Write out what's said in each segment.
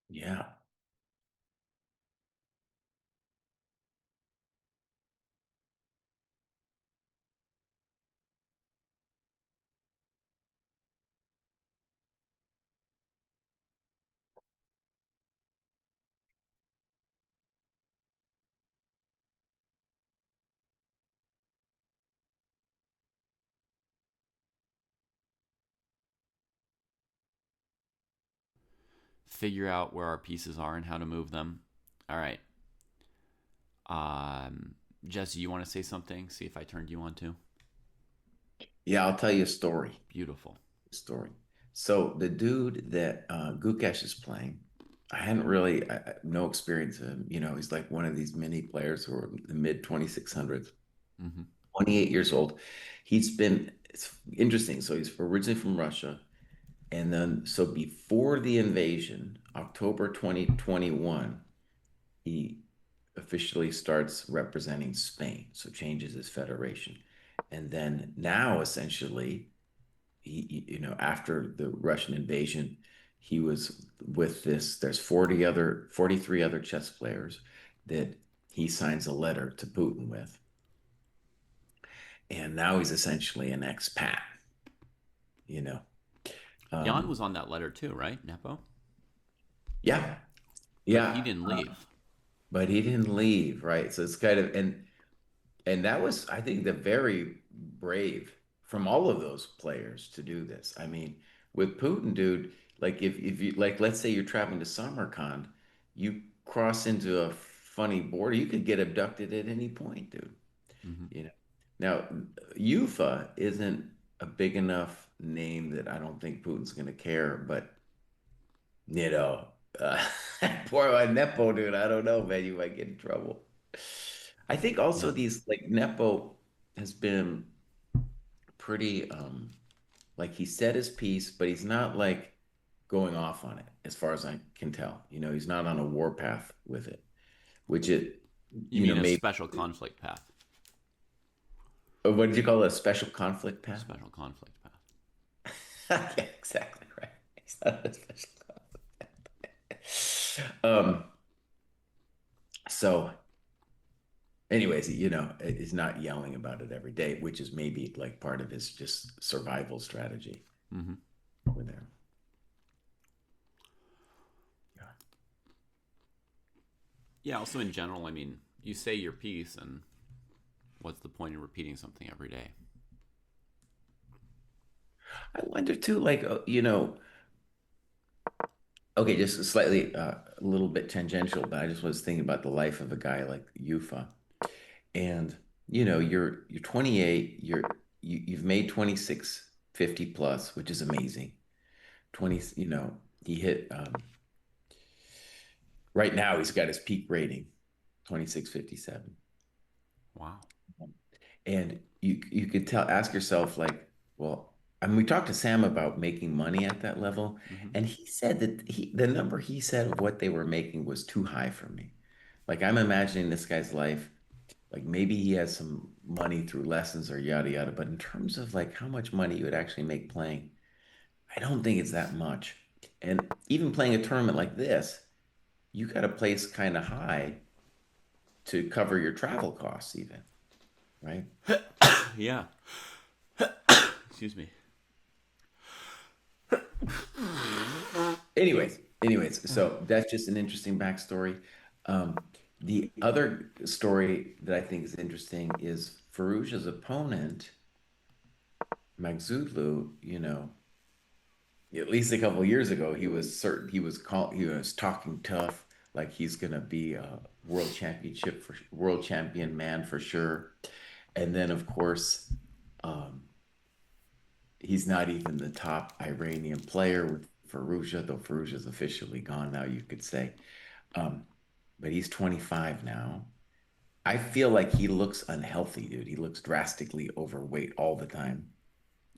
Yeah. Figure out where our pieces are and how to move them. All right. Um, Jesse, you want to say something? See if I turned you on to. Yeah, I'll tell you a story. Beautiful. Story. So the dude that Gukesh is playing, I hadn't really no experience of him. You know, he's like one of these mini players who are in the mid 2600s, Mm-hmm. 28 years old. It's interesting. So he's originally from Russia. And then, so before the invasion, October 2021, he officially starts representing Spain. So changes his federation. And then now, essentially, after the Russian invasion, he was with this. There's 43 other chess players that he signs a letter to Putin with, and now he's essentially an expat. You know, Jan um, was on that letter too, right? Nepo? yeah, But he yeah, didn't leave. but he didn't leave, right? So it's kind of and that was, I think, the very brave from all of those players to do this. I mean, with Putin, dude, like if you like, let's say you're traveling to Samarkand, you cross into a funny border, you could get abducted at any point, dude. Mm-hmm. You know. Now, Ufa isn't a big enough name that I don't think Putin's going to care, but you know, uh, poor Nepo, dude, I don't know, man, you might get in trouble. I think Yeah. also these like Nepo has been pretty like he said his piece, but he's not like going off on it as far as I can tell. You know, he's not on a warpath with it, which it, You mean a maybe special conflict path? what did you call it? A special conflict path? Special conflict path. Yeah, exactly right. He's not a special conflict. So anyways, he's not yelling about it every day, which is maybe like part of his just survival strategy Mm-hmm. over there. Yeah. Yeah. Also, in general, I mean, you say your piece, and what's the point in repeating something every day? I wonder too, like, okay, just slightly, a little bit tangential, but I just was thinking about the life of a guy like Yufa. And, you're 28, you've made 2650 plus, which is amazing. 20, he hit, right now he's got his peak rating, 2657. Wow. And you could ask yourself, like, well, I mean, we talked to Sam about making money at that level, Mm-hmm. and he said that the number he said of what they were making was too high for me. Like, I'm imagining this guy's life, like maybe he has some money through lessons or yada yada, but in terms of like how much money you would actually make playing, I don't think it's that much. And even playing a tournament like this, you got to place kind of high to cover your travel costs, even, right? Yeah. Excuse me. Anyways, so that's just an interesting backstory. The other story that I think is interesting is Farouja's opponent, Magzudlu, at least a couple of years ago, he was talking tough, like he's gonna be a world champion man for sure. And then of course, um, he's not even the top Iranian player with Fallujah, though Fallujah's officially gone now, you could say. Um, but he's 25 now. I feel like he looks unhealthy, dude. He looks drastically overweight all the time.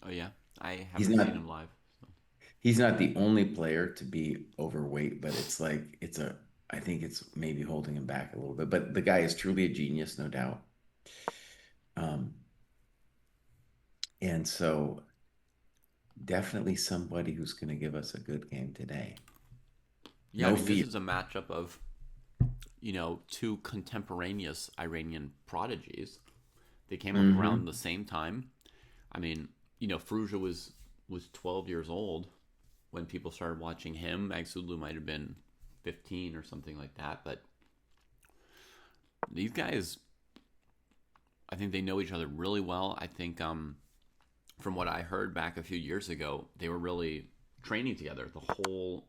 Oh yeah. I He's haven't seen not him live. So. he's not the only player to be overweight, but it's like I think it's maybe holding him back a little bit. But the guy is truly a genius, no doubt. Um, and so definitely somebody who's going to give us a good game today. Yeah, I No mean, this fear. is a matchup of, two contemporaneous Iranian prodigies. They came up around Hmm. the same time. I mean, Fruja was 12 years old when people started watching him. Magsulu might have been 15 or something like that. But these guys, I think they know each other really well. I think from what I heard back a few years ago, they were really training together.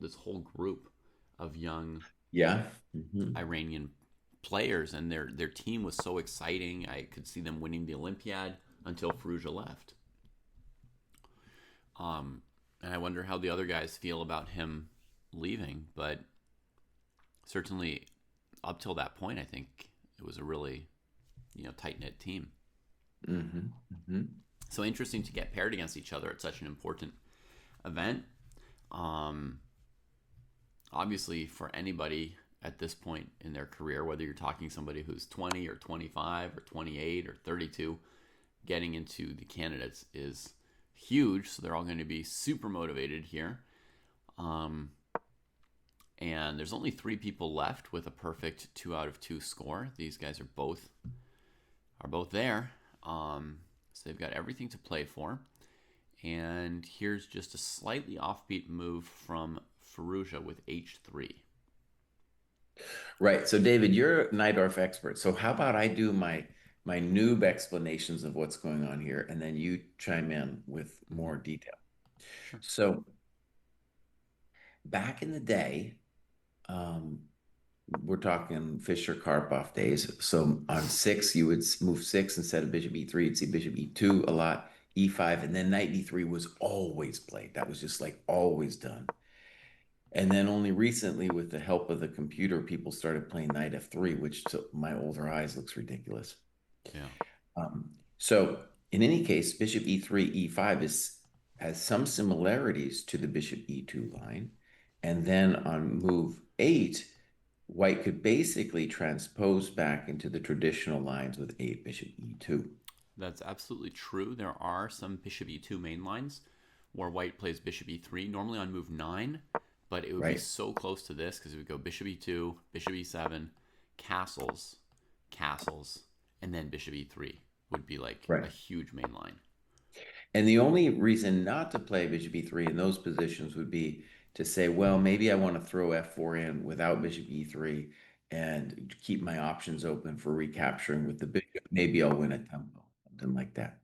This whole group of young Yeah. Hmm. Iranian players, and their team was so exciting. I could see them winning the Olympiad until Ferrugia left. And I wonder how the other guys feel about him leaving. But certainly, up till that point, I think it was a really tight knit team. Hmm. Hmm. So interesting to get paired against each other at such an important event. Um, Obviously, for anybody at this point in their career, whether you're talking somebody who's 20 or 25 or 28 or 32, getting into the candidates is huge. So they're all going to be super motivated here. Um, and there's only three people left with a perfect 2 out of 2 score. These guys are both there. So they've got everything to play for. And here's just a slightly offbeat move from Ferrugia with h3. Right. So, David, you're a Najdorf expert. So, how about I do my noob explanations of what's going on here, and then you chime in with Mm-hmm. more detail. Sure. So, back in the day, um, we're talking Fischer Karpov days. So, on six, you would move six instead of bishop e3. You'd see bishop e2 a lot, e5, and then knight d3 was always played. That was just like always done. And then only recently, with the help of the computer, people started playing knight f3, which to my older eyes looks ridiculous. Yeah. So in any case, bishop e3, e5 has some similarities to the bishop e2 line. And then on move 8, white could basically transpose back into the traditional lines with 8 bishop e2. That's absolutely true. There are some bishop e2 main lines where white plays bishop e3, normally on move 9, but it would be Right, so close to this because it would go bishop e2, bishop e7, castles, castles, and then bishop e3 would be like a right. huge main line. And the only reason not to play bishop e3 in those positions would be to say, well, maybe I want to throw f4 in without bishop e3 and keep my options open for recapturing with the bishop. Maybe I'll win a tempo, something like that.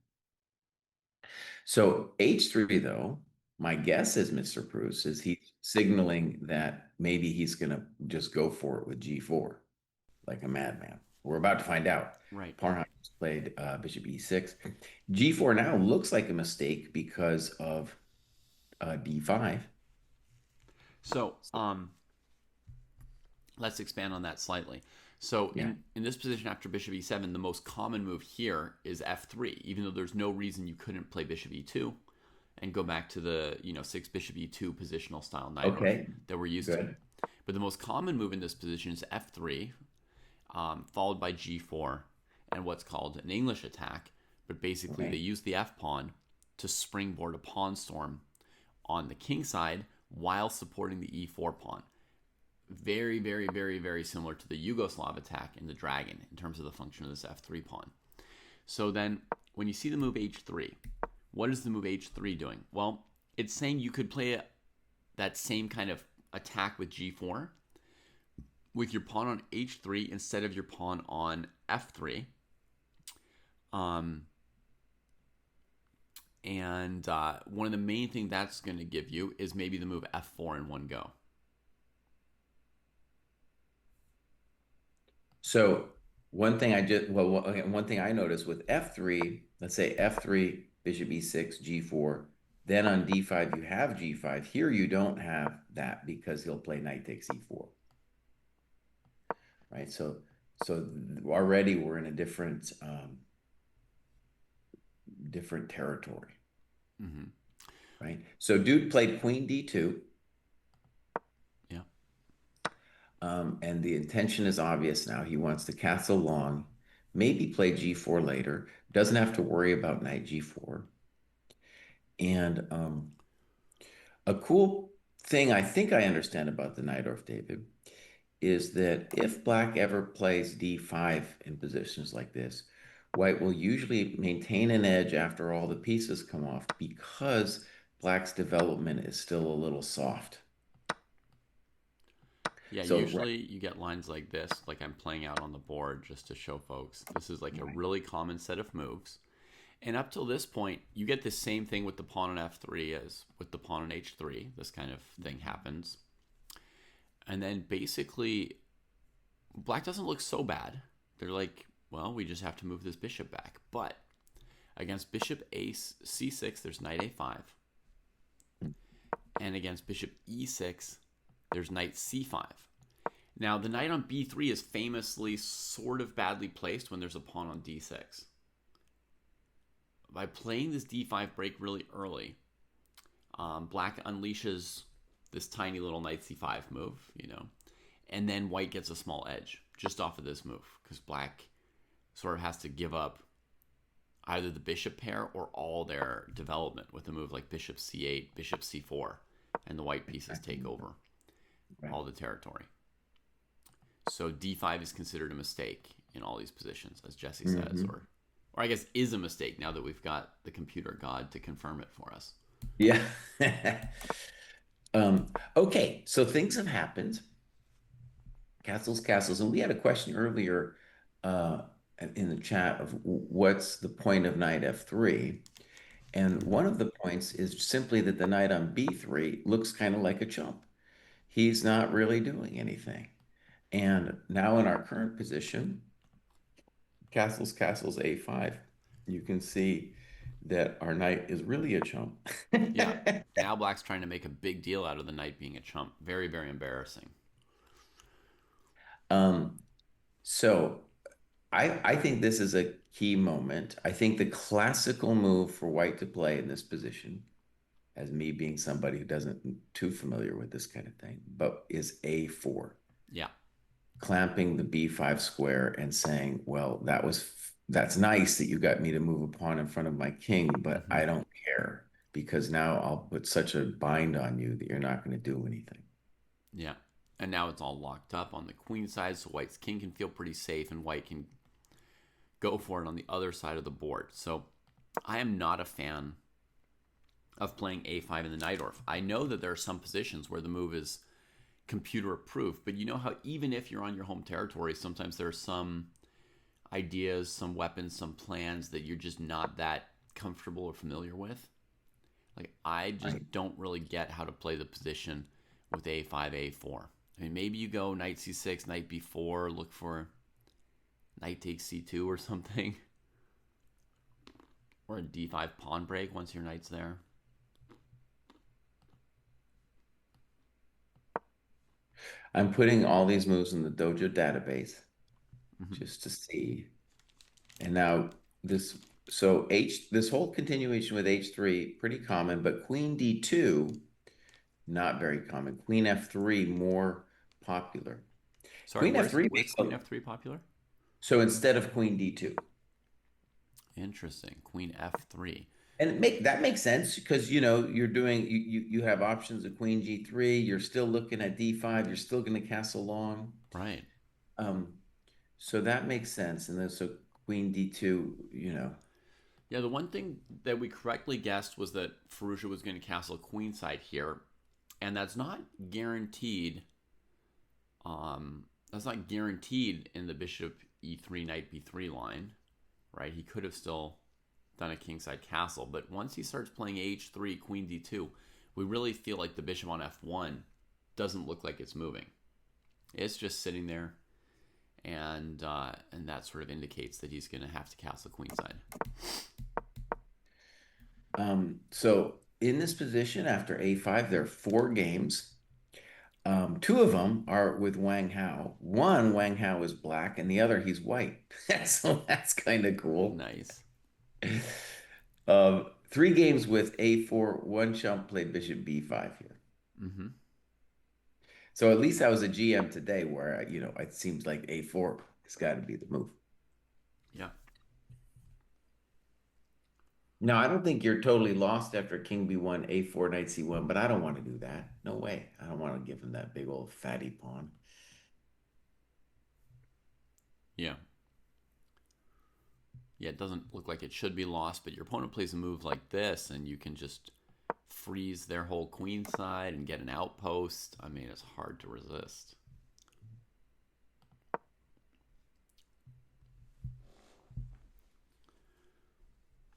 So h3, though, my guess is Mr. Pruess is he's signaling that maybe he's going to just go for it with g4 like a madman. We're about to find out. Right. Parham played bishop e6. G4 now looks like a mistake because of d5. So, let's expand on that slightly. So Yeah. in this position after bishop e7, the most common move here is f3, even though there's no reason you couldn't play bishop e2 and go back to the 6 bishop e2 positional style Najdorf Okay. that we're used to. Good. But the most common move in this position is f3, followed by g4, and what's called an English attack. But basically, they Right. use the f pawn to springboard a pawn storm on the king side while supporting the e4 pawn. Very, very, very, very similar to the Yugoslav attack in the Dragon in terms of the function of this f3 pawn. So then, when you see the move h3, what is the move h3 doing? Well, it's saying you could play that same kind of attack with g4 with your pawn on h3 instead of your pawn on f3. Um, and one of the main things that's going to give you is maybe the move f4 in one go. So one thing I noticed with f3, let's say f3, bishop e6, g4, then on d5 you have g5. Here you don't have that because he'll play knight takes e4, right? So already we're in a different territory, Mm-hmm. right? So dude played queen d2, Yeah. and the intention is obvious now. He wants to castle long, maybe play g4 later. Doesn't have to worry about knight g4. And a cool thing I think I understand about the Najdorf, David, is that if black ever plays d5 in positions like this, white will usually maintain an edge after all the pieces come off because black's development is still a little soft. Yeah, So, right, usually you get lines like this, like I'm playing out on the board just to show folks. This is like a right, really common set of moves. And up till this point, you get the same thing with the pawn on f3 as with the pawn on h3. This kind of thing happens. And then basically, black doesn't look so bad. They're like, well, we just have to move this bishop back. But against bishop ace c6, there's knight a5. And against bishop e6, there's knight c5. Now, the knight on b3 is famously sort of badly placed when there's a pawn on d6. By playing this d5 break really early, black unleashes this tiny little knight c5 move, and then white gets a small edge just off of this move because black sort of has to give up either the bishop pair or all their development with a move like bishop c8, bishop c4, and the white pieces take over right. all the territory. So d5 is considered a mistake in all these positions, as Jesse says, Hmm. or I guess is a mistake now that we've got the computer god to confirm it for us. Yeah. Okay, so things have happened. Castles, castles. And we had a question earlier uh, in the chat of what's the point of knight f3? And Mm-hmm. one of the points is simply that the knight on b3 looks kind of like a chump. He's not really doing anything. And now in our current position, castles, castles, a5, you can see that our knight is really a chump. Yeah. Now black's trying to make a big deal out of the knight being a chump. Very, very embarrassing. Um, so I think this is a key moment. I think the classical move for white to play in this position, as me being somebody who doesn't too familiar with this kind of thing, but is a4, Yeah. clamping the b5 square and saying, well, that's nice that you got me to move a pawn in front of my king, but Mm-hmm. I don't care because now I'll put such a bind on you that you're not going to do anything. Yeah. And now it's all locked up on the queen side, so white's king can feel pretty safe and white can go for it on the other side of the board. So I am not a fan of playing a5 in the Najdorf. I know that there are some positions where the move is computer approved, but you know how even if you're on your home territory, sometimes there are some ideas, some weapons, some plans that you're just not that comfortable or familiar with. Like I just Right. don't really get how to play the position with a5, a4. I mean, maybe you go knight c6, knight b4, look for knight takes c2 or something, or a d5 pawn break once your knight's there. I'm putting all these moves in the Dojo database Mm-hmm. just to see. And now this, so this whole continuation with h3, pretty common, but queen d2, not very common. Queen f3, more popular. Sorry, Queen f3 where's queen f3 popular? so instead of queen d2. Interesting. Queen f3. And that makes sense because you're doing you have options of queen g3, you're still looking at d5, you're still going to castle long. Right. Um, so that makes sense. And then so queen d2. Yeah, the one thing that we correctly guessed was that Fallujah was going to castle queenside here, and that's not guaranteed in the bishop e3 knight b3 line, right? He could have still done a kingside castle, but once he starts playing h3 queen d2, we really feel like the bishop on f1 doesn't look like it's moving. It's just sitting there, and that sort of indicates that he's going to have to castle queenside. So in this position after a5, there are four games. Two of them are with Wang Hao. One, Wang Hao is black, and the other, he's white. So that's kind of cool. Nice. Three games with a4, one chump played bishop b5 here. Mm-hmm. So at least I was a GM today where, it seems like a4 has got to be the move. Yeah. Now, I don't think you're totally lost after king b1, a4, knight c1, but I don't want to do that. No way. I don't want to give him that big old fatty pawn. Yeah. Yeah, it doesn't look like it should be lost, but your opponent plays a move like this, and you can just freeze their whole queen side and get an outpost. I mean, it's hard to resist.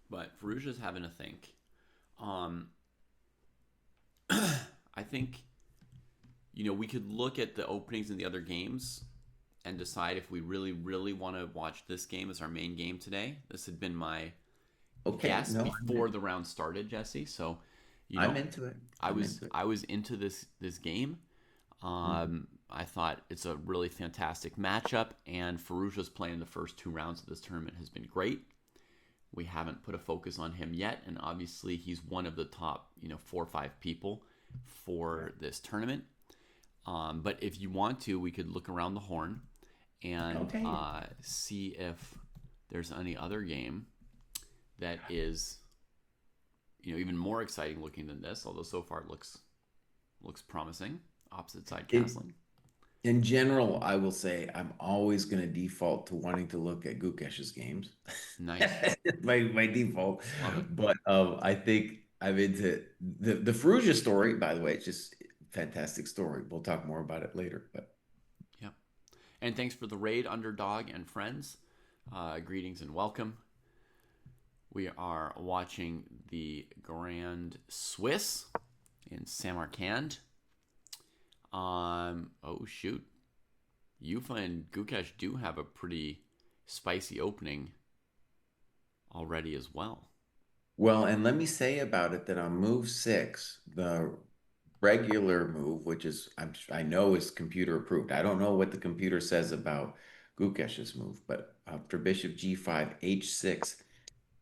But Farouja's having a think. Um, I think, we could look at the openings in the other games and decide if we really, really want to watch this game as our main game today. This had been my Okay, guess no, before the round started, Jesse. So, you I'm know, into it. I I'm was into it. I was into this game. Mhm. I thought it's a really fantastic matchup, and Farouja's playing the first two rounds of this tournament has been great. We haven't put a focus on him yet, and obviously he's one of the top, 4 or 5 people Right. for this tournament. But if you want to, we could look around the horn and Okay. see if there's any other game that is, even more exciting looking than this. Although so far it looks promising. Opposite side In, castling. in general, I will say I'm always going to default to wanting to look at Gukesh's games. Nice. My default. Love it. But I think I'm into the Ferrugia story, by the way, it's just fantastic story. We'll talk more about it later. But Yep. And thanks for the raid, Underdog and friends. Greetings and welcome. We are watching the Grand Swiss in Samarkand. Oh shoot, Yufa and Gukesh do have a pretty spicy opening already as well. well, and let me say about it that on move six, the regular move, which is I know is computer approved. I don't know what the computer says about Gukesh's move, but after bishop g5, h6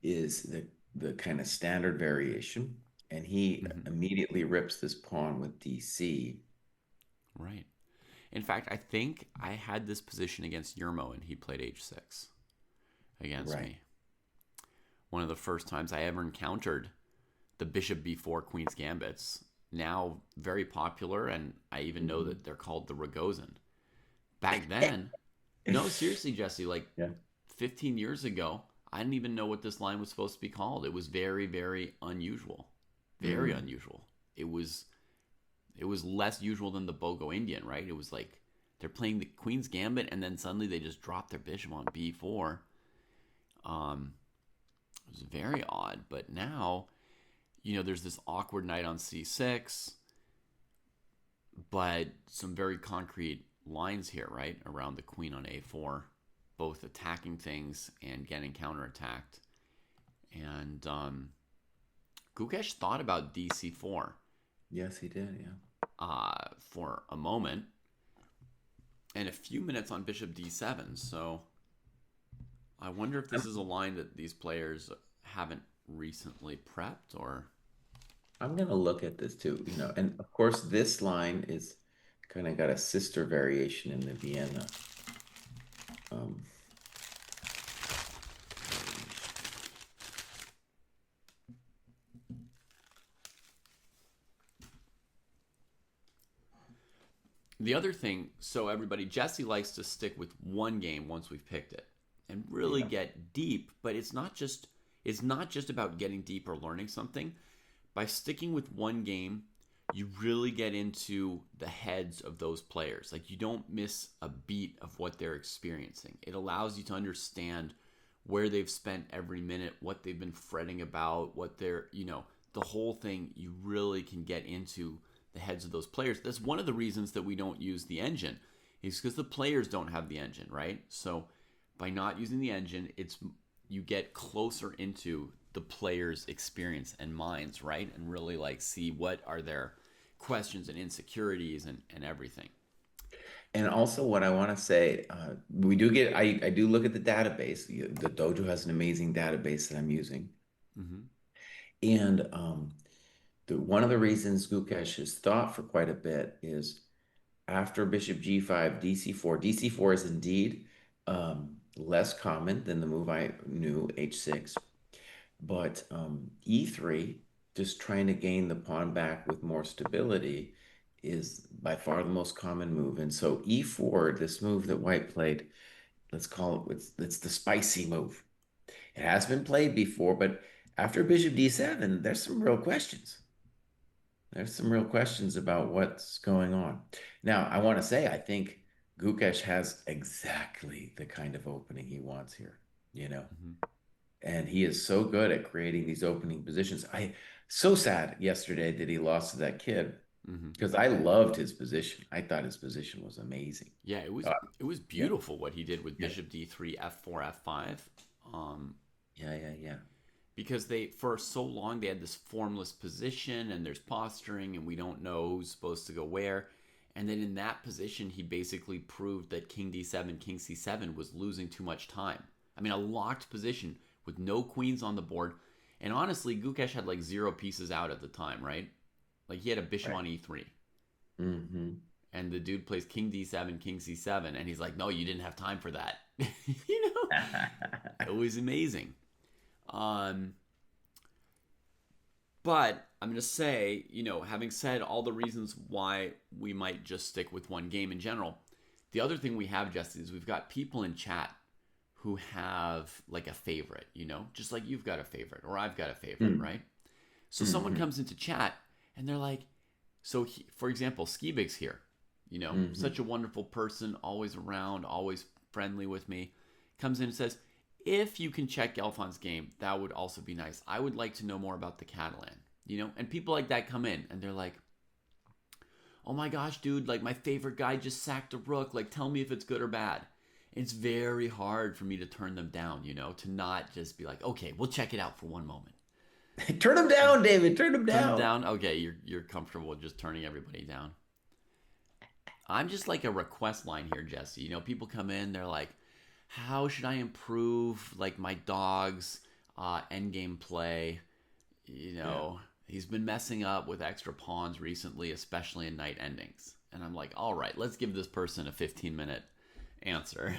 is the kind of standard variation, and he Mm-hmm. immediately rips this pawn with dc. Right. In fact, I think I had this position against Yermo and he played h6 against Right. me. One of the first times I ever encountered the bishop b4 queen's gambits. Now very popular, and I even know Mhm. that they're called the Rogozin. Back then, no, seriously, Jesse, like Yeah. 15 years ago, I didn't even know what this line was supposed to be called. It was very, very unusual. Very Mm. unusual. It was less usual than the Bogo Indian, right? It was like they're playing the Queen's Gambit and then suddenly they just drop their bishop on b4. Um, it was very odd, but now, there's this awkward knight on c6, but some very concrete lines here, right? Around the queen on a4, both attacking things and getting counterattacked. And Gukesh thought about dc4 Yes, he did. Yeah. for a moment and a few minutes on bishop d7. So I wonder if this is a line that these players haven't recently prepped or. I'm gonna look at this too, and of course this line is kind of got a sister variation in the Vienna. Um, The other thing, so everybody, Jesse likes to stick with one game once we've picked it and really yeah. get deep, but it's not just about getting deep or learning something. By sticking with one game, you really get into the heads of those players. Like you don't miss a beat of what they're experiencing. It allows you to understand where they've spent every minute, what they've been fretting about, what the whole thing. You really can get into the heads of those players. That's one of the reasons that we don't use the engine, is because the players don't have the engine, right? So by not using the engine, it's you get closer into the players' experience and minds, right? And really like see what are their questions and insecurities and everything. And also, what I want to say, we do get, I do look at the database. The Dojo has an amazing database that I'm using. Mm-hmm. And one of the reasons Gukesh has thought for quite a bit is after bishop g5, dc4. dc4 is indeed less common than the move I knew, h6. But e3, just trying to gain the pawn back with more stability, is by far the most common move. And so e4, this move that White played, let's call it's the spicy move. It has been played before, but after bishop d7, there's some real questions. There's some real questions about what's going on. Now, I want to say, I think Gukesh has exactly the kind of opening he wants here, you know, Mm-hmm. and he is so good at creating these opening positions. So sad yesterday that he lost to that kid Mm-hmm. because I loved his position. I thought his position was amazing. Yeah, it was Uh, it was yeah, beautiful what he did with yeah, bishop d3, f4, f5. Um, yeah. because they for so long they had this formless position and there's posturing and we don't know who's supposed to go where. And then in that position, he basically proved that king d7, king c7 was losing too much time. I mean, a locked position with no queens on the board. And honestly, Gukesh had like zero pieces out at the time, right? Like he had a bishop Right. on e3. Hmm. And the dude plays king d7, king c7. And he's like, no, you didn't have time for that. you know? It was amazing. Um, But I'm going to say, having said all the reasons why we might just stick with one game in general, the other thing we have, Justin, is we've got people in chat who have like a favorite, just like you've got a favorite or I've got a favorite, right? So someone Mm-hmm. comes into chat and they're like, for example, Skibig's here, Hmm. such a wonderful person, always around, always friendly with me, comes in and says, if you can check Gelfon's game, that would also be nice. I would like to know more about the Catalan, And people like that come in and they're like, oh my gosh, dude, like my favorite guy just sacked a rook. Like, tell me if it's good or bad. It's very hard for me to turn them down, to not just be like, okay, we'll check it out for one moment. Turn him down, David. Turn him Turn them down. down. Okay, you're comfortable with just turning everybody down. I'm just like a request line here, Jesse. People come in, they're like, how should I improve like my dog's endgame play? Yeah. He's been messing up with extra pawns recently, especially in night endings. And I'm like, all right, let's give this person a 15-minute answer.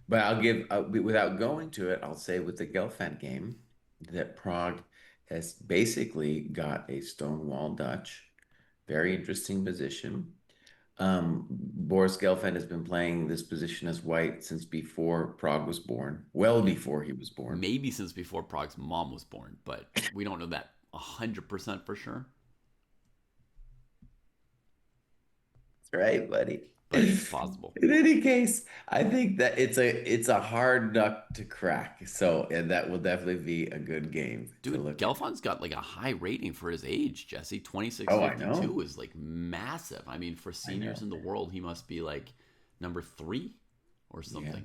But I'll give, without going to it, I'll say with the Gelfand game that Prague has basically got a Stonewall Dutch, very interesting position. Boris Gelfand has been playing this position as white since before Prague was born, well Yeah, before he was born. maybe since before Prague's mom was born, but we don't know that 100% for sure. That's right, buddy. But it's possible. In any case, I think that it's a hard nut to crack. So, and that will definitely be a good game to Dude, look at. Gelfon's got like a high rating for his age, Jesse. Oh, I 2652 know. is like massive. I mean, for I know. seniors in the world, he must be like number 3 or Yeah. something.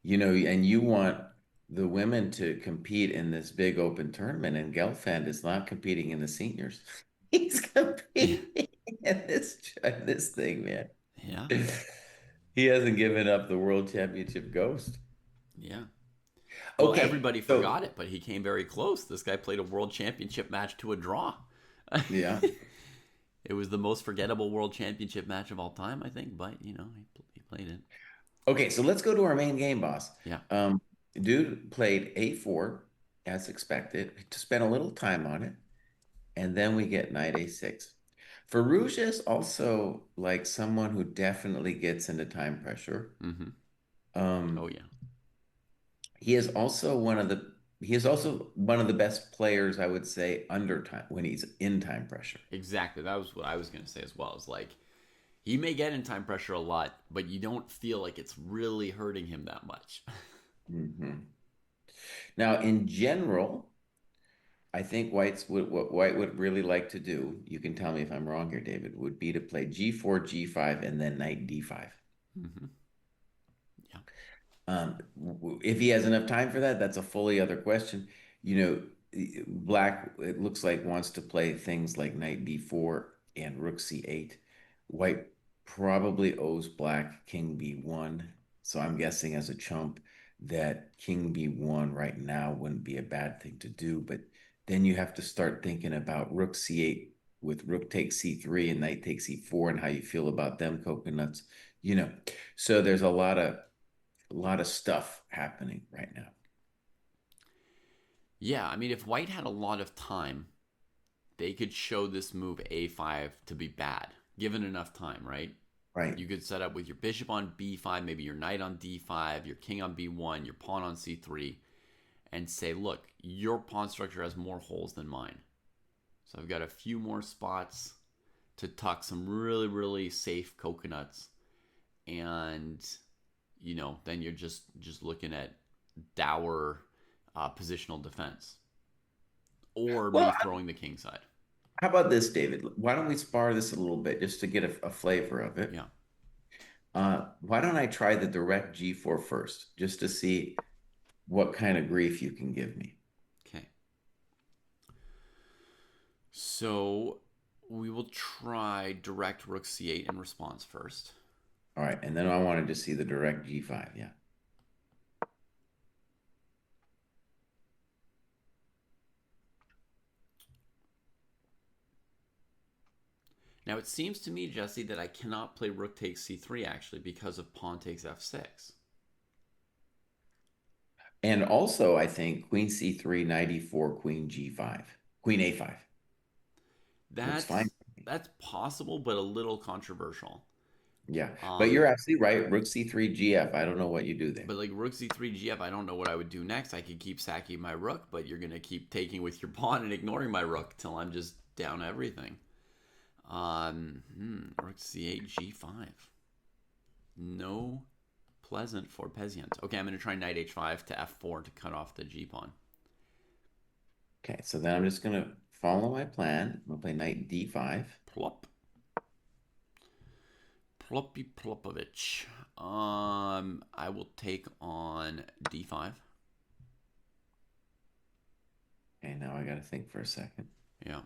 And you want the women to compete in this big open tournament, and Gelfand is not competing in the seniors. He's competing in this thing, man. Yeah. He hasn't given up the world championship ghost. Yeah. Well, Okay, everybody so forgot it, but he came very close. This guy played a world championship match to a draw. yeah. It was the most forgettable world championship match of all time, I think, but he played it. Okay, so let's go to our main game, boss. Yeah. Um, Dude played a4 as expected, to spend a little time on it, and then we get knight a6. Farouj is also like someone who definitely gets into time pressure. Mm-hmm. Oh Um, yeah. he is also one of the best players, I would say, under time when he's in time pressure. Exactly. That was what I was gonna say as well. Is like he may get in time pressure a lot, but you don't feel like it's really hurting him that much. Mhm. Now, in general, I think what White would really like to do, you can tell me if I'm wrong here, David, would be to play g4, g5, and then knight d5. Mm-hmm. Yeah. If he has enough time for that, that's a fully other question. You know, Black, it looks like, wants to play things like knight b4 and rook c8. White probably owes Black king b1. So I'm guessing as a chump that king b1 right now wouldn't be a bad thing to do. But then you have to start thinking about rook c8 with rook takes c3 and knight takes e4 and how you feel about them coconuts. You know, so there's a lot of stuff happening right now. Yeah, I mean, if white had a lot of time, they could show this move a5 to be bad, given enough time, right? Right. You could set up with your bishop on b5, maybe your knight on d5, your king on b1, your pawn on c3, and say, look, your pawn structure has more holes than mine. So I've got a few more spots to tuck some really, really safe coconuts. And, then you're just looking at dour positional defense. Or Well, me throwing the king side. how about this, David? Why don't we spar this a little bit just to get a flavor of it? Yeah. Why don't I try the direct G4 first, just to see what kind of grief you can give me? Okay. So we will try direct rook c8 in response first. All right, and then I wanted to see the direct G5. Yeah. Now it seems to me, Jesse, that I cannot play rook takes c3 actually because of pawn takes f6. And also, I think Queen C3, Knight E4, Queen G5, Queen A5 looks fine. That's that's possible, but a little controversial. Yeah, but Um, you're absolutely right. Rook C3, GF. I don't know what you do there. but like rook c3 gf, I don't know what I would do next. I could keep sacking my rook, but you're gonna keep taking with your pawn and ignoring my rook till I'm just down everything. Rook c8 g5. No pleasant for peasant. Okay, I'm gonna try knight h5 to f4 to cut off the g pawn. Okay, so then I'm just going to follow my plan. I'm going to play Knight D5. Plop. Ploppy Plopovich. I will take on d5. Okay, now I got to think for a second. Yeah, I'm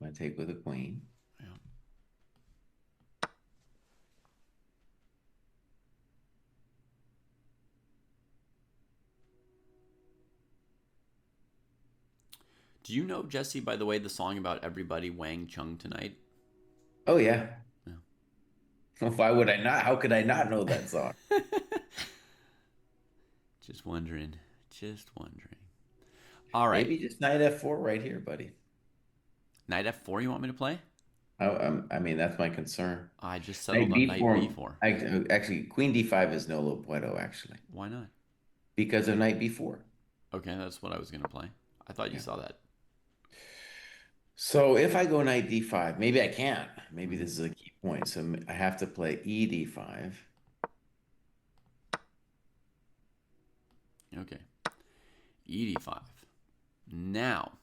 going to take with a queen. yeah. Do you know, Jesse, by the way, the song about everybody Wang Chung tonight? Oh, yeah. Yeah. Why would I not? How could I not know that song? Just wondering. Just wondering. All right. Maybe just Knight F4 right here, buddy. Knight f4, you want me to play? I mean, that's my concern. I just Knight settled on knight B4. b4. Actually, Queen D5 is no lo bueno, actually, Why not? because of Knight B4. Okay, that's what I was going to play. I thought you Yeah. saw that. So if I go Knight D5, maybe I can't. Maybe Mm-hmm. this is a key point. So I have to play E D5. Okay. E d5. Now,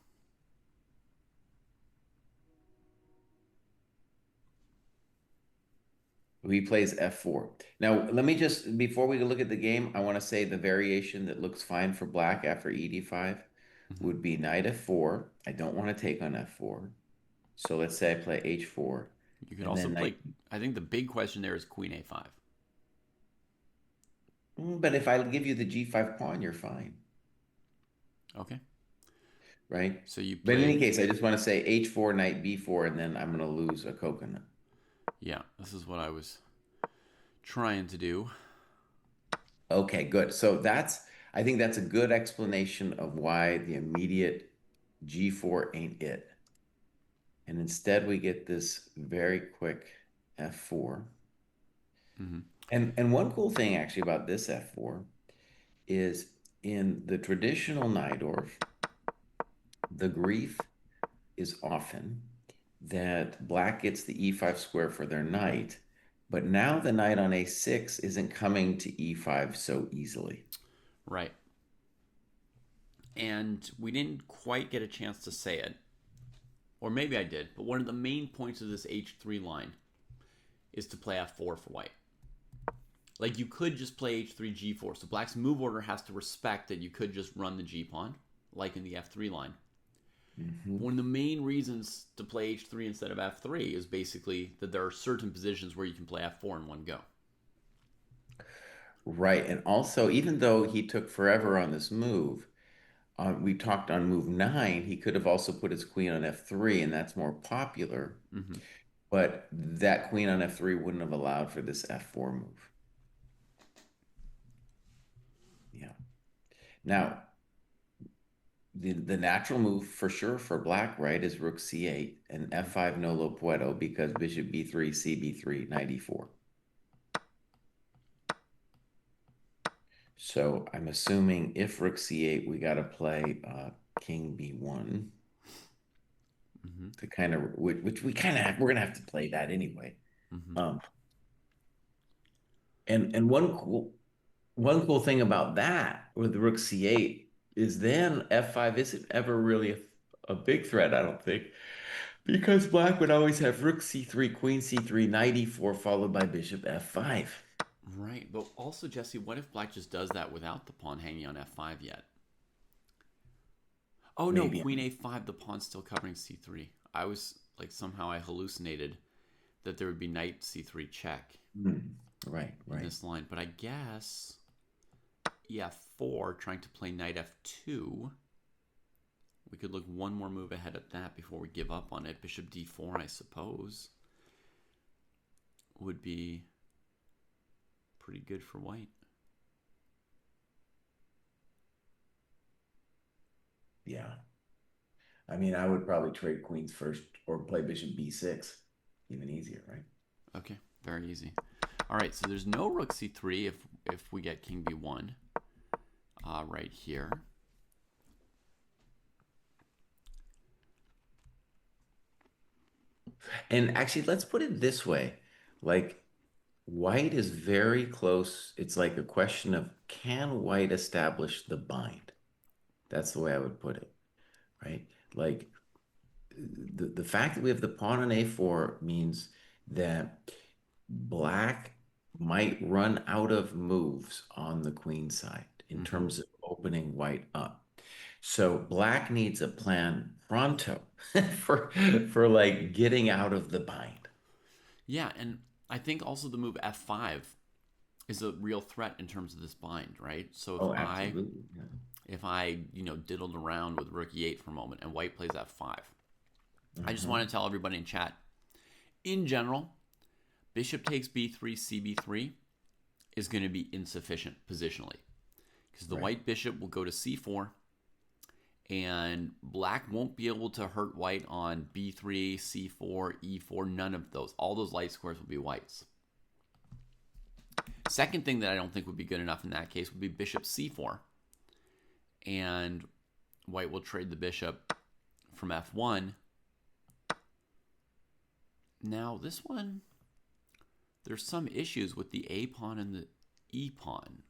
He plays F4. Now, let me just, before we look at the game, I want to say the variation that looks fine for black after E D5 mm-hmm. would be Knight F4. I don't want to take on F4. So let's say I play H4 You could and also then play. Knight. I think the big question there is queen a5. But if I give you the G5 pawn, you're fine, Okay. right? So you But in any play. case, I just want to say H4, Knight B4, and then I'm going to lose a coconut. Yeah, this is what I was trying to do. Okay, good. So I think that's a good explanation of why the immediate G4 ain't it. And instead we get this very quick F4. Mm-hmm. And one cool thing actually about this F4 is in the traditional Najdorf, the grief is often that black gets the E5 square for their knight, but now the knight on A6 isn't coming to E5 so easily. Right. And we didn't quite get a chance to say it, or maybe I did, but one of the main points of this h3 line is to play f4 for white. Like you could just play h3 g4, so black's move order has to respect that you could just run the g pawn, like in the f3 line. Mhm. One of the main reasons to play h3 instead of f3 is basically that there are certain positions where you can play f4 in one go. Right. And also, even though he took forever on this move, we talked on move 9, he could have also put his queen on F3, and that's more popular. Mm-hmm. But that queen on F3 wouldn't have allowed for this F4 move. Yeah. Now, the natural move for sure for black, right, is rook c8 and f5 no lo puedo because bishop b3, cb3, knight e4. So I'm assuming if rook c8, we got to play king b1 Mm-hmm. to kind of, which we kind of have, we're gonna have to play that anyway. Mm-hmm. Um, and one cool thing about that with rook c8 is then f5 isn't ever really a big threat, I don't think, because black would always have rook c3, queen c3, knight e4, followed by bishop f5. Right, but also Jesse, what if black just does that without the pawn hanging on f5 yet? Oh no, Maybe. queen a5, the pawn's still covering c3. I was like somehow I hallucinated that there would be knight c3 check Right, in right. this line, but I guess ef4 trying to play knight f2. We could look one more move ahead at that before we give up on it. Bishop d4, I suppose, would be pretty good for white. Yeah. I mean, I would probably trade queens first or play bishop b6. Even easier, right? Okay, very easy. All right, so there's no rook c3 if we get king b1 right here. And actually, let's put it this way. Like, white is very close. It's like a question of can white establish the bind? That's the way I would put it, right? Like, the fact that we have the pawn on a4 means that black might run out of moves on the queen side in Mm-hmm. terms of opening white up. So black needs a plan pronto for for like getting out of the bind. Yeah, and I think also the move f5 is a real threat in terms of this bind, right? So Oh, absolutely. Yeah. if I diddled around with rook e8 for a moment and white plays f5, I just Hmm. want to tell everybody in chat, in general, bishop takes b3, cb3 is going to be insufficient positionally because the Right. white bishop will go to c4 and black won't be able to hurt white on b3, c4, e4, none of those. All those light squares will be white's. Second thing that I don't think would be good enough in that case would be bishop c4, and white will trade the bishop from f1. Now this one, there's some issues with the a pawn and the e pawn.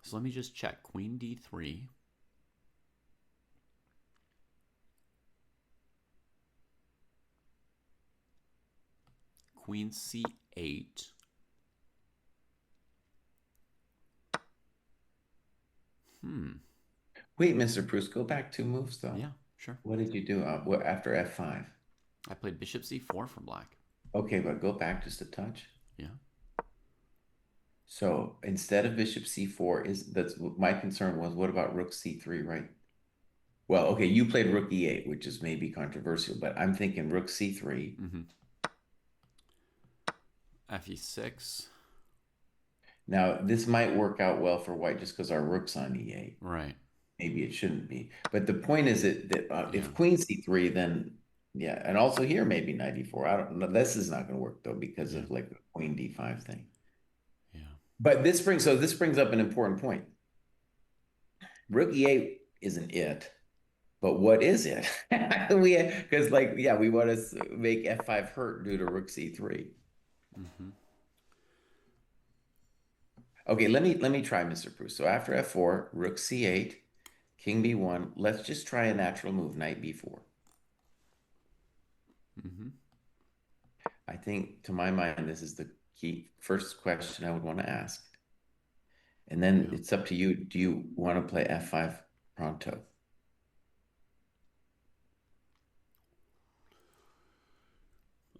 So let me just check. Queen d3. Queen c8. Hmm. Wait, Mr. Pruess, go back 2 moves though. Yeah, sure. What did you do after f5? I played bishop c4 for black. Okay, but go back just a touch. Yeah. So instead of bishop c4, that's what my concern was. What about rook c3, right? Well, okay, you played rook e8, which is maybe controversial, but I'm thinking rook c3. Mm-hmm. fe6. Now, this might work out well for white just because our rook's on e8. Right. Maybe it shouldn't be. But the point is that Yeah. if queen c3, then yeah, and also here maybe knight e4. I don't know. This is not going to work though because Yeah. of like the queen d5 thing. Yeah. But this brings up an important point. Rook e8 isn't it, but what is it? We because like yeah, we want to make f5 hurt due to rook c3. Mm-hmm. Okay, let me try Mr. Pruess. So after f4, rook c8, king b1. Let's just try a natural move, knight b4. Mm-hmm. I think to my mind, this is the key first question I would want to ask. And then Yeah. it's up to you. Do you want to play f5 pronto?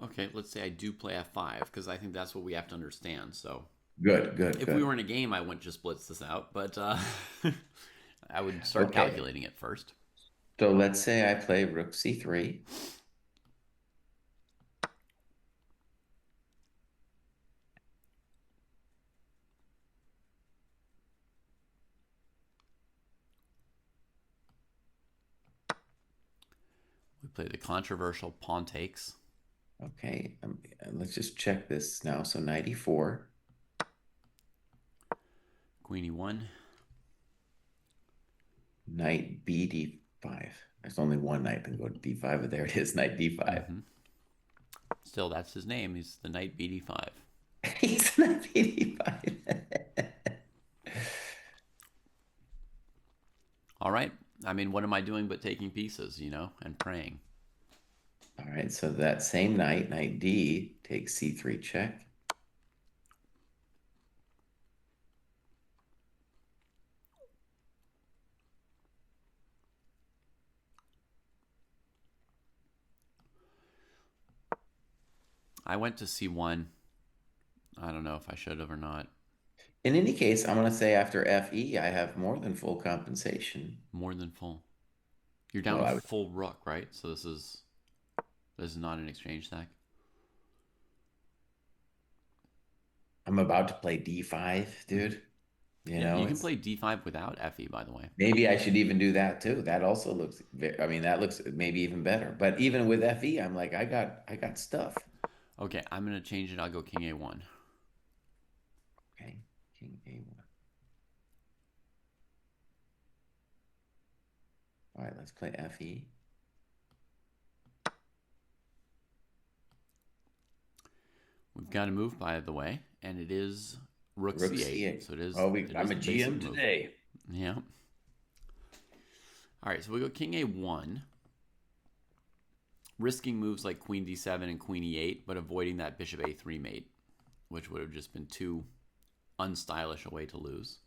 Okay, let's say I do play f5 because I think that's what we have to understand. So Good, good, if we good. were in a game, I wouldn't just blitz this out, but I would start Okay. calculating it first. So let's say I play rook c3. Play the controversial pawn takes. Okay, let's just check this now. So knight e4. Queen e1. Knight b d5. There's only one knight that can go to d5, but there it is, knight d5. Mm-hmm. Still, that's his name. He's the knight bd5. He's knight b d5. All right. I mean, what am I doing but taking pieces, and praying? All right, so that same knight, knight d, takes c3 check. I went to c1. I don't know if I should have or not. In any case, I'm going to say after fe, I have more than full compensation. More than full. You're down Well, a full rook, right? So this is not an exchange stack. I'm about to play d5, dude. Yeah, you can play d5 without fe, by the way. Maybe I should even do that too. That also looks, I mean, that looks maybe even better. But even with fe, I'm like, I got stuff. Okay, I'm gonna change it. I'll go king a1. Okay, king a1. All right, let's play fe. We've got a move, by the way, and it is rook c8. So it is. Oh, it I'm is a GM today. Yeah. All right, so we go king a1, risking moves like queen d7 and queen e8, but avoiding that bishop a3 mate, which would have just been too unstylish a way to lose.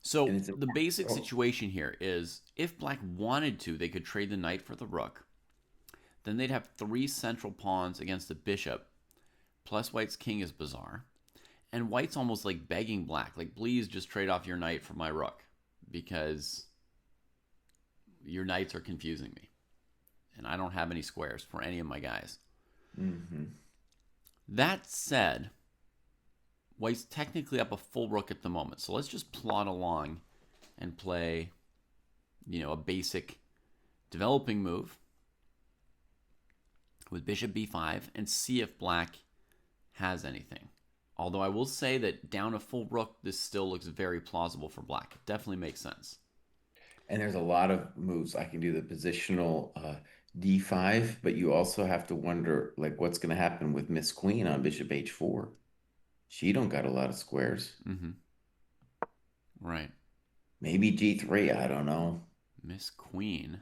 So the basic situation here is if black wanted to, they could trade the knight for the rook. Then they'd have 3 central pawns against the bishop, plus white's king is bizarre. And white's almost like begging black, like, please just trade off your knight for my rook, because your knights are confusing me. And I don't have any squares for any of my guys. Mm-hmm. That said, white's technically up a full rook at the moment. So let's just plot along and play, a basic developing move with bishop b5 and see if black has anything. Although I will say that down a full rook, this still looks very plausible for black. It definitely makes sense. And there's a lot of moves. I can do the positional d5, but you also have to wonder, like, what's going to happen with Miss Queen on bishop h4. She don't got a lot of squares. Mm-hmm. Right. Maybe g3. I don't know. Miss Queen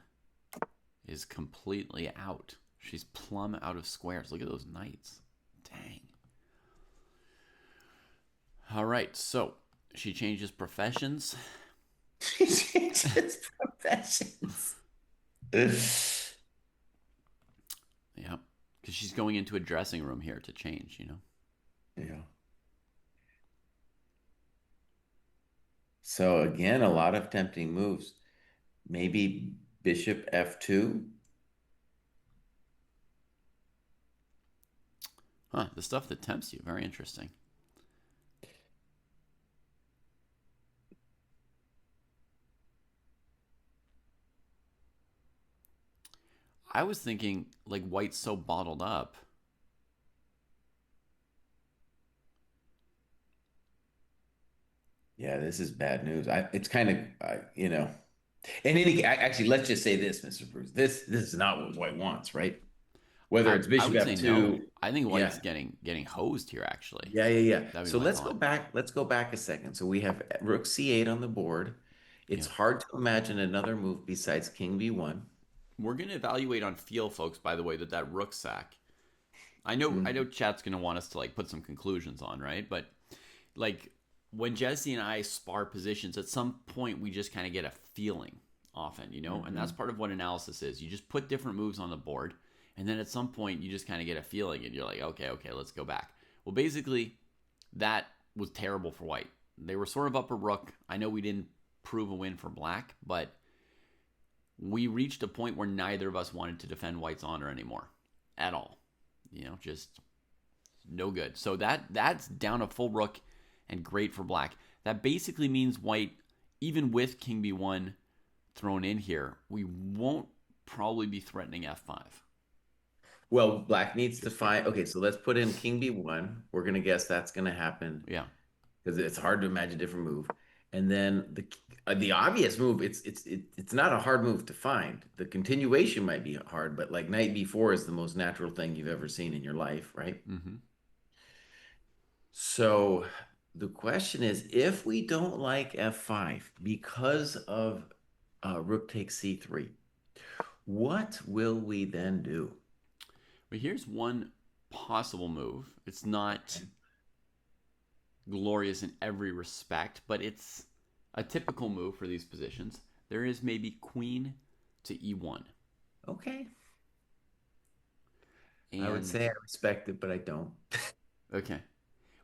is completely out. She's plumb out of squares. Look at those knights. Dang. All right, so she changes professions. She changes professions. Yeah, because she's going into a dressing room here to change, Yeah. So again, a lot of tempting moves. Maybe bishop f2. Huh, the stuff that tempts you. Very interesting. I was thinking, like, white's so bottled up. Yeah, this is bad news. It's kind of, actually, let's just say this, Mr. Pruess. This is not what white wants, right? Whether it's I bishop would say no. f2. I think white's Yeah. getting hosed here, actually. Yeah. That'd be So my let's go thought. back. Let's go back a second. So we have rook c8 on the board. It's Yeah. hard to imagine another move besides king b1. We're going to evaluate on feel, folks, by the way, that rook sack. I know chat's going to want us to, like, put some conclusions on, right? But, like, when Jesse and I spar positions, at some point we just kind of get a feeling often, And that's part of what analysis is. You just put different moves on the board, and then at some point you just kind of get a feeling, and you're like, okay, let's go back. Well, basically, that was terrible for white. They were sort of up a rook. I know we didn't prove a win for black, but we reached a point where neither of us wanted to defend white's honor anymore at all. Just no good. So that's down a full rook and great for black. That basically means white, even with king b1 thrown in here, we won't probably be threatening f5. Well, black needs to find. Okay, so let's put in king b1. We're gonna guess that's gonna happen Yeah. because it's hard to imagine a different move. And then the obvious move, it's not a hard move to find. The continuation might be hard, but like knight b4 is the most natural thing you've ever seen in your life, right? Mm-hmm. So the question is, if we don't like f5 because of rook takes c3, what will we then do? But here's one possible move. It's not glorious in every respect, but it's a typical move for these positions. There is maybe queen to e1. Okay. I would And say I respect it, but I don't. okay.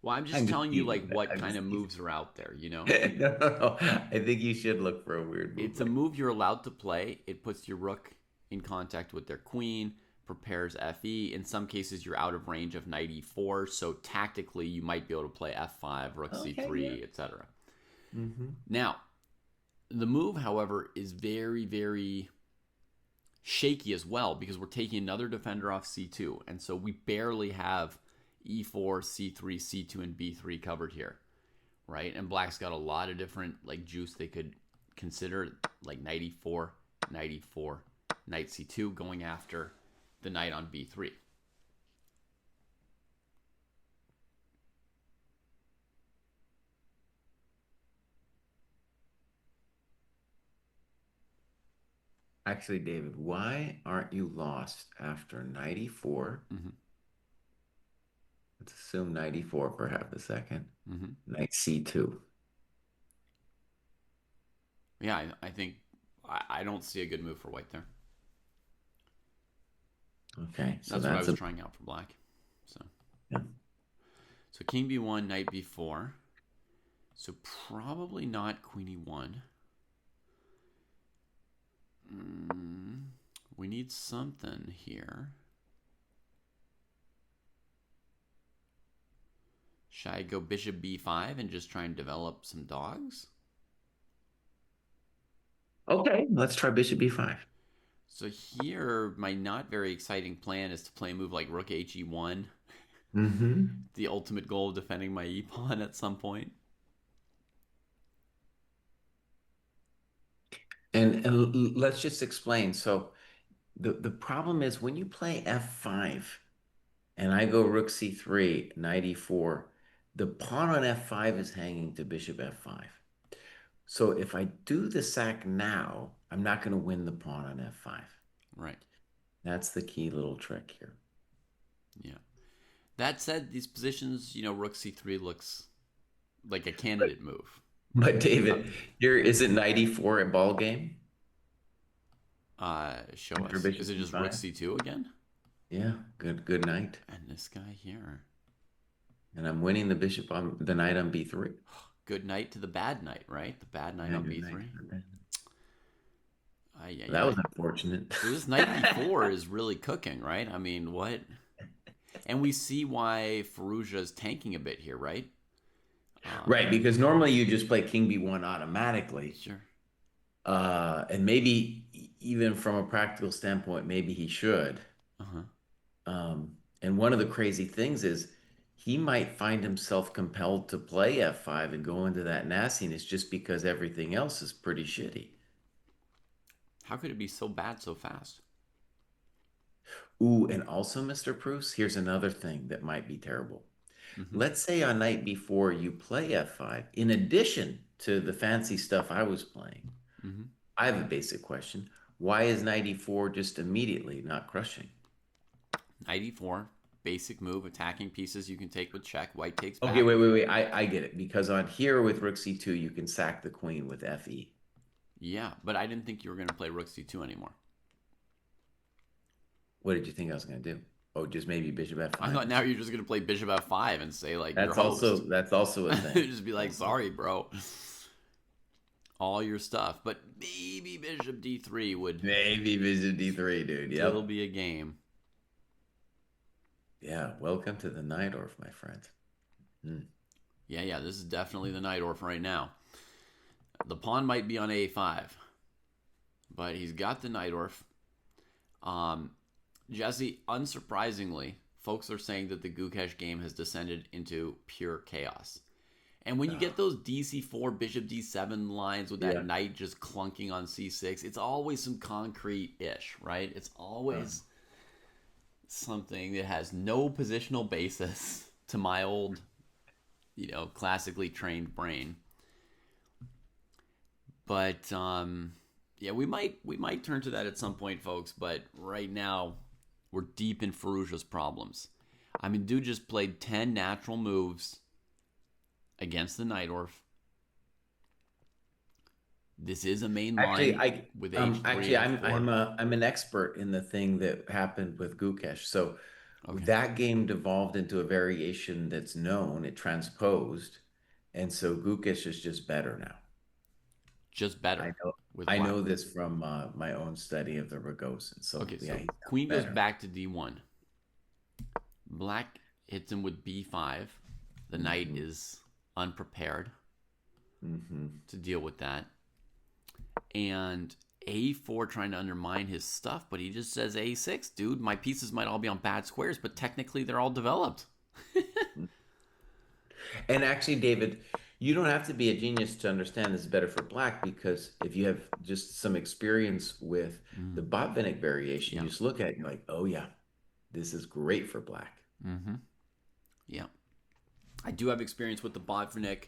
Well, I'm just I'm just telling you like teasing. what I'm kind just of teasing. moves are out there, you know? No, no, no. I think you should look for a weird move It's a like move you're allowed to play. It puts your rook in contact with their queen, prepares fe. In some cases, you're out of range of knight e4, so tactically, you might be able to play f5, rook okay, yeah. c3, etc. Hmm. Now, the move, however, is very, very shaky as well because we're taking another defender off c2, and so we barely have e4, c3, c2, and b3 covered here, right? And black's got a lot of different like juice they could consider, like knight e4, knight e4, knight c2, going after the knight on b3. Actually, David, why aren't you lost after 94? Mm-hmm. Let's assume 94 for half a second. Mm-hmm. Knight c2. Yeah, I think I don't see a good move for white there. Okay, so That's what I that's was a trying out for black. So, yeah. so king b1, knight b4. So probably not queen e1. We need something here. Should I go bishop b5 and just try and develop some dogs? Okay, let's try bishop b5. So here, my not very exciting plan is to play a move like rook he1, Mm-hmm. the ultimate goal of defending my e-pawn at some point. And let's just explain. So the problem is when you play f5 and I go rook c3, knight e4, the pawn on f5 is hanging to bishop f5. So if I do the sack now, I'm not going to win the pawn on f5. Right. That's the key little trick here. Yeah. That said, these positions, rook c3 looks like a But, candidate move. but Uh, David, here is it knight e4 at ball game show after us. Is bishop it just rook e5? c2 again? Yeah, good night. And this guy here. And I'm winning the bishop on the knight on b3. Good knight to the bad knight, right? The bad knight Yeah, on good night. b3. Ay, ay, That was ay. unfortunate. So this knight b4 is really cooking, right? I mean, what? And we see why Fallujah is tanking a bit here, right? Right, because normally you just play king b1 automatically. Sure. And maybe even from a practical standpoint, maybe he should. Uh-huh. And one of the crazy things is he might find himself compelled to play f5 and go into that nastiness just because everything else is pretty shitty. How could it be so bad so fast? Ooh, and also, Mr. Pruess, here's another thing that might be terrible. Mm-hmm. Let's say on night before you play f5, in addition to the fancy stuff I was playing, Mm-hmm. I have a basic question. Why is knight e4 just immediately not crushing? Knight e4, basic move, attacking pieces you can take with check. White takes Okay, back. wait. I get it. Because on here with rook c2, you can sack the queen with fe. Yeah, but I didn't think you were going to play rook c2 anymore. What did you think I was going to do? Oh, just maybe bishop f5. I thought now you're just going to play bishop f5 and say, like, your That's host. also a thing. Just be like, sorry, bro. All your stuff. But maybe bishop d3 would Maybe bishop d3, dude. still Yep. be a game. Yeah, welcome to the Nightorf, my friend. Yeah, this is definitely the Nightorf right now. The pawn might be on a5, but he's got the Nightorf. Um, Jesse, unsurprisingly, folks are saying that the Gukesh game has descended into pure chaos. And when you Oh, get those DC4 Bishop D7 lines with that yeah. knight just clunking on C6, it's always some concrete ish, right? It's Uh, always something that has no positional basis to my old, classically trained brain. But yeah, we might turn to that at some point, folks. But right now, we're deep in Ferrugia's problems. I mean, dude just played 10 natural moves against the Nightorf. This is a main Actually, line I with H3, I'm H4. I'm an expert in the thing that happened with Gukesh. So Okay, that game devolved into a variation that's known. It transposed, and so Gukesh is just better now. just I better know with I black. know this from my own study of the Rogozin. So Okay, yeah, so he's queen goes better. back to D1. Black hits him with B5. The knight Hmm. is unprepared Hmm. to deal with that. And A4 trying to undermine his stuff, but he just says A6, dude. My pieces might all be on bad squares, but technically they're all developed. And actually, David, you don't have to be a genius to understand this is better for black because if you have just some experience with the Mm, Botvinnik variation, yeah. you just look at it and you're like, oh yeah, this is great for black. Mm-hmm. Yeah. I do have experience with the Botvinnik.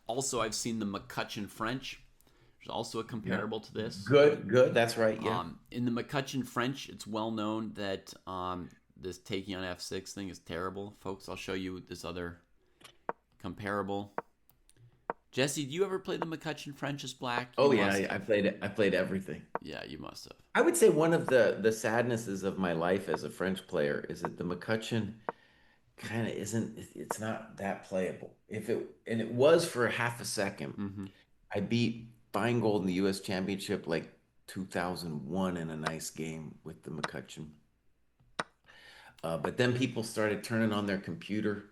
Also, I've seen the McCutcheon French. There's also a Yeah. comparable to this. Good, good. That's right. Yeah. In the McCutcheon French, it's well known that this taking on F6 thing is terrible. Folks, I'll show you this other comparable. Jesse, do you ever play the McCutcheon French as black? You Oh yeah, must have. I played it. I played everything. Yeah, you must have. I would say one of the sadnesses of my life as a French player is that the McCutcheon kind of isn't it's not that playable. If it and it was for half a second. Mm-hmm. I beat Feingold in the US Championship like 2001 in a nice game with the McCutcheon. But then people started turning on their computer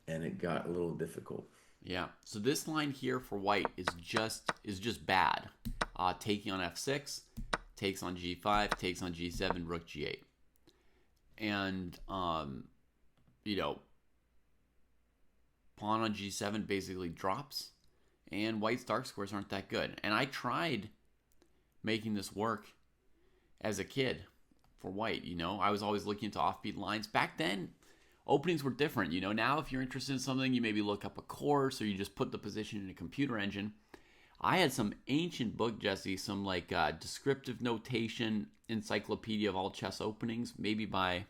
and it got a little difficult. Yeah. So this line here for white is just bad. Taking on F6, takes on G5, takes on G7, Rook G8, and you know, pawn on G7 basically drops, and white's dark squares aren't that good. And I tried making this work as a kid for white. I was always looking into offbeat lines. Back then, openings were different. Now if you're interested in something, you maybe look up a course or you just put the position in a computer engine. I had some ancient book, Jesse, some like descriptive notation encyclopedia of all chess openings, maybe by,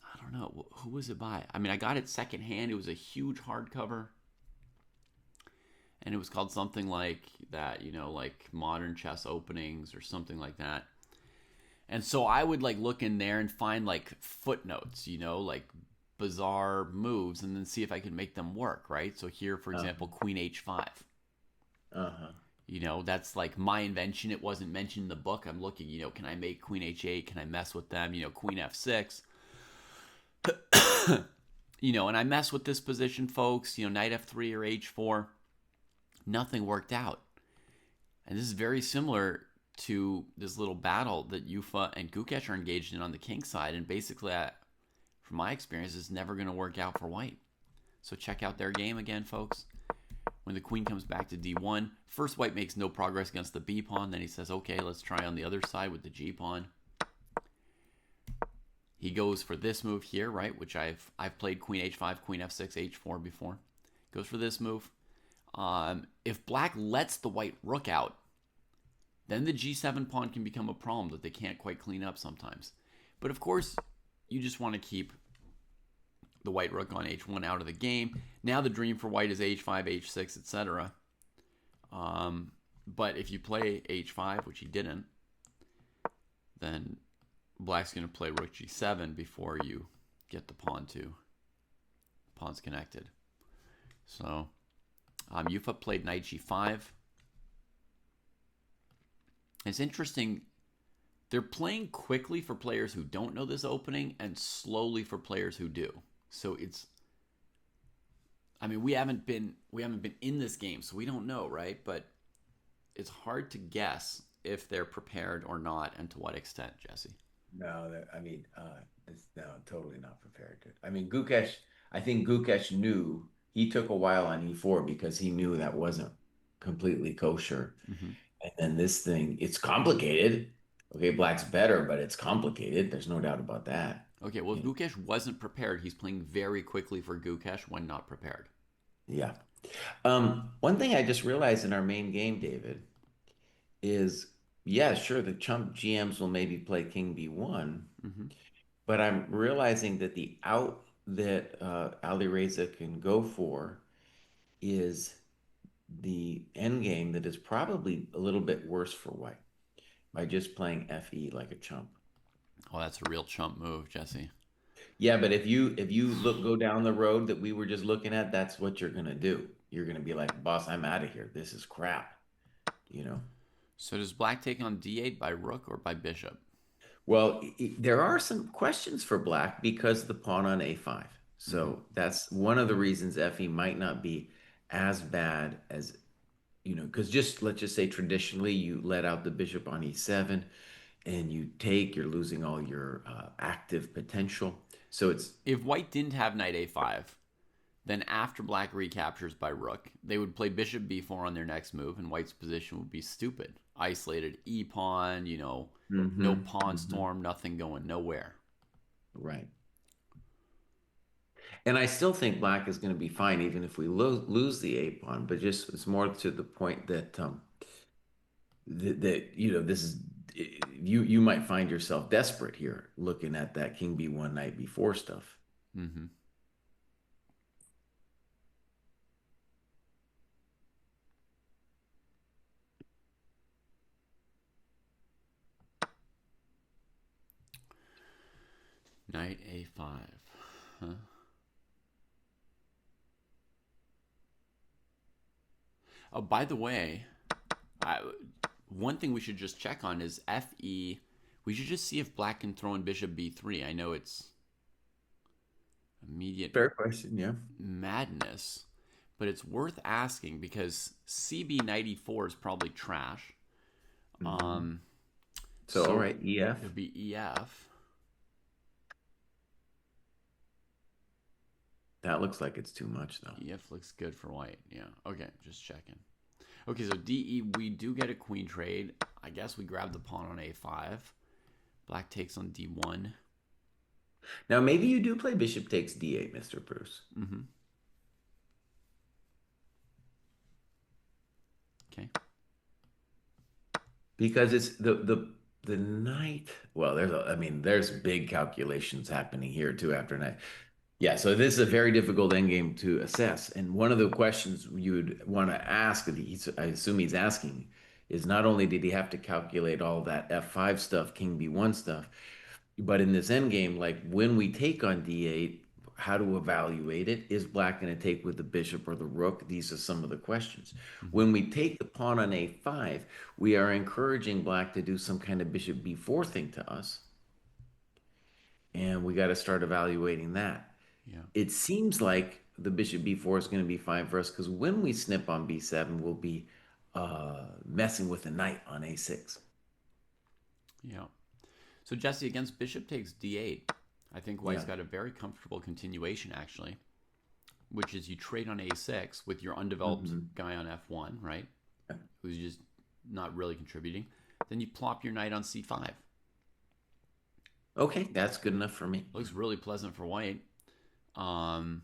I don't know, who was it by? I mean, I got it secondhand. It was a huge hardcover, and it was called something like that, like modern chess openings or something like that. And so I would like look in there and find like footnotes, like bizarre moves, and then see if I could make them work, right? So here, for example, Uh-huh. Queen H5. Uh-huh. That's like my invention. It wasn't mentioned in the book. I'm looking, can I make Queen H8? Can I mess with them? Queen F6. And I mess with this position, folks. Knight F3 or H4. Nothing worked out. And this is very similar to this little battle that Yufa and Gukesh are engaged in on the king side. And basically, from my experience, it's never going to work out for white. So check out their game again, folks. When the queen comes back to d1, first white makes no progress against the b pawn. Then he says, okay, let's try on the other side with the g pawn. He goes for this move here, right? Which I've played queen h5, queen f6, h4 before. Goes for this move. If black lets the white rook out, then the g7 pawn can become a problem that they can't quite clean up sometimes. But of course, you just want to keep the white rook on h1 out of the game. Now the dream for white is h5, h6, etc. But if you play h5, which he didn't, then black's going to play rook g7 before you get the pawns connected. So Yufa played knight g5. It's interesting. They're playing quickly for players who don't know this opening and slowly for players who do. So we haven't been in this game, so we don't know, right? But it's hard to guess if they're prepared or not, and to what extent, Jesse? No, I mean, it's no, totally not prepared. I mean, Gukesh, I think Gukesh knew he took a while on E4 because he knew that wasn't completely kosher. Hmm. And then this thing, it's complicated. Okay, black's better, but it's complicated. There's no doubt about that. Okay, well, if You know, Gukesh wasn't prepared, he's playing very quickly for Gukesh when not prepared. yeah. One thing I just realized in our main game, David, is yeah, sure, the chump GMs will maybe play King B1, Hmm. but I'm realizing that the out that Ali Reza can go for is the end game that is probably a little bit worse for white by just playing FE like a chump. Oh, that's a real chump move, Jesse. Yeah, but if you look go down the road that we were just looking at, that's what you're gonna do. You're gonna be like, boss, I'm out of here. This is crap, you know. So does black take on d8 by rook or by bishop? Well, there are some questions for black because the pawn on A5. Hmm. So that's one of the reasons FE might not be as bad as, because just let's just say traditionally you let out the bishop on E7 and you take, you're losing all your active potential. So it's If white didn't have knight a5, then after black recaptures by rook, they would play bishop b4 on their next move, and white's position would be stupid. Isolated e pawn, no hmm pawn storm, nothing going nowhere. right. And I still think black is going to be fine even if we lose the A pawn, but just it's more to the point that this is you might find yourself desperate here looking at that king b1 knight b4 stuff. Hmm. Knight a5. Huh? Oh, by the way, I, one thing we should just check on is fe. We should just see if black can throw in bishop b3. I know it's immediate Fair question, yeah. madness, but it's worth asking because CB94 is probably trash. hmm Um, So all so right, EF. it'd be EF. That looks like it's too much though. EF looks good for white. Yeah. Okay, just checking. Okay, so DE, we do get a queen trade. I guess we grab the pawn on A5. Black takes on D1. Now maybe you do play bishop takes d8, Mr. Bruce. Mm-hmm. Okay. Because it's the knight. Well, I mean, there's big calculations happening here too after knight. Yeah, so this is a very difficult endgame to assess. And one of the questions you would want to ask, that I assume he's asking, is not only did he have to calculate all that F5 stuff, King B1 stuff, but in this endgame, like when we take on D8, how to evaluate it? Is black going to take with the bishop or the rook? These are some of the questions. Mm-hmm. When we take the pawn on A5, we are encouraging black to do some kind of bishop B4 thing to us. And we got to start evaluating that. Yeah. It seems like the bishop b4 is going to be fine for us because when we snip on b7, we'll be messing with the knight on a6. Yeah. So Jesse against bishop takes D8. I think white's Yeah. got a very comfortable continuation actually, which is you trade on A6 with your undeveloped hmm guy on F1, right? Who's just not really contributing. Then you plop your knight on C5. Okay, that's good enough for me. Looks really pleasant for white. Um,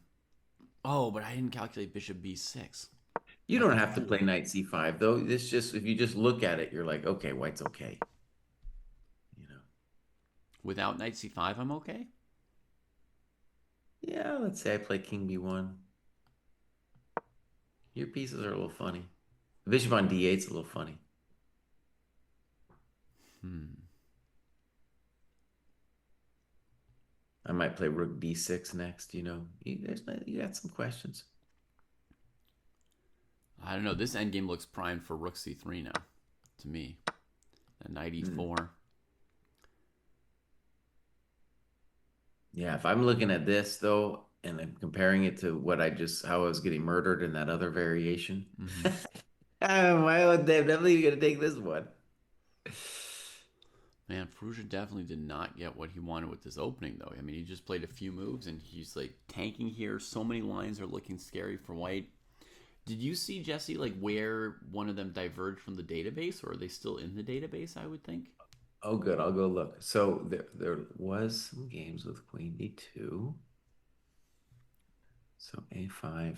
oh, but I didn't calculate bishop B6. You Like don't a have to play fool. knight c5 though. This just if you just look at it, you're like, okay, white's okay. You know. Without knight C5, I'm okay. Yeah, let's say I play king b1. Your pieces are a little funny. The bishop on d8's a little funny. Hmm. I might play rook d6 next. You got some questions. I don't know. This endgame looks primed for rook C3 now, to me. And knight Hmm. E4. Yeah, if I'm looking at this though, and I'm comparing it to how I was getting murdered in that other variation, Mm-hmm. why would they definitely gonna take this one? Man, Ferrugia definitely did not get what he wanted with this opening, though. I mean, he just played a few moves and he's like tanking here. So many lines are looking scary for white. Did you see, Jesse, like where one of them diverged from the database, or are they still in the database? I would think. Oh, good. I'll go look. So there was some games with Queen B2. So A5.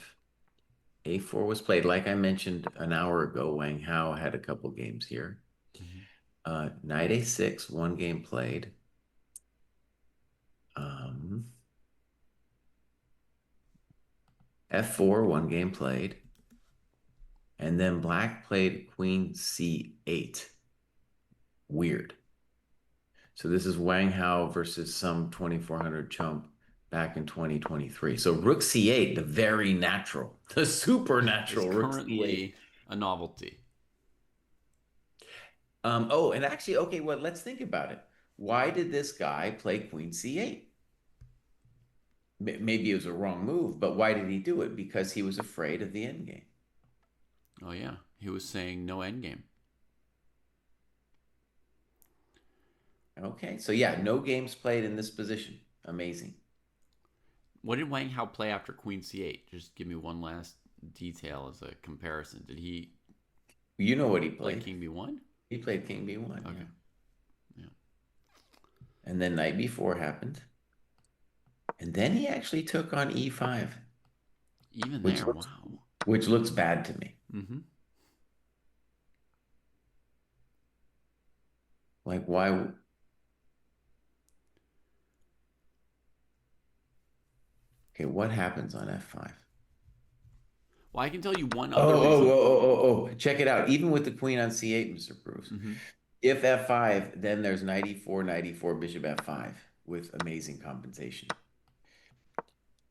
A4 was played. Like I mentioned an hour ago, Wang Hao had a couple games here. Mm-hmm. Knight A6, one game played. Um, F4, one game played. And then black played Queen C8. Weird. So this is Wang Hao versus some 2400 chump back in 2023. So Rook C8, the very natural, the Is supernatural Rook C8. currently a novelty. Oh, and actually, okay, well, let's think about it. Why did this guy play Queen C8? Maybe it was a wrong move, but why did he do it? Because he was afraid of the endgame. Oh yeah, he was saying no endgame. Okay, so yeah, no games played in this position. Amazing. What did Wang Hao play after Queen C8? Just give me one last detail as a comparison. Did he You know what he play played? King B1? He played King B1, yeah. Okay, yeah. And then Knight B4 happened. And then he actually took on E5, Even which there, looks wow. which looks bad to me. Mm-hmm. Like why? Okay, what happens on F5? Well, I can tell you one Oh, other oh, reason. oh, oh, oh, oh. Check it out. Even with the queen on C8, Mr. Bruce. Mm-hmm. If F5, then there's knight E4, knight E4, bishop F5 with amazing compensation.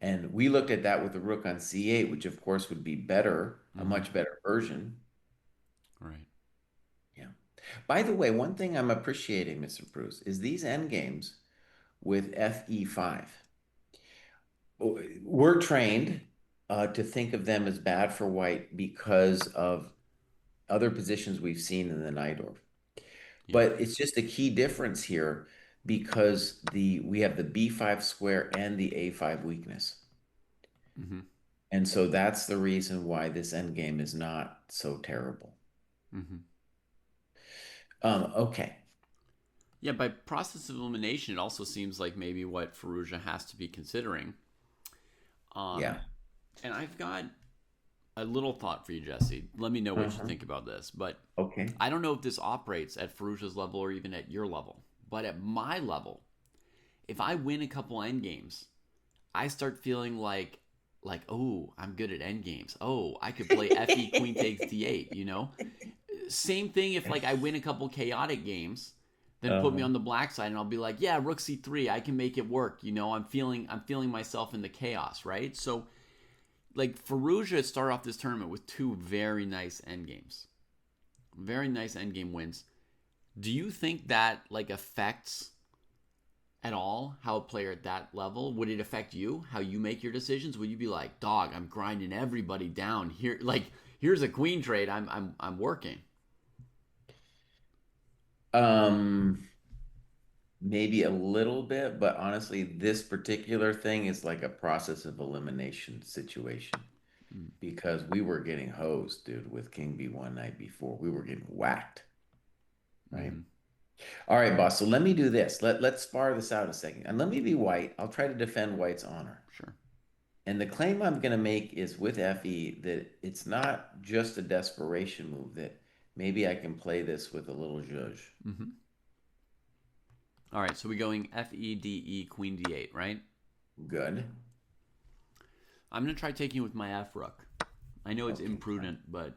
And we looked at that with the rook on C8, which of course would be better, a Mm-hmm. much better version. Right. Yeah. By the way, one thing I'm appreciating, Mr. Bruce, is these endgames with FE5. We're trained to think of them as bad for white because of other positions we've seen in the Najdorf. Yeah. But it's just a key difference here because we have the B5 square and the A5 weakness. Mm-hmm. And so that's the reason why this endgame is not so terrible. Mm-hmm. Okay. Yeah, by process of elimination, it also seems like maybe what Ferrugia has to be considering. Um, Yeah. and I've got a little thought for you, Jesse. Let me know what you Uh-huh. think about this. But Okay. I don't know if this operates at Ferrugia's level or even at your level. But at my level, if I win a couple end games, I start feeling like oh, I'm good at end games. Oh, I could play FE Queen takes D8. Same thing if like I win a couple chaotic games, then put me Uh-huh. on the black side and I'll be like, yeah, Rook C3, I can make it work. I'm feeling myself in the chaos, right? So like Ferrugia started off this tournament with two very nice end games. Very nice end game wins. Do you think that like affects at all how a player at that level? Would it affect you? How you make your decisions? Would you be like, dog, I'm grinding everybody down here, like here's a queen trade, I'm working. Um, Maybe a little bit, but honestly, this particular thing is like a process of elimination situation because we were getting hosed, dude, with King B1 night before. We were getting whacked, right? Mm-hmm. All right, boss. So let me do this. Let's spar this out a second. And let me be white. I'll try to defend white's honor. Sure. And the claim I'm going to make is with FE that it's not just a desperation move, that maybe I can play this with a little zhuzh. Mm-hmm. All right, so we're going FEDE Queen D8, right? Good. I'm gonna try taking with my F Rook. I know it's Okay. imprudent, but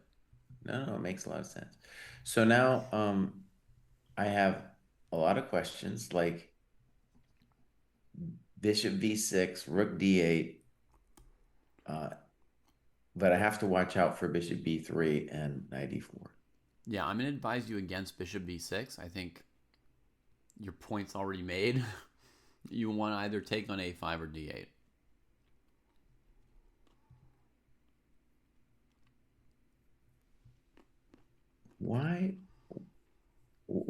No, no, it makes a lot of sense. So now I have a lot of questions like bishop v6, rook d8, uh, but I have to watch out for bishop b3 and knight e4. yeah, I'm gonna advise you against Bishop B6. I think your point's already made. You want to either take on A5 or D8. Why?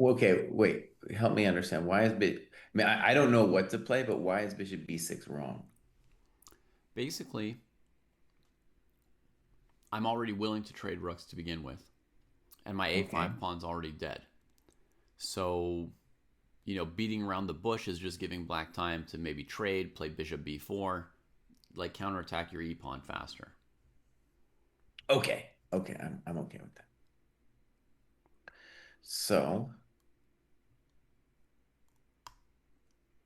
Okay, wait. help me understand why is bishop? I mean, I don't know what to play, but why is bishop b6 wrong? Basically, I'm already willing to trade rooks to begin with, and my Okay. a5 pawn's already dead. So, beating around the bush is just giving black time to maybe trade, play bishop b4, like counterattack your e pawn faster. Okay. Okay. I'm okay with that. So,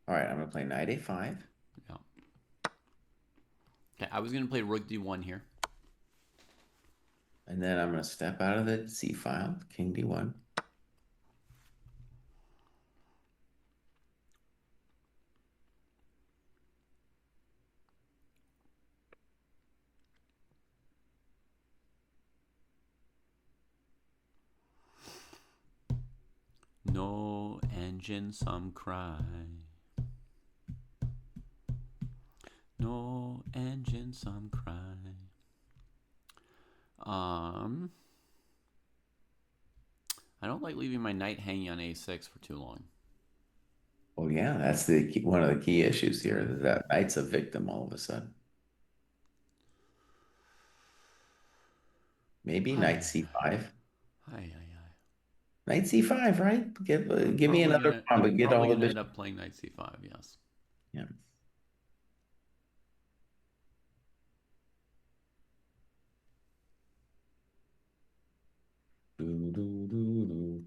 all right, I'm gonna play knight a5. Yeah. Okay, I was going to play rook d1 here. And then I'm gonna step out of the c file, king d1. No engine, some cry. No engine, some cry. I don't like leaving my knight hanging on a6 for too long. Well, yeah, that's one of the key issues here. That knight's a victim all of a sudden. Maybe Hi, knight c5. hi, hi, hi. Knight c5, right? Give me Probably another gonna pawn, but get probably all the gonna end bishop. up playing knight c5. Yes. Yeah. Do, do, do, do.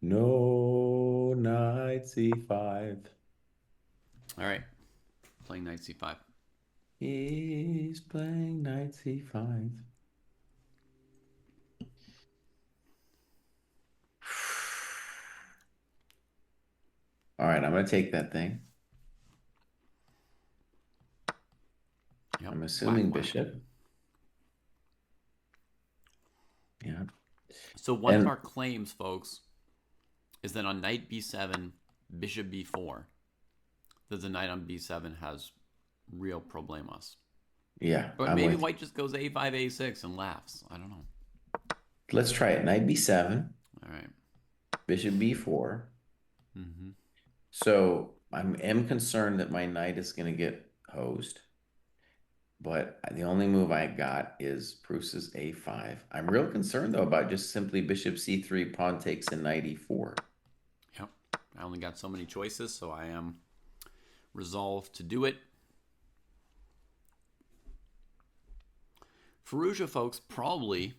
No, knight c5. All right, playing knight c5. He's playing knight c5. All right, I'm going to take that thing. Yep, I'm black assuming won. bishop. Yeah. So one of And our claims, folks, is that on knight b7, bishop b4, that the knight on b7 has real problemos. yeah, But I'm maybe with you. white just goes a5, a6 and laughs. I don't know. Let's try it. Knight b7, All right. bishop b4. Mm-hmm. So am concerned that my knight is going to get hosed. But the only move I got is Pruess's a5. I'm real concerned though about just simply bishop c3, pawn takes, and knight e4. Yep. I only got so many choices, so I am resolved to do it. Fallujah, folks, probably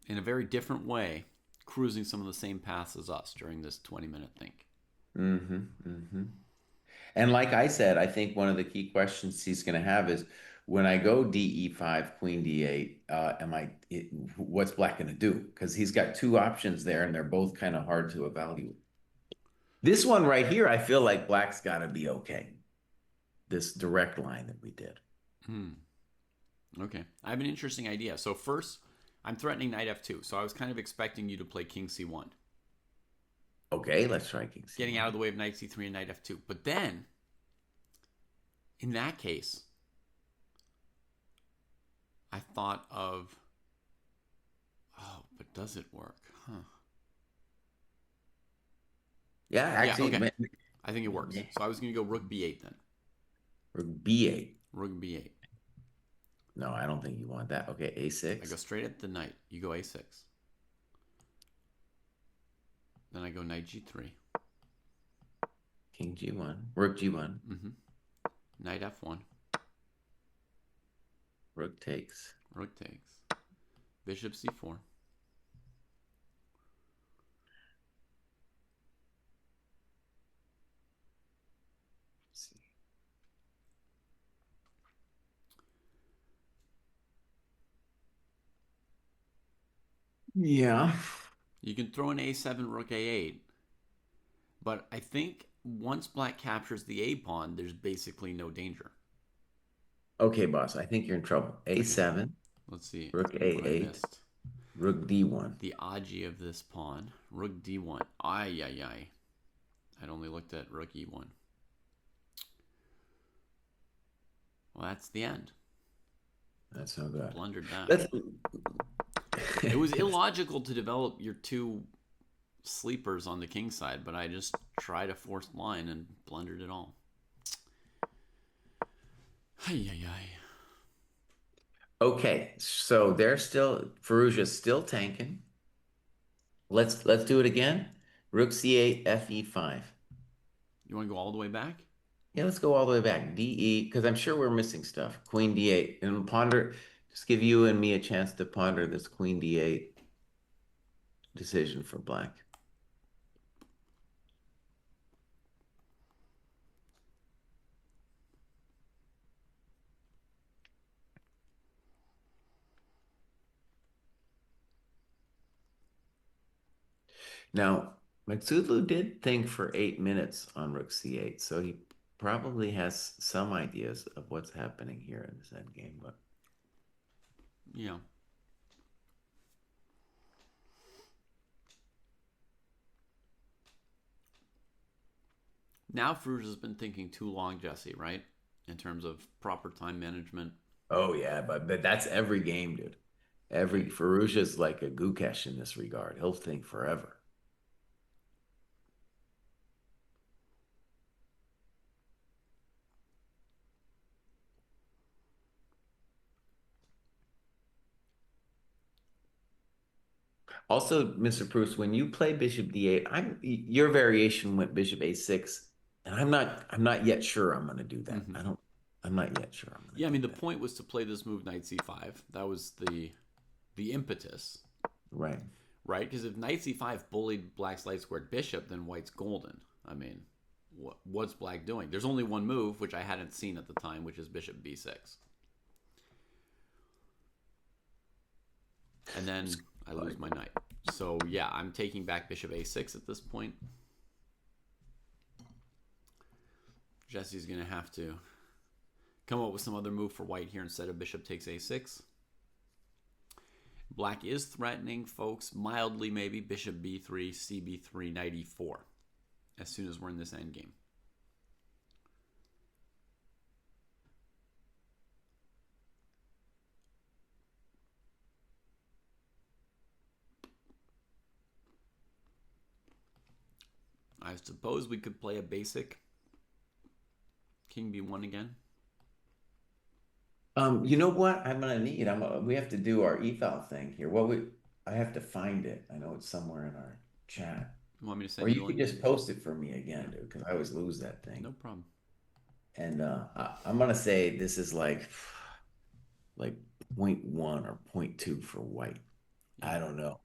in a very different way, cruising some of the same paths as us during this 20-minute think. Mm-hmm, mm-hmm. And like I said, I think one of the key questions he's going to have is when I go DE5, Queen D8, what's Black going to do? Because he's got two options there, and they're both kind of hard to evaluate. This one right here, I feel like Black's got to be okay. This direct line that we did. Hmm. Okay. I have an interesting idea. So first, I'm threatening knight f2. So I was kind of expecting you to play king c1, Okay, let's try King getting out C1. of the way of knight c3 and knight f2. But then, in that case, I thought of, oh, but does it work? Huh. Yeah, Yeah, actually, okay. I think it works. So I was going to go rook b8 then. or B8. Rook b8. No, I don't think you want that. Okay, I go A6. straight at the knight. You go a6. Then I go knight g3. King G1. Rook G1. Mm-hmm. Knight f1. Rook takes. Rook takes. Bishop c4. Let's see. Yeah. You can throw an a7, rook a8. But I think once black captures the a pawn, there's basically no danger. Okay, boss. I think you're in trouble. Okay, A7, let's see Rook what I A8, missed. Rook D1. The agi of this pawn. Rook d1. Ay, ay, ay. I'd only looked at rook e1. Well, that's the end. That's no good. Blundered that. Let's It was illogical to develop your two sleepers on the king side, but I just tried a forced line and blundered it all. Ay, ay, ay. Okay, so they're still Farouja's still tanking. Let's do it again. Rook C8, FE5. You want to go all the way back? Yeah, let's go all the way back. DE, because I'm sure we're missing stuff. Queen D8. And ponder, just give you and me a chance to ponder this Queen D8 decision for black. Now, Matsudlu did think for 8 minutes on Rook C8, so he probably has some ideas of what's happening here in this endgame, but Yeah. Now Fruge has been thinking too long, Jesse, right? In terms of proper time management. oh yeah, but that's every game, dude. Every Right. Farouja's like a Gukesh in this regard. He'll think forever. Also, Mr. Pruess, when you play Bishop D8, your variation went Bishop A6, and I'm not yet sure I'm gonna do that. Mm-hmm. I'm not yet sure I'm gonna Yeah, I do mean the that. point was to play this move knight c5. That was the impetus, Right. right? Because if knight c5 bullied black's light squared bishop, then white's golden. I mean, what's black doing? There's only one move which I hadn't seen at the time, which is bishop b6, and then I lose my knight. So yeah, I'm taking back bishop a6 at this point. Jesse's gonna have to come up with some other move for white here instead of bishop takes a6. Black is threatening, folks, mildly maybe, bishop b3, cb3, knight e4, as soon as we're in this endgame. I suppose we could play a basic king b1 again. You know what I'm gonna need? We have to do our eval thing here. I have to find it. I know it's somewhere in our chat. You want me to Or send you you the could link? just post it for me Yeah, again, dude, because I always lose that thing. no problem. And I'm gonna say this is like point one or point two for white. Yeah, I don't know.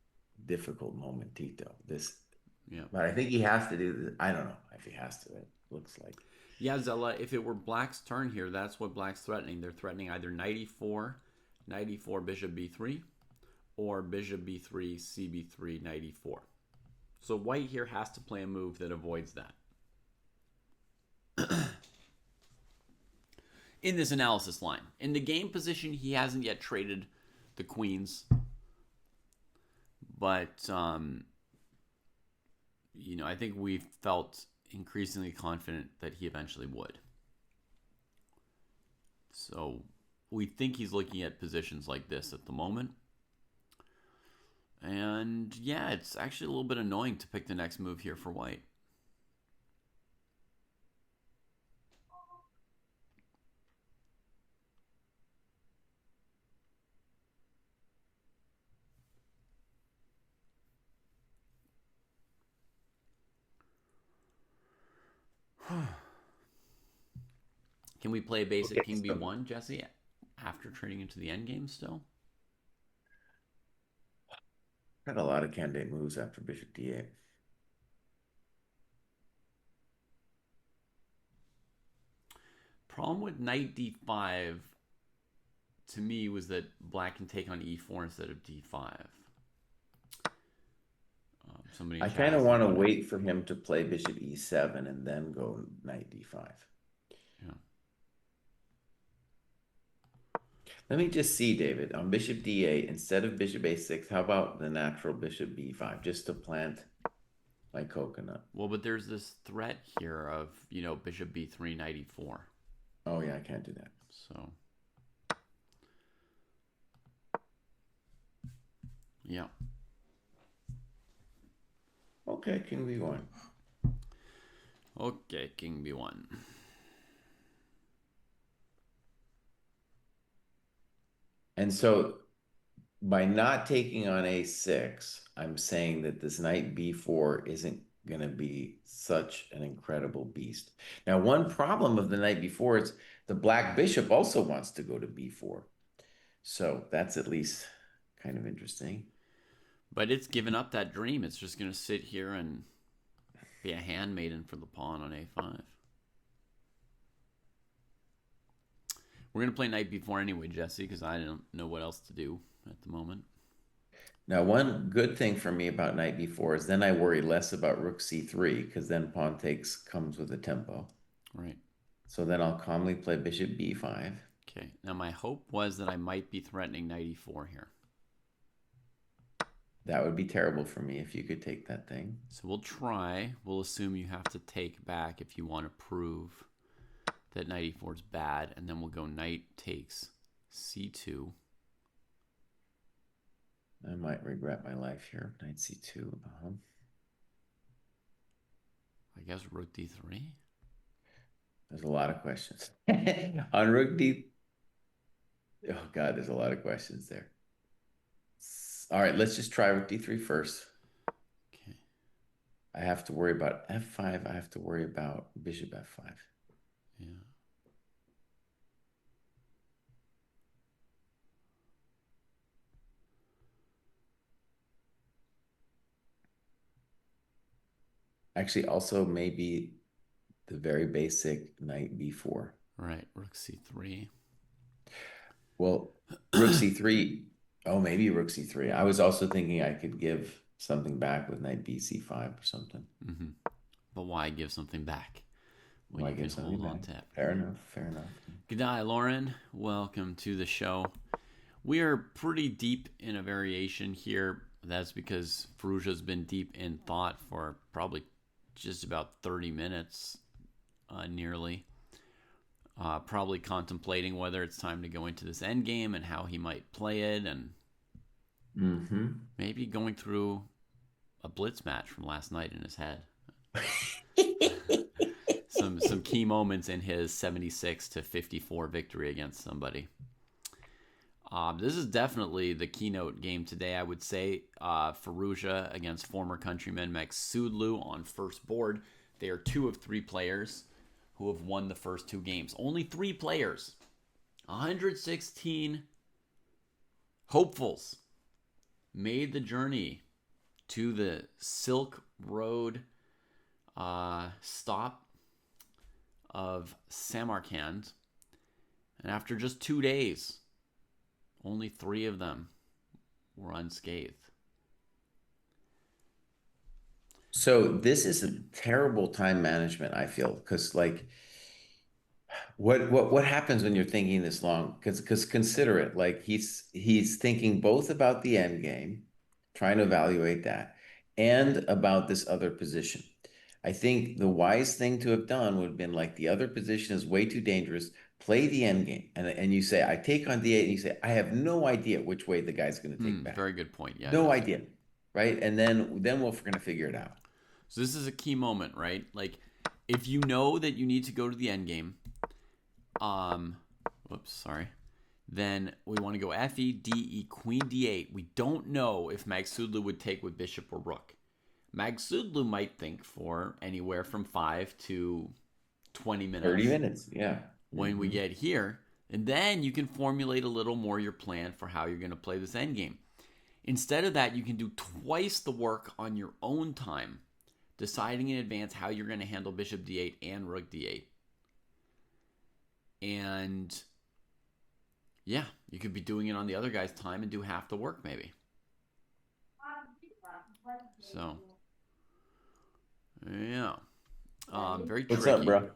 Difficult momentito. This, yeah. but I think he has to do this. I don't know if he has to. It looks like. Yeah, Zella, if it were black's turn here, that's what black's threatening. They're threatening either knight e4, bishop b3, or bishop b3, cb3, knight e4. So white here has to play a move that avoids that. In this analysis line. In the game position, he hasn't yet traded the queens, but I think we felt increasingly confident that he eventually would. So we think he's looking at positions like this at the moment. And yeah, it's actually a little bit annoying to pick the next move here for white. Can we play basic Okay, king so b1, Jesse, after trading into the endgame still? got a lot of candidate moves after Bishop D8. Problem with knight d5 to me was that black can take on e4 instead of d5. Somebody in I chat kind of asked me want to about it. wait for him to play Bishop E7 and then go Knight D5. Yeah. Let me just see, David, on Bishop D8, instead of Bishop A6, how about the natural Bishop B5, just to plant my coconut? Well, but there's this threat here of, bishop b3, knight e4. Oh, yeah, I can't do that. So, yeah. Okay, king b1. Okay, king b1. And so by not taking on a6, I'm saying that this knight b4 isn't going to be such an incredible beast. Now, one problem of the knight b4 is the black bishop also wants to go to b4. So that's at least kind of interesting. But it's given up that dream. It's just going to sit here and be a handmaiden for the pawn on a5. We're going to play knight b4 anyway, Jesse, because I don't know what else to do at the moment. Now, one good thing for me about knight b4 is then I worry less about rook c3 because then pawn takes comes with a tempo. Right. So then I'll calmly play bishop b5. Okay. Now, my hope was that I might be threatening knight e4 here. That would be terrible for me if you could take that thing. So we'll try. We'll assume you have to take back if you want to prove that knight e4 is bad, and then we'll go knight takes c2. I might regret my life here. Knight c2. I guess rook d3. There's a lot of questions. On rook d. Oh, God, there's a lot of questions there. All right, let's just try rook d3 first. Okay. I have to worry about f5. I have to worry about bishop f5. Yeah. Actually, also maybe the very basic knight b4. Right. Rook c3. Well, rook c3. Oh, maybe rook c3. I was also thinking I could give something back with knight b c5 or something. Mm-hmm. But why give something back when Why you give can something hold on back? to everything? Fair enough. Fair enough. Good day, Lauren. Welcome to the show. We are pretty deep in a variation here. That's because Firouzja's been deep in thought for probably just about 30 minutes, nearly. Probably contemplating whether it's time to go into this endgame and how he might play it, and maybe going through a blitz match from last night in his head. some key moments in his 76-54 victory against somebody. This is definitely the keynote game today, I would say. Firouzja against former countryman Magsudlu on first board. They are 2 of 3 players who have won the first 2 games. Only 3 players. 116 hopefuls made the journey to the Silk Road stop of Samarkand. And after just 2 days, only 3 of them were unscathed. So this is a terrible time management, I feel, because like what happens when you're thinking this long? Because consider it, like he's thinking both about the end game, trying to evaluate that, and about this other position. I think the wise thing to have done would have been like the other position is way too dangerous. Play the end game, and you say I take on d8, and you say I have no idea which way the guy's going to take back. Very good point. Yeah, No idea, right? And then we're going to figure it out. So this is a key moment, right? Like, if you know that you need to go to the end game, then we want to go fe, de, queen d8. We don't know if Magsudlu would take with bishop or rook. Magsudlu might think for anywhere from 5 to 20 minutes. 30 minutes, yeah. When we get here, and then you can formulate a little more your plan for how you're going to play this endgame. Instead of that, you can do twice the work on your own time, deciding in advance how you're going to handle bishop d8 and rook d8. And yeah, you could be doing it on the other guy's time and do half the work maybe. So, yeah. Very tricky. What's up, bro?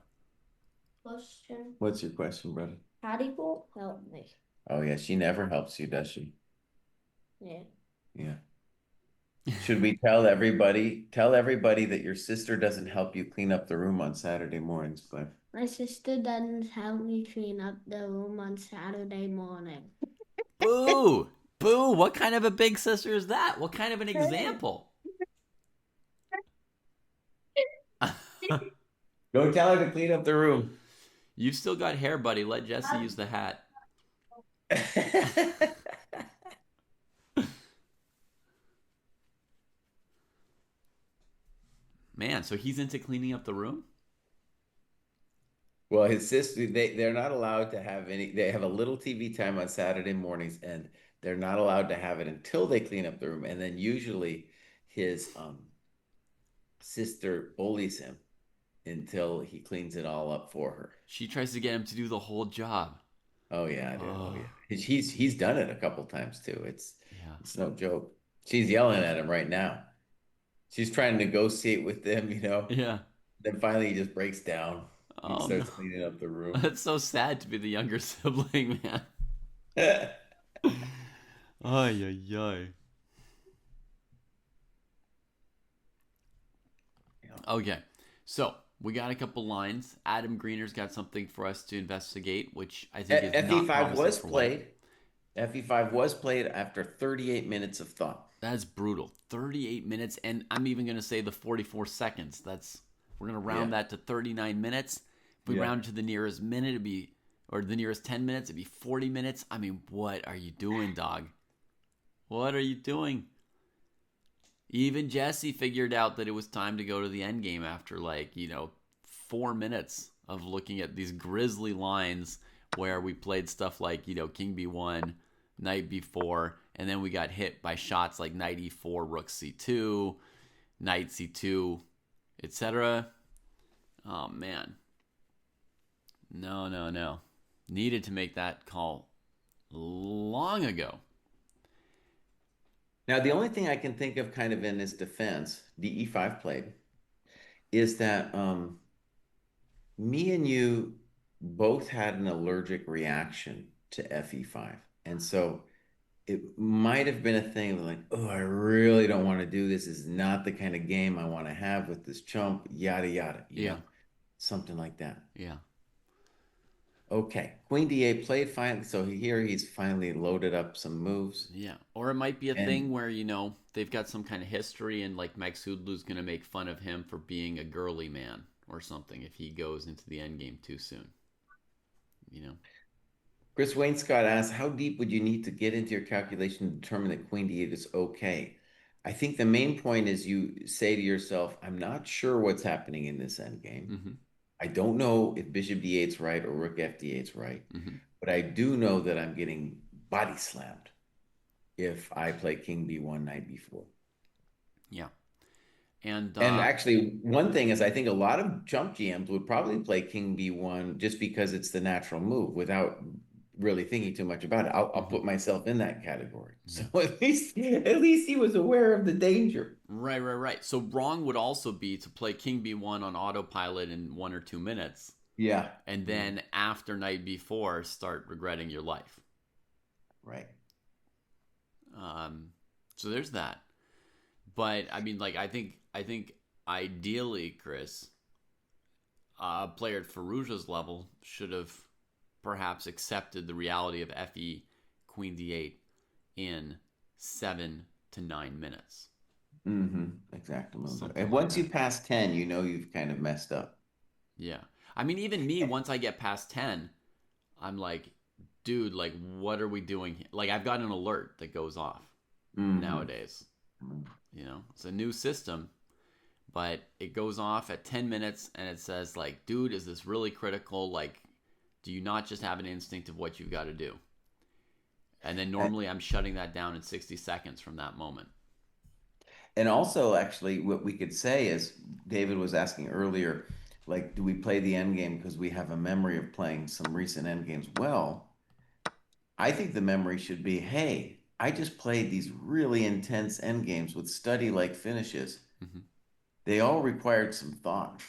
Question. What's your question, brother? How do you help me? Oh, yeah, she never helps you, does she? Yeah. Yeah. Should we tell everybody that your sister doesn't help you clean up the room on Saturday mornings, Cliff? My sister doesn't help me clean up the room on Saturday morning. Boo! Boo! What kind of a big sister is that? What kind of an example? Don't tell her to clean up the room. You've still got hair, buddy. Let Jesse use the hat. Man, so he's into cleaning up the room? Well, his sister, they're not allowed to have any, they have a little TV time on Saturday mornings, and they're not allowed to have it until they clean up the room. And then usually his sister bullies him until he cleans it all up for her. She tries to get him to do the whole job. Oh yeah, dude. Oh Oh, yeah. He's done it a couple times too. yeah. It's no joke. She's yelling at him right now. She's trying to negotiate with them, you know. Yeah. Then finally he just breaks down. He Oh, no. starts cleaning up the room. That's so sad to be the younger sibling, man. Ay, ay, ay. Okay, so we got a couple lines. Adam Greener's got something for us to investigate, which I think is not FE5 promising was for White. played. FE5 was played after 38 minutes of thought. That's brutal. 38 minutes, and I'm even going to say the 44 seconds. We're going to round Yeah. that to 39 minutes. If we Yeah. round to the nearest minute, or the nearest 10 minutes, it'd be 40 minutes. I mean, what are you doing, dog? What are you doing? Even Jesse figured out that it was time to go to the end game after 4 minutes of looking at these grisly lines where we played stuff like, King B1, Knight B4, and then we got hit by shots like Knight E4, Rook C2, Knight C2, etc. Oh man. No, no, no. Needed to make that call long ago. Now, the only thing I can think of kind of in his defense, DE5 played, is that me and you both had an allergic reaction to FE5. And so it might have been a thing of like, oh, I really don't want to do this. This is not the kind of game I want to have with this chump, yada, yada, Yeah. something like that. Yeah. Okay, Queen D8 played fine. So here he's finally loaded up some moves. Yeah. Or it might be a thing And where, they've got some kind of history and like Magsudlu's going to make fun of him for being a girly man or something if he goes into the end game too soon. You know? Chris Wainscott asks, how deep would you need to get into your calculation to determine that Queen D8 is okay? I think the main point is you say to yourself, I'm not sure what's happening in this endgame. Mm-hmm. I don't know if Bishop D8 is right or Rook FD8 is right, Mm-hmm. but I do know that I'm getting body slammed if I play King B1, Knight B4. Yeah. And And actually, one thing is I think a lot of jump GMs would probably play King B1 just because it's the natural move without really thinking too much about it. I'll mm-hmm. put myself in that category. Yeah. So at least he was aware of the danger. Right. So wrong would also be to play King B1 on autopilot in 1 or 2 minutes. Yeah. And then after Knight B4, start regretting your life. Right. So there's that. But I mean, like I think ideally, Chris, a player at Farouja's level should have perhaps accepted the reality of FE Queen D8 in 7 to 9 minutes. Mm-hmm. Exactly. Something And like once that. you pass 10, you know you've kind of messed up. Yeah. I mean, even me, once I get past 10, I'm like, dude, like, what are we doing here? Like, I've got an alert that goes off nowadays. You know, it's a new system, but it goes off at 10 minutes and it says, like, dude, is this really critical? Like, do you not just have an instinct of what you've got to do? And then normally I'm shutting that down in 60 seconds from that moment. And also, actually, what we could say is David was asking earlier, like, do we play the end game because we have a memory of playing some recent end games? Well, I think the memory should be, hey, I just played these really intense end games with study-like finishes. Mm-hmm. They all required some thought.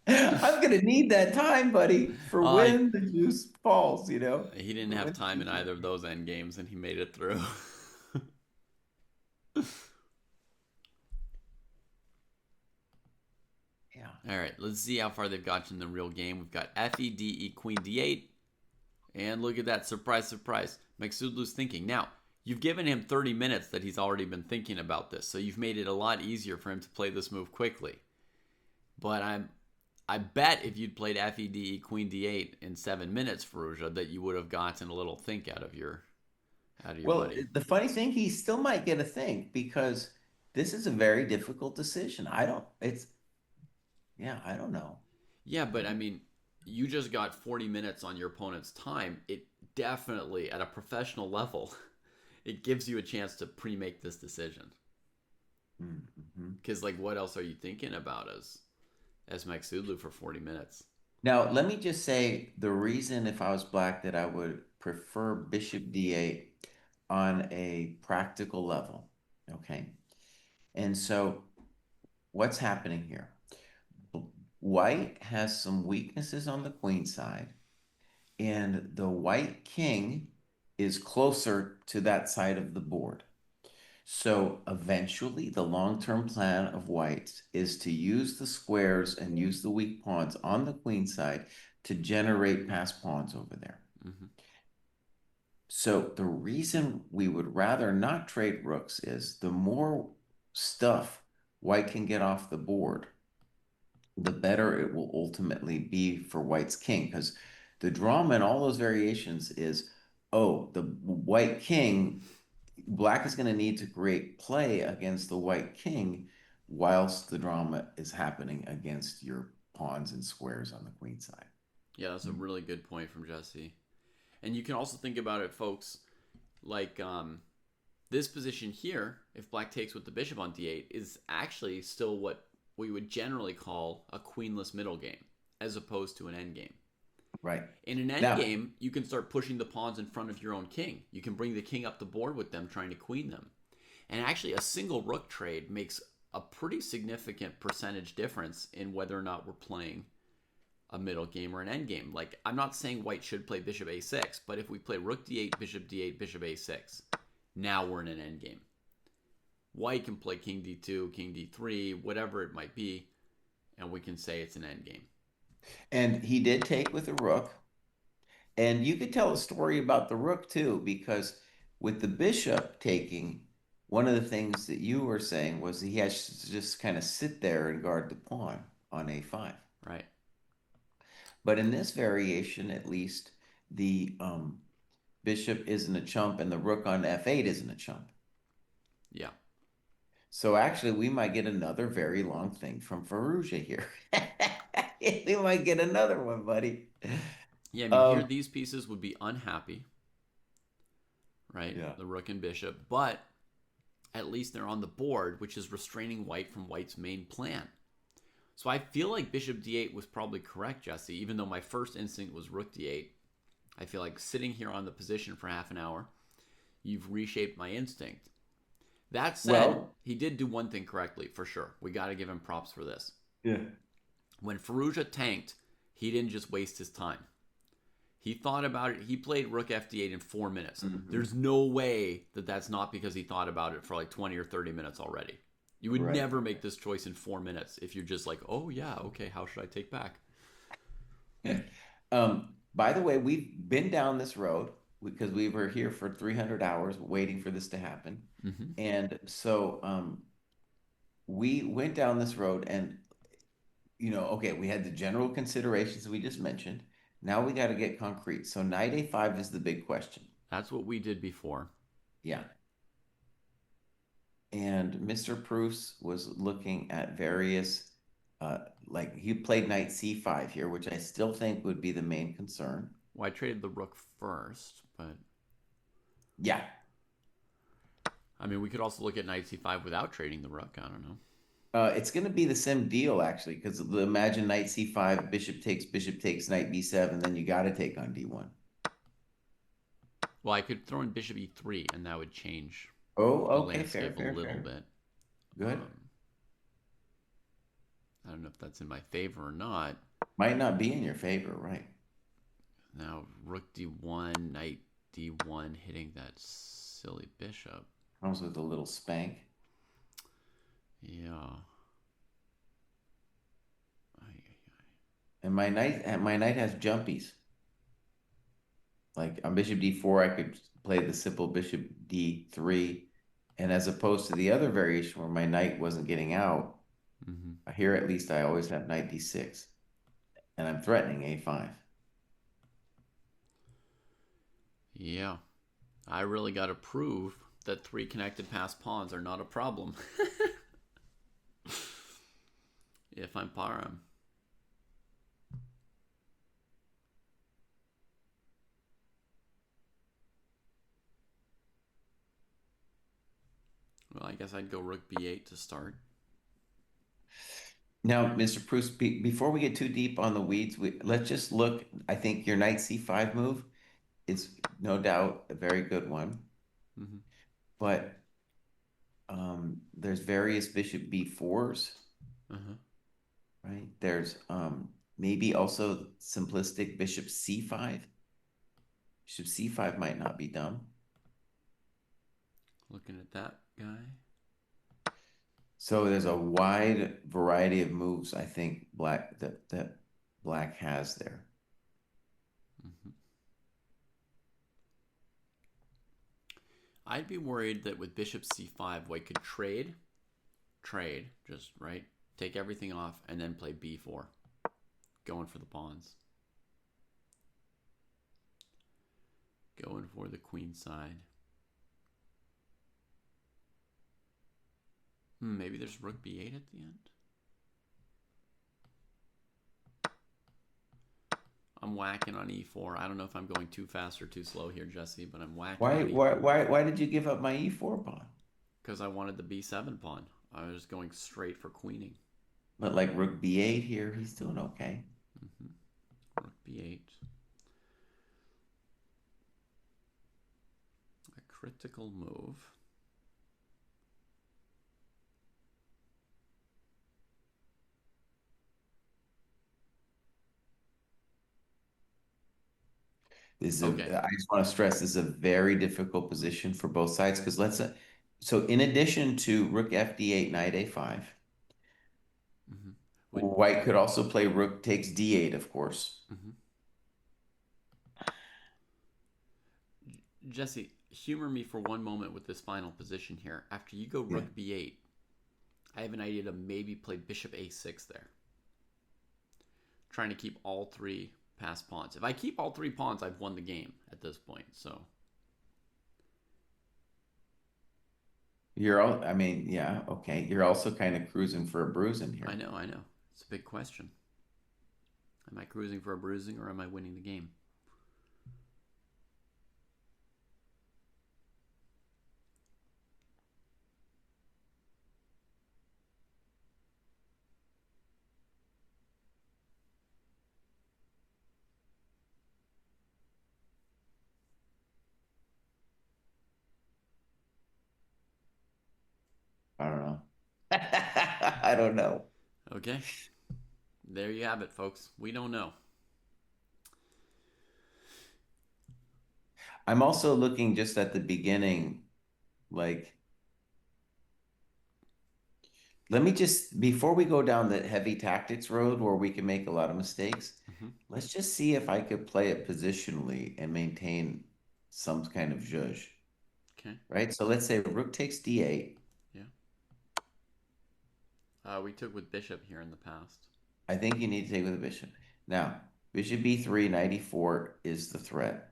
I'm gonna need that time, buddy, for when the juice falls, He didn't have time in either of those end games and he made it through. Yeah. All right, let's see how far they've gotten in the real game. We've got FE, Queen D8. And look at that. Surprise, surprise. Magsudlu's thinking. Now, you've given him 30 minutes that he's already been thinking about this. So you've made it a lot easier for him to play this move quickly. But I bet if you'd played FED Queen D8 in 7 minutes, Ferrugia, that you would have gotten a little think out of your Well, buddy. the funny thing, he still might get a think because this is a very difficult decision. Yeah, I don't know. Yeah, but I Um, mean, you just got 40 minutes on your opponent's time. It definitely, at a professional level, it gives you a chance to pre-make this decision. mhm. Because like, what else are you thinking about as Maxudlu for 40 minutes? Now, let me just say the reason if I was black that I would prefer Bishop D8 on a practical level. Okay. And so what's happening here? White has some weaknesses on the queen side, and the white king is closer to that side of the board. So eventually, the long-term plan of whites is to use the squares and use the weak pawns on the queen side to generate passed pawns over there. Mm-hmm. So the reason we would rather not trade rooks is the more stuff white can get off the board, the better it will ultimately be for white's king. Because the drama in all those variations is, oh, the white king, black is going to need to create play against the white king whilst the drama is happening against your pawns and squares on the queen side. Yeah, that's a really good point from Jesse. And you can also think about it, folks, like this position here, if black takes with the bishop on d8, is actually still what we would generally call a queenless middle game, as opposed to an endgame. Right. In an Now, endgame, you can start pushing the pawns in front of your own king. You can bring the king up the board with them, trying to queen them. And actually, a single rook trade makes a pretty significant percentage difference in whether or not we're playing a middle game or an end game. Like, I'm not saying white should play bishop a6, but if we play rook d8, bishop a6, now we're in an end game. White can play king d2, king d3, whatever it might be, and we can say it's an end game. and he did take with a rook. And you could tell a story about the rook too, because with the bishop taking, one of the things that you were saying was he has to just kind of sit there and guard the pawn on a5. Right. But in this variation, at least, the bishop isn't a chump and the rook on f8 isn't a chump. Yeah. So actually, we might get another very long thing from Fallujah here. We might get another one, buddy. Yeah, I mean, here Um, these pieces would be unhappy, right? yeah. The rook and bishop, but at least they're on the board, which is restraining white from white's main plan. So I feel like bishop d8 was probably correct, Jesse, even though my first instinct was rook d8. I feel like sitting here on the position for half an hour, you've reshaped my instinct. That said, Well, he did do one thing correctly, for sure. We got to give him props for this. yeah. When Fallujah tanked, he didn't just waste his time. He thought about it. He played rook fd8 in 4 minutes. Mhm. There's no way that that's not because he thought about it for like 20 or 30 minutes already. You would Right. never make this choice in 4 minutes if you're just like, oh, yeah, okay, how should I take back? By the way, we've been down this road because we were here for 300 hours waiting for this to happen. Mm-hmm. And so we went down this road and, okay, we had the general considerations we just mentioned. Now we got to get concrete. So knight a5 is the big question. That's what we did before. Yeah. And Mr. Pruess was looking at various, like he played knight c5 here, which I still think would be the main concern. Well, I traded the rook first, but Yeah. I mean, we could also look at knight c5 without trading the rook. I don't know. It's going to be the same deal, actually, because imagine knight c5, bishop takes, knight b7, then you got to take on d1. Well, I could throw in bishop e3, and that would change Oh, the okay, fair, landscape a fair, little fair. bit. Good. I don't know if that's in my favor or not. Might not be in your favor, right? Now, rook d1, knight d1, hitting that silly bishop. Comes with a little spank. Yeah. And my knight has jumpies. Like on bishop d4, I could play the simple bishop d3. And as opposed to the other variation where my knight wasn't getting out, Here, at least, I always have knight d6, and I'm threatening a5. Yeah. I really got to prove that 3 connected passed pawns are not a problem. If I'm Param. Well, I guess I'd go rook b8 to start. Now, Mr. Pruess, before we get too deep on the weeds, let's just look. I think your knight c5 move is no doubt a very good one, but there's various bishop b4s, right? There's maybe also simplistic bishop c5. Bishop c5 might not be dumb. Looking at that guy. So there's a wide variety of moves I think that black has there. I'd be worried that with bishop c5, white could trade, just right, take everything off, and then play b4, going for the pawns, going for the queen side. Maybe there's rook b8 at the end. I'm whacking on e4. I don't know if I'm going too fast or too slow here, Jesse, but I'm whacking on e4. Why did you give up my e4 pawn? Because I wanted the b7 pawn. I was going straight for queening. But like rook b8 here, he's doing okay. Rook b8. A critical move. This is I just want to stress this is a very difficult position for both sides because so in addition to rook fd8, knight a5, white could also play rook takes d8, of course. Jesse, humor me for one moment with this final position here. After you go rook b8, I have an idea to maybe play bishop a6 there. Trying to keep all 3 passed pawns. If I keep all 3 pawns, I've won the game at this point. So I mean, yeah, okay. You're also kind of cruising for a bruising here. I know. It's a big question. Am I cruising for a bruising or am I winning the game? I don't know. I don't know. Okay. There you have it, folks. We don't know. I'm also looking just at the beginning, like, let me just, before we go down the heavy tactics road where we can make a lot of mistakes, let's just see if I could play it positionally and maintain some kind of zhuzh. Okay. Right? So let's say rook takes d8. Yeah. We took with bishop here in the past. I think you need to take with the bishop. Now, bishop b3, knight e4 is the threat.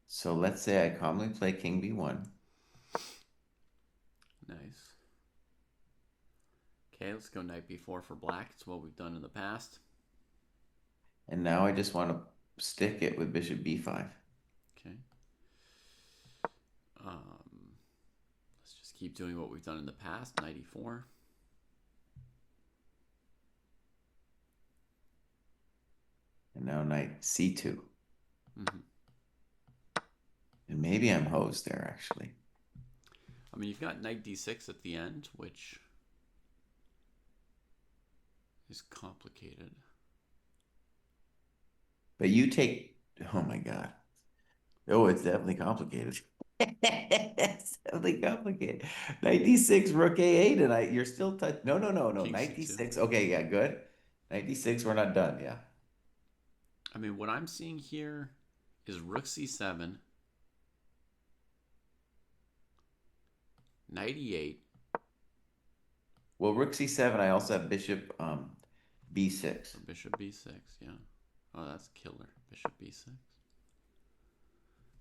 So let's say I calmly play king b1. Nice. Okay, let's go knight b4 for black. It's what we've done in the past. And now I just want to stick it with bishop b5. Okay. Let's just keep doing what we've done in the past. Knight e4. And now knight c2. And maybe I'm hosed there, actually. I mean, you've got knight d6 at the end, which is complicated. But you take, oh my God. Oh, it's definitely complicated. It's definitely complicated. Knight d6, rook a8, and you're still touch. No. King Knight c2. d6. Okay, yeah, good. Knight d6, we're not done. Yeah. I mean, what I'm seeing here is rook c7, knight e8, Well, rook c7. I also have bishop So b6. bishop b6, yeah. Oh, that's killer. Bishop b6.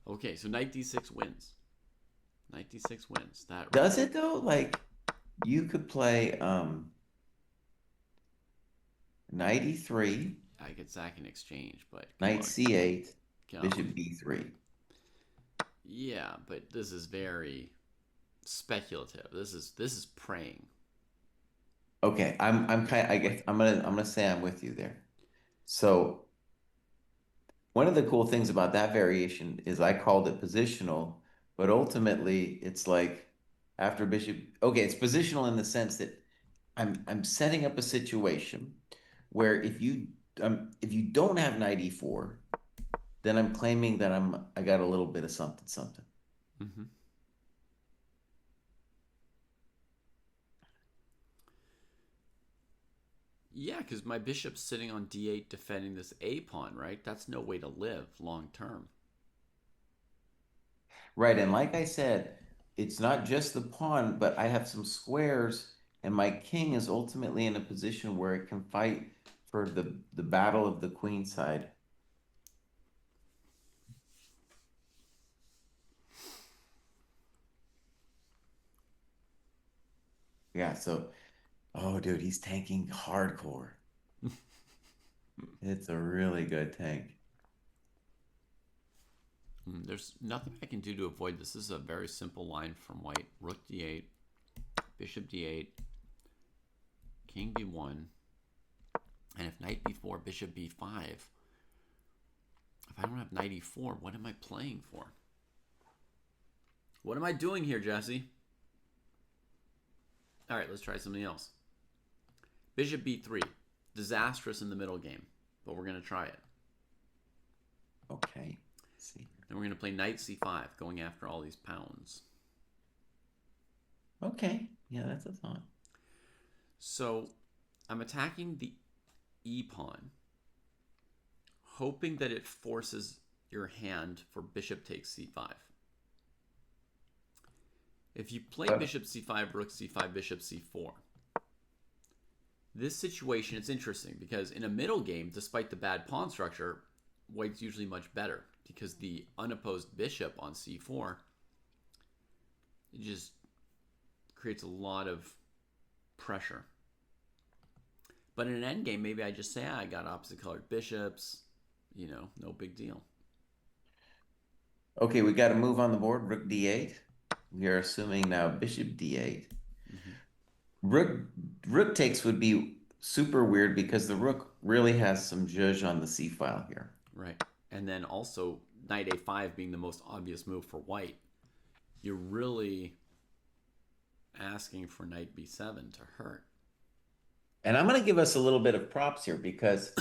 Okay, so knight d6 wins. Knight d6 wins. That Does it though? Like you could play knight e3, I get Zach in exchange, but come knight on, c8, come on. bishop b3. Yeah, but this is very speculative. This is praying. Okay, I'm kind I guess I'm gonna say I'm with you there. So one of the cool things about that variation is I called it positional, but ultimately it's like after bishop, okay, it's positional in the sense that I'm setting up a situation where if you don't have knight e4, then I'm claiming that I got a little bit of something something. Mm-hmm. Yeah, because my bishop's sitting on d8 defending this a pawn, right? That's no way to live long term. Right, and like I said, it's not just the pawn, but I have some squares, and my king is ultimately in a position where it can fight for the battle of the queen side. Yeah, so oh dude, he's tanking hardcore. It's a really good tank. There's nothing I can do to avoid this. This is a very simple line from white. Rook d8, bishop d8, king b1, and if knight b4, bishop b5. If I don't have knight e4, what am I playing for? What am I doing here, Jesse? All right, let's try something else. Bishop b3. Disastrous in the middle game, but we're going to try it. Okay. Let's see. Then we're going to play knight c5, going after all these pounds. Okay. Yeah, that's a thought. So I'm attacking the e pawn, hoping that it forces your hand for bishop takes c5. If you play But bishop c5, rook c5, bishop c4, this situation is interesting because in a middle game, despite the bad pawn structure, white's usually much better because the unopposed bishop on c4 it just creates a lot of pressure. But in an endgame, maybe I just say, I got opposite colored bishops, no big deal. okay, we got to move on the board. Rook d8. We are assuming now bishop d8. Mm-hmm. Rook rook takes would be super weird because the rook really has some zhuzh on the c file here. Right. And then also knight a5 being the most obvious move for white. You're really asking for knight b7 to hurt. And I'm going to give us a little bit of props here because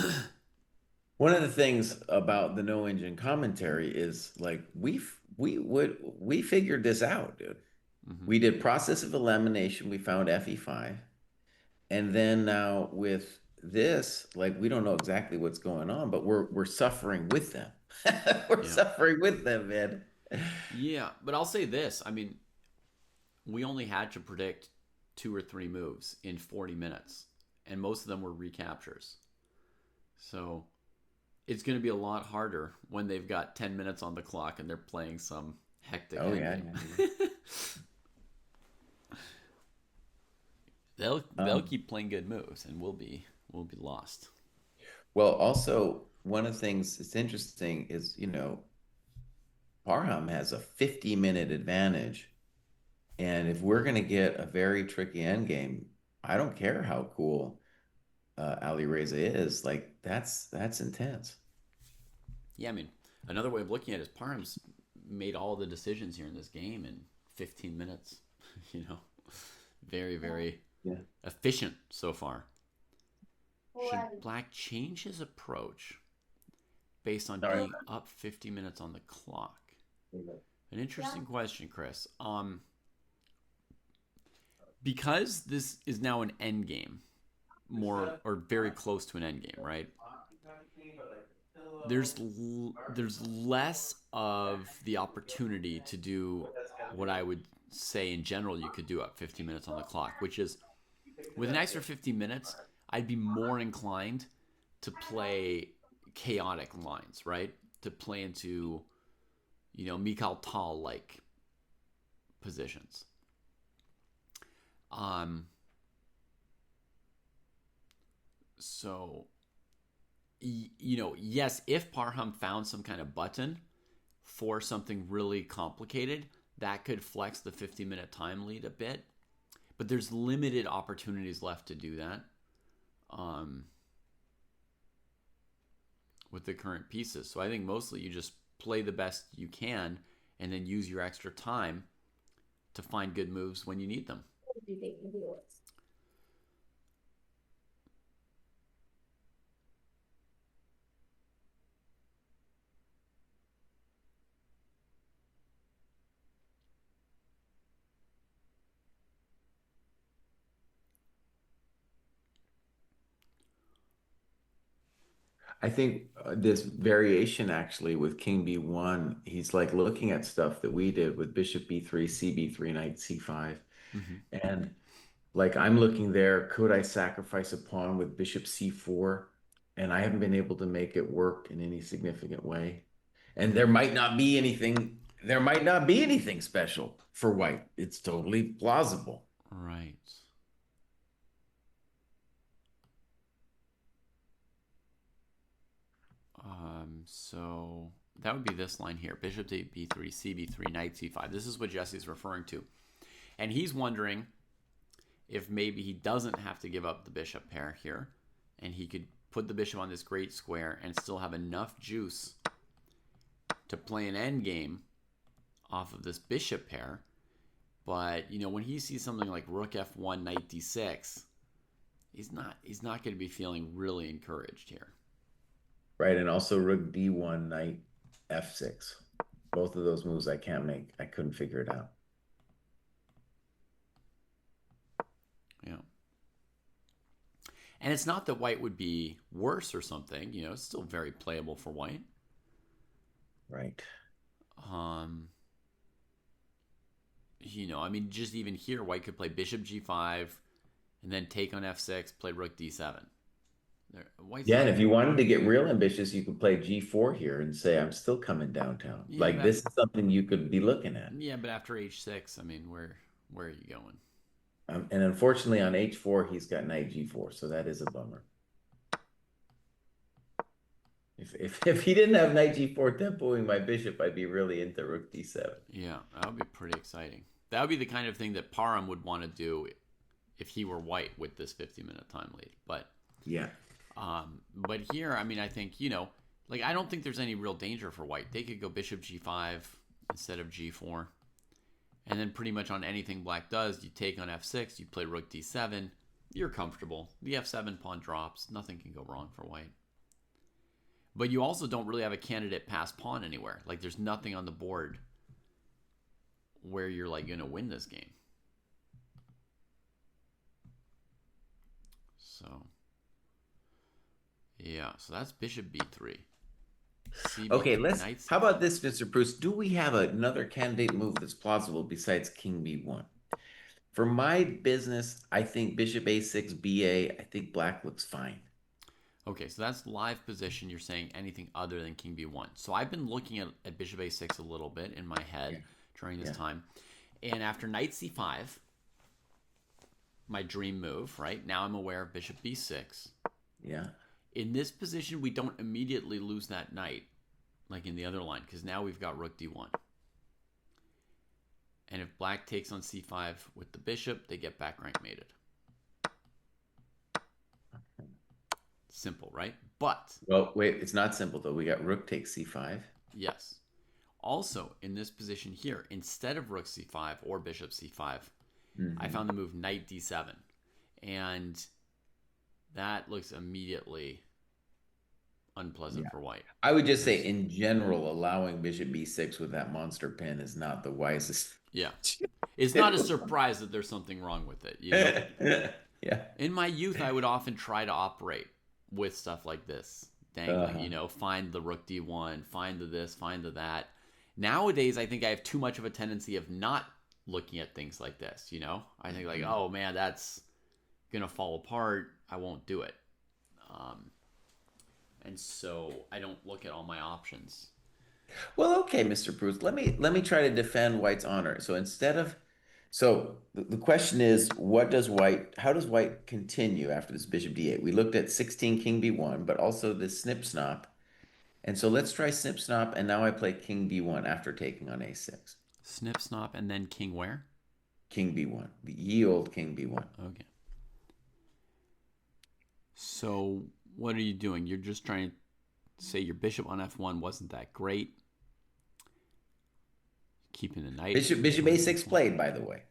one of the things about the no engine commentary is like we figured this out, dude. Mm-hmm. We did process of elimination, we found FE5. And then now with this, like we don't know exactly what's going on, but we're suffering with them. We're Yeah. suffering with them, man. Yeah, but I'll say this. I mean, we only had to predict 2 or 3 moves in 40 minutes, and most of them were recaptures. So it's going to be a lot harder when they've got 10 minutes on the clock and they're playing some hectic Oh yeah, endgame. yeah, yeah. They'll keep playing good moves, and we'll be lost. Well, also one of the things that's interesting is, Parham has a 50-minute advantage. And if we're going to get a very tricky endgame, I don't care how cool Ali Reza is. Like that's intense. Yeah, I mean, another way of looking at it is Parham's made all the decisions here in this game in 15 minutes. you know, very, very Yeah. efficient so far. Should Right. Black change his approach based on Sorry. being up 50 minutes on the clock? An interesting question, Chris. Because this is now an end game, more or very close to an end game, right? There's less of the opportunity to do what I would say in general you could do at 15 minutes on the clock, which is With an extra 15 minutes, I'd be more inclined to play chaotic lines, right? To play into, Mikhail Tal like positions. So, yes, if Parham found some kind of button for something really complicated, that could flex the 50-minute time lead a bit. But there's limited opportunities left to do that with the current pieces. So I think mostly you just play the best you can and then use your extra time to find good moves when you need them. I think this variation actually with King B1, he's like looking at stuff that we did with Bishop B3, CB3, Knight C5. Mm-hmm. And like I'm looking there, could I sacrifice a pawn with Bishop C4? And I haven't been able to make it work in any significant way. And there might not be anything special for white. It's totally plausible. Right. So that would be this line here. Bishop to B3, CB3, Knight C5. This is what Jesse's referring to. And he's wondering if maybe he doesn't have to give up the bishop pair here, and he could put the bishop on this great square and still have enough juice to play an endgame off of this bishop pair. But, when he sees something like rook f1, knight d6, he's not going to be feeling really encouraged here. Right, and also rook d1, knight f6. Both of those moves I can't make. I couldn't figure it out. Yeah. And it's not that white would be worse or something. It's still very playable for white. Right. Just even here, white could play bishop g5 and then take on f6, play rook d7. And if you wanted to get real ambitious, you could play g4 here and say, I'm still coming downtown. Yeah, this is something you could be looking at. Yeah, but after h6, where are you going? And unfortunately, on h4, he's got knight g4, so that is a bummer. If he didn't have knight g4 tempoing my bishop, I'd be really into rook d7. Yeah, that would be pretty exciting. That would be the kind of thing that Parham would want to do if he were white with this 50-minute time lead. But yeah. But here, I think, I don't think there's any real danger for white. They could go bishop g5 instead of g4. And then pretty much on anything black does, you take on f6, you play rook d7, you're comfortable. The f7 pawn drops. Nothing can go wrong for white. But you also don't really have a candidate pass pawn anywhere. Like, there's nothing on the board where you're, going to win this game. So, yeah. So that's bishop b3. Okay, how about this, Mr. Pruess? Do we have another candidate move that's plausible besides king b1? For my business, I think bishop a6, ba, I think black looks fine. Okay, so that's live position. You're saying anything other than king b1. So I've been looking at bishop a6 a little bit in my head during this time. And after knight c5, my dream move, right? Now I'm aware of bishop b6. Yeah. In this position, we don't immediately lose that knight, like in the other line, because now we've got rook d1. And if black takes on c5 with the bishop, they get back rank mated. Simple, right? But... Well, wait, it's not simple, though. We got rook takes c5. Yes. Also, in this position here, instead of rook c5 or bishop c5, I found the move knight d7. And that looks immediately unpleasant for white. I would just say, in general, allowing bishop b6 with that monster pin is not the wisest. Yeah. It's not a surprise that there's something wrong with it. Yeah. In my youth, I would often try to operate with stuff like this. Dangling, find the rook d1, find the this, find the that. Nowadays, I think I have too much of a tendency of not looking at things like this, I think oh man, that's gonna fall apart, I won't do it. Um, and so I don't look at all my options. Well, okay, Mr. Bruce, let me try to defend White's honor. So instead of so the question is, how does White continue after this bishop d8? We looked at 16 king b1, but also this snip snop. And so let's try snip snop, and now I play king b1 after taking on a6. Snip, snop, and then king where? King b1, the ye old king b1. Okay. So what are you doing? You're just trying to say your bishop on f1 wasn't that great. Keeping the knight. Bishop a6 played, by the way.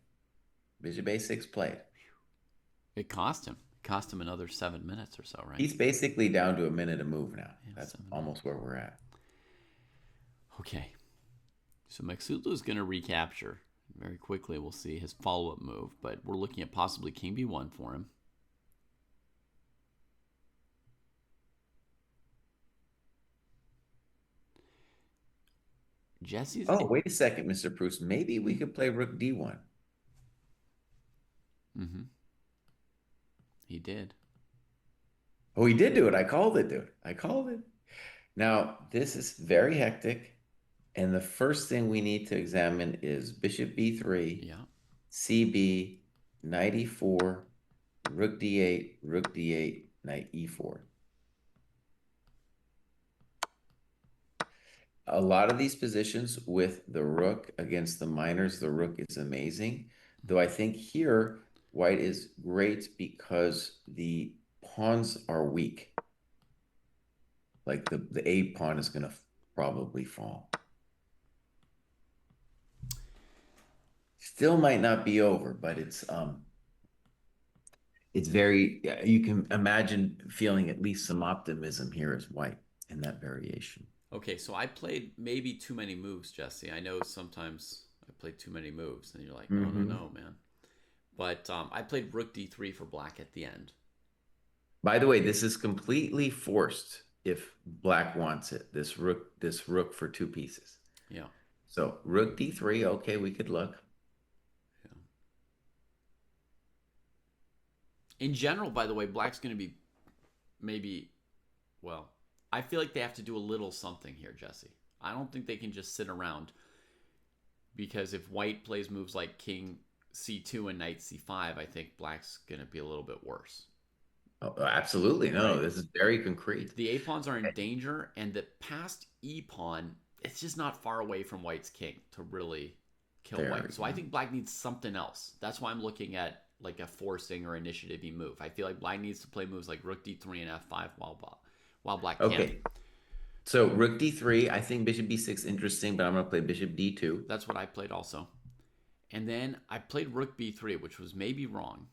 Bishop a6 played. It cost him. It cost him another 7 minutes or so, right? He's basically down to a minute a move now. Yeah, That's almost where we're at. Okay. So Maxulu is going to recapture. Very quickly, we'll see his follow-up move, but we're looking at possibly king b1 for him. Jesse's... Oh, wait a second, Mr. Pruess. Maybe we could play rook d1. Mm-hmm. He did. Oh, he did do it. I called it, dude. I called it. Now, this is very hectic. And the first thing we need to examine is bishop b3, Yeah. cb, knight e4, rook d8, knight e4. A lot of these positions with the rook against the minors, the rook is amazing. Though I think here, White is great because the pawns are weak. Like the A pawn is going to probably fall. Still might not be over, but it's very, you can imagine feeling at least some optimism here as White in that variation. Okay, so I played maybe too many moves, Jesse. I know sometimes I played too many moves, and you're like, no, no, man. But I played rook d3 for black at the end. By the way, this is completely forced if black wants it. This rook for 2 pieces. Yeah. So rook d3, okay, we could look. Yeah. In general, by the way, black's going to be maybe, well, I feel like they have to do a little something here, Jesse. I don't think they can just sit around, because if white plays moves like king c2 and knight c5, I think black's going to be a little bit worse. Oh, absolutely. No, Right. this is very concrete. The a-pawns are in danger, and the passed e-pawn, it's just not far away from white's king to really kill white. So I think black needs something else. That's why I'm looking at like a forcing or initiative-y move. I feel like black needs to play moves like rook d3 and f5 while black can't. Okay. So rook d3, I think bishop b6 interesting, but I'm going to play bishop d2. That's what I played also. And then I played rook b3, which was maybe wrong.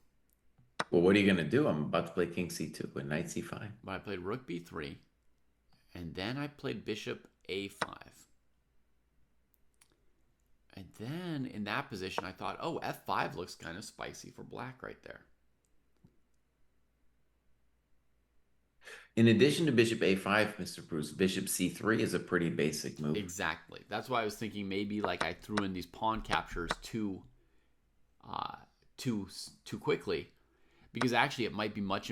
Well, what are you going to do? I'm about to play king c2 with knight c5. But I played rook b3, and then I played bishop a5. And then in that position, I thought, oh, f5 looks kind of spicy for black right there. In addition to bishop a5, Mr. Pruess, bishop c3 is a pretty basic move. Exactly. That's why I was thinking maybe like I threw in these pawn captures too quickly, because actually it might be much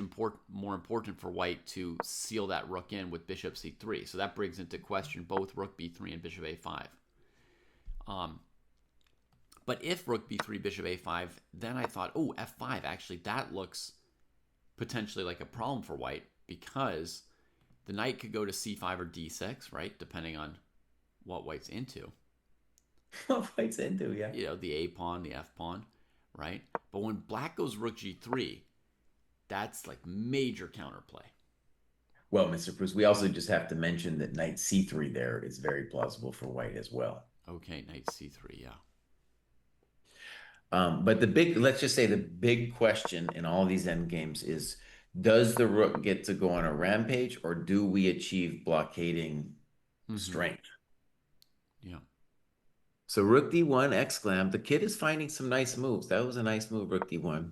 more important for white to seal that rook in with bishop c3. So that brings into question both rook b3 and bishop a5. But if rook b3, bishop a5, then I thought, oh, f5, actually that looks potentially like a problem for white, because the knight could go to c5 or d6, right? Depending on what white's into. What white's into, yeah. You know, the a pawn, the f pawn, right? But when black goes rook g3, that's like major counterplay. Well, Mr. Pruess, we also just have to mention that knight c3 there is very plausible for white as well. Okay, knight c3, yeah. But let's just say the big question in all these endgames is, does the rook get to go on a rampage, or do we achieve blockading strength? Yeah. So rook d1, exclam. The kid is finding some nice moves. That was a nice move, rook d1.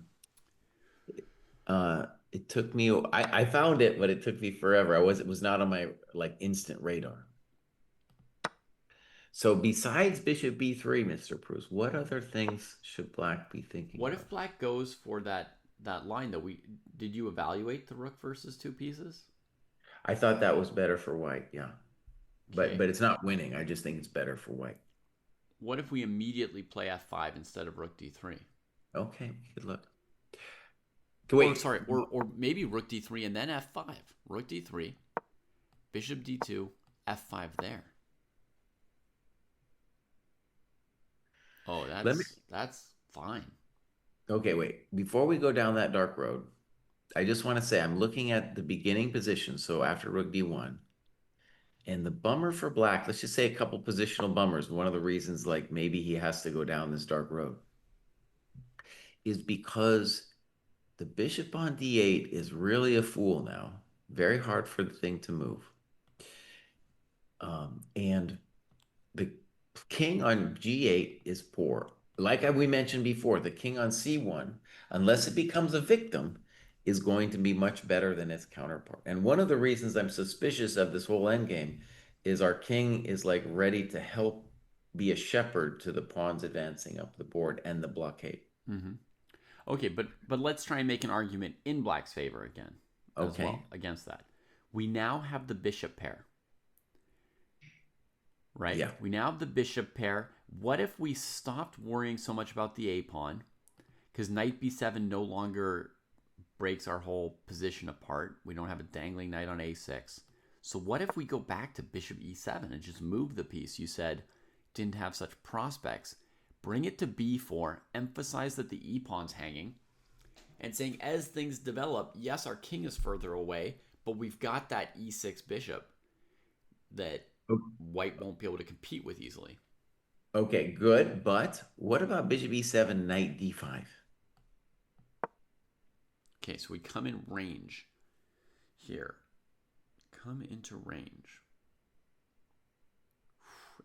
It took me, I found it, but it took me forever. It was not on my like instant radar. So besides bishop b3, Mr. Pruess, what other things should black be thinking What of? if black goes for that that line though. Did you evaluate the rook versus two pieces? I thought that was better for white, yeah. But Okay. but it's not winning. I just think it's better for white. What if we immediately play f5 instead of rook d3? Okay, good luck. Or Wait, sorry, or maybe rook d3 and then f5. Rook d3, bishop d2, f5 there. Oh, let me. that's fine. Okay, wait. Before we go down that dark road, I just want to say I'm looking at the beginning position. So after rook d1, and the bummer for black. Let's just say a couple positional bummers. One of the reasons, like maybe he has to go down this dark road, is because the bishop on d8 is really a fool now. Very hard for the thing to move. And the king on g8 is poor. Like we mentioned before, the king on c1, unless it becomes a victim, is going to be much better than its counterpart. And one of the reasons I'm suspicious of this whole endgame is our king is like ready to help be a shepherd to the pawns advancing up the board and the blockade. Mm-hmm. Okay, but let's try and make an argument in black's favor again, as well, Okay. against that. We now have the bishop pair, right? Yeah. We now have the bishop pair. What if we stopped worrying so much about the a pawn? Because knight b7 no longer breaks our whole position apart. We don't have a dangling knight on a6. So what if we go back to bishop e7 and just move the piece? You said didn't have such prospects. Bring it to b4, emphasize that the e-pawn's hanging, and saying as things develop, yes, our king is further away, but we've got that e6 bishop that white won't be able to compete with easily. Okay, good. But what about bishop e7, knight d5? Okay, so we come in range here. Come into range.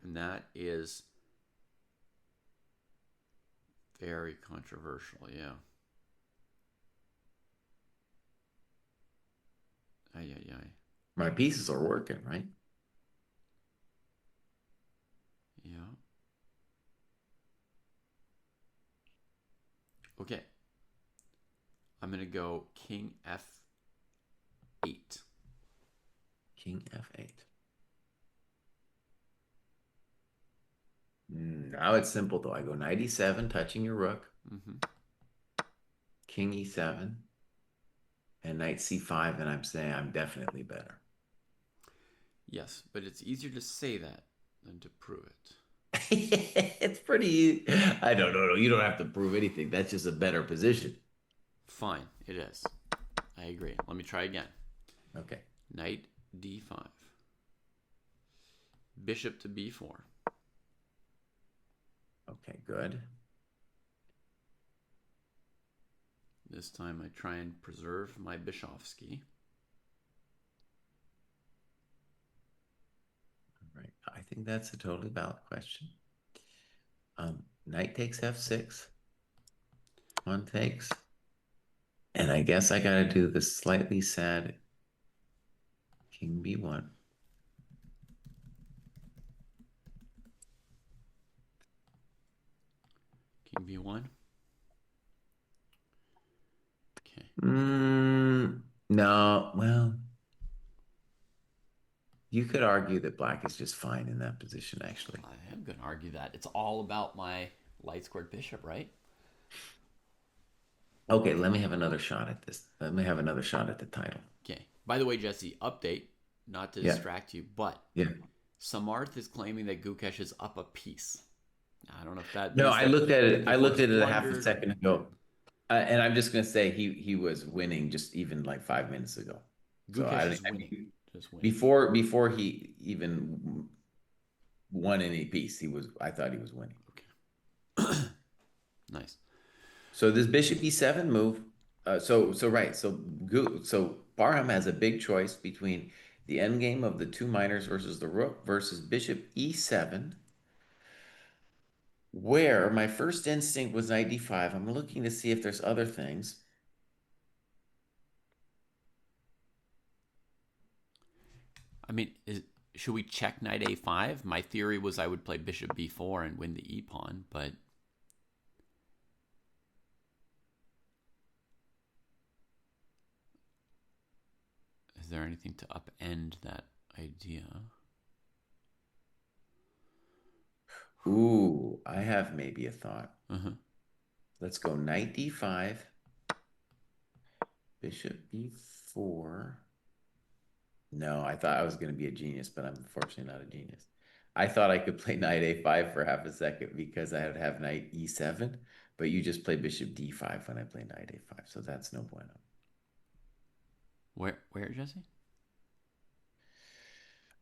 And that is very controversial, yeah. Ay, ay, ay. My pieces are working, right? Yeah. Okay. I'm going to go king f8. King f8. Now it's simple, though. I go knight e7, touching your rook, Mm-hmm. king e7, and knight c5, and I'm saying I'm definitely better. Yes, but it's easier to say that than to prove it. It's pretty easy. I don't know. You don't have to prove anything. That's just a better position. Fine, it is. I agree. Let me try again. Okay. Knight d5. Bishop to b4. Okay, good. This time I try and preserve my Bishofsky. All right. I think that's a totally valid question. Knight takes f6. Pawn takes. And I guess I got to do the slightly sad king b1. King b1. Okay. No, well, you could argue that black is just fine in that position, actually. I am going to argue that. It's all about my light squared bishop, right? Okay, let me have another shot at this. Let me have another shot at the title. Okay. By the way, Jesse, update, not to Yeah. distract you, but Yeah. Samarth is claiming that Gukesh is up a piece. I don't know if that No, means I that looked at it. the I looked court's at it a half a blundered. second ago, and I'm just gonna say he was winning just even like 5 minutes ago. So Gukesh is winning. Just winning. before he even won any piece, I thought he was winning. Okay. Nice. So this bishop e7 move. So right. So Barham has a big choice between the endgame of the two minors versus the rook versus bishop e7. Where my first instinct was knight d5. I'm looking to see if there's other things. I mean, should we check knight a5? My theory was I would play bishop b4 and win the e pawn, but there anything to upend that idea? Ooh, I have maybe a thought. Uh-huh. Let's go knight d5, bishop b4. No, I thought I was going to be a genius, but I'm unfortunately not a genius. I thought I could play knight a5 for half a second because I would have knight e7, but you just play bishop d5 when I play knight a5, so that's no bueno. Where, Jesse?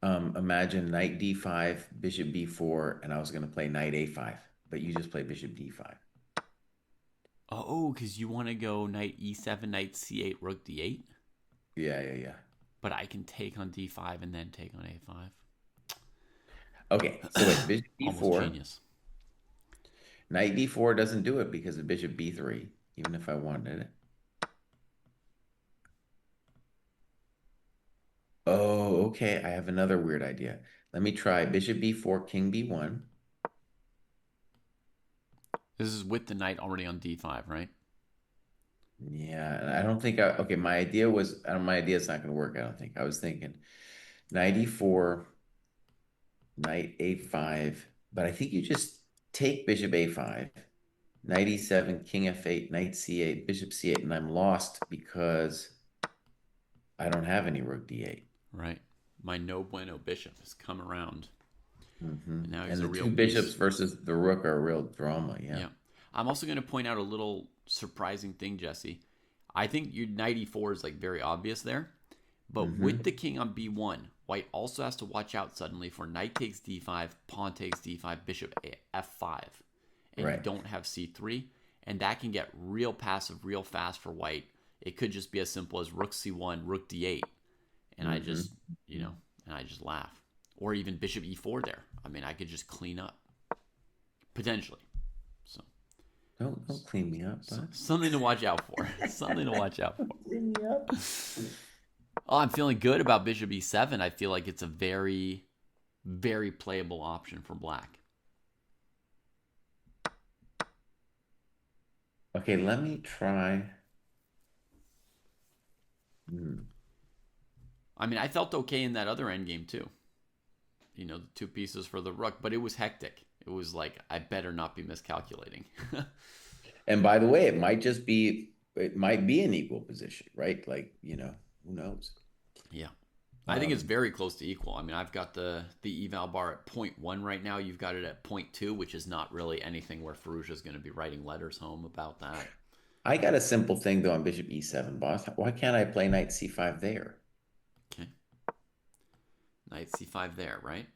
Imagine knight d5, bishop b4, and I was going to play knight a5, but you just play bishop d5. Oh, because you want to go knight e7, knight c8, rook d8? Yeah. But I can take on d5 and then take on a5. Okay, so wait, bishop Almost b4. genius. Knight d4 doesn't do it because of bishop b3, even if I wanted it. Oh, okay. I have another weird idea. Let me try bishop b4, king b1. This is with the knight already on d5, right? Yeah, and I don't think okay, my idea was, my idea is not going to work, I don't think. I was thinking knight e4, knight a5, but I think you just take bishop a5, knight e7, king f8, knight c8, bishop c8, and I'm lost because I don't have any rook d8. Right. My no bueno bishop has come around. Mm-hmm. And now he's And a the real two bishops piece. versus the rook are a real drama, yeah. Yeah. I'm also going to point out a little surprising thing, Jesse. I think your knight e4 is like very obvious there. But Mm-hmm. with the king on b1, white also has to watch out suddenly for knight takes d5, pawn takes d5, bishop f5. And you Right. don't have c3. And that can get real passive real fast for white. It could just be as simple as rook c1, rook d8. And I Mm-hmm. just, and I just laugh. Or even bishop e4 there. I mean, I could just clean up. Potentially. So Don't clean me up, bud. something to watch out for. Something to watch out for. Clean me up. Oh, I'm feeling good about bishop e7. I feel like it's a very, very playable option for black. Okay, let me try. I mean, I felt okay in that other endgame too. The two pieces for the rook, but it was hectic. It was like, I better not be miscalculating. And by the way, it might be an equal position, right? Like, who knows? Yeah. I think it's very close to equal. I mean, I've got the eval bar at 0.1 right now. You've got it at 0.2, which is not really anything where Farouja's going to be writing letters home about that. I got a simple thing though on bishop e7, boss. Why can't I play knight c5 there? Okay. Knight c5 there, right?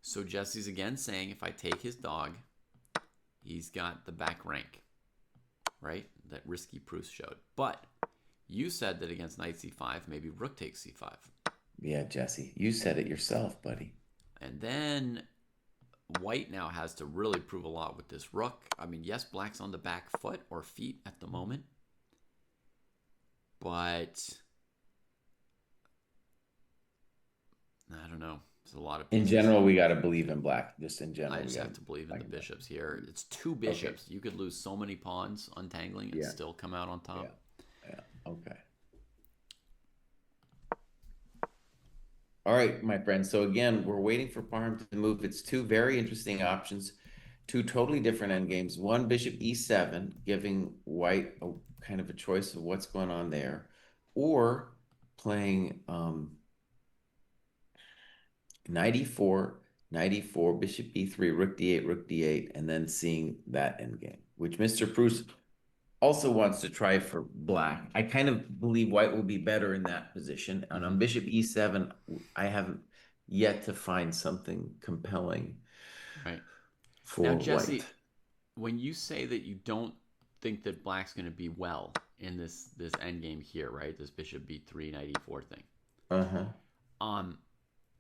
So Jesse's again saying if I take his dog, he's got the back rank, right? That risky Pruess showed. But you said that against knight c5, maybe rook takes c5. Yeah, Jesse, you said it yourself, buddy. And then white now has to really prove a lot with this rook. I mean, yes, black's on the back foot or feet at the moment. But I don't know. There's a lot of pieces. In general, we got to believe in black. Just in general, I just have to believe in the bishops here. It's two bishops. Okay. You could lose so many pawns untangling and still come out on top. Yeah. Okay. All right, my friend. So again, we're waiting for Parham to move. It's two very interesting options, two totally different endgames. One, bishop e7, giving white a kind of a choice of what's going on there, or playing knight e4, bishop b3, rook d8, and then seeing that endgame, which Mr. Pruess also wants to try for black. I kind of believe white will be better in that position. And on bishop e7, I haven't yet to find something compelling for now, Jesse, white. When you say that you don't think that black's going to be well in this endgame here, right? This bishop b3, knight e4 thing.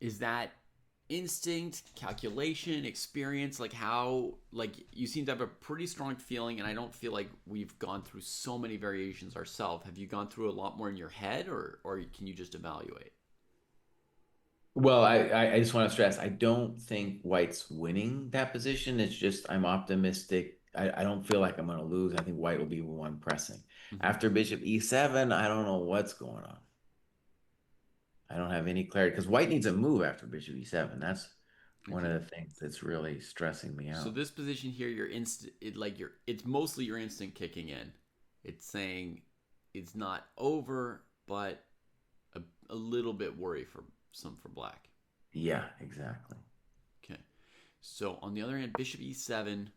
Is that instinct, calculation, experience? Like how, you seem to have a pretty strong feeling, and I don't feel like we've gone through so many variations ourselves. Have you gone through a lot more in your head, or can you just evaluate? Well, I just want to stress, I don't think white's winning that position. It's just I'm optimistic. I don't feel like I'm going to lose. I think white will be the one pressing. After bishop e7, I don't know what's going on. I don't have any clarity because white needs a move after bishop e7. That's one Okay. of the things that's really stressing me So out. this position here, your instant, it's mostly your instinct kicking in. It's saying it's not over, but a little bit worry for black. Yeah, exactly. Okay. So on the other hand, bishop e7,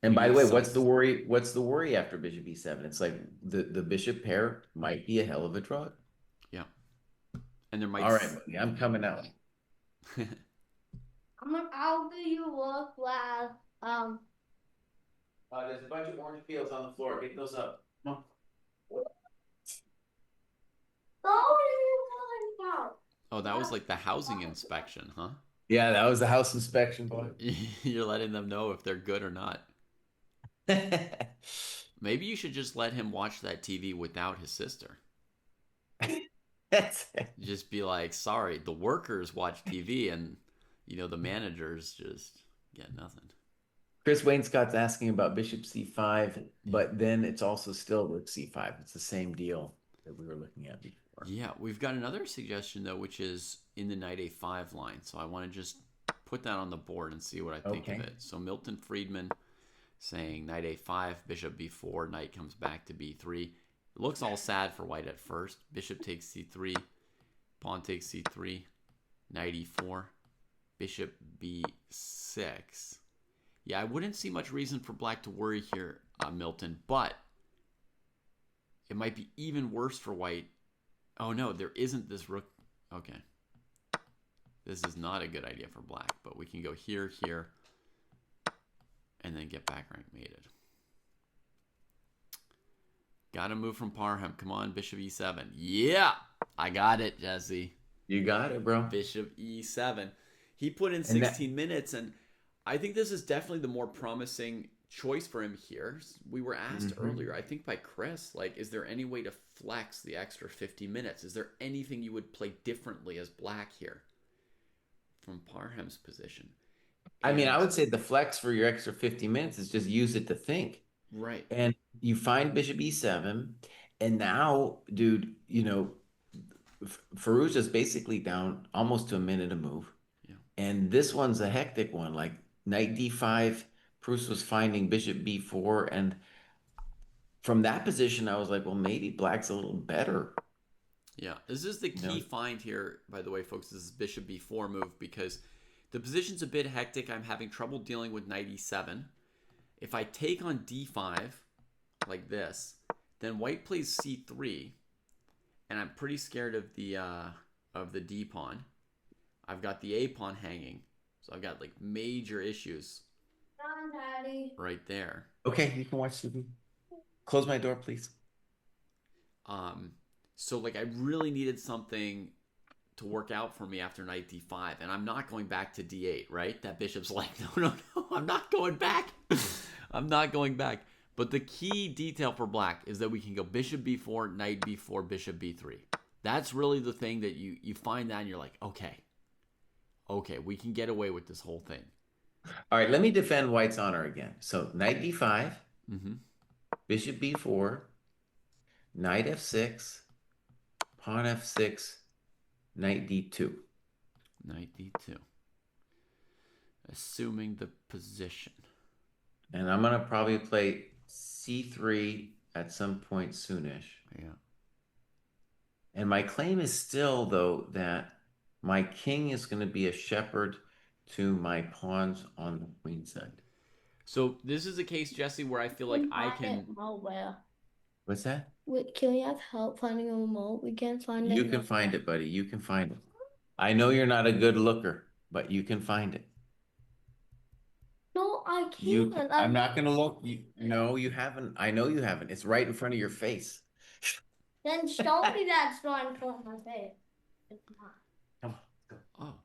And we by the need way, some. what's the worry? What's the worry after bishop e7? It's like the bishop pair might be a hell of a draw. Yeah, and there might. All right, buddy, I'm coming out. I'll do your work while There's a bunch of orange peels on the floor. Get those up. Come on. Oh, that was like the housing inspection, huh? Yeah, that was the house inspection, boy. You're letting them know if they're good or not. Maybe you should just let him watch that TV without his sister. That's it. Just be like, sorry, the workers watch TV and, the managers just get nothing. Chris Wainscott's asking about bishop c5, Yeah. but then it's also still rook c5. It's the same deal that we were looking at before. Yeah, we've got another suggestion, though, which is in the knight a5 line. So I want to just put that on the board and see what I think of it. So Milton Friedman saying knight a5, bishop b4, knight comes back to b3. It looks all sad for white at first. Bishop takes c3, pawn takes c3, knight e4, bishop b6. Yeah, I wouldn't see much reason for black to worry here, Milton, but it might be even worse for white. Oh no, there isn't this rook. Okay. This is not a good idea for black, but we can go here, here, and then get back rank mated. Got to move from Parham. Come on, bishop e7. Yeah, I got it, Jesse. You got it, bro. Bishop e7. He put in 16 minutes, and I think this is definitely the more promising choice for him here. We were asked earlier, I think by Chris, like, is there any way to flex the extra 50 minutes? Is there anything you would play differently as black here from Parham's position? I mean, I would say the flex for your extra 50 minutes is just use it to think. Right. And you find bishop e7, and now, dude, Firouzja's basically down almost to a minute to move. Yeah. And this one's a hectic one. Like knight d5, Pruess was finding bishop b4. And from that position, I was like, well, maybe black's a little better. Yeah. This is the key find here, by the way, folks. This is bishop b4 move because the position's a bit hectic. I'm having trouble dealing with knight e7. If I take on d5 like this, then white plays c3, and I'm pretty scared of the d pawn. I've got the a pawn hanging, so I've got like major issues right there. Okay, you can watch TV. Close my door, please. So like I really needed something to work out for me after knight d5, and I'm not going back to d8, right? That bishop's like, no, I'm not going back. I'm not going back. But the key detail for black is that we can go bishop b4, knight b4, bishop b3. That's really the thing that you find that and you're like, okay, we can get away with this whole thing. All right, let me defend white's honor again. So knight d5, bishop b4, knight f6, pawn f6, knight d2. Knight d2. Assuming the position. And I'm going to probably play c3 at some point soonish. Yeah. And my claim is still, though, that my king is going to be a shepherd to my pawns on the queen side. So this is a case, Jesse, where I feel like I can... What's that? Can we have help finding a remote? We can't find it. You can find it, buddy. You can find it. I know you're not a good looker, but you can find it. No, I can't. I'm not going to look. No, you haven't. I know you haven't. It's right in front of your face. Then show me that so I can put my face. It's not. Come on, go. Oh,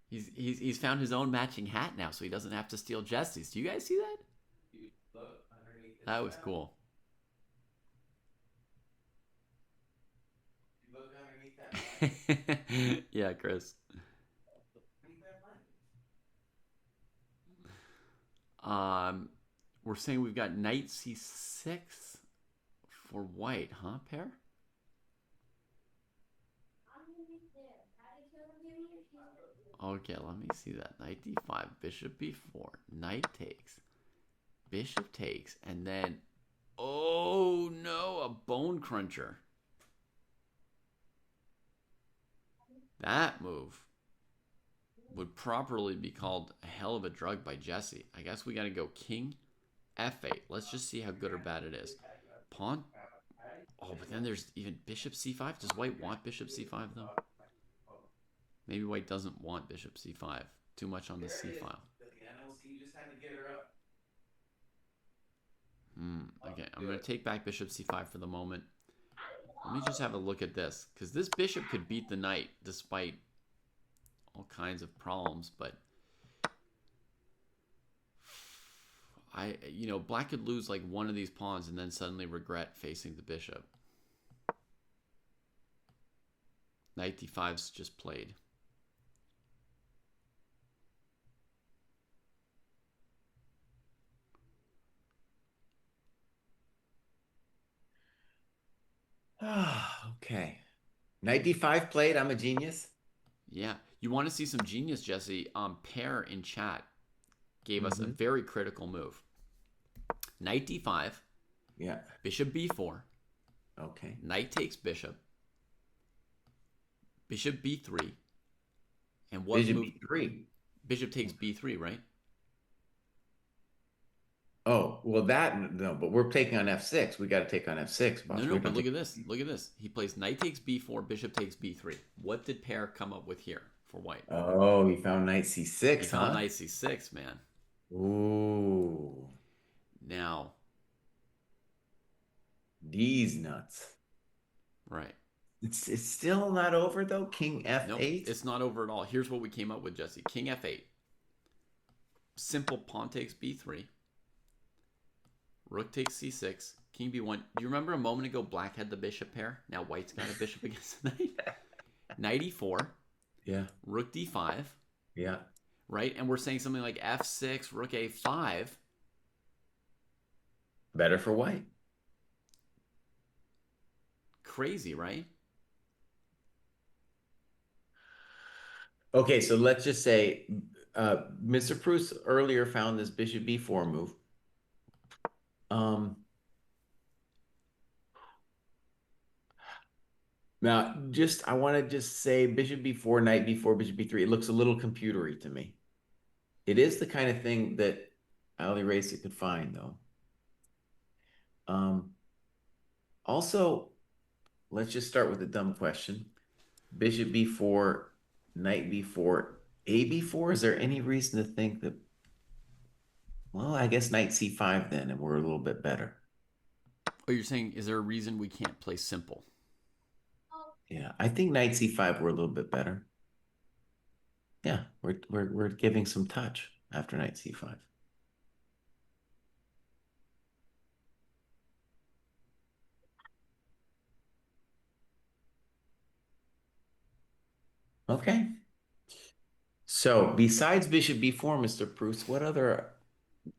he's found his own matching hat now, so he doesn't have to steal Jesse's. Do you guys see that? That was cool. You look underneath that. Yeah, Chris. We're saying we've got knight c6 for white, huh, pair? Okay, let me see that. Knight d5, bishop b4, knight takes, bishop takes, and then, oh no, a bone cruncher. That move would properly be called a hell of a drug by Jesse. I guess we got to go king f8. Let's just see how good or bad it is. Pawn. Oh, but then there's even bishop c5. Does white want bishop c5 though? Maybe white doesn't want bishop c5. Too much on the c file. Okay, I'm going to take back bishop c5 for the moment. Let me just have a look at this, because this bishop could beat the knight despite all kinds of problems, but black could lose like one of these pawns and then suddenly regret facing the bishop. Knight d5's just played. Okay. Knight d5 played. I'm a genius. Yeah. You want to see some genius, Jesse? Pear in chat gave us a very critical move. Knight d5. Yeah. Bishop b4. Okay. Knight takes bishop. Bishop b3. And what Bishop move? b3. Bishop takes b3, right? Oh, well, no, but we're taking on f6. We got to take on f6, boss. No, but look at this. Look at this. He plays knight takes b4, bishop takes b3. What did Pear come up with here for white? Oh, he found knight c6, He found knight c6, man. Ooh. Now. These nuts. Right. It's still not over, though? King f8? Nope, it's not over at all. Here's what we came up with, Jesse. King f8. Simple pawn takes b3. Rook takes c6. King b1. Do you remember a moment ago black had the bishop pair? Now white's got a bishop against the knight. Knight e4. Yeah. Rook d5. Yeah. Right? And we're saying something like f6, rook a5. Better for white. Crazy, right? Okay, so let's just say Mr. Pruess earlier found this bishop b4 move. Now, I want to just say bishop b4, knight b4, bishop b3. It looks a little computery to me. It is the kind of thing that Ali Racer could find, though. Also, let's just start with a dumb question. Bishop b4, knight b4, a b4. Is there any reason to think that, well, I guess knight c5 then, and we're a little bit better. Oh, you're saying, is there a reason we can't play simple? Yeah, I think knight c5 we're a little bit better. Yeah, we're giving some touch after knight c5. Okay. So besides bishop b4, Mr. Pruess, what other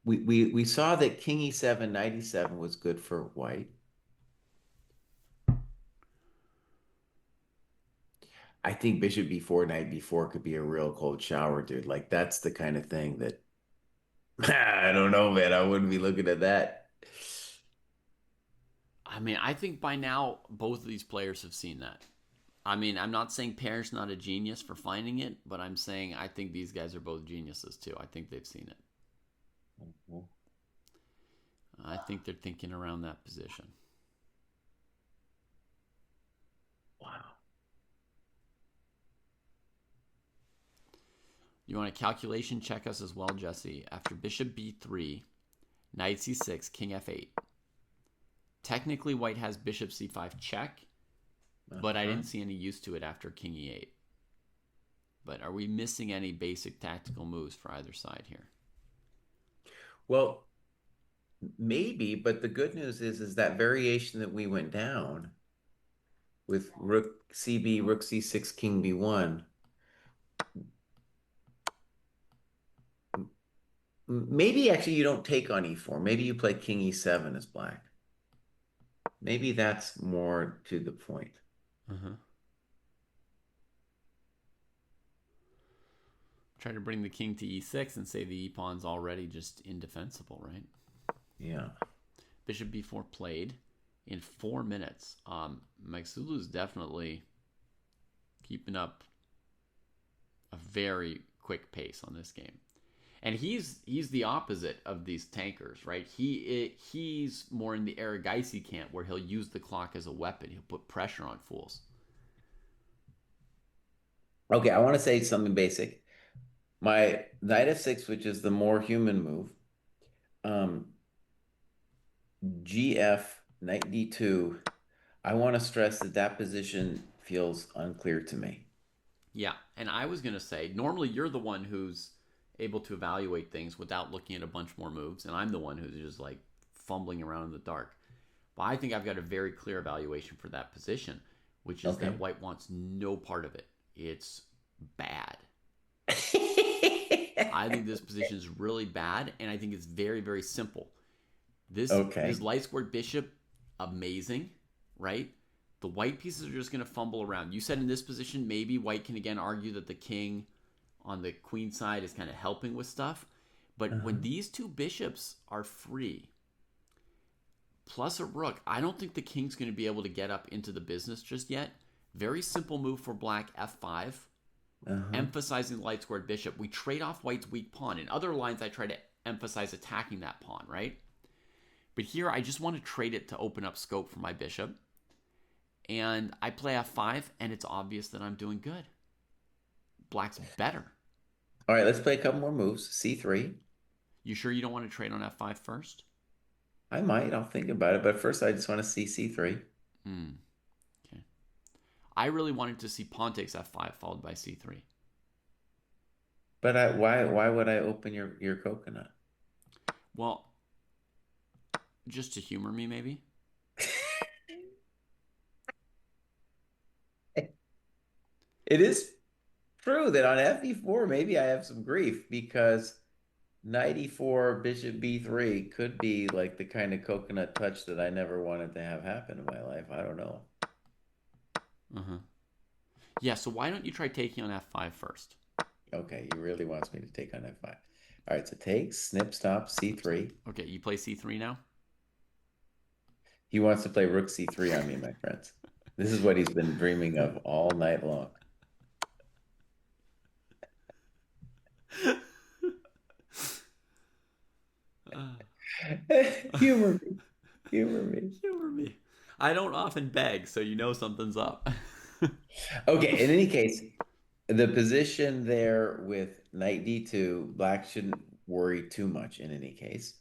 we saw that king e7, knight e7 was good for white. I think bishop b4, knight b4 could be a real cold shower, dude. Like that's the kind of thing that I don't know, man. I wouldn't be looking at that. I mean, I think by now both of these players have seen that. I mean, I'm not saying Pear's not a genius for finding it, but I'm saying I think these guys are both geniuses too. I think they've seen it. I think they're thinking around that position. Wow. You want a calculation? Check us as well, Jesse. After bishop b3, knight c6, king f8. Technically, white has bishop c5 check, but I didn't see any use to it after king e8. But are we missing any basic tactical moves for either side here? Well, maybe, but the good news is that variation that we went down with rook cb, rook c6, king b1. Maybe actually you don't take on e4. Maybe you play king e7 as black. Maybe that's more to the point. Try to bring the king to e6 and say the e-pawn's already just indefensible, right? Yeah. Bishop b4 played in 4 minutes. Magsulu's definitely keeping up a very quick pace on this game. And he's the opposite of these tankers, right? He's more in the Arageisi camp where he'll use the clock as a weapon. He'll put pressure on fools. Okay, I want to say something basic. My knight f6, which is the more human move, gf, knight d2, I want to stress that that position feels unclear to me. Yeah, and I was going to say, normally you're the one who's able to evaluate things without looking at a bunch more moves, and I'm the one who's just like fumbling around in the dark. But I think I've got a very clear evaluation for that position, which is that white wants no part of it. It's bad. I think this position is really bad, and I think it's very, very simple. This light squared bishop, amazing, right? The white pieces are just going to fumble around. You said in this position, maybe white can again argue that the king on the queen side is kind of helping with stuff. But when these two bishops are free, plus a rook, I don't think the king's going to be able to get up into the business just yet. Very simple move for black, f5, emphasizing the light squared bishop. We trade off white's weak pawn. In other lines, I try to emphasize attacking that pawn, right? But here, I just want to trade it to open up scope for my bishop. And I play f5, and it's obvious that I'm doing good. Black's better. All right, let's play a couple more moves. c3. You sure you don't want to trade on f5 first? I might. I'll think about it. But first, I just want to see c3. Okay. I really wanted to see pawn takes f5 followed by c3. But why would I open your coconut? Well, just to humor me, maybe. It is true that on fe4, maybe I have some grief because knight e4, bishop b3 could be like the kind of coconut touch that I never wanted to have happen in my life. I don't know. Yeah, so why don't you try taking on f5 first? Okay, he really wants me to take on f5. All right, so take, snip, stop, c3. Okay, you play c3 now? He wants to play rook c3 on me, my friends. This is what he's been dreaming of all night long. Humor me. Humor me. Humor me. I don't often beg, so you know something's up. Okay, in any case, the position there with knight d2, black shouldn't worry too much in any case.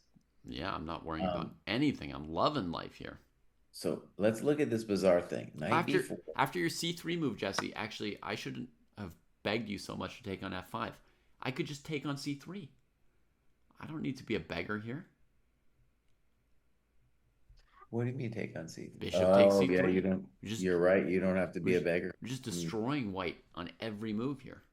Yeah, I'm not worrying about anything. I'm loving life here. So let's look at this bizarre thing. Knight b4. After your c3 move, Jesse, actually, I shouldn't have begged you so much to take on f5. I could just take on c3. I don't need to be a beggar here. What do you mean take on c3? Bishop takes c3. Yeah, you don't. You're right. You don't have to be a beggar. You're just destroying white on every move here.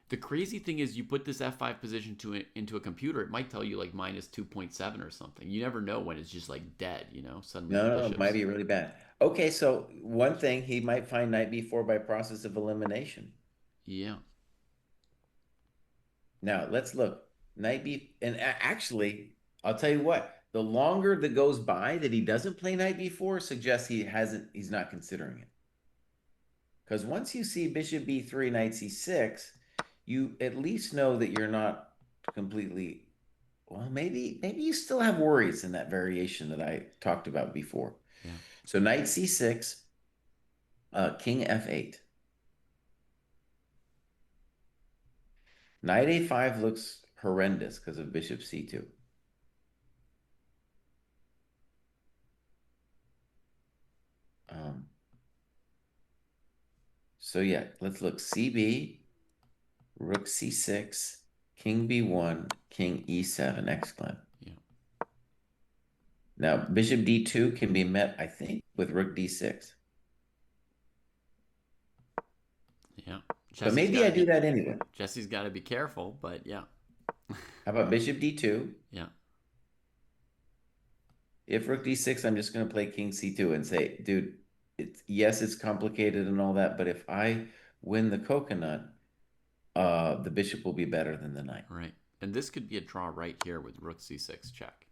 The crazy thing is you put this f5 position into a computer, it might tell you like minus 2.7 or something. You never know when it's just like dead, you know? Suddenly No, it might be really bad. Okay, so one thing, he might find knight b4 by process of elimination. Yeah. Now, let's look. Knight b... And actually, I'll tell you what. The longer that goes by that he doesn't play knight b4 suggests he's not considering it. Because once you see bishop b3, knight c6, you at least know that you're not completely... Well, maybe you still have worries in that variation that I talked about before. Yeah. So knight c6, king f8. Knight a5 looks horrendous because of bishop c2. So yeah, let's look. cb, rook c6, king b1, king e7, exclamation. Yeah. Now, bishop d2 can be met, I think, with rook d6. Yeah. But maybe I do that anyway. Jesse's got to be careful, but yeah. How about bishop d2? Yeah. If rook d6, I'm just going to play king c2 and say, dude, Yes, it's complicated and all that, but if I win the coconut, the bishop will be better than the knight. Right. And this could be a draw right here with rook c6 check.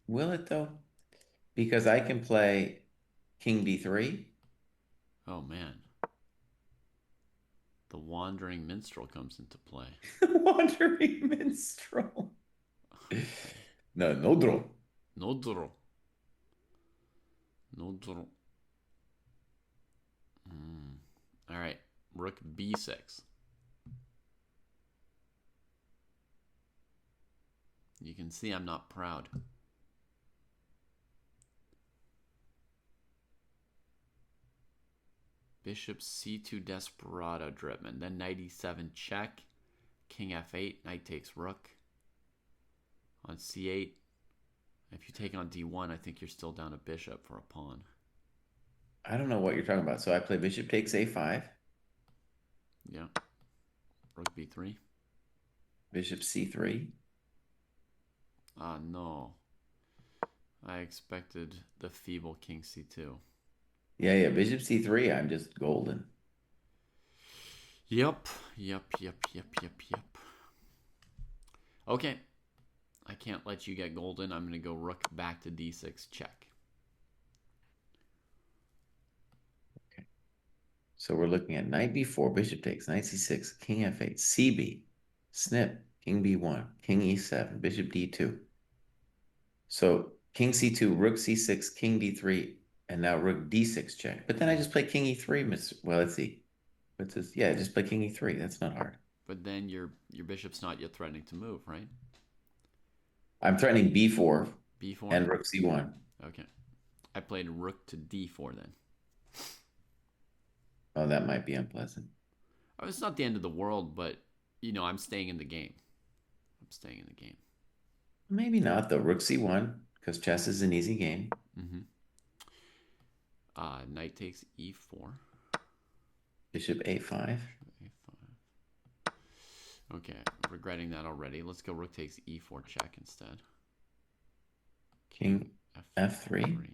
Will it though? Because I can play king d3. Oh, man. The wandering minstrel comes into play. Wandering minstrel. No, no draw. No draw. No draw. All right. Rook b6. You can see I'm not proud. Bishop c2 desperado driven. Then knight e7 check. King f8. Knight takes rook. On c8. If you take on d1, I think you're still down a bishop for a pawn. I don't know what you're talking about. So I play bishop takes a5. Yeah. Rook b3. Bishop c3. Ah, no. I expected the feeble king c2. Yeah. Bishop c3. I'm just golden. Yep. Okay. I can't let you get golden. I'm going to go rook back to d6 check. Okay. So we're looking at knight b4, bishop takes, knight c6, king f8, cb, snip, king b1, king e7, bishop d2. So king c2, rook c6, king d3, and now rook d6 check. But then I just play king e3. Well, let's see. What's this? Yeah, just play king e3. That's not hard. But then your bishop's not yet threatening to move, right? I'm threatening b4 b4? and rook c1. Okay. I played rook to d4 then. Oh, that might be unpleasant. Oh, it's not the end of the world, but, I'm staying in the game. Maybe not, though. Rook c1, because chess is an easy game. Mm-hmm. Knight takes e4. Bishop a5. Okay, regretting that already. Let's go rook takes e4 check instead. King f3.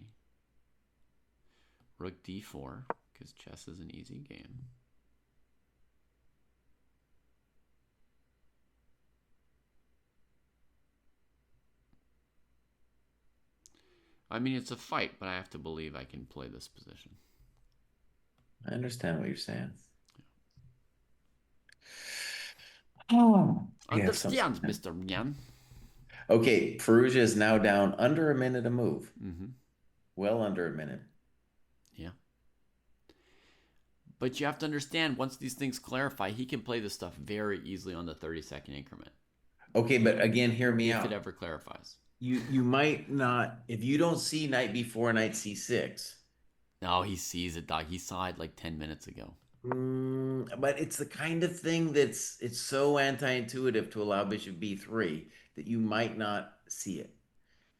Rook d4, because chess is an easy game. I mean, it's a fight, but I have to believe I can play this position. I understand what you're saying. Oh, understand, Mr. Yan. Okay, Perugia is now down under a minute a move. Mm-hmm. Well under a minute. Yeah. But you have to understand, once these things clarify, he can play this stuff very easily on the 30-second increment. Okay, but again, hear me out. If it ever clarifies. You might not, if you don't see knight b4, knight c6. No, he sees it, dog. He saw it like 10 minutes ago. But it's the kind of thing it's so anti-intuitive to allow bishop b3 that you might not see it.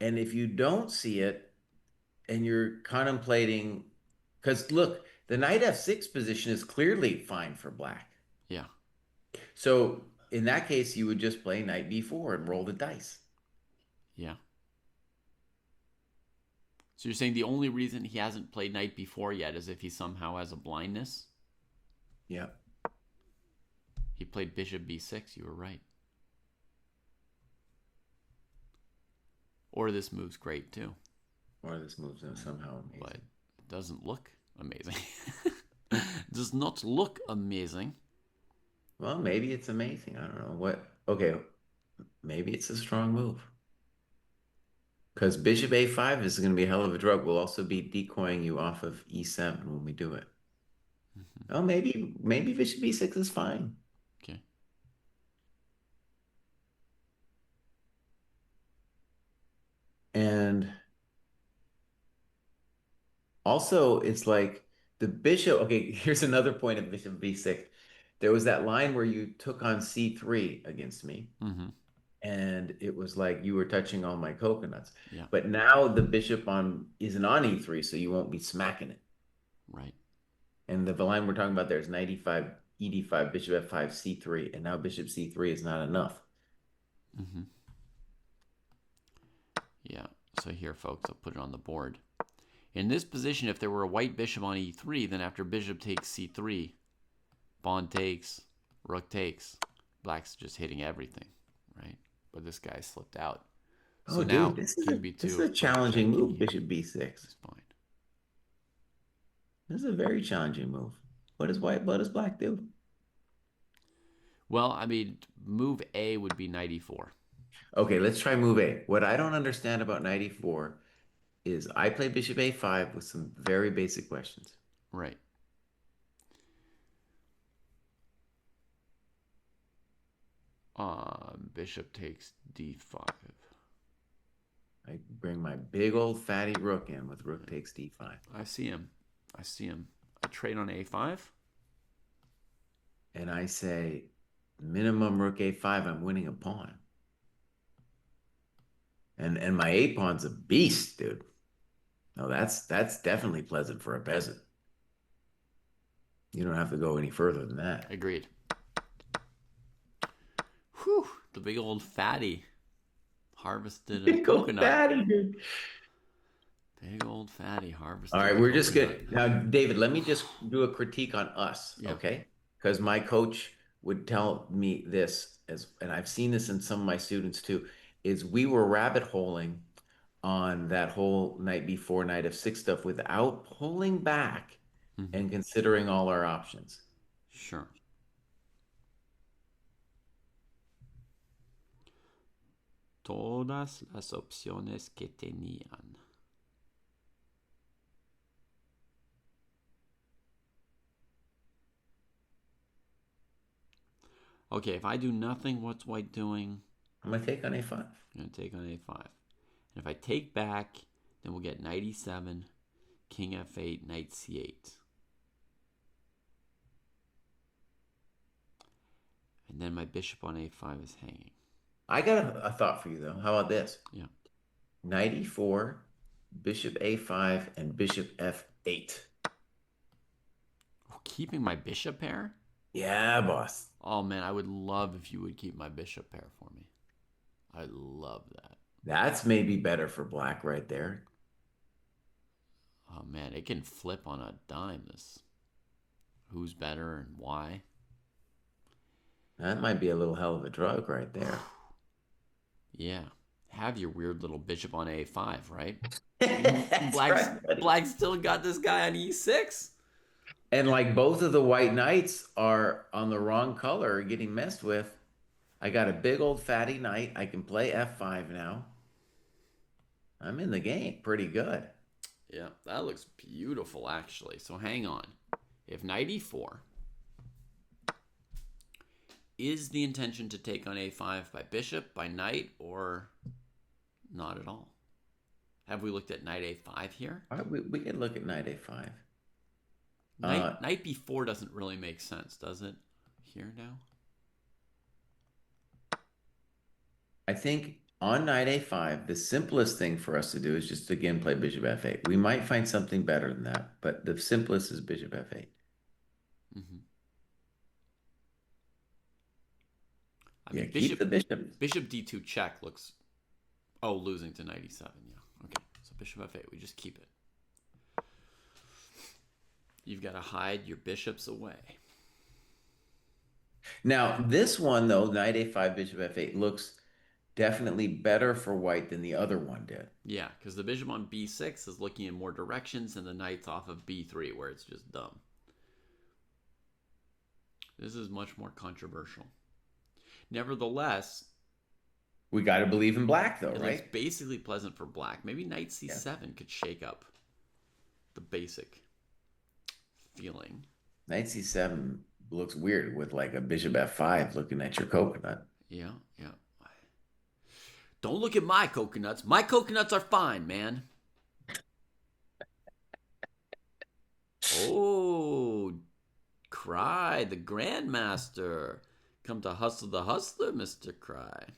And if you don't see it and you're contemplating, because look, the knight f6 position is clearly fine for black. Yeah. So in that case, you would just play knight b4 and roll the dice. Yeah. So you're saying the only reason he hasn't played knight b4 yet is if he somehow has a blindness? Yeah. He played bishop b6. You were right. Or this move's great too. Or this move's somehow amazing. But it doesn't look amazing. Does not look amazing. Well, maybe it's amazing. I don't know. What? Okay. Maybe it's a strong move. Because bishop a5 is going to be a hell of a drug. We'll also be decoying you off of e7 when we do it. Mm-hmm. Oh, maybe bishop b6 is fine. Okay. And also, it's like the bishop. Okay, here's another point of bishop b6. There was that line where you took on c3 against me. Mm-hmm. And it was like you were touching all my coconuts. Yeah. But now the bishop isn't on e3, so you won't be smacking it. Right. And the line we're talking about there is knight e5, ed5, bishop f5, c3, and now bishop c3 is not enough. Mm-hmm. Yeah. So here, folks, I'll put it on the board. In this position, if there were a white bishop on e3, then after bishop takes c3, pawn takes, rook takes, black's just hitting everything, right? But this guy slipped out. So Oh, dude, now king this is b2, a rook check, challenging king move, e8 bishop b6. is fine. This is a very challenging move. What does black do? Well, I mean, move A would be knight e4. Okay, let's try move A. What I don't understand about knight e4 is I play bishop a5 with some very basic questions. Right. Bishop takes d5. I bring my big old fatty rook in with rook takes d5. I see him. I see him. I trade on a5. And I say, minimum rook a5, I'm winning a pawn. And my a pawn's a beast, dude. No, that's definitely pleasant for a peasant. You don't have to go any further than that. Agreed. Whew, the big old fatty harvested a Big old coconut. fatty, dude. Big old fatty harvested. All right, a we're just coconut. good. Now, David, let me just do a critique on us, Yeah. okay? Because my coach would tell me this, and I've seen this in some of my students too, is we were rabbit holing on that whole knight before knight f6 stuff without pulling back and considering all our options. Sure. Todas las opciones que tenían. Okay, if I do nothing, what's white doing? I'm going to take on a5. I'm going to take on a5. And if I take back, then we'll get knight e7, king f8, knight c8. And then my bishop on a5 is hanging. I got a thought for you, though. How about this? Yeah. Knight e4, bishop a5, and bishop f8. Oh, keeping my bishop pair? Yeah, boss. Oh, man, I would love if you would keep my bishop pair for me. I'd love that. That's maybe better for black right there. Oh, man, it can flip on a dime, this. Who's better and why? That might be a little hell of a drug right there. Yeah. Have your weird little bishop on a5, right? Right, Black still got this guy on e6. and like both of the white knights are on the wrong color getting messed with. I got a big old fatty knight. I can play f5 now. I'm in the game pretty good. Yeah, that looks beautiful, actually. So hang on. If knight e4 is the intention to take on a5 by bishop, by knight, or not at all? Have we looked at knight a5 here? All right, we can look at knight a5. Knight b4 doesn't really make sense, does it? Here now? I think on knight a5, the simplest thing for us to do is just again play bishop f8. We might find something better than that, but the simplest is bishop f8. Mm-hmm. I Yeah, mean, keep the bishop. Bishop d2 check looks... Oh, losing to knight e7, yeah. Okay, so bishop f8, we just keep it. You've got to hide your bishops away. Now, this one, though, knight a5, bishop f8, looks definitely better for white than the other one did. Yeah, because the bishop on b6 is looking in more directions and the knight's off of b3, where it's just dumb. This is much more controversial. Nevertheless... We got to believe in black, though, right? It's basically pleasant for black. Maybe knight c7 could shake up the basic feeling. Knight c7 looks weird with like a bishop f5 looking at your coconut. Yeah, yeah. Don't look at my coconuts. My coconuts are fine, man. Oh, Kraai, the Grandmaster. Come to hustle the hustler, Mr. Kraai.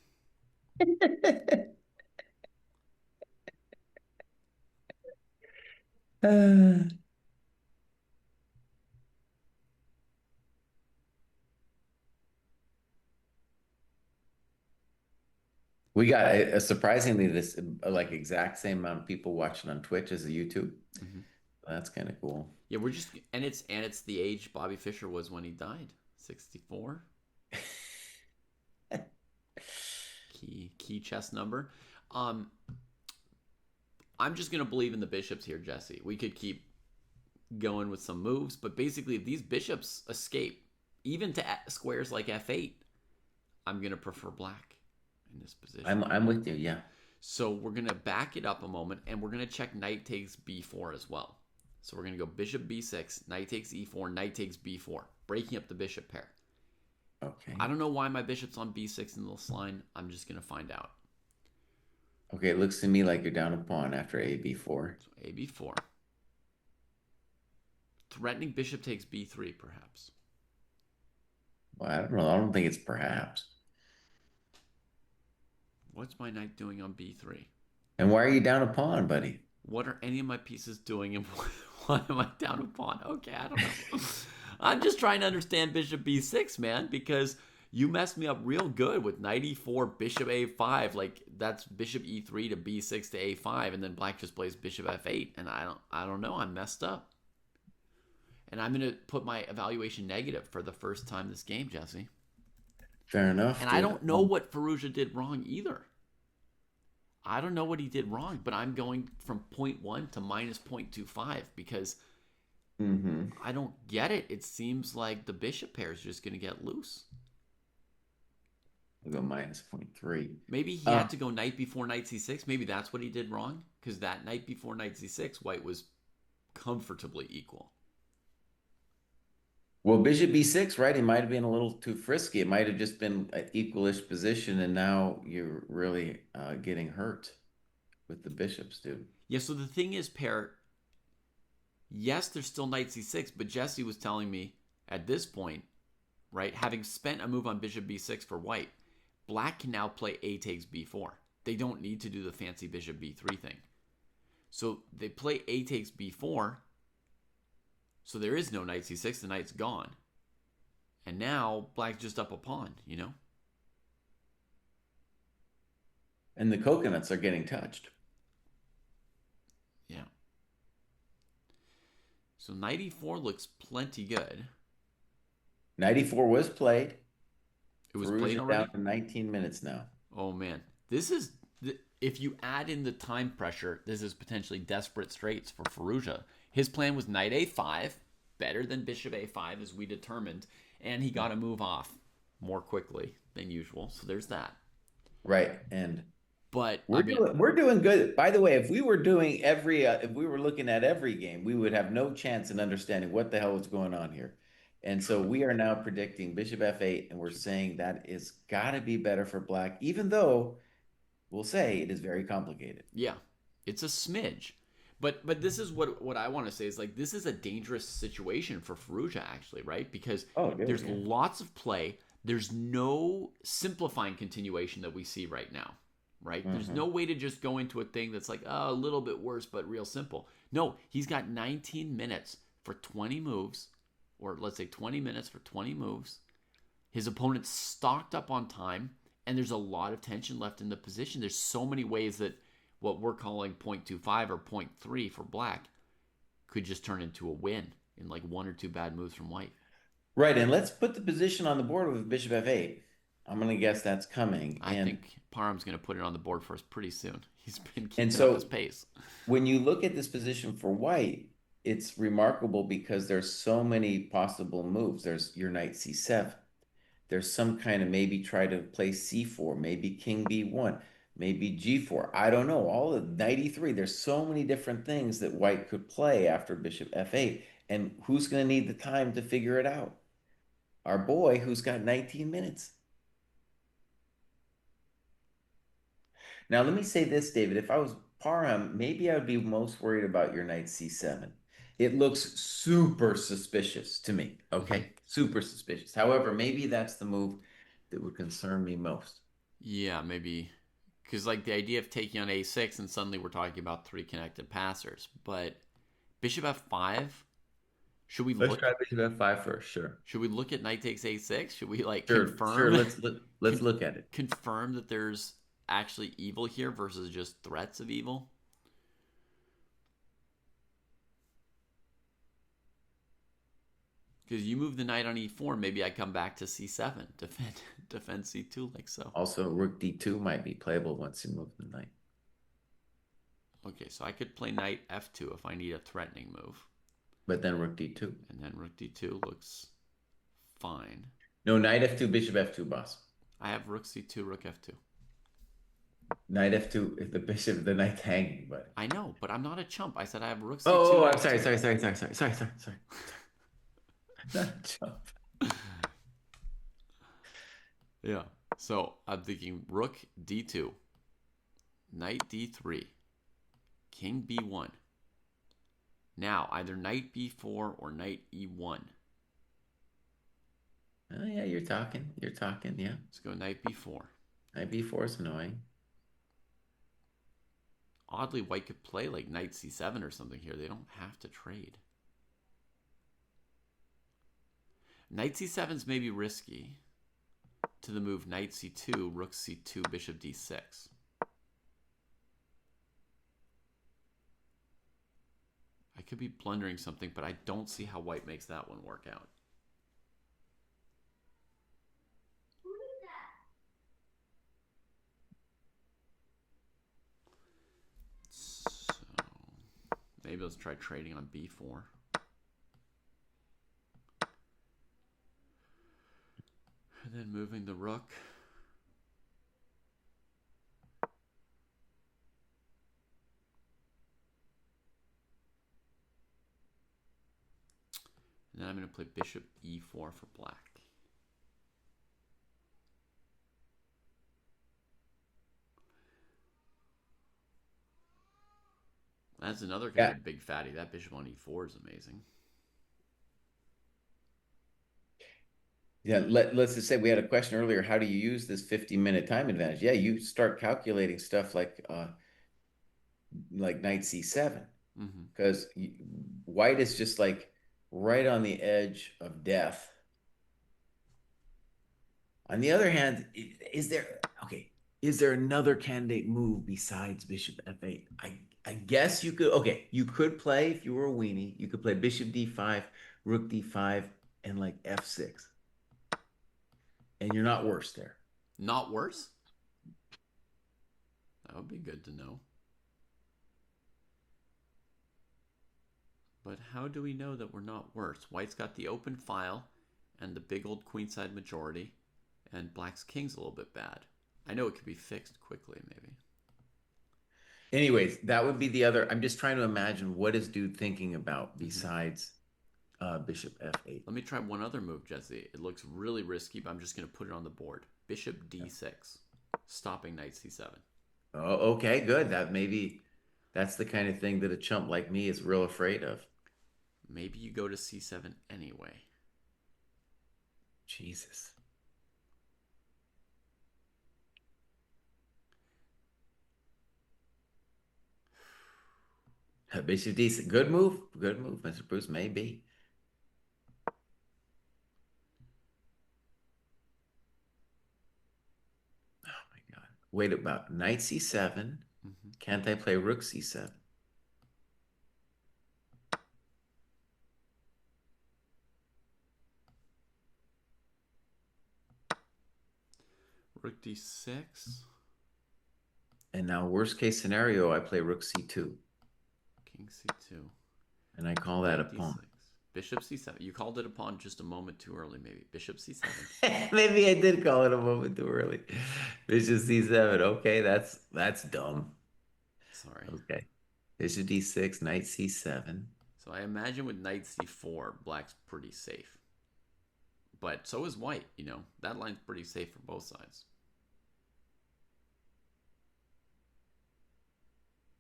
We got surprisingly this like exact same amount of people watching on Twitch as the YouTube. Mm-hmm. That's kind of cool. Yeah, we're just and it's the age Bobby Fischer was when he died, 64. Key chess number. Um, I'm just gonna believe in the bishops here, Jesse. We could keep going with some moves, but basically, if these bishops escape, even to squares like f8, I'm gonna prefer black in this position. I'm with you. Yeah. So we're gonna back it up a moment, and we're gonna check knight takes b4 as well. So we're gonna go bishop b6, knight takes e4, knight takes b4, breaking up the bishop pair. Okay. I don't know why my bishop's on b6 in this line. I'm just gonna find out. Okay. It looks to me like you're down a pawn after AB4. So ab4. Threatening bishop takes b3, perhaps. Well, I don't know. I don't think it's perhaps. What's my knight doing on b3? And why are you down a pawn, buddy? What are any of my pieces doing, and why am I down a pawn? Okay, I don't know. I'm just trying to understand bishop b6, man, because you messed me up real good with knight e4, bishop a5. Like, that's bishop e3 to b6 to a5, and then black just plays bishop f8, and I don't know. I'm messed up. And I'm going to put my evaluation negative for the first time this game, Jesse. Fair enough. And dude, I don't know what Firouzja did wrong either. I don't know what he did wrong, but I'm going from 0.1 to minus 0.25 because I don't get it. It seems like the bishop pair is just going to get loose. We'll go minus 0.3. Maybe he had to go knight before knight c6. Maybe that's what he did wrong, because that knight before knight c6, white was comfortably equal. Well, bishop b6, right? He might have been a little too frisky. It might have just been an equalish position, and now you're really getting hurt with the bishops, dude. Yeah, so the thing is, pair, yes, there's still knight c6, but Jesse was telling me at this point, right, having spent a move on bishop b6 for white, black can now play a takes b4. They don't need to do the fancy bishop b3 thing. So they play a takes b4, so there is no knight c6, the knight's gone. And now black's just up a pawn, you know? And the coconuts are getting touched. Yeah. So knight e4 looks plenty good. Knight e4 was played. It was played already? Down to 19 minutes now. Oh, man. This is, if you add in the time pressure, this is potentially desperate straits for Firouzja. His plan was knight a5, better than bishop a5 as we determined, and he got to move off more quickly than usual. So there's that. Right, and but we're doing good. By the way, if we were doing if we were looking at every game, we would have no chance in understanding what the hell is going on here. And so we are now predicting bishop f8, and we're saying that is got to be better for black, even though we'll say it is very complicated. Yeah, it's a smidge. But this is what I want to say is, like, this is a dangerous situation for Firouzja, actually, right? Because there's lots of play. There's no simplifying continuation that we see right now, right? There's no way to just go into a thing that's like, oh, a little bit worse, but real simple. No, he's got 19 minutes for 20 moves, or let's say 20 minutes for 20 moves. His opponent's stocked up on time, and there's a lot of tension left in the position. There's so many ways that what we're calling 0.25 or 0.3 for black could just turn into a win in like one or two bad moves from white. Right, and let's put the position on the board with bishop f8. I'm going to guess that's coming. I think Parham's going to put it on the board for us pretty soon. He's been keeping up his pace. When you look at this position for white, it's remarkable because there's so many possible moves. There's your knight c7. There's some kind of maybe try to play c4, maybe king b1. Maybe g4. I don't know. All of knight e3. There's so many different things that white could play after bishop f8. And who's going to need the time to figure it out? Our boy, who's got 19 minutes. Now, let me say this, David. If I was Parham, maybe I would be most worried about your knight c7. It looks super suspicious to me. Okay? Super suspicious. However, maybe that's the move that would concern me most. Yeah, maybe. Because, like, the idea of taking on a6 and suddenly we're talking about three connected passers. But bishop f5, should we Let's try bishop f5 first, sure. Should we look at knight takes a6? Should we, like, confirm? Sure, let's look at it. Confirm that there's actually evil here versus just threats of evil. Because you move the knight on e4, maybe I come back to c7, defend c2 like so. Also, rook d2 might be playable once you move the knight. Okay, so I could play knight f2 if I need a threatening move. But then rook d2. And then rook d2 looks fine. No, knight f2, bishop f2, boss. I have rook c2, rook f2. Knight f2, if the bishop, the knight's hanging, but I know, but I'm not a chump. I said I have rook c2. Oh, I'm sorry. Not a chump. Yeah. So I'm thinking rook d2, knight d3, king b1. Now either knight b4 or knight e1. Oh yeah, you're talking. Yeah. Let's go knight b4. Knight b4 is annoying. Oddly, white could play like knight c7 or something here. They don't have to trade. Knight c7 is maybe risky. To the move knight c2, rook c2, bishop d6. I could be blundering something, but I don't see how white makes that one work out. So maybe let's try trading on b4. And then moving the rook. And then I'm going to play bishop e4 for black. That's another kind of big fatty. That bishop on e4 is amazing. Yeah, let's just say we had a question earlier. How do you use this 50-minute time advantage? Yeah, you start calculating stuff like knight c7, because white is just like right on the edge of death. On the other hand, is there another candidate move besides bishop f8? I guess you could. Okay, you could play, if you were a weenie, you could play bishop d5, rook d5, and like f6. And you're not worse there. Not worse? That would be good to know. But how do we know that we're not worse? White's got the open file and the big old queenside majority, and black's king's a little bit bad. I know it could be fixed quickly, maybe. Anyways, that would be the other. I'm just trying to imagine, what is dude thinking about besides bishop f8? Let me try one other move, Jesse. It looks really risky, but I'm just going to put it on the board. Bishop d6, stopping knight c7. Oh, okay, good. That's the kind of thing that a chump like me is real afraid of. Maybe you go to c7 anyway. Jesus. Bishop d6. Good move, Mr. Pruess, maybe. Oh my God. Wait, about knight c7. Can't I play rook c7? Rook d6. And now, worst case scenario, I play rook c2. King c2. And I call that a pawn. Bishop c7. You called it a pawn just a moment too early, maybe. Bishop c7. Maybe I did call it a moment too early. Bishop c7. Okay, that's dumb. Sorry. Okay. Bishop d6, knight c7. So I imagine with knight c4, black's pretty safe. But so is white, you know. That line's pretty safe for both sides.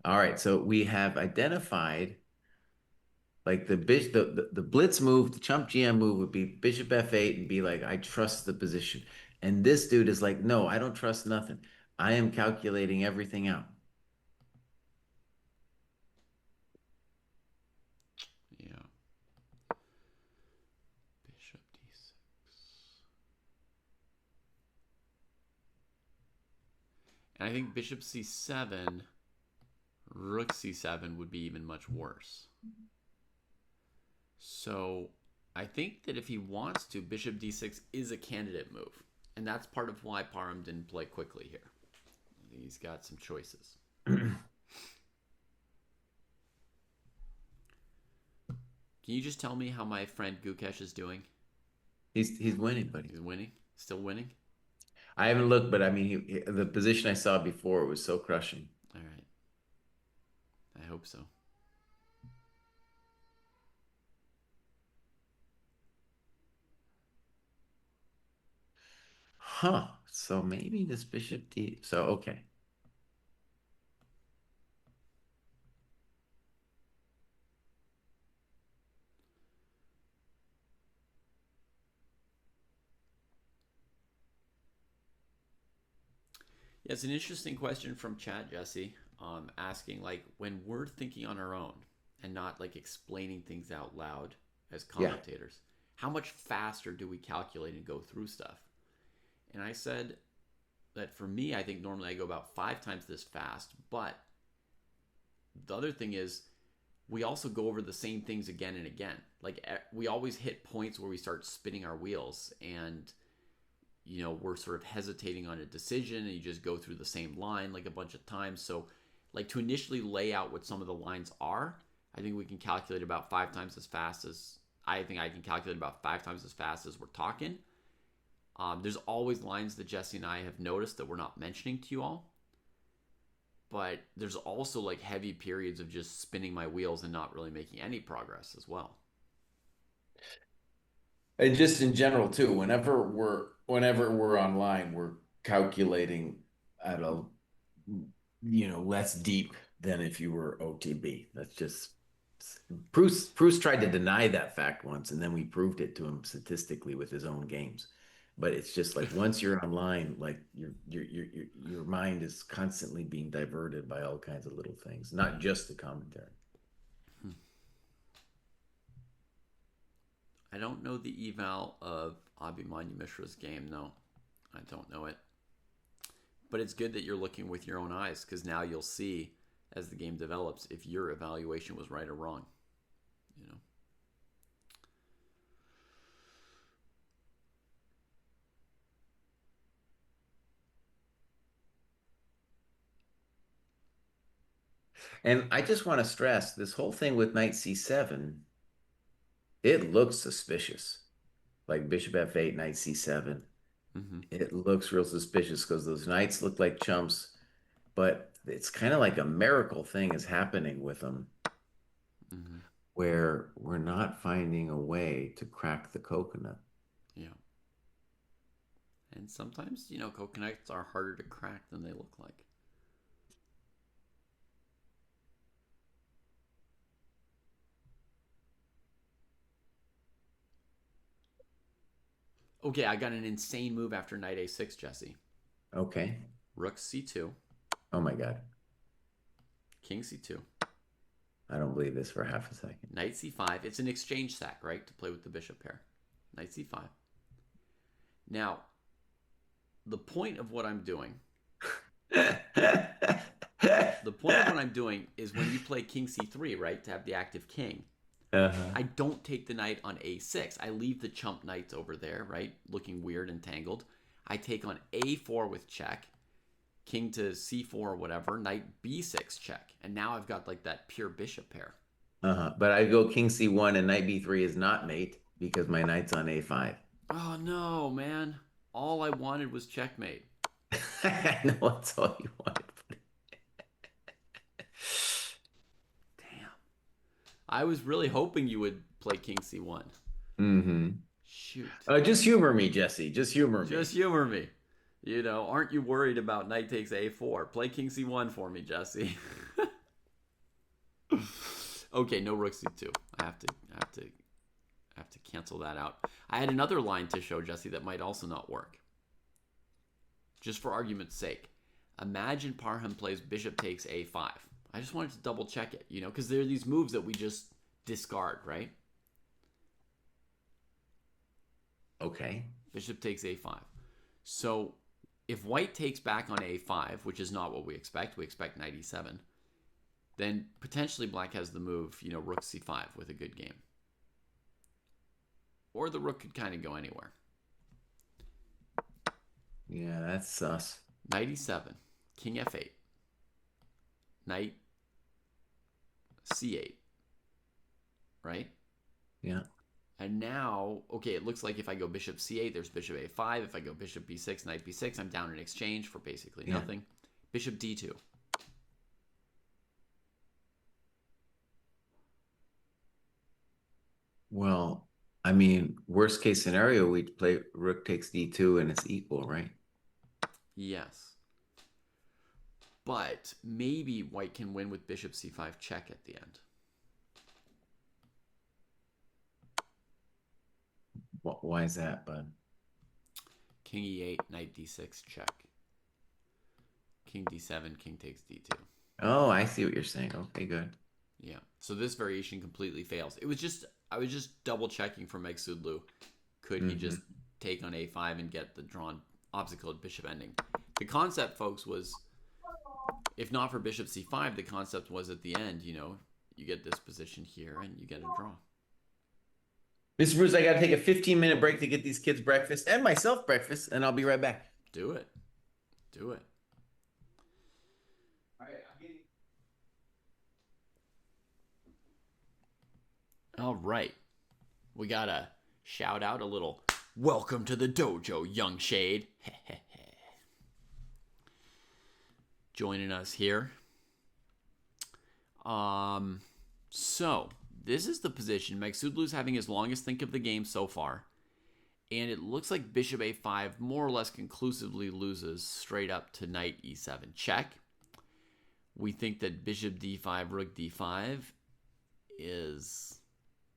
All right, so we have identified, like, the blitz move, the chump GM move would be bishop f8 and be like, I trust the position. And this dude is like, no, I don't trust nothing. I am calculating everything out. Yeah. Bishop d6. And I think bishop c7, rook c7 would be even much worse. So I think that if he wants to, bishop d6 is a candidate move. And that's part of why Parham didn't play quickly here. He's got some choices. Can you just tell me how my friend Gukesh is doing? He's winning, buddy. He's winning? Still winning? I haven't looked, but I mean, the position I saw before was so crushing. All right. I hope so. Huh. So maybe this bishop D. So, okay. Yeah, it's an interesting question from chat, Jesse, asking like when we're thinking on our own and not like explaining things out loud as commentators, how much faster do we calculate and go through stuff? And I said that for me, I think normally I go about 5 times this fast, but the other thing is we also go over the same things again and again. Like we always hit points where we start spinning our wheels and we're sort of hesitating on a decision and you just go through the same line like a bunch of times. So like to initially lay out what some of the lines are, I think we can calculate about 5 times as fast as I can calculate about 5 times as fast as we're talking. There's always lines that Jesse and I have noticed that we're not mentioning to you all. But there's also like heavy periods of just spinning my wheels and not really making any progress as well. And just in general too, whenever we're online, we're calculating at a less deep than if you were OTB. That's just Pruess tried to deny that fact once, and then we proved it to him statistically with his own games. But it's just like once you're online, like your mind is constantly being diverted by all kinds of little things, not just the commentary. I don't know the eval of Abhimanyu Mishra's game, no. I don't know it. But it's good that you're looking with your own eyes, because now you'll see, as the game develops, if your evaluation was right or wrong. And I just want to stress this whole thing with knight c7, it looks suspicious. Like bishop f8, knight c7. Mm-hmm. It looks real suspicious because those knights look like chumps, but it's kind of like a miracle thing is happening with them, where we're not finding a way to crack the coconut. Yeah. And sometimes, coconuts are harder to crack than they look like. Okay, I got an insane move after knight a6, Jesse. Okay. Rook c2. Oh my God. King c2. I don't believe this for half a second. Knight c5. It's an exchange sack, right? To play with the bishop pair. Knight c5. Now, the point of what I'm doing... the point of what I'm doing is when you play king c3, right? To have the active king. I don't take the knight on a6. I leave the chump knights over there, right? Looking weird and tangled. I take on a4 with check. King to c4 or whatever. Knight b6 check. And now I've got like that pure bishop pair. But I go king c1 and knight b3 is not mate because my knight's on a5. Oh no, man. All I wanted was checkmate. I know that's all you wanted. Damn. I was really hoping you would play king c1. Mm-hmm. Shoot. Just humor me, Jesse. Just humor me. Just humor me. Aren't you worried about knight takes a4? Play king c1 for me, Jesse. Okay, no rook c2. I have to cancel that out. I had another line to show Jesse that might also not work. Just for argument's sake. Imagine Parham plays bishop takes a5. I just wanted to double check it, because there are these moves that we just discard, right? Okay. Bishop takes a5. So if white takes back on a5, which is not what we expect knight e7, then potentially black has the move, rook c5 with a good game. Or the rook could kind of go anywhere. Yeah, that's sus. Knight e7, king f8, knight c8, right? Yeah. And now, okay, it looks like if I go bishop c8, there's bishop a5. If I go bishop b6, knight b6, I'm down in exchange for basically nothing. Bishop d2. Well, I mean, worst case scenario, we'd play rook takes d2 and it's equal, right? Yes. But maybe white can win with bishop c5 check at the end. Why is that, bud? King e8, knight d6 check. King d7, king takes d2. Oh, I see what you're saying. Okay, good. Yeah. So this variation completely fails. I was just double checking for Meg Sudlu. Could he just take on a5 and get the drawn obstacle at bishop ending? The concept, folks, was if not for bishop c5, the concept was at the end, you get this position here and you get a draw. Mr. Bruce, I got to take a 15-minute break to get these kids breakfast and myself breakfast, and I'll be right back. Do it. Do it. All right, I'm getting... All right. We got to shout out a little welcome to the dojo, young shade. Joining us here. So this is the position. Magsudlu's having his longest think of the game so far. And it looks like bishop a5 more or less conclusively loses straight up to knight e7 check. We think that bishop d5, rook d5 is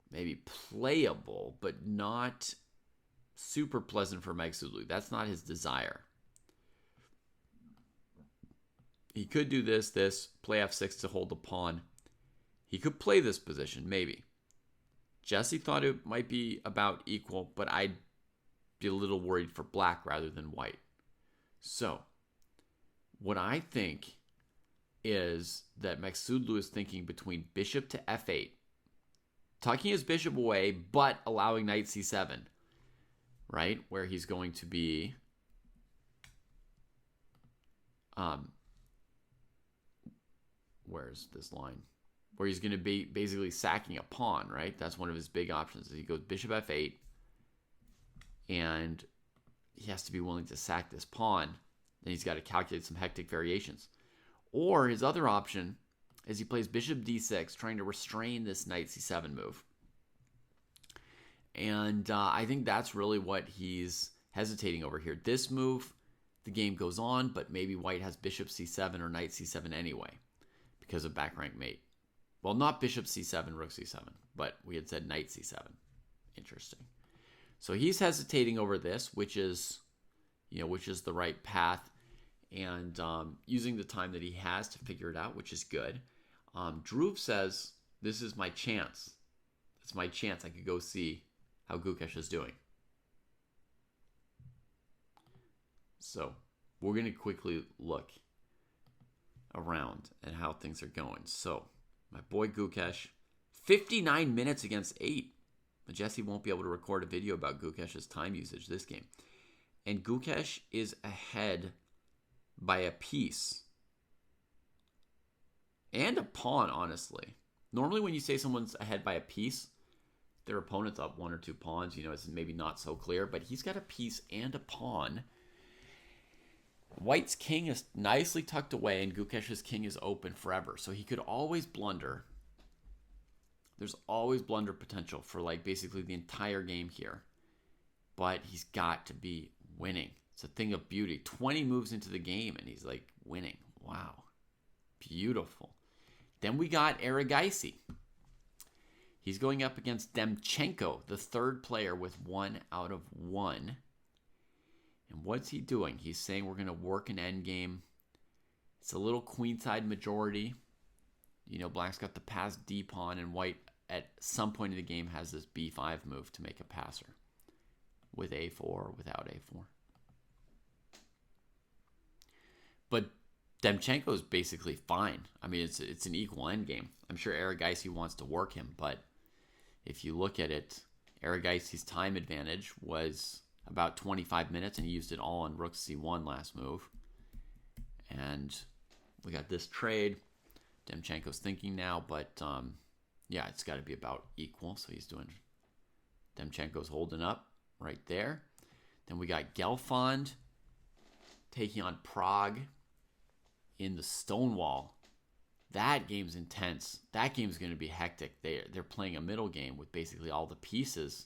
maybe playable, but not super pleasant for Magsudlu. That's not his desire. He could do this, play f6 to hold the pawn. He could play this position, maybe. Jesse thought it might be about equal, but I'd be a little worried for black rather than white. So, what I think is that Magsudlu is thinking between bishop to f8, tucking his bishop away, but allowing knight c7, right? Where he's going to be... where's this line? Where he's going to be basically sacking a pawn, right? That's one of his big options. He goes bishop f8, and he has to be willing to sack this pawn. Then he's got to calculate some hectic variations. Or his other option is he plays bishop d6, trying to restrain this knight c7 move. And I think that's really what he's hesitating over here. This move, the game goes on, but maybe white has bishop c7 or knight c7 anyway because of back rank mate. Well, not bishop c7, rook c7, but we had said knight c7. Interesting. So he's hesitating over this, which is the right path, and using the time that he has to figure it out, which is good. Dhruv says, this is my chance. It's my chance. I could go see how Gukesh is doing. So we're going to quickly look around at how things are going. So my boy Gukesh, 59 minutes against 8. Jesse won't be able to record a video about Gukesh's time usage this game. And Gukesh is ahead by a piece. And a pawn, honestly. Normally when you say someone's ahead by a piece, their opponent's up 1 or 2 pawns. It's maybe not so clear. But he's got a piece and a pawn. White's king is nicely tucked away, and Gukesh's king is open forever. So he could always blunder. There's always blunder potential for basically the entire game here. But he's got to be winning. It's a thing of beauty. 20 moves into the game and he's winning. Wow. Beautiful. Then we got Erigaisi. He's going up against Demchenko, the third player with 1 out of 1. And what's he doing? He's saying we're going to work an endgame. It's a little queenside majority. Black's got the pass D pawn, and white at some point in the game has this B5 move to make a passer with A4 or without A4. But Demchenko is basically fine. I mean, it's an equal endgame. I'm sure Erigaisi wants to work him, but if you look at it, Erigaisi's time advantage was about 25 minutes, and he used it all on rook c1 last move. And we got this trade. Demchenko's thinking now, but yeah, it's got to be about equal. So he's doing. Demchenko's holding up right there. Then we got Gelfand taking on Prague in the Stonewall. That game's intense. That game's going to be hectic. They're playing a middle game with basically all the pieces.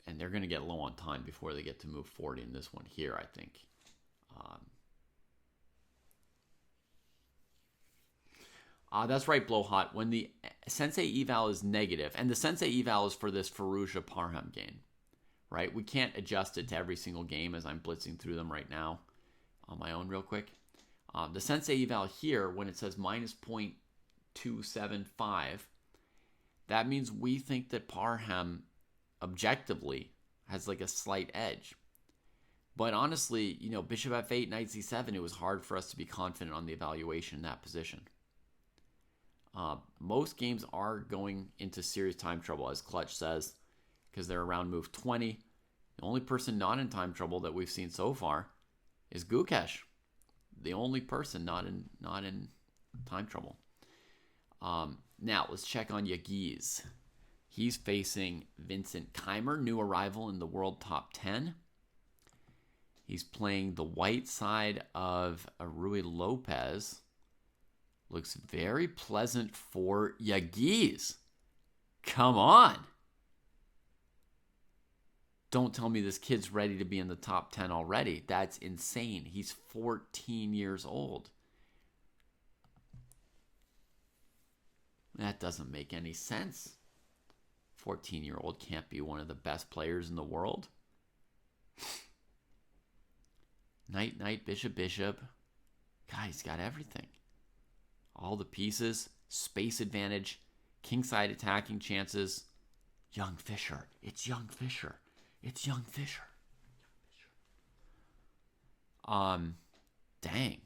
And they're going to get low on time before they get to move forward in this one here, I think. That's right, Blowhot. When the Sensei eval is negative, and the Sensei eval is for this Fallujah Parham game, right? We can't adjust it to every single game as I'm blitzing through them right now on my own real quick. The Sensei eval here, when it says minus 0.275, that means we think that Parham objectively has like a slight edge. But honestly, you know, bishop f8, knight c7, it was hard for us to be confident on the evaluation in that position. Most games are going into serious time trouble, as Clutch says, because they're around move 20. The only person not in time trouble that we've seen so far is Gukesh. The only person not in time trouble. Now, let's check on Yagiz. He's facing Vincent Keimer, new arrival in the world top 10. He's playing the white side of Rui Lopez. Looks very pleasant for Yagiz. Come on. Don't tell me this kid's ready to be in the top 10 already. That's insane. He's 14 years old. That doesn't make any sense. 14-year-old can't be one of the best players in the world. Knight, knight, bishop, bishop. God, he's got everything. All the pieces, space advantage, kingside attacking chances. Young Fisher. It's Young Fisher. It's Young Fisher. Dang.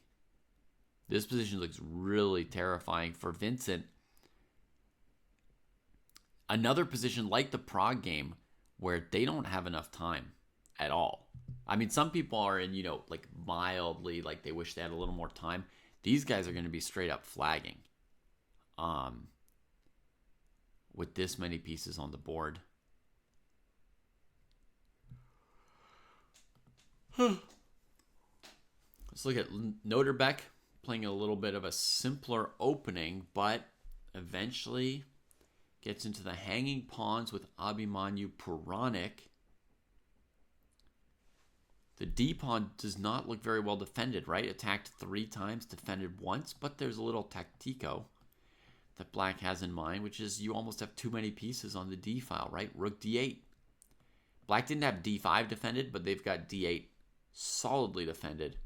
This position looks really terrifying for Vincent. Another position like the Prague game where they don't have enough time at all. I mean, some people are in, like mildly, like they wish they had a little more time. These guys are going to be straight up flagging with this many pieces on the board. Let's look at Noterbeck playing a little bit of a simpler opening, but eventually gets into the hanging pawns with Abhimanyu Puranik. The D pawn does not look very well defended, right? Attacked 3 times, defended once, but there's a little tactico that Black has in mind, which is you almost have too many pieces on the D file, right? Rook D8. Black didn't have D5 defended, but they've got D8 solidly defended.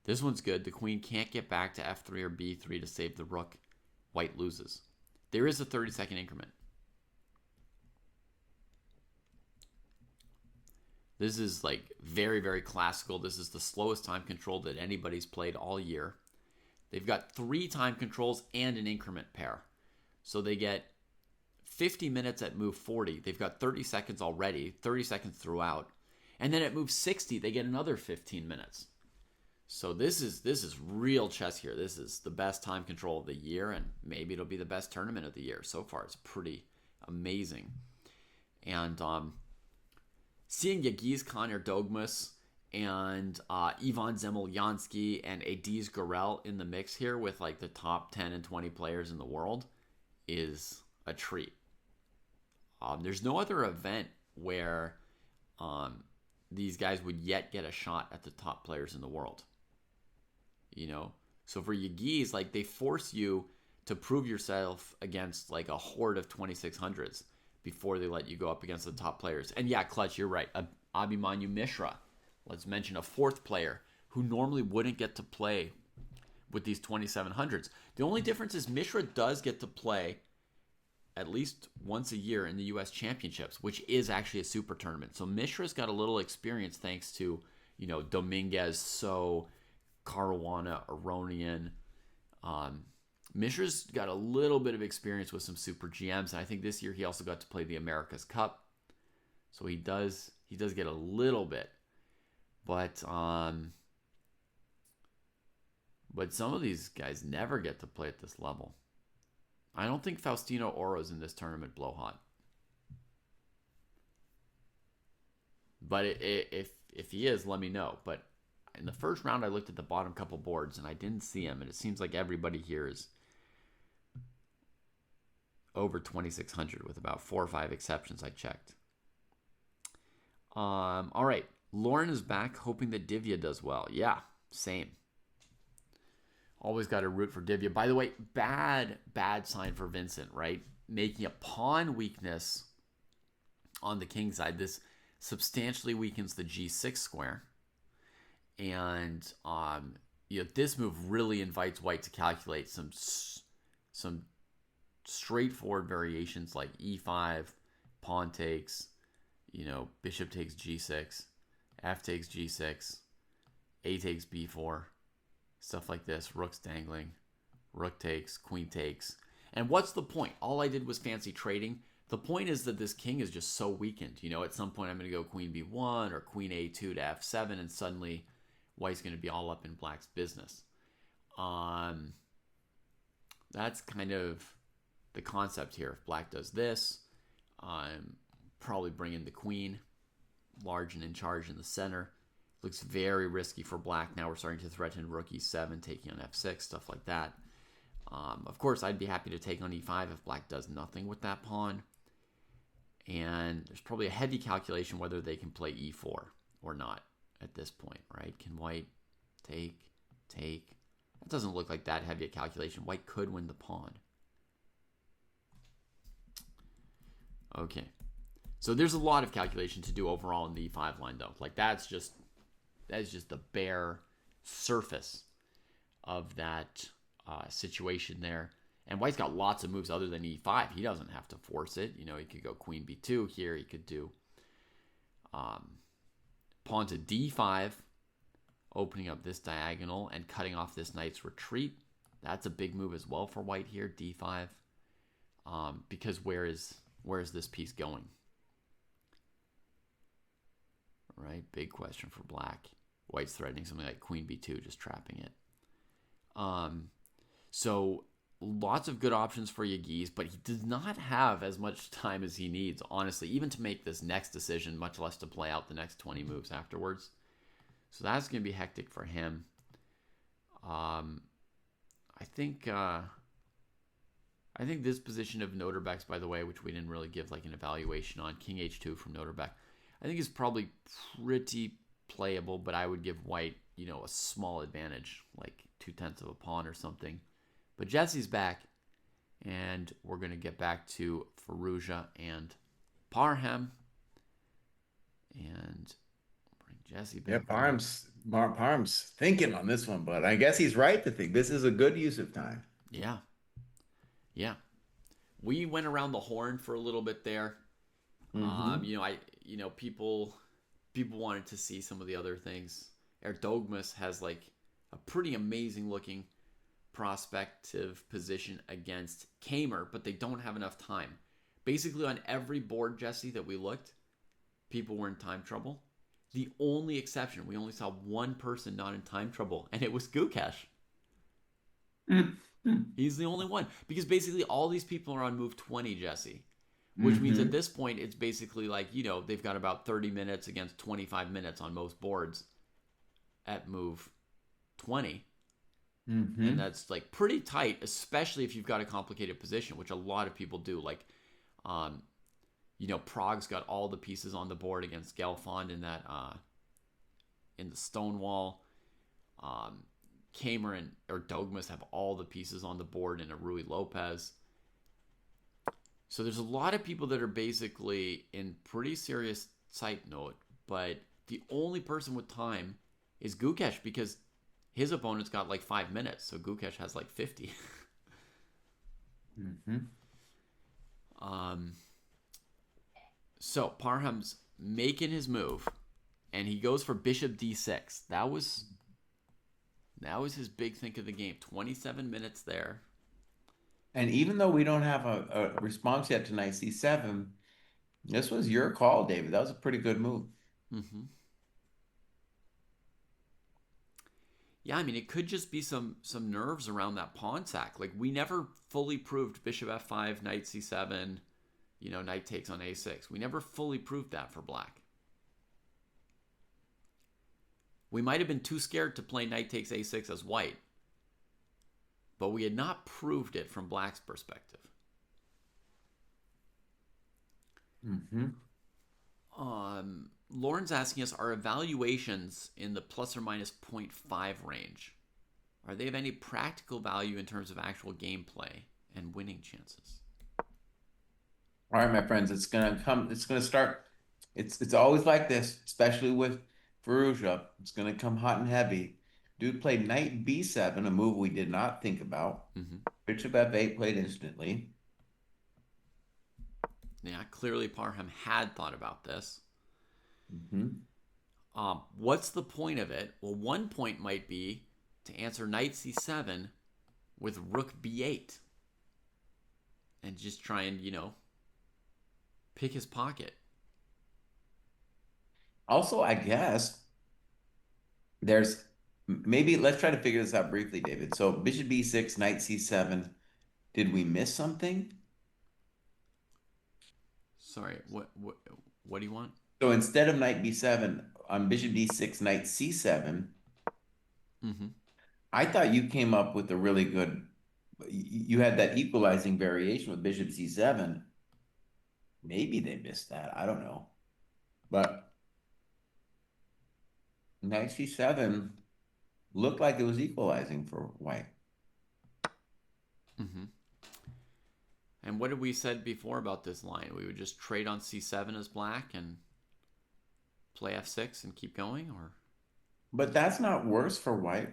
This one's good. The queen can't get back to F3 or B3 to save the rook. White loses. There is a 30-second increment. This is like very, very classical. This is the slowest time control that anybody's played all year. They've got 3 time controls and an increment pair. So they get 50 minutes at move 40. They've got 30 seconds already, 30 seconds throughout. And then at move 60, they get another 15 minutes. So this is real chess here. This is the best time control of the year, and maybe it'll be the best tournament of the year. So far, it's pretty amazing. And seeing Yagiz Khan Dogmas and Ivan Zemlyansky and Adiz Gorel in the mix here with like the top 10 and 20 players in the world is a treat. There's no other event where these guys would yet get a shot at the top players in the world. So for Yagiz, like they force you to prove yourself against like a horde of 2600s before they let you go up against the top players. And yeah, Clutch, you're right. Abhimanyu Mishra. Let's mention a 4th player who normally wouldn't get to play with these 2700s. The only difference is Mishra does get to play at least once a year in the U.S. Championships, which is actually a super tournament. So Mishra's got a little experience thanks to Dominguez, So, Caruana, Aronian. Mishra's got a little bit of experience with some super GMs, and I think this year he also got to play the America's Cup, so he does get a little bit, but some of these guys never get to play at this level. I don't think Faustino Oro's in this tournament blowhot, but if he is, let me know. But in the first round, I looked at the bottom couple boards and I didn't see him, and it seems like everybody here is over 2,600 with about 4 or 5 exceptions I checked. All right, Lauren is back, hoping that Divya does well. Yeah, same. Always got to root for Divya. By the way, bad sign for Vincent, right? Making a pawn weakness on the king side. This substantially weakens the g6 square. And this move really invites white to calculate some straightforward variations like e5, pawn takes, bishop takes g6, f takes g6, a takes b4, stuff like this, rook's dangling, rook takes, queen takes. And what's the point? All I did was fancy trading. The point is that this king is just so weakened. At some point I'm going to go queen b1 or queen a2 to f7, and suddenly white's going to be all up in black's business. That's kind of the concept here. If black does this, probably bring in the queen, large and in charge in the center. Looks very risky for black. Now we're starting to threaten rook e7, taking on f6, stuff like that. Of course, I'd be happy to take on e5 if black does nothing with that pawn. And there's probably a heavy calculation whether they can play e4 or not at this point, right? Can white take? It doesn't look like that heavy a calculation. White could win the pawn. Okay. So there's a lot of calculation to do overall in the e5 line, though. Like that is just the bare surface of that situation there. And white's got lots of moves other than e5. He doesn't have to force it. He could go queen b2 here. He could do pawn to d5, opening up this diagonal and cutting off this knight's retreat. That's a big move as well for white here, d5. Because where is this piece going? Right, big question for black. White's threatening something like queen b2, just trapping it. So lots of good options for Yaghiz, but he does not have as much time as he needs, honestly, even to make this next decision, much less to play out the next 20 moves afterwards. So that's going to be hectic for him. I think this position of Noterbeck's, by the way, which we didn't really give like an evaluation on, king h2 from Noterbeck, I think is probably pretty playable, but I would give white, a small advantage, like 2/10 of a pawn or something. But Jesse's back, and we're going to get back to Firouzja and Parham. And bring Jesse back. Yeah, Parham's thinking on this one, but I guess he's right to think this is a good use of time. Yeah. We went around the horn for a little bit there. Mm-hmm. People wanted to see some of the other things. Erdogmas has like a pretty amazing looking prospective position against Kamer, but they don't have enough time. Basically on every board, Jesse, that we looked, people were in time trouble. The only exception, we only saw one person not in time trouble, and it was Gukesh. He's the only one. Because basically all these people are on move 20, Jesse. Which means at this point, it's basically like, they've got about 30 minutes against 25 minutes on most boards at move 20. Mm-hmm. And that's like pretty tight, especially if you've got a complicated position, which a lot of people do. Like, Prague's got all the pieces on the board against Gelfand in that, in the Stonewall. Kamer and Erdogmas have all the pieces on the board in a Rui Lopez. So there's a lot of people that are basically in pretty serious sight note, but the only person with time is Gukesh because his opponent's got like 5 minutes, so Gukesh has like 50. So Parham's making his move, and he goes for bishop d6. That was his big think of the game. 27 minutes there. And even though we don't have a response yet to knight c7, this was your call, David. That was a pretty good move. Mm-hmm. Yeah, I mean, it could just be some nerves around that pawn sack. Like, we never fully proved bishop f5, knight c7, knight takes on a6. We never fully proved that for black. We might have been too scared to play knight takes a6 as white, but we had not proved it from black's perspective. Mm-hmm. Lauren's asking us, are evaluations in the plus or minus 0.5 range, are they of any practical value in terms of actual gameplay and winning chances? All right, my friends, it's gonna start. It's always like this, especially with Fallujah. It's gonna come hot and heavy. Dude played knight b7, a move we did not think about. Mm-hmm. Bishop f8 played instantly. Yeah, clearly Parham had thought about this. Mm-hmm. What's the point of it? Well, one point might be to answer knight c7 with rook b8 and just try and, pick his pocket. Also, I guess there's maybe let's try to figure this out briefly, David. So bishop b6, knight c7. Did we miss something? Sorry, what do you want? So instead of knight b7 on bishop d6, knight c7, Mm-hmm. I thought you came up with a really good. You had that equalizing variation with bishop c7. Maybe they missed that. I don't know. But knight c7 looked like it was equalizing for white. Mm-hmm. And what did we said before about this line? We would just trade on c7 as black and play f6 and keep going, or? But that's not worse for white.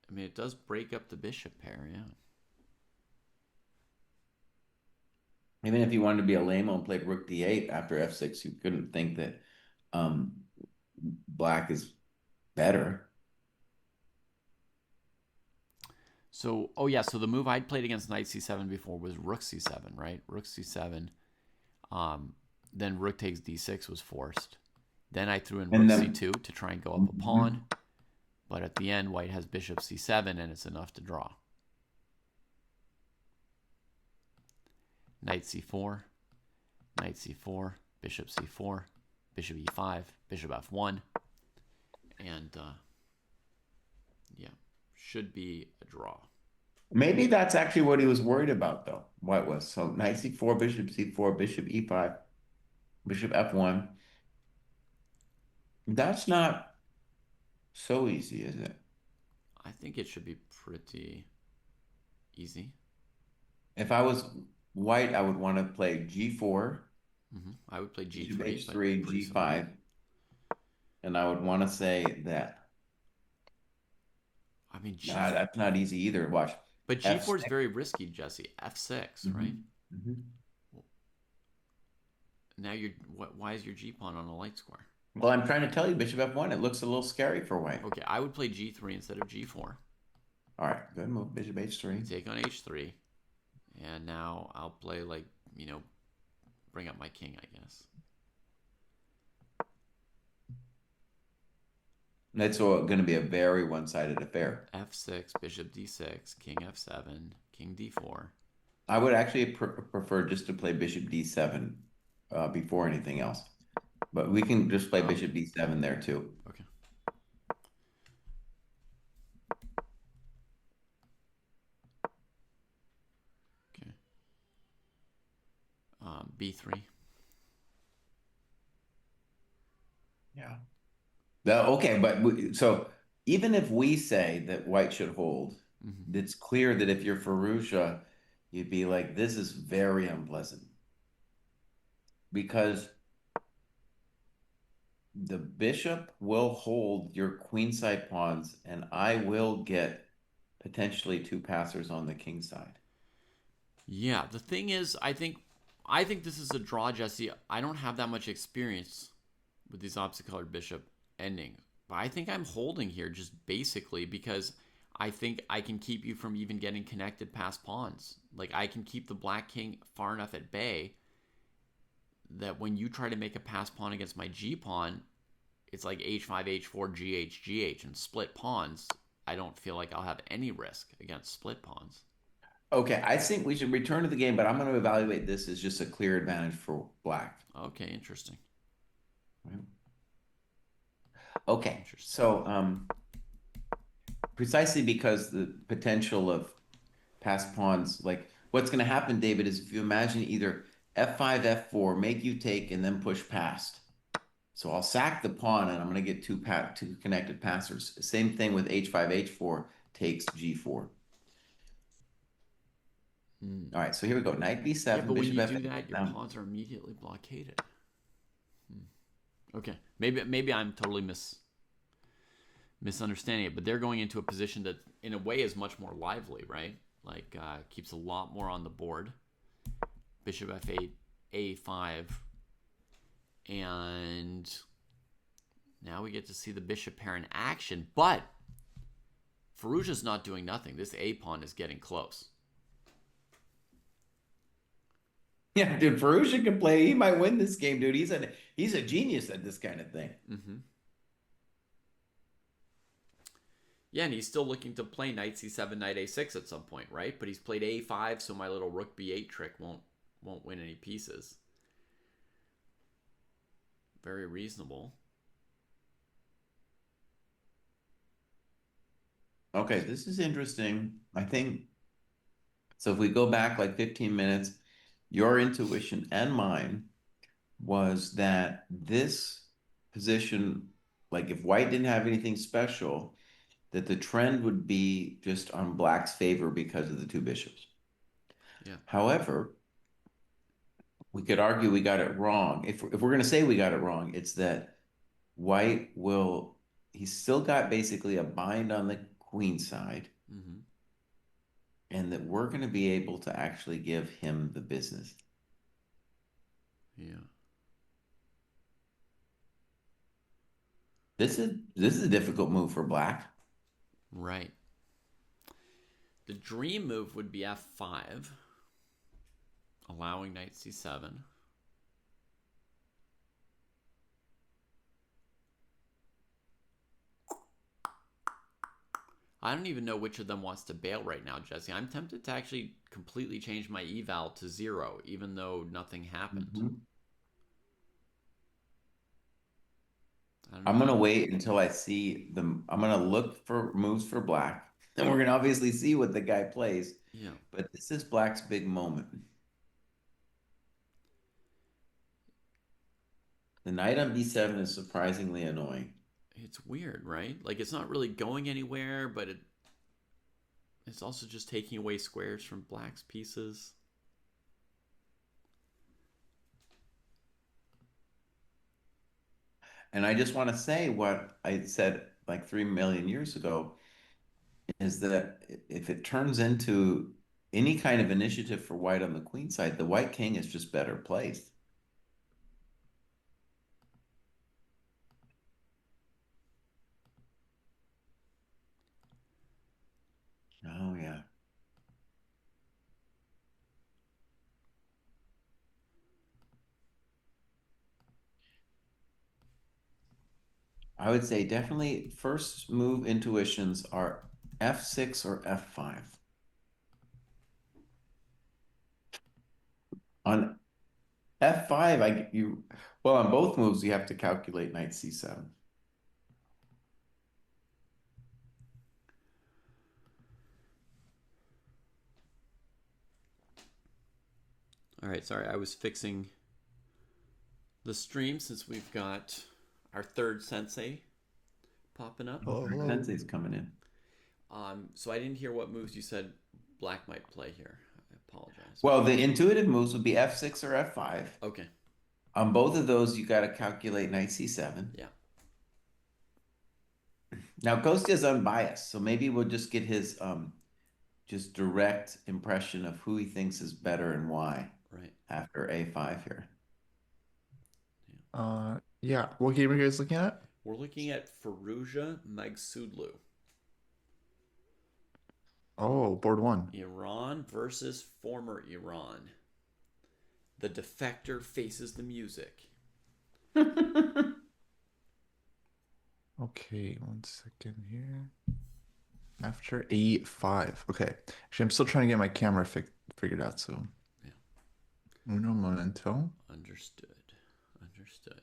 I mean, it does break up the bishop pair, yeah. Even if you wanted to be a lame and played rook d8 after f6, you couldn't think that um, black is better. So, so the move I'd played against knight c7 before was rook c7, right? Rook c7. Then rook takes d6 was forced. Then I threw in rook c2 to try and go up a pawn. But at the end, white has bishop c7, and it's enough to draw. Knight c4, knight c4, bishop c4, bishop e5, bishop f1. And, should be a draw. Maybe that's actually what he was worried about, though. White was. So knight c4, bishop c4, bishop e5, bishop f1. That's not so easy, is it? I think it should be pretty easy. If I was white, I would want to play g4. Mm-hmm. I would play g3. h3, g5. And I would want to say that. I mean, that's not easy either. Watch. But g4 is very risky, Jesse. f6, right? Mm-hmm. Now why is your g pawn on a light square? Well, I'm trying to tell you, bishop f1. It looks a little scary for white. Okay, I would play g3 instead of g4. All right, good move. Bishop h3. Take on h3. And now I'll play, bring up my king, I guess. That's going to be a very one-sided affair. f6, bishop d6, king f7, king d4. I would actually prefer just to play bishop d7 before anything else. But we can just play bishop d7 there too. Okay. Okay. b3. Yeah. Okay, but so even if we say that white should hold, it's clear that if you're Fallujah, you'd be like, this is very unpleasant. Because the bishop will hold your queenside pawns, and I will get potentially two passers on the king side. Yeah, the thing is, I think I think this is a draw, Jesse. I don't have that much experience with these opposite colored bishop endings, but I think I'm holding here just basically because I think I can keep you from even getting connected past pawns. Like I can keep the black king far enough at bay that when you try to make a pass pawn against my g pawn, it's like h5, h4, gh, gh, and split pawns. I don't feel like I'll have any risk against split pawns. Okay, I think we should return to the game, but I'm going to evaluate this as just a clear advantage for black. Okay, interesting. Okay, Interesting. so precisely because the potential of pass pawns, like what's going to happen, David, is if you imagine either f5, f4, make you take, and then push past. So I'll sack the pawn, and I'm going to get two connected passers. Same thing with h5, h4 takes g4. All right, so here we go. Knight Yeah, b7, but when bishop you do f8. that, your Now, pawns are immediately blockaded. Okay, maybe I'm totally misunderstanding it, but they're going into a position that, in a way, is much more lively, right? Like keeps a lot more on the board. Bishop f8, a5, and now we get to see the bishop pair in action. But Firouzja's not doing nothing. This a pawn is getting close. yeah, dude, Pruess can play. He might win this game, dude. He's a genius at this kind of thing. Mm-hmm. Yeah, and he's still looking to play knight c7, knight a6 at some point, right? But he's played a5, so my little rook b8 trick won't win any pieces. Very reasonable. Okay, this is interesting. I think so. If we go back like 15 minutes, your intuition and mine was that this position, like if white didn't have anything special, that the trend would be just on black's favor because of the two bishops. Yeah. However, we could argue we got it wrong. If we're going to say we got it wrong, it's that white will, he's still got basically a bind on the queen side, Mm-hmm. and that we're going to be able to actually give him the business. Yeah. This is a difficult move for black. Right. The dream move would be f5, allowing knight c7. I don't even know which of them wants to bail right now, Jesse. I'm tempted to actually completely change my eval to 0, even though nothing happened. Mm-hmm. I'm How... gonna wait until I see them. I'm gonna look for moves for black, and we're gonna obviously see what the guy plays. Yeah. But this is black's big moment. The knight on b7 is surprisingly annoying. It's weird, right? Like it's not really going anywhere, but it's also just taking away squares from black's pieces. And I just want to say what I said like 3 million years ago is that if it turns into any kind of initiative for white on the queen side, the white king is just better placed. Oh, yeah. I would say definitely first move intuitions are f6 or f5. On f5, well, on both moves, you have to calculate knight c7. All right, sorry, I was fixing the stream since we've got our third sensei popping up. Oh, hello. Sensei's coming in. So I didn't hear what moves you said black might play here. I apologize. Well, the intuitive moves would be f6 or f5. Okay. On both of those, you got to calculate knight c7. Yeah. Now, Kostya's unbiased, so maybe we'll just get his just direct impression of who he thinks is better and why. Right. after A5 here. Yeah. What game are you guys looking at? We're looking at Firouzja Magsudlu. Oh, board one. Iran versus former Iran. The defector faces the music. Okay, 1 second here. After A5. Okay. Actually, I'm still trying to get my camera figured out, so Yeah. uno momento. Understood. Understood.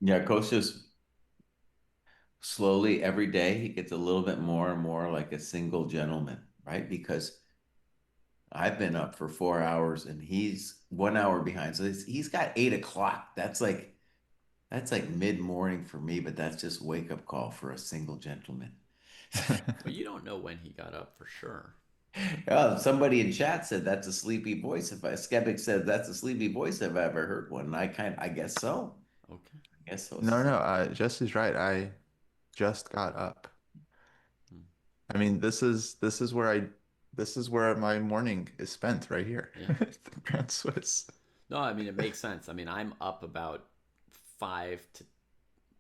Yeah, Kostya's slowly every day he gets a little bit more and more like a single gentleman, right? Because I've been up for 4 hours and he's 1 hour behind. So he's got 8 o'clock. That's like mid-morning for me, but that's just wake up call for a single gentleman. But you don't know when he got up for sure. Somebody in chat said that's a sleepy voice. If a skeptic said that's a sleepy voice, if I ever heard one, and I guess so. Okay. I guess so. No, no, Jesse's right. I just got up. Hmm. I mean, this is where my morning is spent right here. Yeah. The Grand Swiss. No, I mean it makes sense. I mean I'm up about 5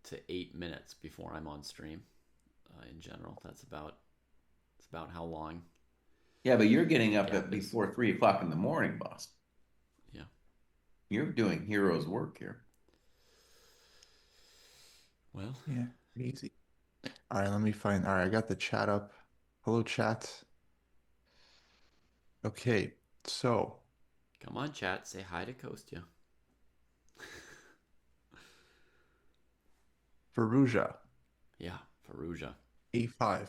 to 8 minutes before I'm on stream. In general, it's about how long. Yeah, but you're getting up Yeah, at before 3 o'clock in the morning, boss. Yeah. You're doing hero's work here. Well. Yeah, easy. All right, let me find. All right, I got the chat up. Hello, chat. Okay, so Come on, chat. Say hi to Kostya. Firouzja, Yeah, Firouzja. A5.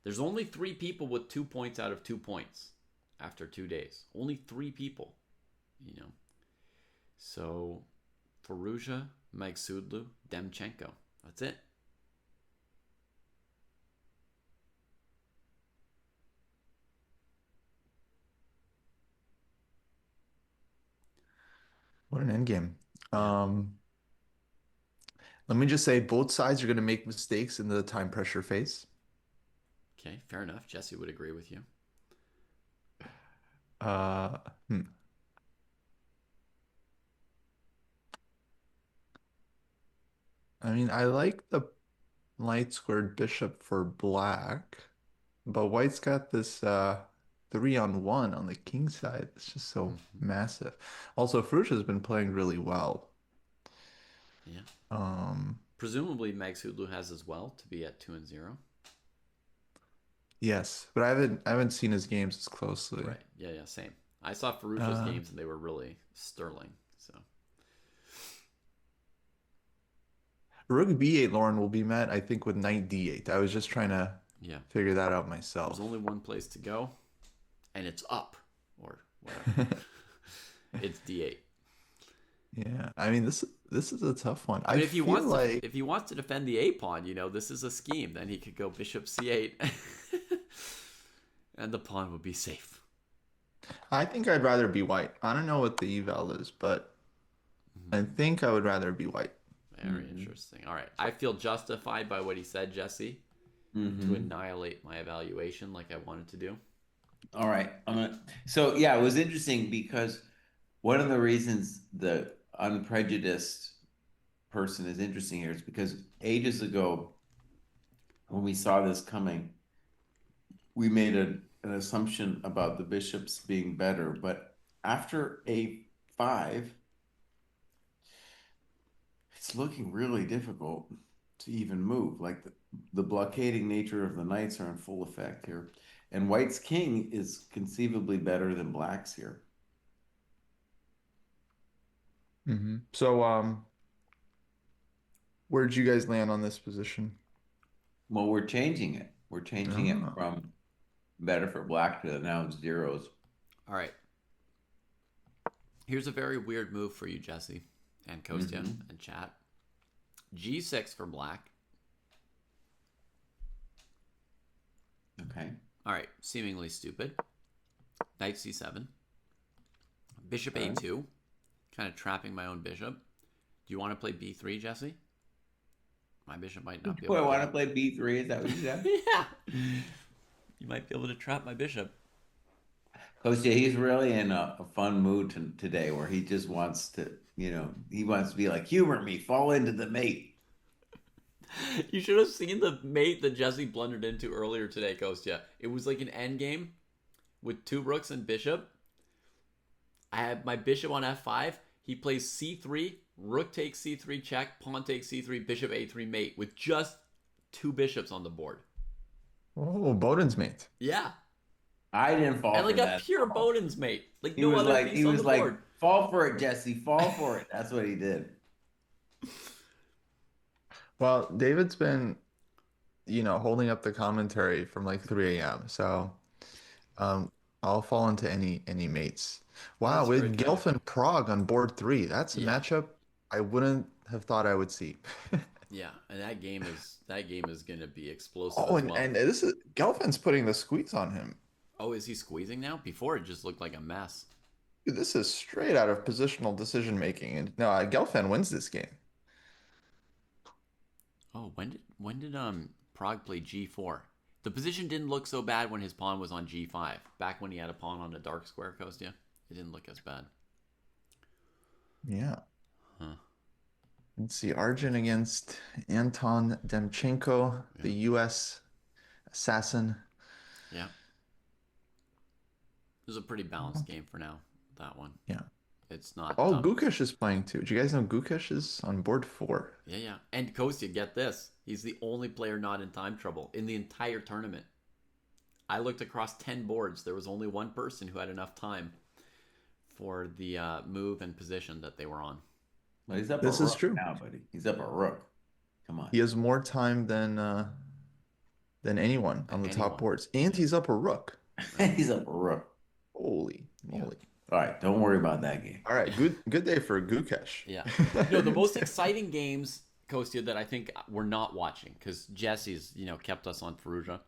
There's only 3 people with 2 points out of 2 points after 2 days. Only 3 people, you know. So, Firouzja, Magsudlu, Demchenko. That's it. What an endgame. Yeah. Let me just say, both sides are going to make mistakes in the time pressure phase. Okay, fair enough. Jesse would agree with you. Uh, hmm. I mean, I like the light squared bishop for black, but white's got this 3-on-1 on the king side. It's just so Mm-hmm. massive. Also, Frush has been playing really well. Yeah. Um, Presumably, Magsudlu has as well to be at 2-0. yes, but I haven't seen his games as closely. Right. Yeah, yeah, same. I saw Firouzja's Uh, games and they were really sterling. So Rook B8, Lauren will be met, I think, with knight D8. I was just trying to yeah, figure that out there's myself. only one place to go, and it's up or whatever. It's D8. Yeah, I mean this is a tough one. I I mean, if he feel wants to, like if he wants to defend the A pawn, this is a scheme. Then he could go Bishop C8, and the pawn would be safe. I think I'd rather be white. I don't know what the eval is, but I think I would rather be white. Very interesting. All right, I feel justified by what he said, Jesse, to annihilate my evaluation like I wanted to do. All right. So yeah, it was interesting because one of the reasons the unprejudiced person is interesting here is because ages ago, when we saw this coming, we made an assumption about the bishops being better. But after A5, it's looking really difficult to even move. Like the blockading nature of the knights are in full effect here. And white's king is conceivably better than black's here. So where'd you guys land on this position? Well, we're changing it. We're changing it Oh. from better for black to now zeros. All right. Here's a very weird move for you, Jesse, and Kostya and chat. G6 for black. Okay. All right, seemingly stupid. Knight C7. Bishop Okay. A2. Kind of trapping my own bishop. Do you want to play B3, Jesse? My bishop might not be able Boy, I to want get to up. play B3. Is that what you said? Yeah. You might be able to trap my bishop. Kostya, he's really in a fun mood today where he just wants to, he wants to be like, humor me, fall into the mate. You should have seen the mate that Jesse blundered into earlier today, Kostya. It was like an end game with 2 rooks and bishop. I had my bishop on f5. He plays c3, rook takes c3 check, pawn takes c3, bishop a3 mate with just 2 bishops on the board. Oh, Bowden's mate. Yeah. I didn't fall And for like a that. pure Bowden's mate. Like He no was other like, piece on the board. fall for it, Jesse, fall for it. That's what he did. Well, David's been, holding up the commentary from like 3 a.m. So, um, I'll fall into any mates. Wow, That's very with kind. Gelfin Prague on board 3, that's a Yeah. matchup I wouldn't have thought I would see. Yeah, and that game is gonna be explosive Oh, as and, well. and this is Gelfin's putting the squeeze on him. Oh, is he squeezing now? Before it just looked like a mess. Dude, this is straight out of positional decision making. And no, Gelfin wins this game. Oh, when did Prague play g4? The position didn't look so bad when his pawn was on g5. Back when he had a pawn on a dark square, Kostya, it didn't look as bad. Yeah. Huh. Let's see, Arjun against Anton Demchenko, Yeah. the U.S. assassin. Yeah. It was a pretty balanced game for now, that one. Yeah. It's not Oh, tough. Gukesh is playing too. Do you guys know Gukesh is on board 4? Yeah, yeah. And Kostya, get this. He's the only player not in time trouble in the entire tournament. I looked across 10 boards. There was only one person who had enough time for the move and position that they were on. Well, he's up This a is rook true. now, buddy. He's up a rook. Come on. He has more time than anyone on the top boards. And he's up a rook. He's up a rook. Holy moly. All right, don't worry about that game. All right, good day for Gukesh. Yeah. No, the most exciting games, Kostya, that I think we're not watching, because Jesse's, kept us on Perugia.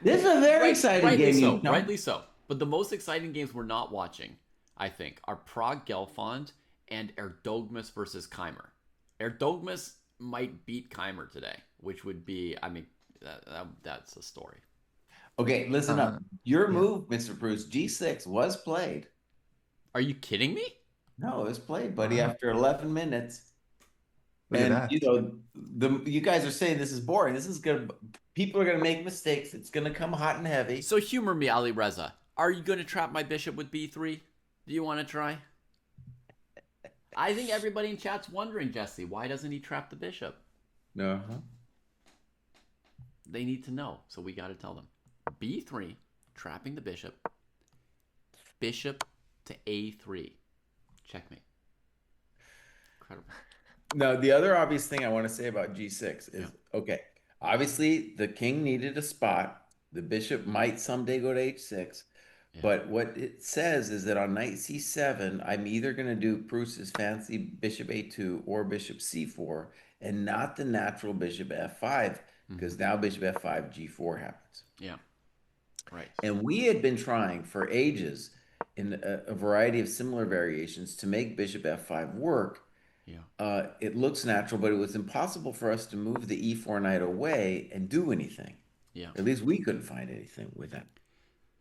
This is a very exciting game. Rightly so. But the most exciting games we're not watching, I think, are Prague Gelfond and Erdogmus versus Keimer. Erdogmus might beat Keimer today, which would be, that's a story. Okay, listen up. Your move, Mr. Pruess, G6 was played. Are you kidding me? No, it was played, buddy, after 11 minutes. Look at that. You guys are saying this is boring. People are gonna make mistakes. It's gonna come hot and heavy. So humor me, Ali Reza. Are you gonna trap my bishop with B3? Do you want to try? I think everybody in chat's wondering, Jesse, why doesn't he trap the bishop? Uh-huh. They need to know, so we got to tell them. B3, trapping the bishop. Bishop to A3. Checkmate. Incredible. Now, the other obvious thing I want to say about G6 is, okay, obviously the king needed a spot. The bishop might someday go to H6. Yeah. But what it says is that on knight C7, I'm either going to do Pruess's fancy bishop A2 or bishop C4 and not the natural bishop F5 because now bishop F5, G4 happens. Yeah. Right. And we had been trying for ages in a variety of similar variations to make bishop F5 work. Yeah. It looks natural, but it was impossible for us to move the E4 knight away and do anything. Yeah. At least we couldn't find anything with that.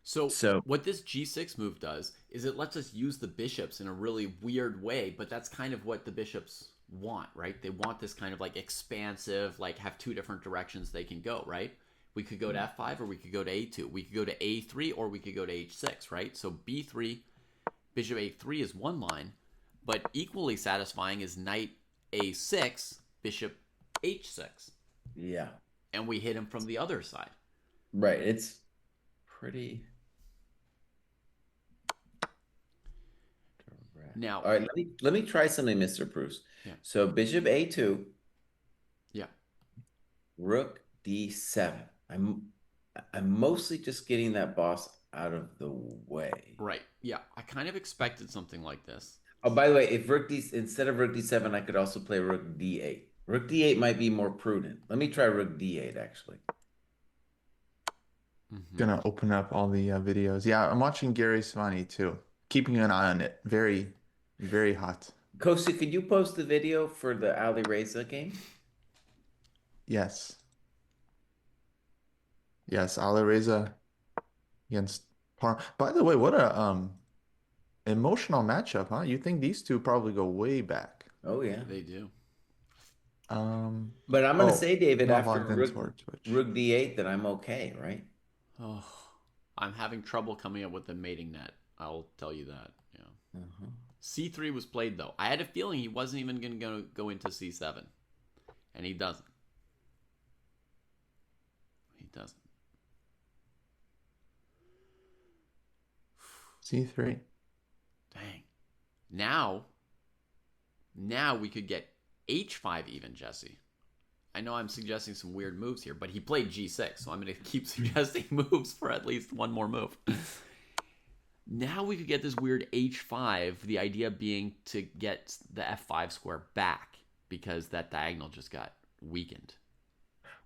So what this G6 move does is it lets us use the bishops in a really weird way, but that's kind of what the bishops want, right? They want this kind of like expansive, like have 2 different directions they can go, right? We could go to F5 or we could go to A2. We could go to A3 or we could go to H6, right? So B3, bishop A3 is one line, but equally satisfying is knight A6, bishop H6. Yeah. And we hit him from the other side. Right. It's pretty... Now, all right, let me try something, Mr. Pruess. Yeah. So bishop A2. Yeah. Rook D7. I'm mostly just getting that boss out of the way. Right. Yeah. I kind of expected something like this. Oh, by the way, if instead of rook D7, I could also play rook D8. Rook D8 might be more prudent. Let me try rook D8 actually. Gonna open up all the videos. Yeah, I'm watching Gary Svani too. Keeping an eye on it. Very, very hot. Kostya, could you post the video for the Ali Reza game? Yes. Yes, Alireza against Par. By the way, what a emotional matchup, huh? You think these two probably go way back. Oh yeah. They do. But I'm gonna Oh, say, David, not after logged into our Twitch. Rook D8, that I'm okay, right? Oh, I'm having trouble coming up with the mating net. I'll tell you that. Yeah. Uh-huh. C3 was played though. I had a feeling he wasn't even going to go into C7, and he doesn't. He doesn't. C3. Dang. Now we could get H5 even, Jesse. I know I'm suggesting some weird moves here, but he played G6, so I'm going to keep suggesting moves for at least one more move. Now we could get this weird H5, the idea being to get the F5 square back because that diagonal just got weakened.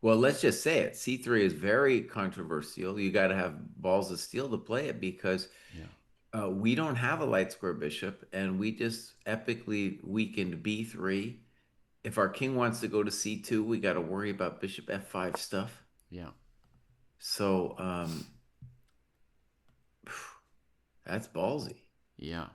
Well, let's just say it. C3 is very controversial. You got to have balls of steel to play it because Yeah. we don't have a light square bishop, and we just epically weakened B3. If our king wants to go to C2, we got to worry about bishop F5 stuff. Yeah. So that's ballsy. Yeah.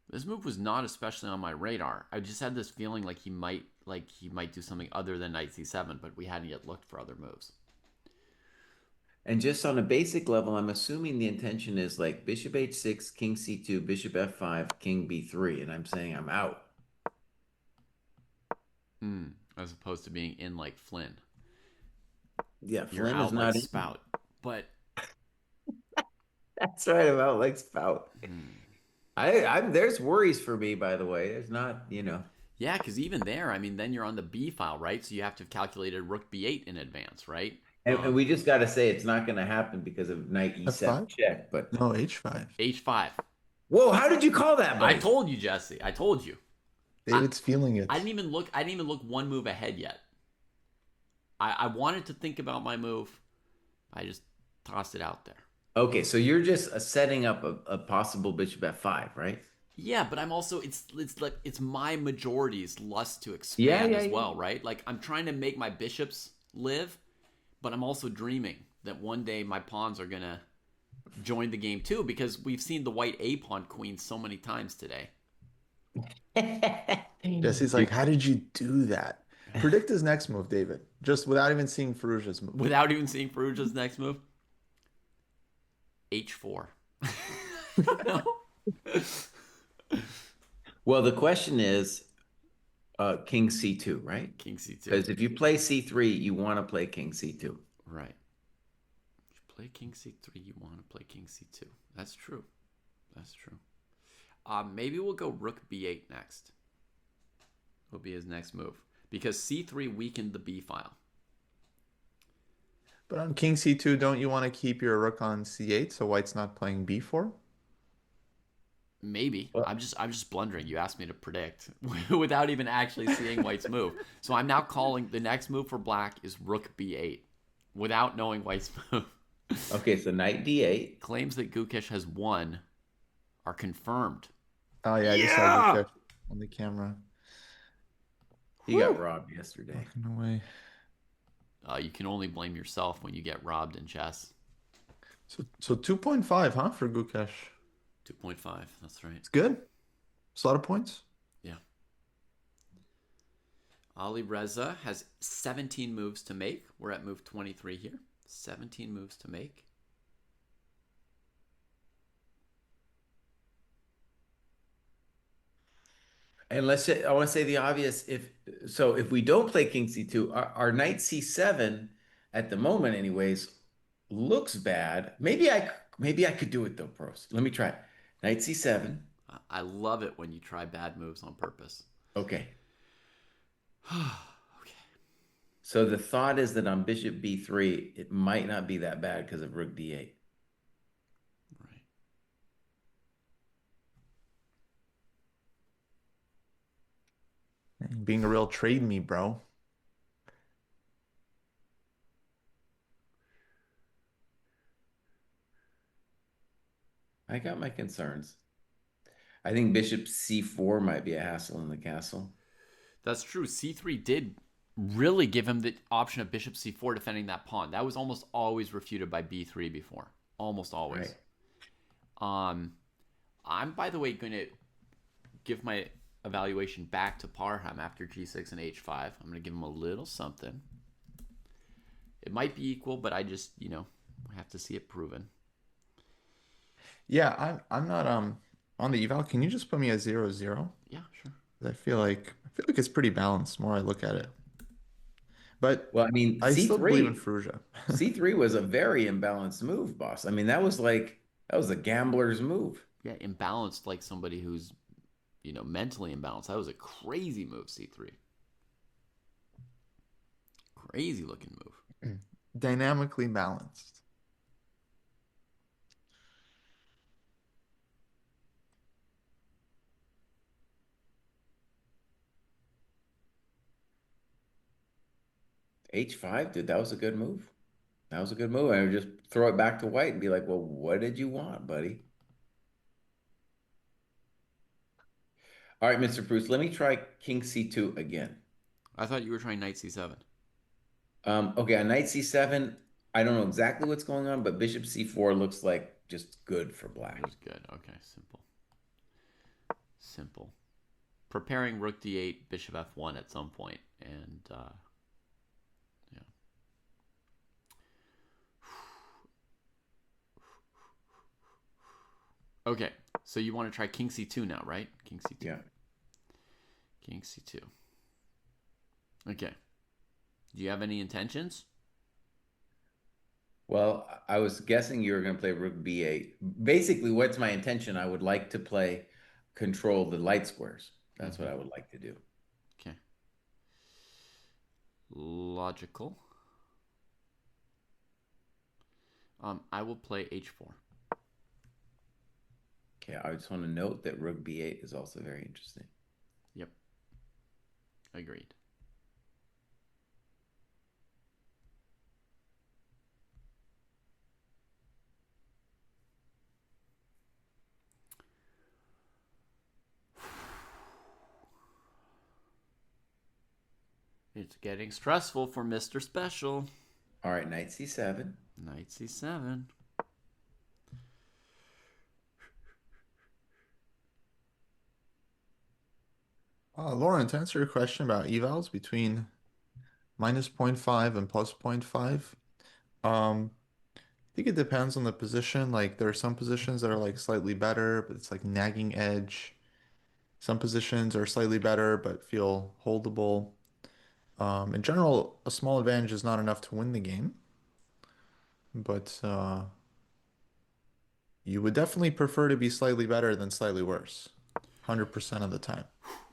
This move was not especially on my radar. I just had this feeling like he might do something other than knight c7, but we hadn't yet looked for other moves. And just on a basic level, I'm assuming the intention is like bishop h6, king c2, bishop f5, king b3, and I'm saying I'm out. As opposed to being in like Flynn. Yeah, You're Flynn out is like not in. Spout. But That's right, I'm out like Spout. I'm there's worries for me, by the way. There's not, yeah, because even there, I mean, then you're on the B file, right? So you have to have calculated rook b8 in advance, right? And we just got to say it's not going to happen because of knight e7 F5? Check. But No, H5. H5. whoa, how did you call that, I buddy? told you, Jesse. I told you. David's feeling it. I didn't even look. I didn't even look one move ahead yet. I wanted to think about my move. I just tossed it out there. Okay, so you're just setting up a possible bishop f5, right? Yeah, but I'm also it's like it's my majority's lust to Yeah, expand yeah, as yeah. well, right? Like I'm trying to make my bishops live, but I'm also dreaming that one day my pawns are gonna join the game too, because we've seen the white a pawn queen so many times today. Jesse's like, how did you do that? Predict his next move, David. Just without even seeing Farouja's move. Without even seeing Farouja's next move, H4. No. Well, the question is king c2, right? King C2. Because if you play c3, you want to play king c2. Right. If you play King C3, you want to play King C2. That's true. That's true. Maybe we'll go Rook B8 next. Will be his next move. Because C3 weakened the B file. But on King C2, don't you want to keep your rook on C8 so white's not playing B4? Maybe. Well, I'm just blundering. You asked me to predict without even actually seeing white's move. So I'm now calling the next move for black is Rook B8 without knowing white's move. okay, so knight d8. Claims that Gukesh has won are confirmed. Oh, yeah, I just saw Gukesh on the camera. He got robbed yesterday. Walking away. You can only blame yourself when you get robbed in chess. So 2.5, huh, for Gukesh? 2.5, that's right. It's good. It's a lot of points. Yeah. Ali Reza has 17 moves to make. We're at move 23 here. 17 moves to make. And I want to say the obvious. If we don't play king c2, our knight c7 at the moment, anyways, looks bad. Maybe I could do it though, pros. Let me try it. Knight c7. I love it when you try bad moves on purpose. Okay. Okay. So the thought is that on bishop b3, it might not be that bad because of rook d8. Right. Being a real trade me, bro. I got my concerns. I think bishop c4 might be a hassle in the castle. That's true. C3 did really give him the option of bishop c4 defending that pawn. That was almost always refuted by b3 before. Almost always. Right. I'm, by the way, going to give my evaluation back to Parham after g6 and h5. I'm going to give him a little something. It might be equal, but I just, have to see it proven. Yeah, I'm not on the eval. Can you just put me at 0-0? Yeah, sure. I feel like it's pretty balanced the more I look at it. But Well, I mean, I still believe in Fruja. C3 was a very imbalanced move, boss. I mean, that was a gambler's move. Yeah, imbalanced like somebody who's, mentally imbalanced. That was a crazy move, c3. Crazy looking move. Dynamically balanced. H5, dude, that was a good move. That was a good move. I would just throw it back to white and be like, well, what did you want, buddy? All right, Mr. Pruess, let me try King C2 again. I thought you were trying knight c7. Okay, on knight C7, I don't know exactly what's going on, but bishop C4 looks like just good for black. It was good. Okay, simple. Simple. Preparing rook d8, bishop f1 at some point, and yeah. Okay, so you want to try king c2 now, right? King c2. Yeah. King c2. Okay. Do you have any intentions? Well, I was guessing you were going to play rook b8. Basically, what's my intention? I would like to control the light squares. That's what I would like to do. Okay. Logical. I will play h4. Okay, I just want to note that rook b8 is also very interesting. Yep. Agreed. It's getting stressful for Mr. Special. All right, knight c7. Knight c7. Lauren, to answer your question about evals between minus 0.5 and plus 0.5, I think it depends on the position. Like there are some positions that are like slightly better, but it's like nagging edge. Some positions are slightly better, but feel holdable. In general, a small advantage is not enough to win the game, but you would definitely prefer to be slightly better than slightly worse, 100% of the time.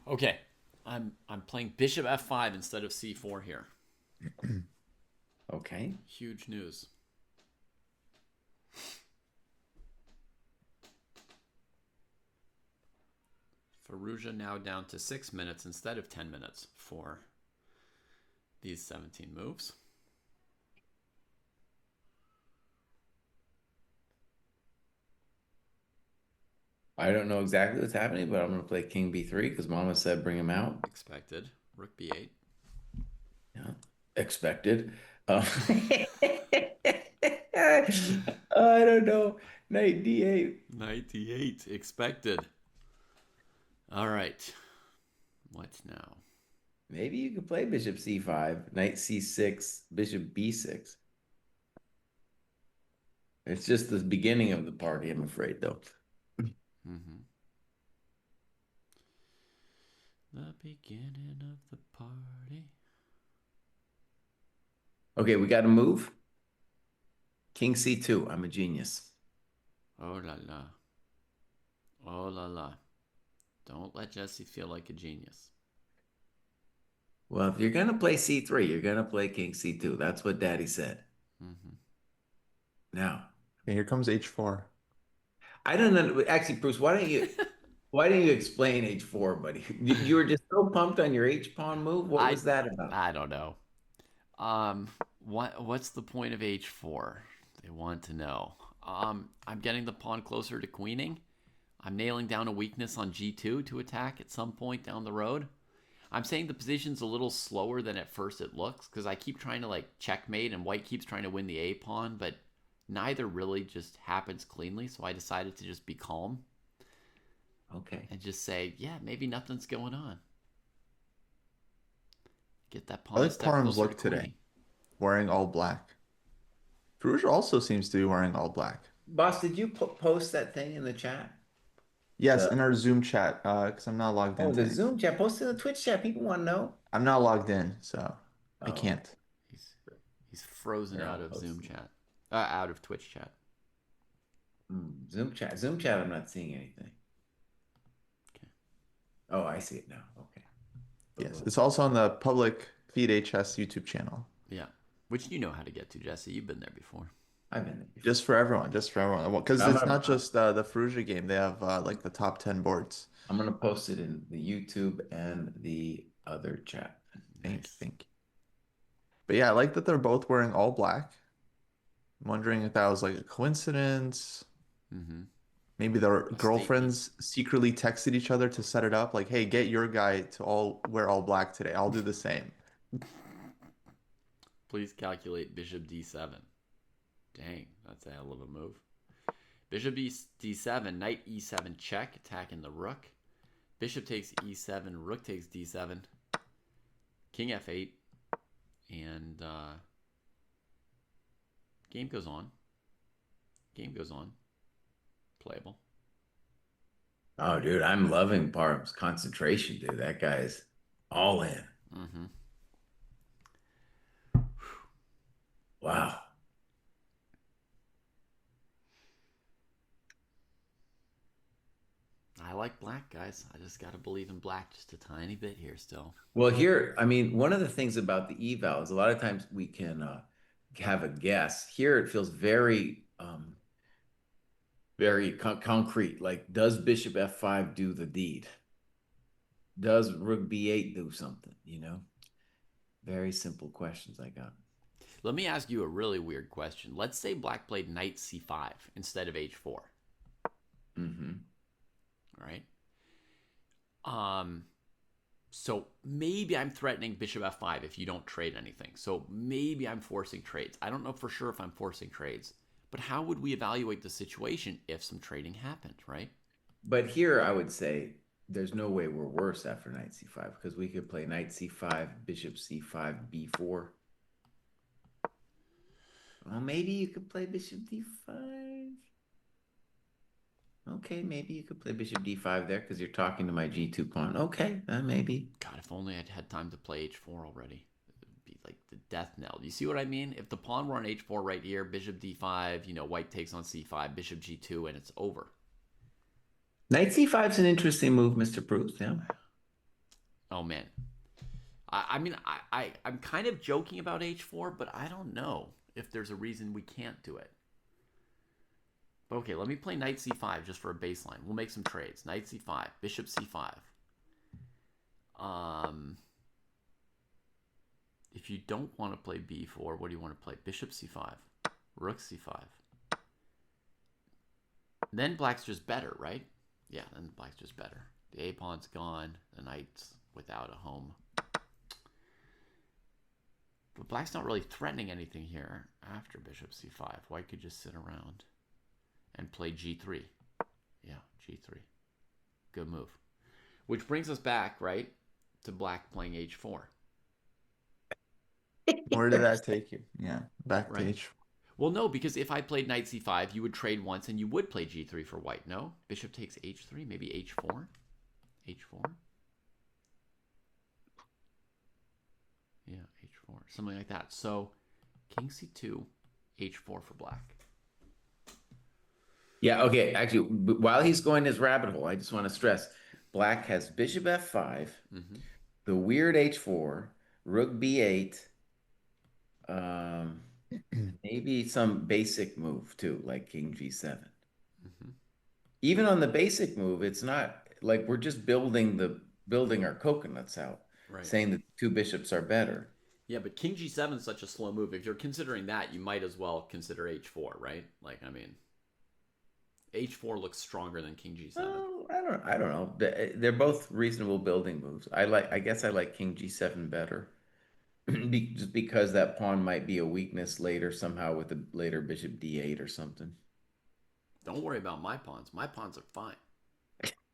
Okay. I'm playing bishop f5 instead of c4 here. Okay. Huge news. Firouzja now down to 6 minutes instead of 10 minutes for these 17 moves. I don't know exactly what's happening, but I'm going to play king b3 because Mama said bring him out. Expected. Rook b8. Yeah, expected. I don't know. Knight d8. Knight d8. Expected. All right. What now? Maybe you could play bishop c5, knight c6, bishop b6. It's just the beginning of the party, I'm afraid, though. Mm-hmm. The beginning of the party. Okay, we got to move. King c2. I'm a genius. Oh la la. Oh la la. Don't let Jesse feel like a genius. Well, if you're going to play c3, you're going to play king c2. That's what Daddy said. Mm-hmm. Now. Okay, here comes h4. I don't know. Actually, Bruce, why don't you explain h4, buddy? You were just so pumped on your h-pawn move. What was that about? I don't know. What's the point of h4? They want to know. I'm getting the pawn closer to queening. I'm nailing down a weakness on g2 to attack at some point down the road. I'm saying the position's a little slower than at first it looks because I keep trying to like checkmate and white keeps trying to win the A pawn, but neither really just happens cleanly. So I decided to just be calm Okay. and just say, yeah, maybe nothing's going on. Get that I pawn a like step Parham's closer to look today, queen. wearing all black. Pruess also seems to be wearing all black. Boss, did you post that thing in the chat? Yes, The in our Zoom chat, because I'm not logged Oh, into the anything. Zoom chat. Post it in the Twitch chat. People want to know. I'm not logged in, so I Oh, okay. can't. He's he's frozen Here, out I'll of post Zoom it. chat, out of Twitch chat. Zoom chat. Zoom chat. I'm not seeing anything. Okay. Oh, I see it now. Okay. Yes, it's also on the public FIDE Chess YouTube channel. Yeah, which you know how to get to, Jesse. You've been there before. I've been there before. Just for everyone. Because I'm it's gonna not just the Ferrugia game. They have like the top 10 boards. I'm gonna post it in the YouTube and the other chat. Nice. Thank you. But yeah, I like that they're both wearing all black. I'm wondering if that was like a coincidence. Mm-hmm. Maybe their A statement. girlfriends secretly texted each other to set it up. Like, hey, get your guy to all wear all black today. I'll do the same. Please calculate bishop d7. Dang, that's a hell of a move. Bishop d7, knight e7 check, attacking the rook. Bishop takes e7, rook takes d7, king f8, and game goes on. Game goes on. Playable. Oh, dude, I'm loving Parham's concentration, dude. That guy's all in. Mm-hmm. Wow. I like black, guys. I just got to believe in black just a tiny bit here still. Well, here, I mean, one of the things about the eval is a lot of times we can have a guess. Here, it feels very concrete. Like, does Bishop F5 do the deed? Does Rook B8 do something? Very simple questions I got. Let me ask you a really weird question. Let's say black played knight c5 instead of h4. Mm-hmm. Right? So maybe I'm threatening bishop f5 if you don't trade anything. So maybe I'm forcing trades. I don't know for sure if I'm forcing trades, but how would we evaluate the situation if some trading happened, right? But here I would say there's no way we're worse after knight c5 because we could play knight c5, bishop c5, b4. Well, maybe you could play bishop d5. Okay, maybe you could play bishop d5 there because you're talking to my g2 pawn. Okay, maybe. God, if only I'd had time to play h4 already. It would be like the death knell. You see what I mean? If the pawn were on h4 right here, bishop d5, white takes on c5, bishop g2, and it's over. Knight c5 is an interesting move, Mr. Pruess. Yeah. Oh, man. I'm kind of joking about h4, but I don't know if there's a reason we can't do it. But okay, let me play knight c5 just for a baseline. We'll make some trades. Knight c5, bishop c5. If you don't want to play b4, what do you want to play? Bishop c5, rook c5. Then black's just better, right? Yeah, then black's just better. The a pawn's gone. The knight's without a home. But black's not really threatening anything here after bishop c5. White could just sit around and play g3. Yeah, g3. Good move. Which brings us back, right, to black playing h4. Where did that take you? Yeah, back to Right. H. Well, no, because if I played knight c5, you would trade once and you would play g3 for white. No? Bishop takes h3, maybe h4. h4. Yeah, h4. Something like that. So, king c2, h4 for black. Yeah, okay. Actually, while he's going his rabbit hole, I just want to stress black has bishop f5, the weird h4, rook b8, maybe some basic move too, like king g7. Even on the basic move, it's not like we're just building our coconuts out, Right. saying that two bishops are better. Yeah, but king g7 is such a slow move. If you're considering that, you might as well consider h4, right? Like, I mean, h4 looks stronger than king g7. Oh, I don't know. They're both reasonable building moves. I guess I like king g7 better. Just because that pawn might be a weakness later somehow with a later bishop d8 or something. Don't worry about my pawns. My pawns are fine.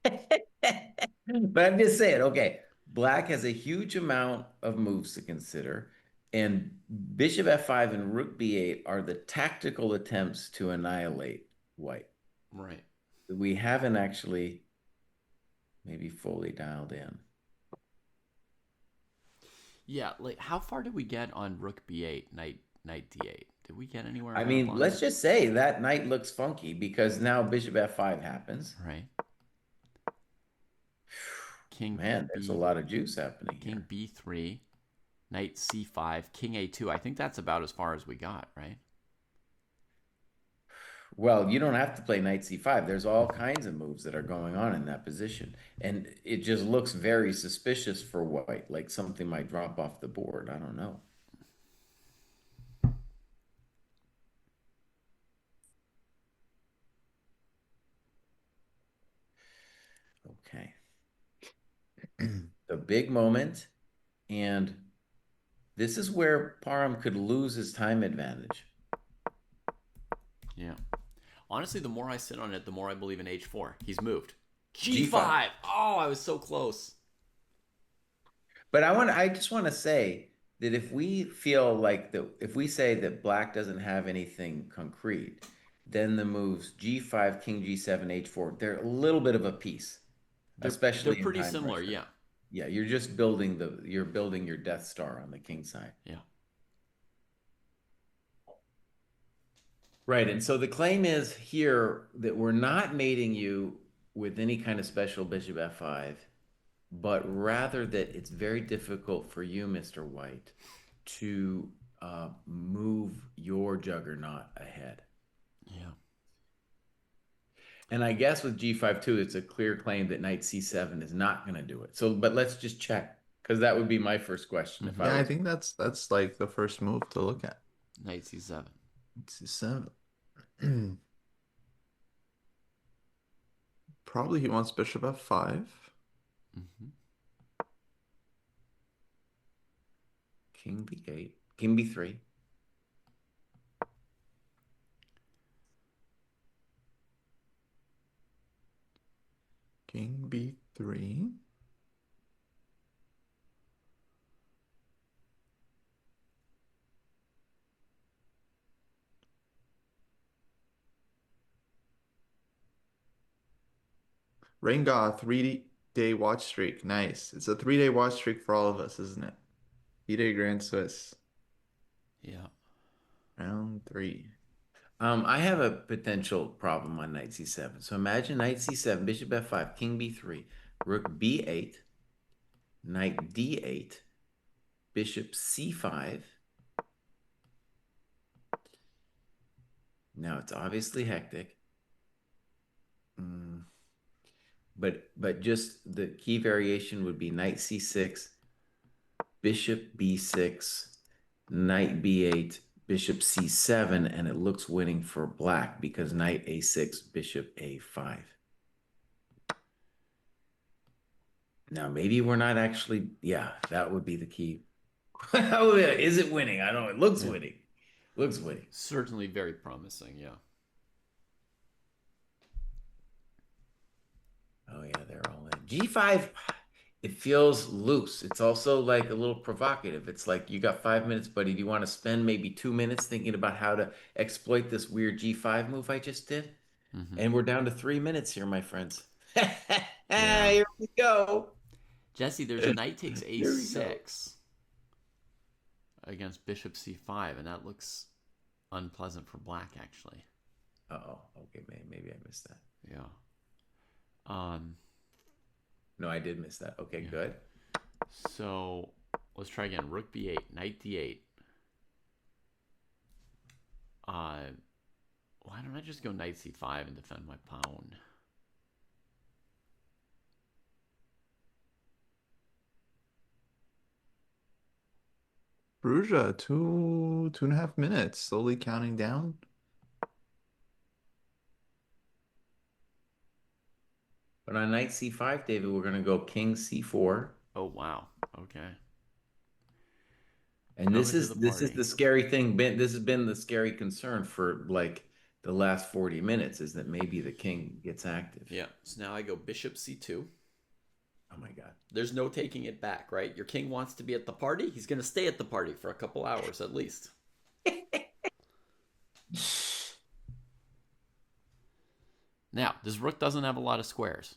But I'm just saying, okay, black has a huge amount of moves to consider, and bishop f5 and rook b8 are the tactical attempts to annihilate white. Right. We haven't actually maybe fully dialed in. Yeah, like how far did we get on rook b8, knight d8? Did we get anywhere I on that mean, line? let's just say that knight looks funky because now bishop f5 happens. Right. King Man, there's a b lot of juice happening king here. b3, knight c5, king a2. I think that's about as far as we got, right? Well, you don't have to play knight c5. There's all kinds of moves that are going on in that position. And it just looks very suspicious for white, like something might drop off the board. I don't know. Okay. The big moment. And this is where Parham could lose his time advantage. Yeah. Honestly, the more I sit on it, the more I believe in h4. He's moved. G5. g5. Oh, I was so close. But I just want to say that if we feel like if we say that black doesn't have anything concrete, then the moves G5, King G7, H4, they're a little bit of a piece, They're especially in pretty time similar, pressure. yeah. Yeah, you're just building you're building your Death Star on the king side. Yeah. Right, and so the claim is here that we're not mating you with any kind of special bishop f5, but rather that it's very difficult for you, Mr. White, to move your juggernaut ahead. Yeah. And I guess with g5 too, it's a clear claim that knight c7 is not going to do it. So, but let's just check because that would be my first question if I Yeah, I was. think that's like the first move to look at. Knight c7. C7. Probably he wants bishop f5. Mm-hmm. King b8, king b3. King b3. Renga, 3-day watch streak. Nice. It's a 3-day watch streak for all of us, isn't it? FIDE Grand Swiss. Yeah. Round 3. I have a potential problem on knight c7. So imagine knight c7, bishop f5, king b3, rook b8, knight d8, bishop c5. Now it's obviously hectic. But just the key variation would be knight c6, bishop b6, knight b8, bishop c7, and it looks winning for black because knight a6, bishop a5. Now, maybe we're not actually, yeah, that would be the key. Is it winning? I don't know. It looks winning. Looks winning. Certainly very promising, yeah. Oh, yeah, they're all in. G5, it feels loose. It's also like a little provocative. It's like you got 5 minutes, buddy. Do you want to spend maybe 2 minutes thinking about how to exploit this weird G5 move I just did? Mm-hmm. And we're down to 3 minutes here, my friends. Yeah. Here we go. Jesse, there's a knight takes Here we go. a6 against bishop c5, and that looks unpleasant for black, actually. Uh-oh. Okay, maybe I missed that. Yeah. No, I did miss that. Okay, Yeah. good. So let's try again. Rook b8, knight d8. Why don't I just go knight c5 and defend my pawn? Bruja, 2.5 minutes, slowly counting down. But on knight c5, David, we're going to go king c4. Oh, wow. Okay. And Coming to the this is party. the scary thing. This has been the scary concern for like the last 40 minutes is that maybe the king gets active. Yeah. So now I go bishop c2. Oh my God. There's no taking it back, right? Your king wants to be at the party. He's going to stay at the party for a couple hours at least. Now, this rook doesn't have a lot of squares.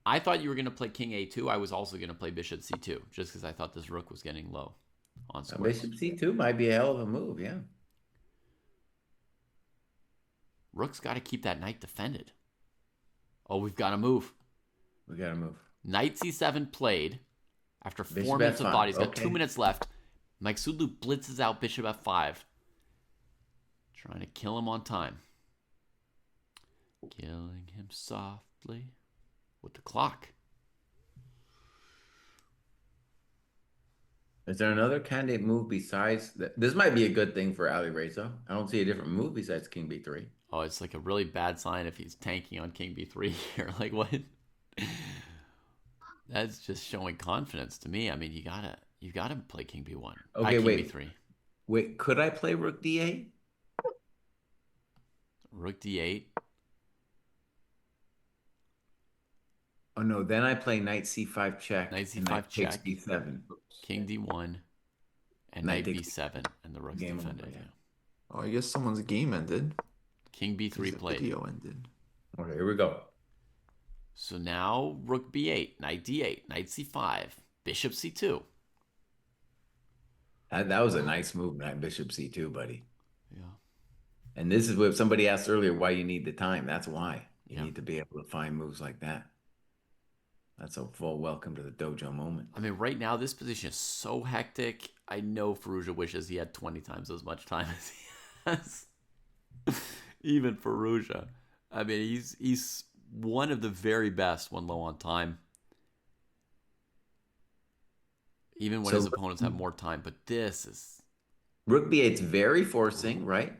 I thought you were going to play king a2. I was also going to play bishop c2 just because I thought this rook was getting low on squares. Bishop c2 might be a hell of a move, yeah. Rook's got to keep that knight defended. Oh, we've got to move. We got to move. Knight c7 played after 4 Bishop minutes of f5. thought. He's got Okay. 2 minutes left. Mike Sudlu blitzes out bishop f5. Trying to kill him on time. Killing him softly with the clock. Is there another candidate move besides that? This might be a good thing for Ali Reza. I don't see a different move besides king b3. Oh, it's like a really bad sign if he's tanking on king b3 here. Like, what? That's just showing confidence to me. I mean, you gotta play king b1. Okay, king wait. b3. Wait, could I play rook d8? Rook d8. Oh no, then I play knight c5 check. Knight and c5 takes check. b7. King d1. And Knight knight takes b7. And the rook's game defended. over, yeah. Oh, I guess someone's game ended. King b3 'Cause the played. video ended. Okay, here we go. So now rook b8, knight d8, knight c5, bishop c2. That was a nice move, knight bishop c2, buddy. Yeah. And this is what somebody asked earlier why you need the time. That's why. You Yeah. need to be able to find moves like that. That's a full welcome to the dojo moment. I mean, right now, this position is so hectic. I know Ferrugia wishes he had 20 times as much time as he has. Even Ferrugia. I mean, he's one of the very best when low on time. Even when his opponents have more time. But this is... Rook b8's very forcing, right?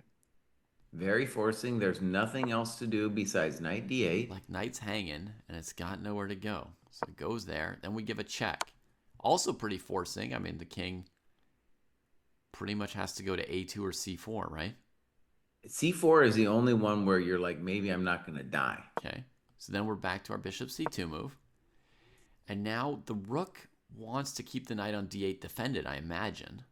Very forcing. There's nothing else to do besides knight d8. Like, knight's hanging, and it's got nowhere to go. So it goes there. Then we give a check. Also pretty forcing. I mean, the king pretty much has to go to a2 or c4, right? c4 is the only one where you're like, maybe I'm not going to die. Okay. So then we're back to our bishop c2 move. And now the rook wants to keep the knight on d8 defended, I imagine.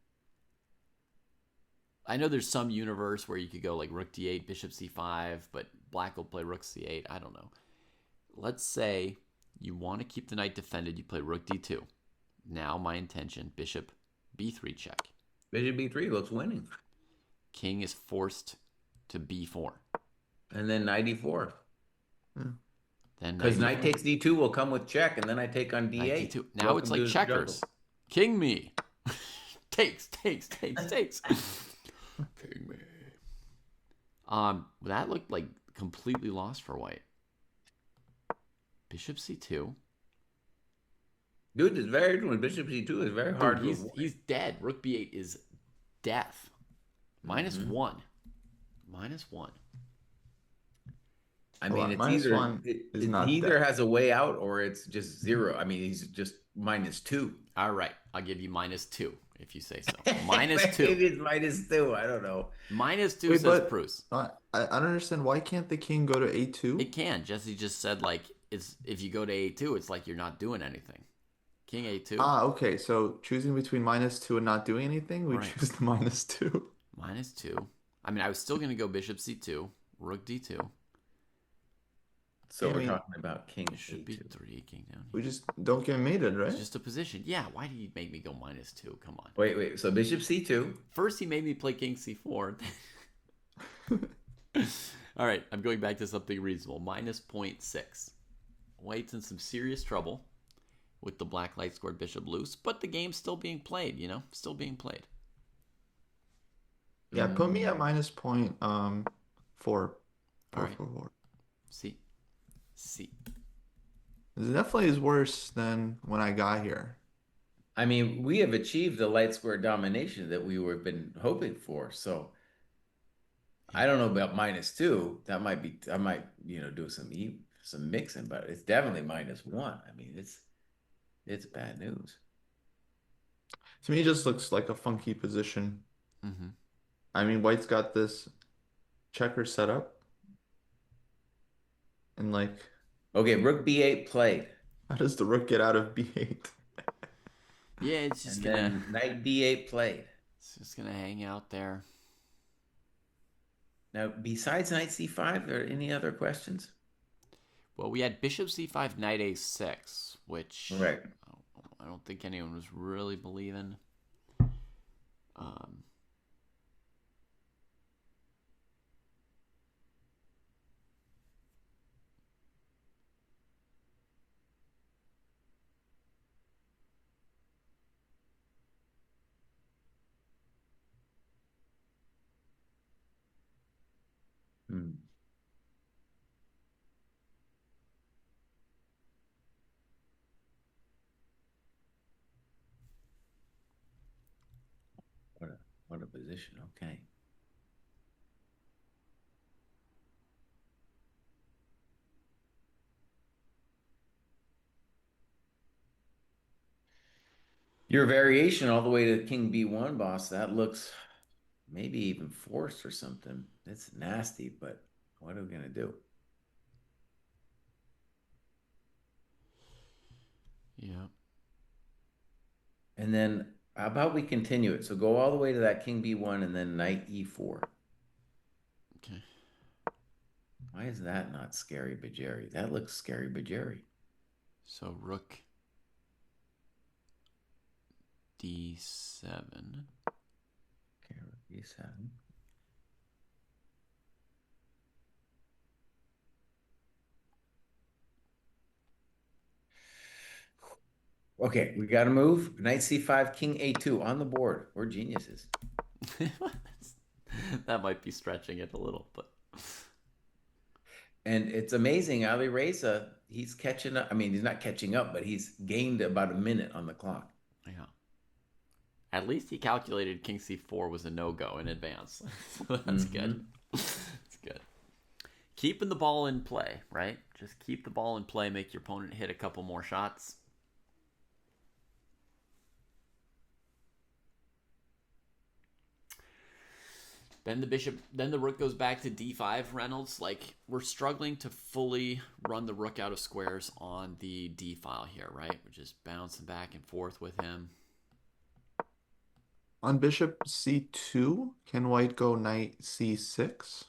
I know there's some universe where you could go like rook d8, bishop c5, but black will play rook c8. I don't know. Let's say you want to keep the knight defended. You play rook d2. Now my intention, bishop b3 check. Bishop b3 looks winning. King is forced to b4. And then knight e4. Then Because knight takes d2 will come with check, and then I take on d8. Knight d2. Now Welcome it's to like the checkers. jungle. King me. takes. King me. That looked like completely lost for white. Bishop c2. Dude, it's very with bishop c2 is very hard. Dude, he's dead. Rook b8 is death. -1. -1. I mean, it's minus either one is not he either death. has a way out or it's just 0. I mean, he's just -2. All right, I'll give you -2 if you say so. -2. Maybe it's -2. I don't know. -2 Wait, says but- Pruess. I don't understand. Why can't the king go to a2? It can. Jesse just said like it's if you go to a2, it's like you're not doing anything. King a2. Ah, okay. So choosing between -2 and not doing anything, we Right. choose the -2. -2. I mean, I was still going to go bishop c2, rook d2. So Yeah, I we're mean, talking about king Should be a2. 3 king down here. We just don't get mated, right? It's just a position. Yeah, why did he make me go -2? Come on. Wait. So bishop c2. First, he made me play king c4. All right, I'm going back to something reasonable. -0.6. White's in some serious trouble with the black light scored bishop loose, but the game's still being played, you know? Still being played. Yeah, put me at -4. Four, All right. 4. See? It definitely is worse than when I got here. I mean, we have achieved the light square domination that we were been hoping for. So I don't know about -2. That might be. I might do some some mixing, but it's definitely -1. I mean, it's bad news. To me, it just looks like a funky position. Mm-hmm. I mean, White's got this checker set up, and like, Okay, Rook B8 played. how does the rook get out of B8? Yeah, it's just And gonna then Knight D8 played. it's just gonna hang out there. Now, besides Knight C5, are there any other questions? Well, we had Bishop C5, Knight A6, which Right. I don't think anyone was really believing. Um, Hmm. What a position. Okay. Your variation all the way to King B1, boss, that looks maybe even forced or something. It's nasty, but what are we going to do? yeah. And then how about we continue it? So go all the way to that King B1 and then Knight E4. Okay. Why is that not scary Bajeri? That looks scary Bajeri. So Rook D7. Okay, Rook B7. Okay, we got to move. Knight C5, King A2 on the board. We're geniuses. That might be stretching it a little, but And it's amazing, Ali Reza, he's catching up. I mean, he's not catching up, but he's gained about a minute on the clock. yeah. At least he calculated King C4 was a no-go in advance. So that's good. That's good. Keeping the ball in play, right? Just keep the ball in play, make your opponent hit a couple more shots. Then the rook goes back to D5, Reynolds. Like, we're struggling to fully run the rook out of squares on the D file here, right? We're just bouncing back and forth with him. On bishop C2, can White go knight C6?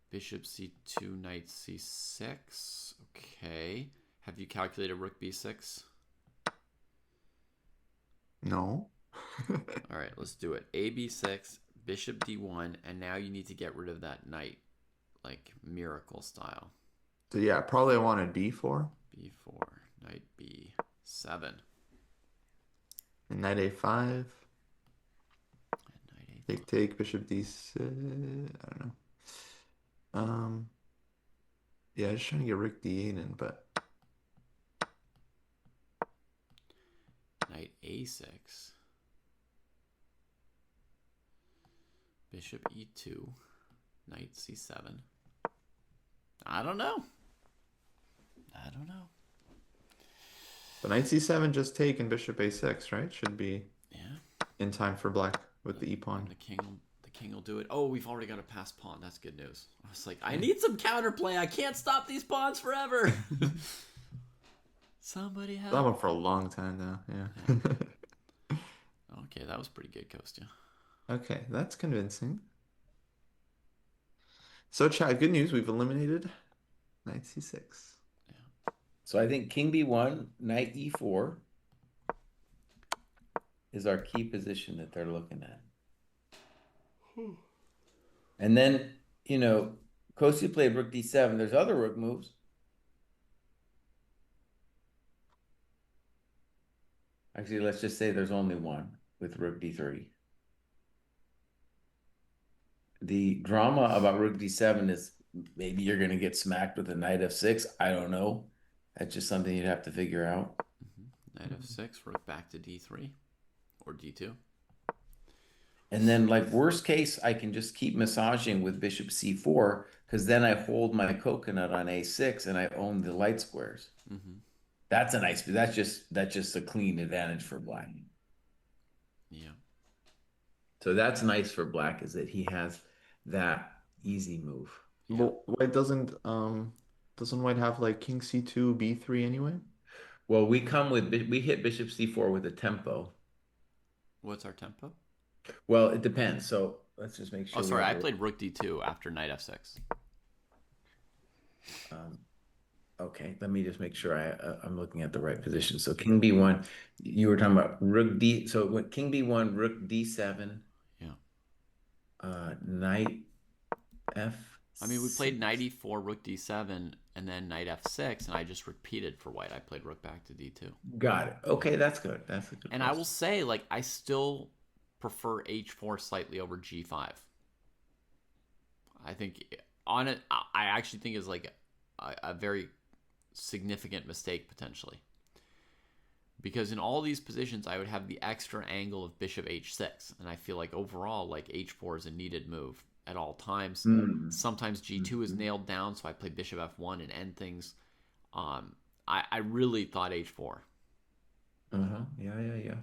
Bishop C2, knight C6. Okay. Have you calculated rook B6? No. All right, let's do it. A B6, bishop D1, and now you need to get rid of that knight, like miracle style. So yeah, probably I want a D4. B4, knight B7. And knight A5. And knight A5. Take bishop D6. I don't know. Yeah, just trying to get rook D8 in, but Knight A6. Bishop E2. Knight C7. I don't know. but knight C7 just taken bishop A6, right? Should be in time for black with the e-pawn. The king will do it. Oh, we've already got a passed pawn. That's good news. I was like, I need some counterplay. I can't stop these pawns forever. Somebody help. That one for a long time now, yeah. Okay, that was pretty good, Kostya. Okay, that's convincing. So, chat, good news. We've eliminated knight C6. Yeah. So I think King B1, Knight E4 is our key position that they're looking at. And then, you know, Kostya played Rook D7. There's other rook moves. Actually, let's just say there's only one with Rook D3. The drama about Rook D7 is maybe you're going to get smacked with a Knight F6. I don't know. That's just something you'd have to figure out. Knight F6, rook back to D3 or D2. And then like worst case, I can just keep massaging with bishop c4 because then I hold my coconut on a6 and I own the light squares. Mm-hmm. That's a nice, that's just a clean advantage for black. Yeah. So that's nice for black is that he has that easy move. Yeah. But white doesn't white have like king c2, b3 anyway? Well, we hit bishop c4 with a tempo. What's our tempo? Well, it depends. So let's just make Oh, sure we sorry. have I the played rook d2 after knight f6. um, okay, let me just make sure I'm looking at the right position. So king b1, you were talking about rook d. So what king b1, rook d7, Yeah. knight f. I mean, we played knight e4, rook d7, and then knight f6, and I just repeated for white. I played rook back to d2. Got it. Okay, that's good. That's a good And I will say, like, I still prefer h4 slightly over g5. I think on it, I actually think is like a very significant mistake potentially. Because in all these positions, I would have the extra angle of bishop h6. And I feel like overall, like h4 is a needed move at all times. Mm. Sometimes g2 is nailed down, so I play bishop f1 and end things. I really thought h4. Uh-huh. Yeah, yeah, yeah.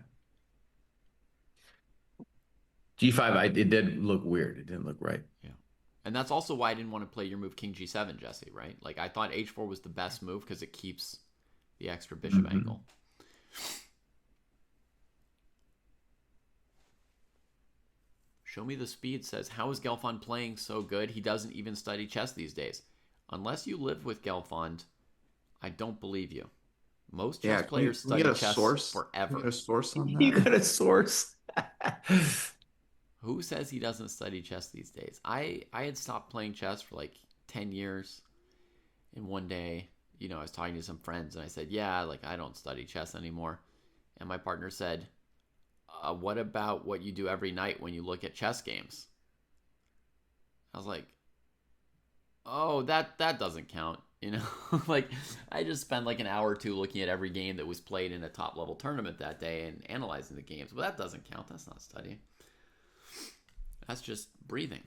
G5, it did look weird. It didn't look right. Yeah. And that's also why I didn't want to play your move king g7, Jesse, right? Like, I thought h4 was the best move because it keeps the extra bishop angle. Show me the speed says, how is Gelfond playing so good? He doesn't even study chess these days. Unless you live with Gelfond, I don't believe you. Most chess players can we study get a chess source? forever. Can we get a source on You that? got a source. Who says he doesn't study chess these days? I had stopped playing chess for like 10 years. And one day, you know, I was talking to some friends and I said, yeah, like I don't study chess anymore. And my partner said, what about what you do every night when you look at chess games? I was like, oh, that doesn't count. You know, like I just spent like an hour or two looking at every game that was played in a top level tournament that day and analyzing the games. But that doesn't count. That's not studying. That's just breathing.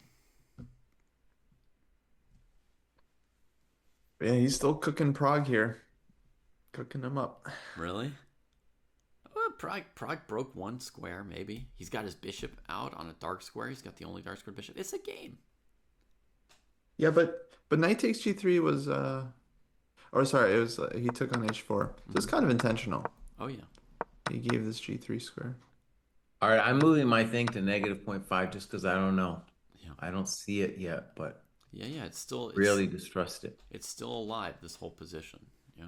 Yeah, he's still cooking Prague here. Cooking him up. Really? Prague broke one square, maybe. He's got his bishop out on a dark square. He's got the only dark square bishop. It's a game. Yeah, but knight takes g3 was or sorry, it was he took on h4. So it's kind of intentional. Oh, yeah. He gave this g3 square. All right, I'm moving my thing to negative 0.5 just because I don't know. Yeah. I don't see it yet, but Yeah, it's still really distrust it. It's still alive, this whole position. Yeah.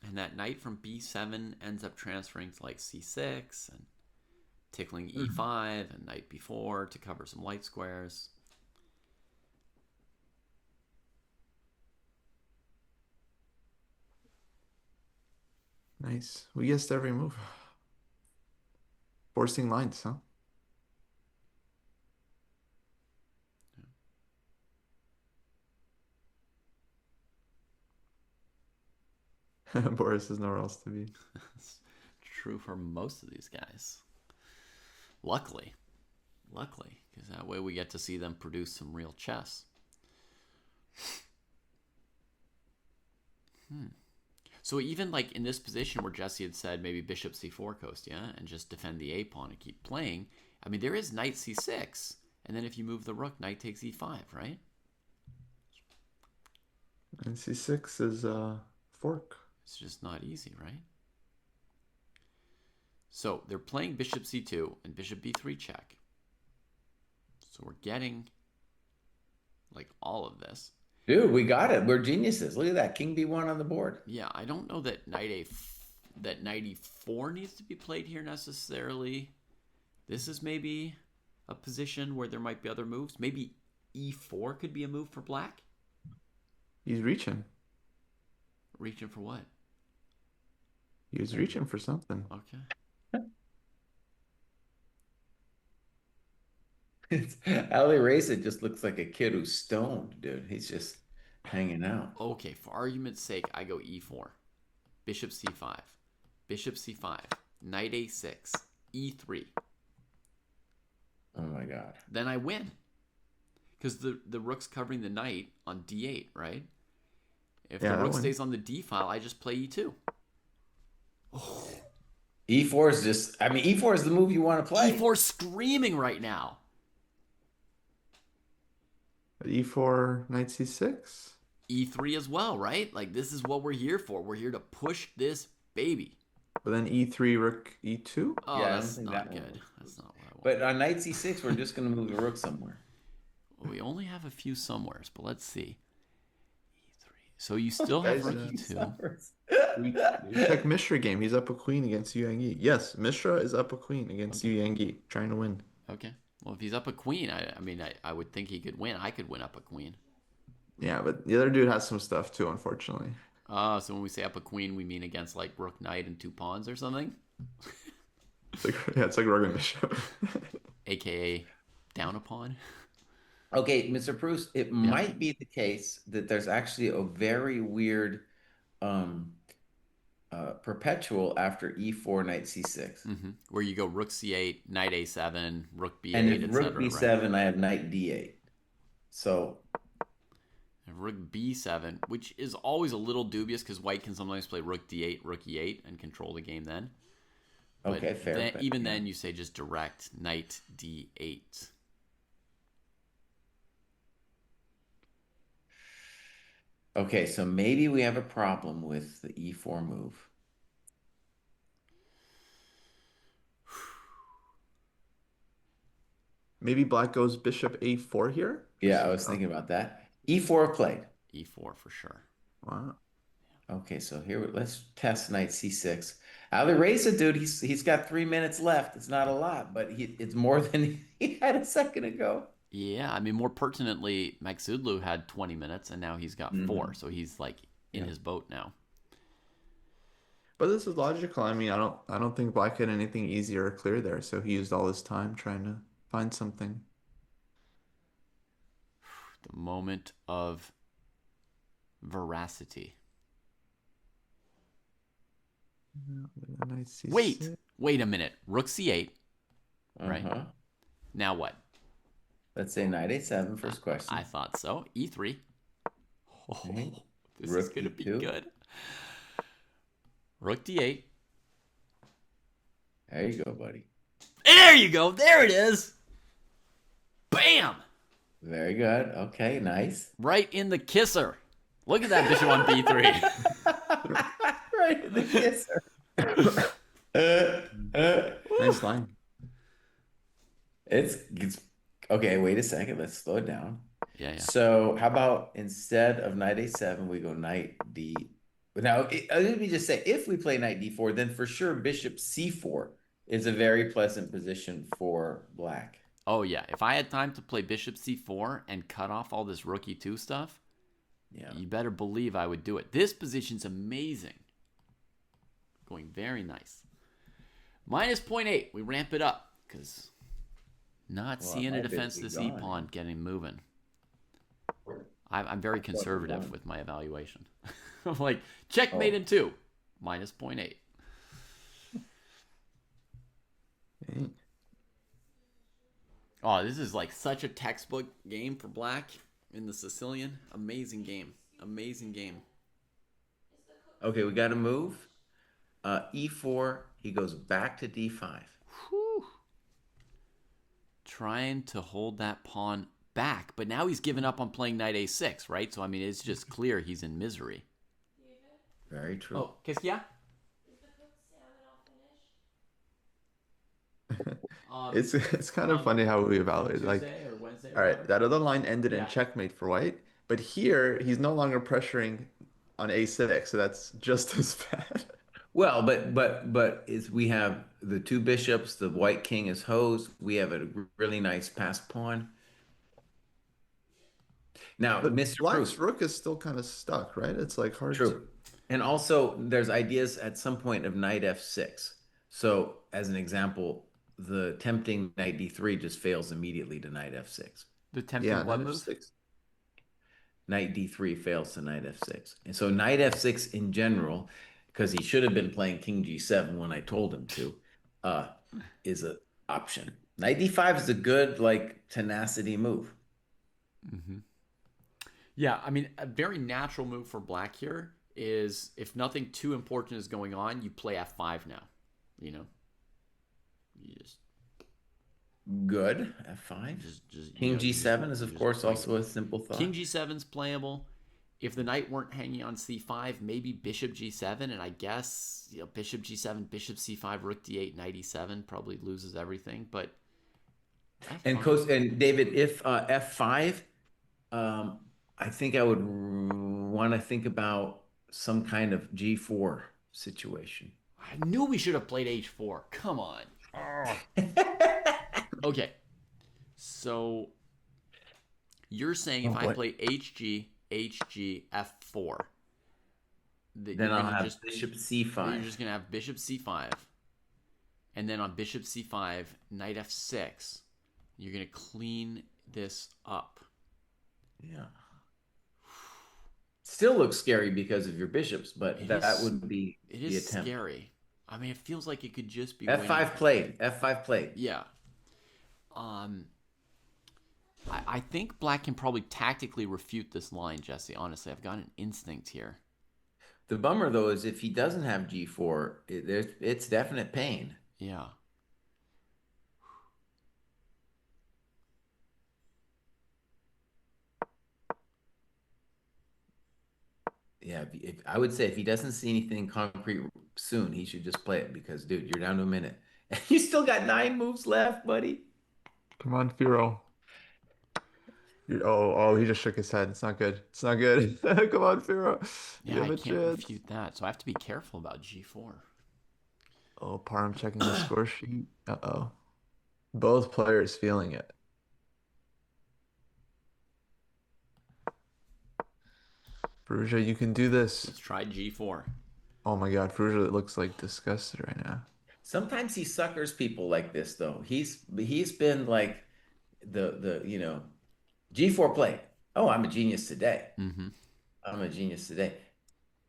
And that knight from b7 ends up transferring to like c6 and tickling e5 and knight b4 to cover some light squares. Nice. We guessed every move. Forcing lines, huh? Boris has nowhere else to be. It's true for most of these guys. Luckily, because that way we get to see them produce some real chess. So even like in this position where Jesse had said maybe bishop c4 Kostya and just defend the a pawn and keep playing, I mean there is knight c6, and then if you move the rook, knight takes e5, right? And c6 is fork. It's just not easy, right? So they're playing bishop c2 and bishop b3 check. So we're getting like all of this. Dude, we got it. We're geniuses. Look at that. King b1 on the board. Yeah, I don't know that knight e4 needs to be played here necessarily. This is maybe a position where there might be other moves. Maybe e4 could be a move for black. He's reaching. Reaching for what? He was reaching for something. Okay. Ali Race, it just looks like a kid who's stoned, dude. He's just hanging out. Okay, for argument's sake, I go e4. Bishop c5. Bishop c5. knight a6, e3. Oh my God. Then I win. Because the rook's covering the knight on d8, right? If the rook stays on the d file, I just play e2. Oh. E4 is just, I mean, E4 is the move you want to play. E4 screaming right now. E4, knight c6. E3 as well, right? Like, this is what we're here for. We're here to push this baby. But then e3, rook e2? Oh, Yeah, that's not good. That's not what I want. But on knight c6, we're just going to move the rook somewhere. Well, we only have a few somewheres, but let's see. E3. So you still have rook e2. Check Mishra game. He's up a queen against Yu Yang Yi. Yes, Mishra is up a queen against Yu Yang Yi, trying to win. Okay. Well, if he's up a queen, I would think he could win. I could win up a queen. Yeah, but the other dude has some stuff too, unfortunately. So when we say up a queen, we mean against like rook knight and 2 pawns or something? It's like rook and bishop. AKA down a pawn. Okay, Mr. Pruess, it might be the case that there's actually a very weird perpetual after e4, knight c6. Where you go rook c8, knight a7, rook b8, and if etc. rook b7, right? I have knight d8. So rook b7, which is always a little dubious because white can sometimes play rook d8, rook e8, and control the game then. But okay, fair. Then you say just direct knight d8. Okay, so maybe we have a problem with the e4 move. Maybe black goes bishop a4 here? Yeah, I was thinking about that. E4 played. E4 for sure. Wow. Okay, so here, let's test knight c6. Ali Reza, dude, he's got 3 minutes left. It's not a lot, but it's more than he had a second ago. Yeah, I mean, more pertinently, Magsudlu had 20 minutes, and now he's got 4, so he's like in his boat now. But this is logical. I mean, I don't think black had anything easy or clear there, so he used all his time trying to find something. The moment of veracity. Wait a minute. Rook c8, right? Now what? Let's say knight a7, first question. I thought so. E3. Oh, this Rook is going to be E2. good. Rook d8. There you go, buddy. There you go. There it is. Bam. Very good. Okay, nice. Right in the kisser. Look at that bishop on b3. Right in the kisser. Nice line. It's okay. Wait a second. Let's slow it down. Yeah. So how about instead of knight a7, we go knight d. Now, let me just say, if we play knight d4, then for sure bishop c4 is a very pleasant position for black. Oh, yeah. If I had time to play bishop c4 and cut off all this rook e2 stuff, you better believe I would do it. This position's amazing. Going very nice. Minus 0.8. We ramp it up because not seeing a defense this e-pawn getting moving. I'm very conservative with my evaluation. I'm like, checkmate in 2. Minus 0.8. Oh, this is like such a textbook game for black in the Sicilian. Amazing game. Amazing game. Okay, we got to move. E4, he goes back to d5. Whew. Trying to hold that pawn back, but now he's given up on playing knight a6, right? So, I mean, it's just clear he's in misery. Very true. Oh, Kostya? It's kind of funny how we evaluate. Like, all right, that other line ended in checkmate for white, but here he's no longer pressuring on a6, so that's just as bad. Well, but we have the 2 bishops, the white king is hosed. We have a really nice passed pawn. Now, But Mr. black's Pruess, rook is still kind of stuck, right? It's like hard true. And also, there's ideas at some point of knight f6. So, as an example, the tempting knight d3 just fails immediately to knight f6. The tempting what move? f6. Knight d3 fails to knight f6. And so knight f6 in general because he should have been playing king g7 when I told him to, uh, is an option. Knight d5 is a good like tenacity move. Mm-hmm. Yeah, I mean, a very natural move for black here is if nothing too important is going on, you play f5 now. You know, you just Good f5. King g7 is of course also a simple King thought. g7's playable. If the knight weren't hanging on c5, maybe bishop g7, and I guess bishop g7, bishop c5, rook d8, knight e7 probably loses everything. But And David, if f5, um, I think I would want to think about some kind of g4 situation. I knew we should have played h4. Come on. Okay, so you're saying if I play hg, hg, f4, then I'll have bishop c5. You're just gonna have bishop c5, and then on bishop c5, knight f6, you're gonna clean this up. Yeah. Still looks scary because of your bishops, but that would be the attempt. It is scary. I mean, it feels like it could just be f5 played. F5 played. Yeah. I think black can probably tactically refute this line, Jesse. Honestly, I've got an instinct here. The bummer, though, is if he doesn't have g4, it's definite pain. Yeah. Yeah, I would say if he doesn't see anything concrete soon, he should just play it because, dude, you're down to a minute. You still got 9 moves left, buddy. Come on, Firo. Oh, he just shook his head. It's not good. It's not good. Come on, Firo. Yeah, I can't refute that. So I have to be careful about g4. Oh, Parham checking the score sheet. Uh-oh. Both players feeling it. Perugia, you can do this. Let's try g4. Oh my God, Perugia looks like disgusted right now. Sometimes he suckers people like this, though. He's been like the g4 play. Oh, I'm a genius today. Mm-hmm. I'm a genius today.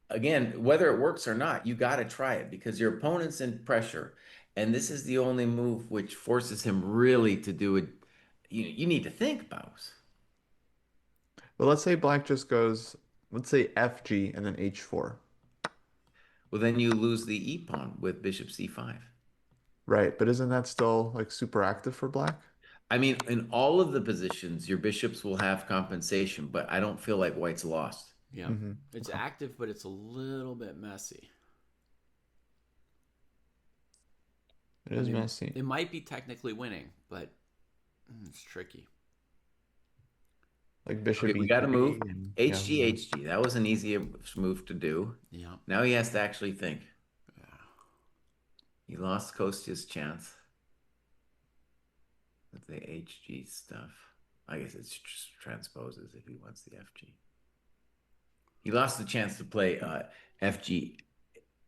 Again, whether it works or not, you got to try it because your opponent's in pressure, and this is the only move which forces him really to do it. You need to think about. Well, let's say black just goes, let's say FG and then H4. Well, then you lose the E pawn with bishop C5. Right, but isn't that still like super active for black? I mean, in all of the positions, your bishops will have compensation, but I don't feel like white's lost. Yeah, it's active, but it's a little bit messy. It is messy. It might be technically winning, but it's tricky. Like bishop we got to move. HG, yeah. HG. That was an easy move to do. Yeah. Now he has to actually think. Yeah. He lost Kostya's chance with the HG stuff. I guess it's just transposes if he wants the FG. He lost the chance to play FG,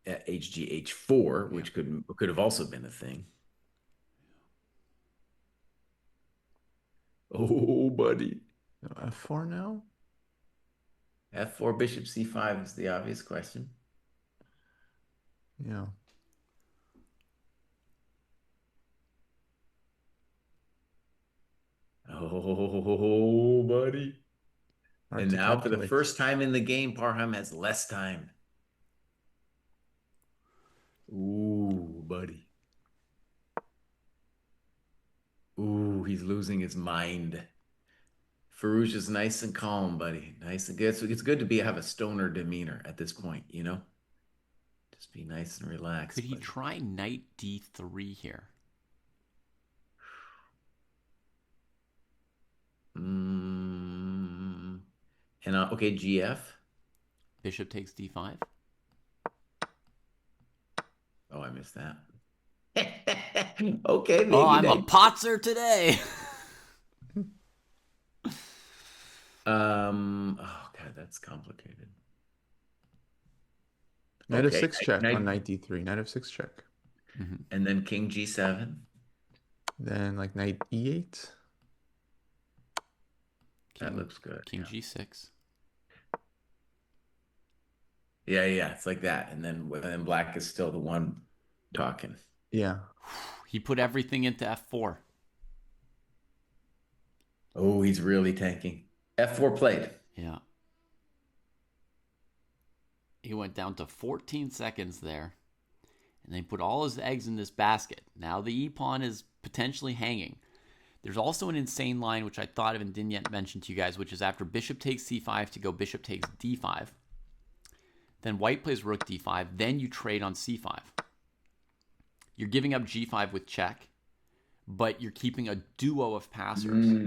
HG, H4, which could have also been a thing. Oh, buddy. No, F4 now? F4, bishop C5 is the obvious question. Yeah. Oh, buddy. Hard and now, for the calculate. first time in the game, Parham has less time. Ooh, buddy. Ooh, he's losing his mind. Farouj is nice and calm, buddy. Nice and good. So it's good to have a stoner demeanor at this point, you know? Just be nice and relaxed. Could he try knight d3 here? And okay, GF. Bishop takes d5. Oh, I missed that. Okay, maybe. Oh, I'm a potzer today. Oh God, that's complicated. Knight of 6 check on knight d3. Knight of 6 check. And then king g7. Then like knight e8. That looks good. King g6. Yeah, yeah, it's like that. And then black is still the one talking. Yeah. He put everything into f4. Oh, he's really tanking. F4 played. Yeah. He went down to 14 seconds there. And then put all his eggs in this basket. Now the e-pawn is potentially hanging. There's also an insane line, which I thought of and didn't yet mention to you guys, which is after bishop takes c5 to go bishop takes d5. Then white plays rook d5. Then you trade on c5. You're giving up g5 with check, but you're keeping a duo of passers. That's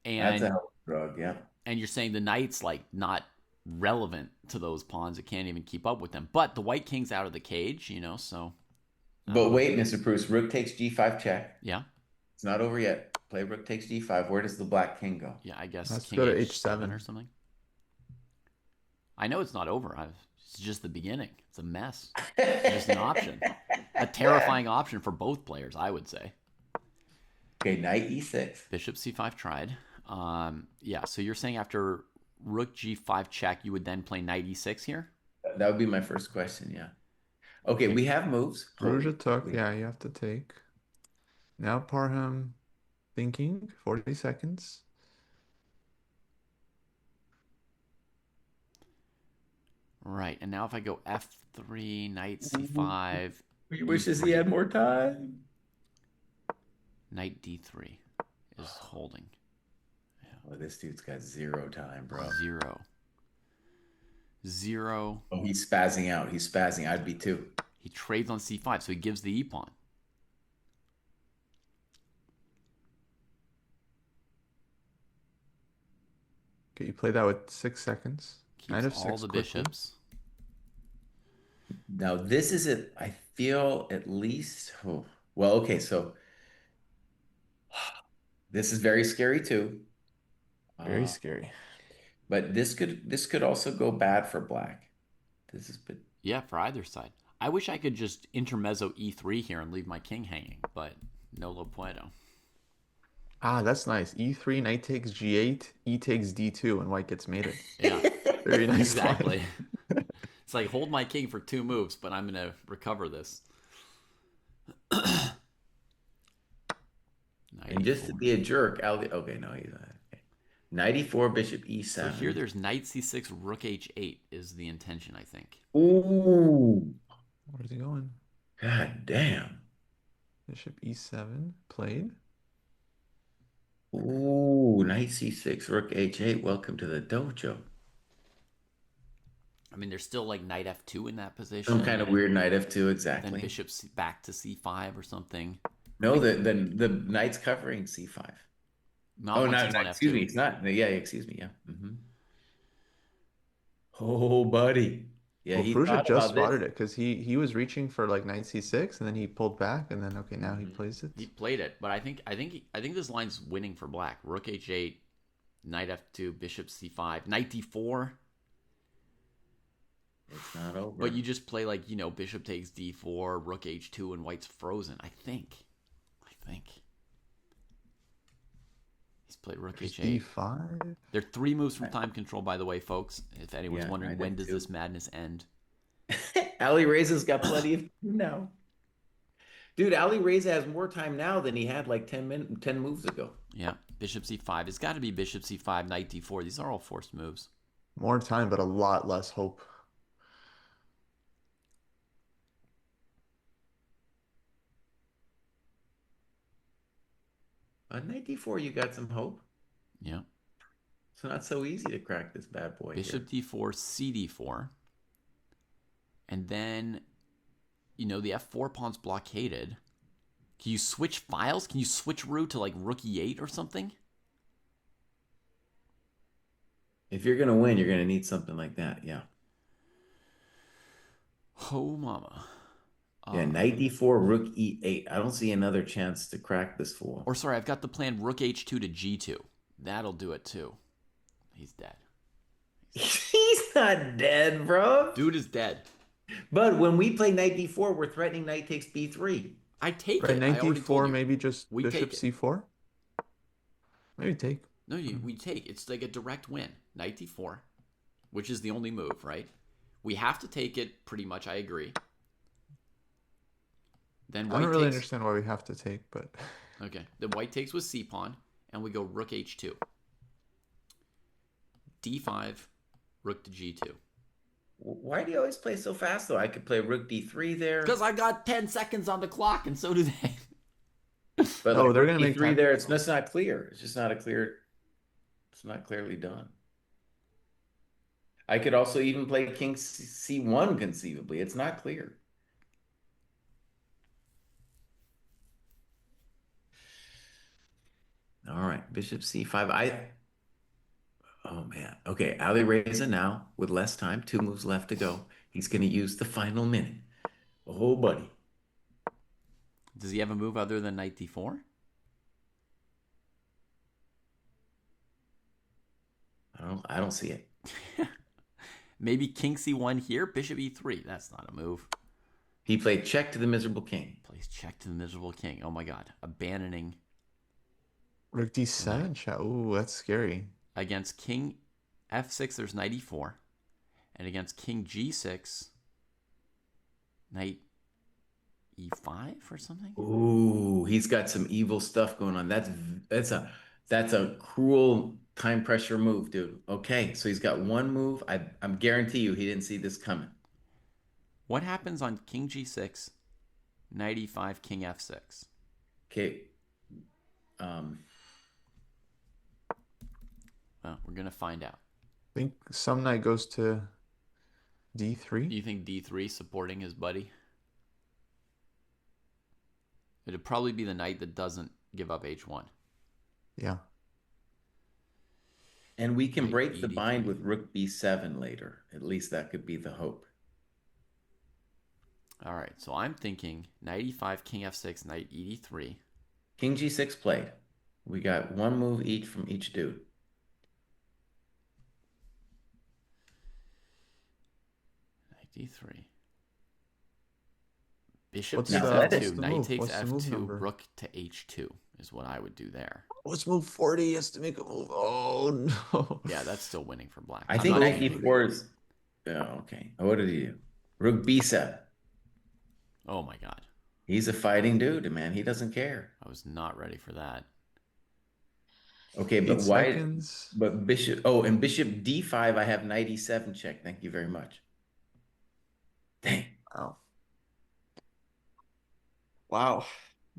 a And hell of a drug, yeah. and you're saying the knight's like not relevant to those pawns. It can't even keep up with them. But the white king's out of the cage, so. But wait, Mr. Pruess, rook takes g5 check. Yeah. It's not over yet. Play rook takes g5. Where does the black king go? Yeah, I guess Let's king go to h7 h7 or something. I know it's not over. It's just the beginning. It's a mess. It's just an option. A terrifying option for both players, I would say. Okay, knight e6. Bishop c5 tried. Yeah, so you're saying after rook g5 check, you would then play knight e6 here? That would be my first question, yeah. Okay, we have moves. Ruja took. Yeah, you have to take. Now Parham thinking. 40 seconds. Right, and now if I go f3, knight c5. He wishes he had more time. Knight d3 is holding. Oh, this dude's got 0 time, bro. 0. Oh, he's spazzing out. He's spazzing. I'd be too. He trades on c5, so he gives the e-pawn. Okay, you play that with 6 seconds. Keeps Knight of all 6 the quickly. bishops. Now, this is it. I feel at least. Oh, well, okay, so this is very scary too. Very scary. But this could also go bad for black. This is but Yeah, for either side. I wish I could just intermezzo e3 here and leave my king hanging, but no lo puedo. Ah, that's nice. E3, knight takes g8, e takes d2, and white gets mated. Yeah, Very nice. exactly. It's like hold my king for 2 moves, but I'm gonna recover this. and just to be a jerk, okay, no, he's not. Okay. 94 bishop e7. So here there's knight c6, rook h8 is the intention, I think. Ooh, Where's he going? god damn. Bishop e7 played. Ooh, knight c6, rook h8. Welcome to the dojo. I mean, there's still like knight f2 in that position. Some kind of weird knight f2, Then exactly. bishop back to c5 or something. No, the knight's covering c5. Not Oh, once no, he's no, on excuse f2. me, it's not. Yeah, excuse me, yeah. Oh, buddy. Yeah, Well, he Pruja thought just about this. spotted it because he was reaching for like knight c6 and then he pulled back and then okay, now he plays it. He played it, but I think this line's winning for black. Rook h8, knight f2, bishop c5, knight d4. It's not over. But you just play like, bishop takes d4, rook h2, and white's frozen. I think. He's played rook h8. d5. They're 3 moves from time control, by the way, folks. If anyone's Yeah, wondering knight when does f2. this madness end. Ali Reza's got plenty of now. Dude, Ali Reza has more time now than he had like 10 moves ago. Yeah, bishop c5. It's got to be bishop c5, knight d4. These are all forced moves. More time, but a lot less hope. Knight d4, you got some hope. Yeah. It's not so easy to crack this bad boy Bishop here. d4, cd4. And then, the f4 pawn's blockaded. Can you switch files? Can you switch root to like rook e8 or something? If you're going to win, you're going to need something like that, yeah. Oh, mama. Yeah, knight d4, rook e8. I don't see another chance to crack this fool. Or sorry, I've got the plan rook h2 to g2. That'll do it too. He's dead. He's not dead, bro. Dude is dead. But when we play knight d4, we're threatening knight takes b3. I take Right, it. knight I already told d4, you. maybe just We bishop take it. c4. Maybe take. No, we take. It's like a direct win. Knight d4, which is the only move, right? We have to take it pretty much. I agree. Then I white don't really takes. understand why we have to take, but Okay. Then white takes with c pawn, and we go rook h2. d5, rook to g2. Why do you always play so fast, though? I could play rook d3 there. Because I got 10 seconds on the clock, and so do they. But oh, like they're rook gonna make d3 time. there, it's not clear. It's just not a clear. It's not clearly done. I could also even play king c1 conceivably. It's not clear. All right, bishop c5. Oh man. Okay, Ali Reza now with less time, 2 moves left to go. He's going to use the final minute. Oh, buddy. Does he have a move other than knight d4? I don't see it. Maybe king c1 here, bishop e3. That's not a move. He played check to the miserable king. Plays check to the miserable king. Oh my god. Abandoning. Rook d7 shot. Ooh, that's scary. Against king f6, there's knight e4. And against king g6, knight e5 or something? Ooh, he's got some evil stuff going on. That's a cruel time pressure move, dude. Okay, so he's got one move. I'm guarantee you he didn't see this coming. What happens on king g6, knight e5, king f6? Okay. Well, we're going to find out. I think some knight goes to d3. Do you think d3 supporting his buddy? It'd probably be the knight that doesn't give up h1. Yeah. And we can Knight break the e3. bind with rook b7 later. At least that could be the hope. All right, so I'm thinking knight e5, king f6, knight e3. King g6 played. We got one move each from each dude. Knight d3. Bishop What's takes the- f2, what's the knight move? takes What's the move f2, number? rook to h2 is what I would do there. Let's move 40. He has to make a move. Oh, no. Yeah, that's still winning for black. I I'm think not knight thinking- d4 is... Oh, okay. What did he do? Rook b7. Oh my god. He's a fighting dude, man. He doesn't care. I was not ready for that. Okay, but 8 why? seconds. But bishop. Oh, and bishop d5. I have knight e7 check. Thank you very much. Dang. Wow. Wow.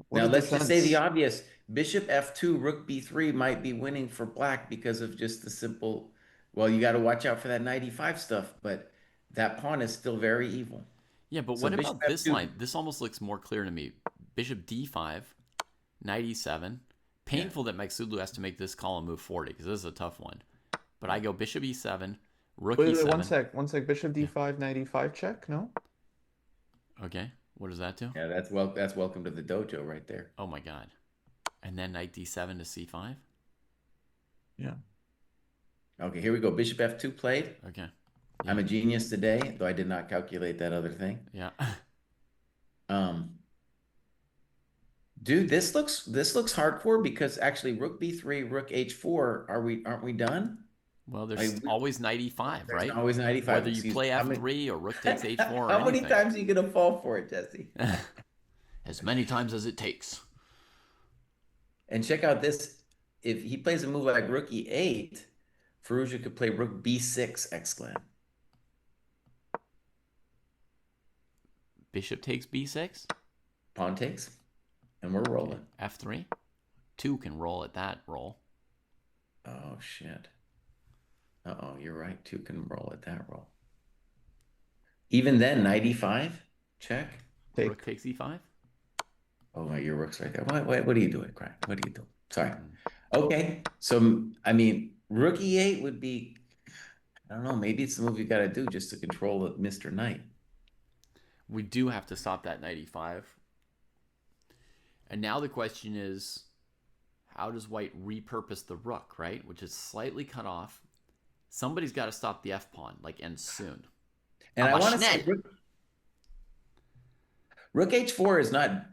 What Now a let's just say the defense. obvious. Bishop f2, rook b3 might be winning for black because of just the simple. Well, you got to watch out for that knight e5 stuff, but that pawn is still very evil. Yeah, but So what bishop about this f2 line? This almost looks more clear to me. Bishop d5, knight e7. Painful that Magsulu has to make this column move 40 because this is a tough one. But I go bishop e7, rook Wait, e7. one sec. Bishop d5, knight e5 check, no? Okay, what does that do? Yeah, that's welcome to the dojo right there. Oh my god. And then knight d7 to c5? Yeah. Okay, here we go. Bishop f2 played. Okay. I'm a genius today, though I did not calculate that other thing. Yeah. Dude, this looks hardcore because actually rook b3, rook h4, aren't we done? Well, there's Like, always knight e5, There's right? always knight e5. Whether you Excuse play me. f3 or rook takes h4 or How many anything. times are you gonna fall for it, Jesse? As many times as it takes. And check out this. If he plays a move like rook e8, Firouzja could play rook b6 exclam. Bishop takes b6. Pawn takes, and we're rolling. F3. 2 can roll at that roll. Oh shit. Uh-oh, you're right. 2 can roll at that roll. Even then, knight e5, check. Take. Rook takes e5. Oh, my, your rook's right there. What are you doing, Kraai? What are you doing? Sorry. Okay, so I mean, rook e8 would be, I don't know, maybe it's the move you got to do just to control Mr. Knight. We do have to stop that knight e5. And now the question is, how does white repurpose the rook, right? Which is slightly cut off. Somebody's got to stop the f-pawn, and soon. And I Aber want to say schnell. rook h4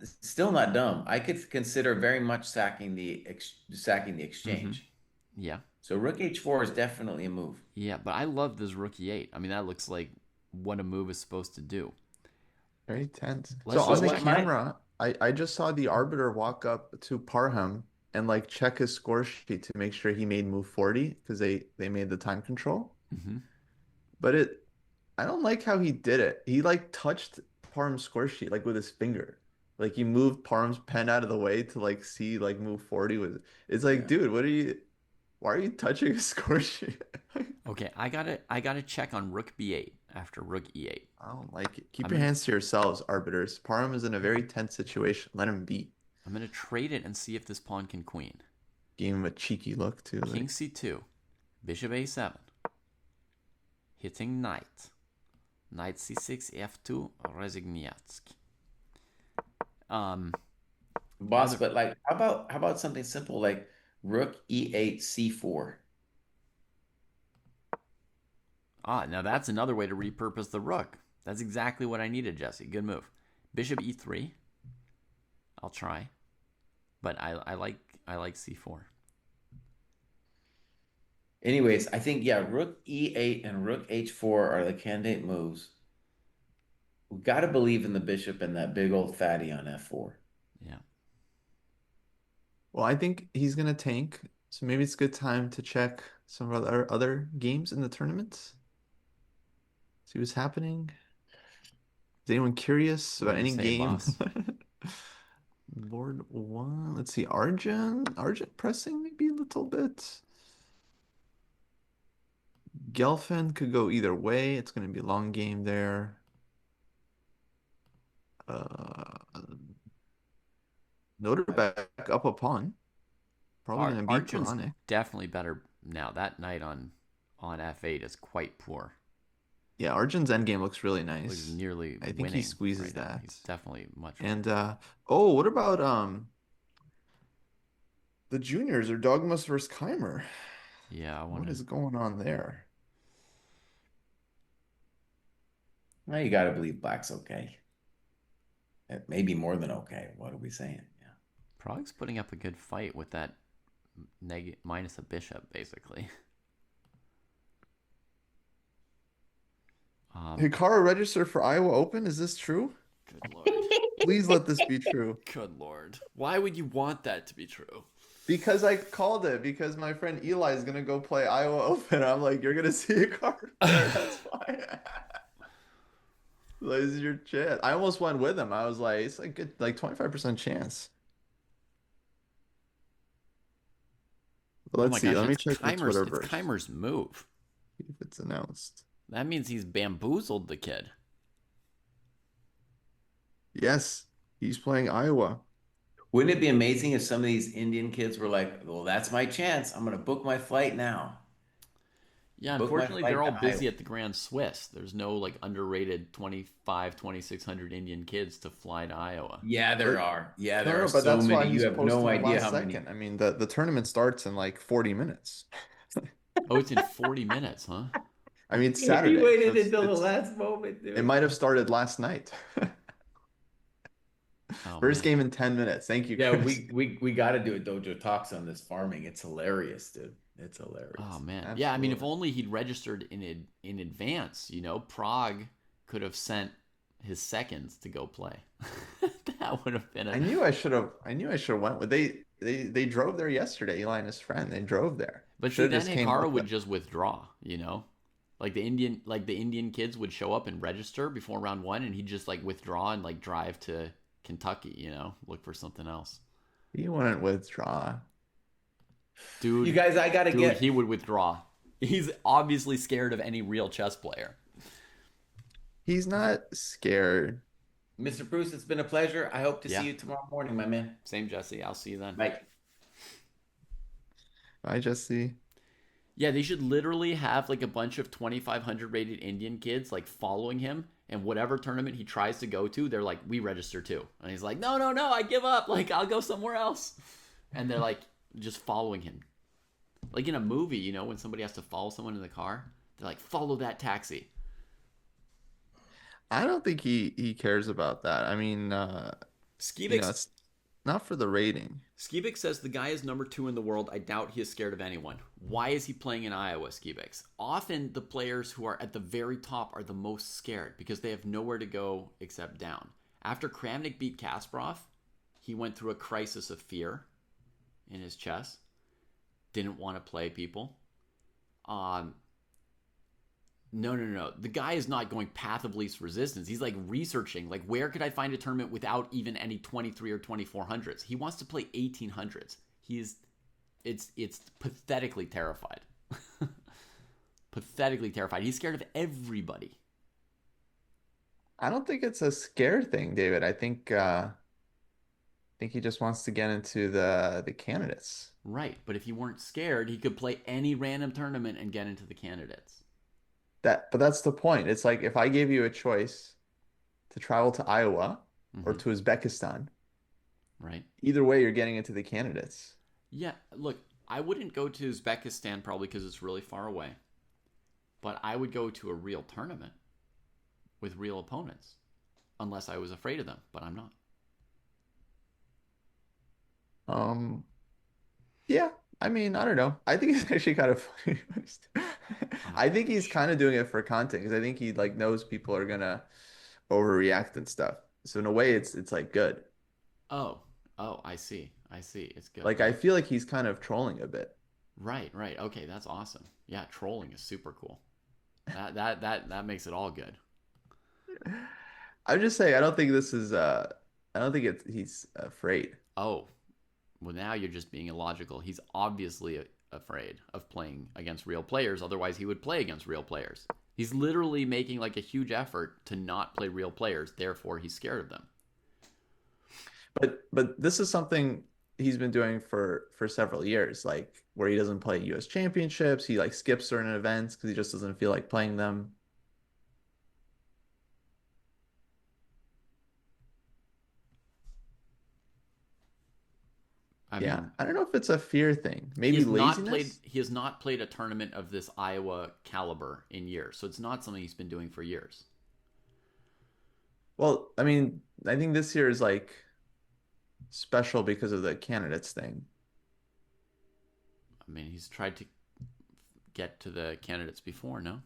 is still not dumb. I could consider very much sacking the exchange. Yeah. So rook h4 is definitely a move. Yeah, but I love this rook e8. I mean, that looks like what a move is supposed to do. Very tense. So Let's So on just the what check. my camera, I just saw the arbiter walk up to Parham and like check his score sheet to make sure he made move 40 because they made the time control. Hmm. But I don't like how he did it. He like touched Parham's score sheet like with his finger. Like he moved Parham's pen out of the way to like see like move 40 with it's like, yeah. dude, why are you touching his score sheet? Okay, I gotta check on rook b8 after rook e8. I don't like it. I'm Keep your gonna hands to yourselves, arbiters. Parham is in a very tense situation. Let him be. I'm gonna trade it and see if this pawn can queen. Give him a cheeky look too. King Like, c2, bishop a7, hitting knight, knight c6, f2, Rezigniatsky. Boss, Another but like how about something simple like rook e8 c4? now that's another way to repurpose the rook. That's exactly what I needed, Jesse. Good move. Bishop e3. I'll try, but I like c4. Anyways, I think yeah, rook e8 and rook h4 are the candidate moves. We got to believe in the bishop and that big old fatty on f4. Yeah. well, I think he's gonna tank, so maybe it's a good time to check some of our other games in the tournament. See what's happening. Is anyone curious What about do you any say, game? boss? Board one. Let's see. Argent pressing maybe a little bit. Gelfand could go either way. It's going to be a long game there. Uh, Noterback up a pawn. Probably going to beat Arjun's Puranic. definitely better now. That knight on f8 is quite poor. Yeah, Arjun's endgame looks really Looks nice. nearly I think he winning squeezes right now. that. He's definitely much. And oh, what about the juniors or Dogmas versus Keimer? Yeah, I want What to. is going on there? Now you got to believe black's okay. Maybe more than okay. What are we saying? Yeah. Prague's putting up a good fight with that minus a bishop, basically. Hikaru registered for Iowa Open. Is this true? Good lord. Please let this be true. Good lord. Why would you want that to be true? Because I called it. Because my friend Eli is gonna go play Iowa Open. I'm like, you're gonna see Hikaru there. That's fine. This is your chance. I almost went with him. I was like, it's like good, like 25% chance. But Oh let's my see. gosh, Let me it's check the Keimer's. It's Twitterverse. Keimer's move. See if it's announced. That means he's bamboozled the kid. Yes, he's playing Iowa. Wouldn't it be amazing if some of these Indian kids were like, well, that's my chance. I'm going to book my flight now. Yeah, Book my unfortunately, they're flight all to busy Iowa. at the Grand Swiss. There's no like underrated 2,600 Indian kids to fly to Iowa. Yeah, there are. Yeah, No, there are no, but so that's why many. he's You have no posting it idea last how many. second. I mean, the tournament starts in like 40 minutes. Oh, it's in 40 minutes, huh? I mean, it's He Saturday, so waited until the last moment, it dude. might have started last night. Oh First man. game in 10 minutes. Thank you, Yeah, Chris. we got to do a Dojo Talks on this farming. It's hilarious, dude. It's hilarious. Oh man. Yeah, I mean, if Absolutely. only he'd registered in advance. You know, Prague could have sent his seconds to go play. That would have been I knew I should have. I knew I should have went with. They drove there yesterday. Eli and his friend. They drove there. But Should see, have then just came Hikaru with would them. just withdraw. You know, like the Indian kids would show up and register before round one, and he'd just like withdraw and like drive to Kentucky. You know, look for something else. He wouldn't withdraw. You Dude, guys, I got to he get. would withdraw. He's obviously scared of any real chess player. He's not scared. Mr. Pruess, it's been a pleasure. I hope to Yeah. see you tomorrow morning, my man. Same, Jesse. I'll see you then. Bye. I just see. Yeah, they should literally have like a bunch of 2,500 rated Indian kids like following him, and whatever tournament he tries to go to, they're like, we register too. And he's like, no, no, no, I give up. Like, I'll go somewhere else. And they're like, just following him. Like in a movie, you know, when somebody has to follow someone in the car, they're like, follow that taxi. I don't think he cares about that. I mean, you know, Skivix, not for the rating. Skibik says the guy is number 2 in the world. I doubt he is scared of anyone. Why is he playing in Iowa, Skibik? Often the players who are at the very top are the most scared because they have nowhere to go except down. After Kramnik beat Kasparov, he went through a crisis of fear in his chess. Didn't want to play people. No. The guy is not going path of least resistance. He's like researching, like, where could I find a tournament without even any 23 or 2400s? He wants to play 1800s. It's pathetically terrified. Pathetically terrified. He's scared of everybody. I don't think it's a scare thing, David. I think he just wants to get into the candidates. Right, but if he weren't scared, he could play any random tournament and get into the candidates. But that's the point. It's like if I gave you a choice to travel to Iowa or Mm-hmm. to Uzbekistan, Right? either way you're getting into the candidates. Yeah, look, I wouldn't go to Uzbekistan probably because it's really far away. But I would go to a real tournament with real opponents. Unless I was afraid of them, but I'm not. Um, yeah, I mean, I don't know. I think it's actually kind of funny. I think he's kind of doing it for content because I think he like knows people are gonna overreact and stuff. So in a way, it's like good. Oh, oh, I see. I see. It's good. Like I feel like he's kind of trolling a bit. Right, right. Okay, that's awesome. Yeah, trolling is super cool. That makes it all good. I'm just saying, I don't think this is I don't think he's afraid. Oh, well, now you're just being illogical. He's obviously afraid of playing against real players. Otherwise, he would play against real players. He's literally making like a huge effort to not play real players. Therefore, he's scared of them. But this is something he's been doing for several years, like where he doesn't play US championships, he like skips certain events because he just doesn't feel like playing them. I Yeah, mean, I don't know if it's a fear thing. he Maybe has not played. laziness. He has not played a tournament of this Iowa caliber in years. So it's not something he's been doing for years. Well, I mean, I think this year is like special because of the candidates thing. I mean, he's tried to get to the candidates before. No.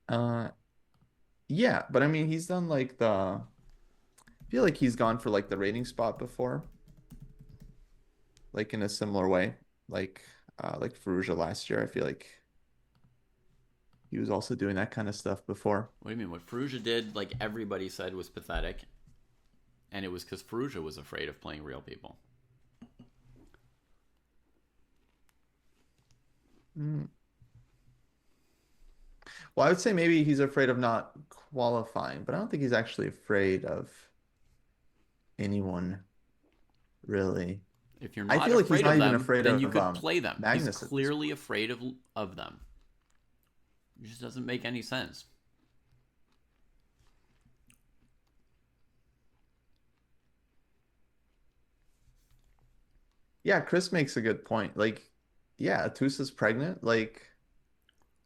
Uh, yeah, but I mean, he's done like I feel like he's gone for like the rating spot before, like in a similar way, like Ferrugia last year. I feel like he was also doing that kind of stuff before. What do you mean? What Ferrugia did, like everybody said, was pathetic, and it was because Ferrugia was afraid of playing real people. Mm. Well, I would say maybe he's afraid of not qualifying, but I don't think he's actually afraid of anyone really. If you're I not feel like he's afraid not of even them, afraid then you of could play them. He's Magnus at this clearly point. afraid of them. It just doesn't make any sense. Yeah, Chris makes a good point. Like, yeah, Tusa's pregnant. Like,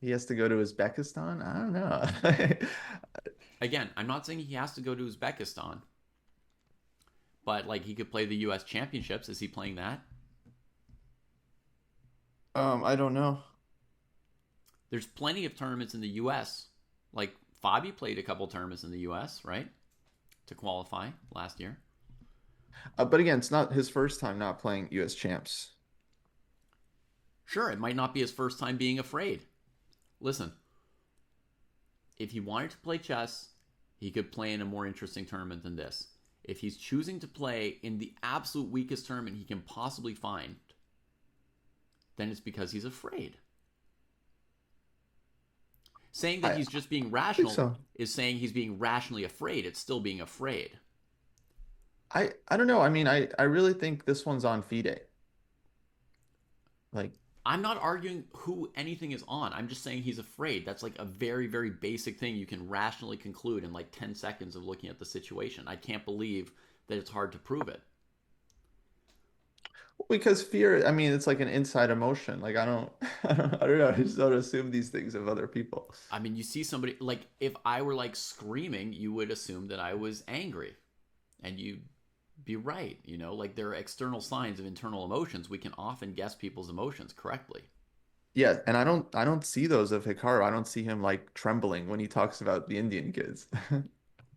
he has to go to Uzbekistan. I don't know. Again, I'm not saying he has to go to Uzbekistan, but like he could play the U.S. Championships. Is he playing that? I don't know. There's plenty of tournaments in the U.S. Like Fabi played a couple tournaments in the U.S. right to qualify last year. But again, it's not his first time not playing US champs. Sure, it might not be his first time being afraid. Listen, if he wanted to play chess, he could play in a more interesting tournament than this. If he's choosing to play in the absolute weakest tournament he can possibly find, then it's because he's afraid. Saying that I he's just being think rational so. is saying he's being rationally afraid. It's still being afraid. I don't know. I mean, I really think this one's on FIDE. Like, I'm not arguing who anything is on. I'm just saying he's afraid. That's like a very, very basic thing you can rationally conclude in like 10 seconds of looking at the situation. I can't believe that it's hard to prove it. because fear, I mean, it's like an inside emotion. Like, I don't know. I just don't assume these things of other people. I mean, you see somebody, like, if I were like screaming, you would assume that I was angry. And you'd be right. Like there are external signs of internal emotions. We can often guess people's emotions correctly. Yeah, and I don't see those of Hikaru. I don't see him like trembling when he talks about the Indian kids.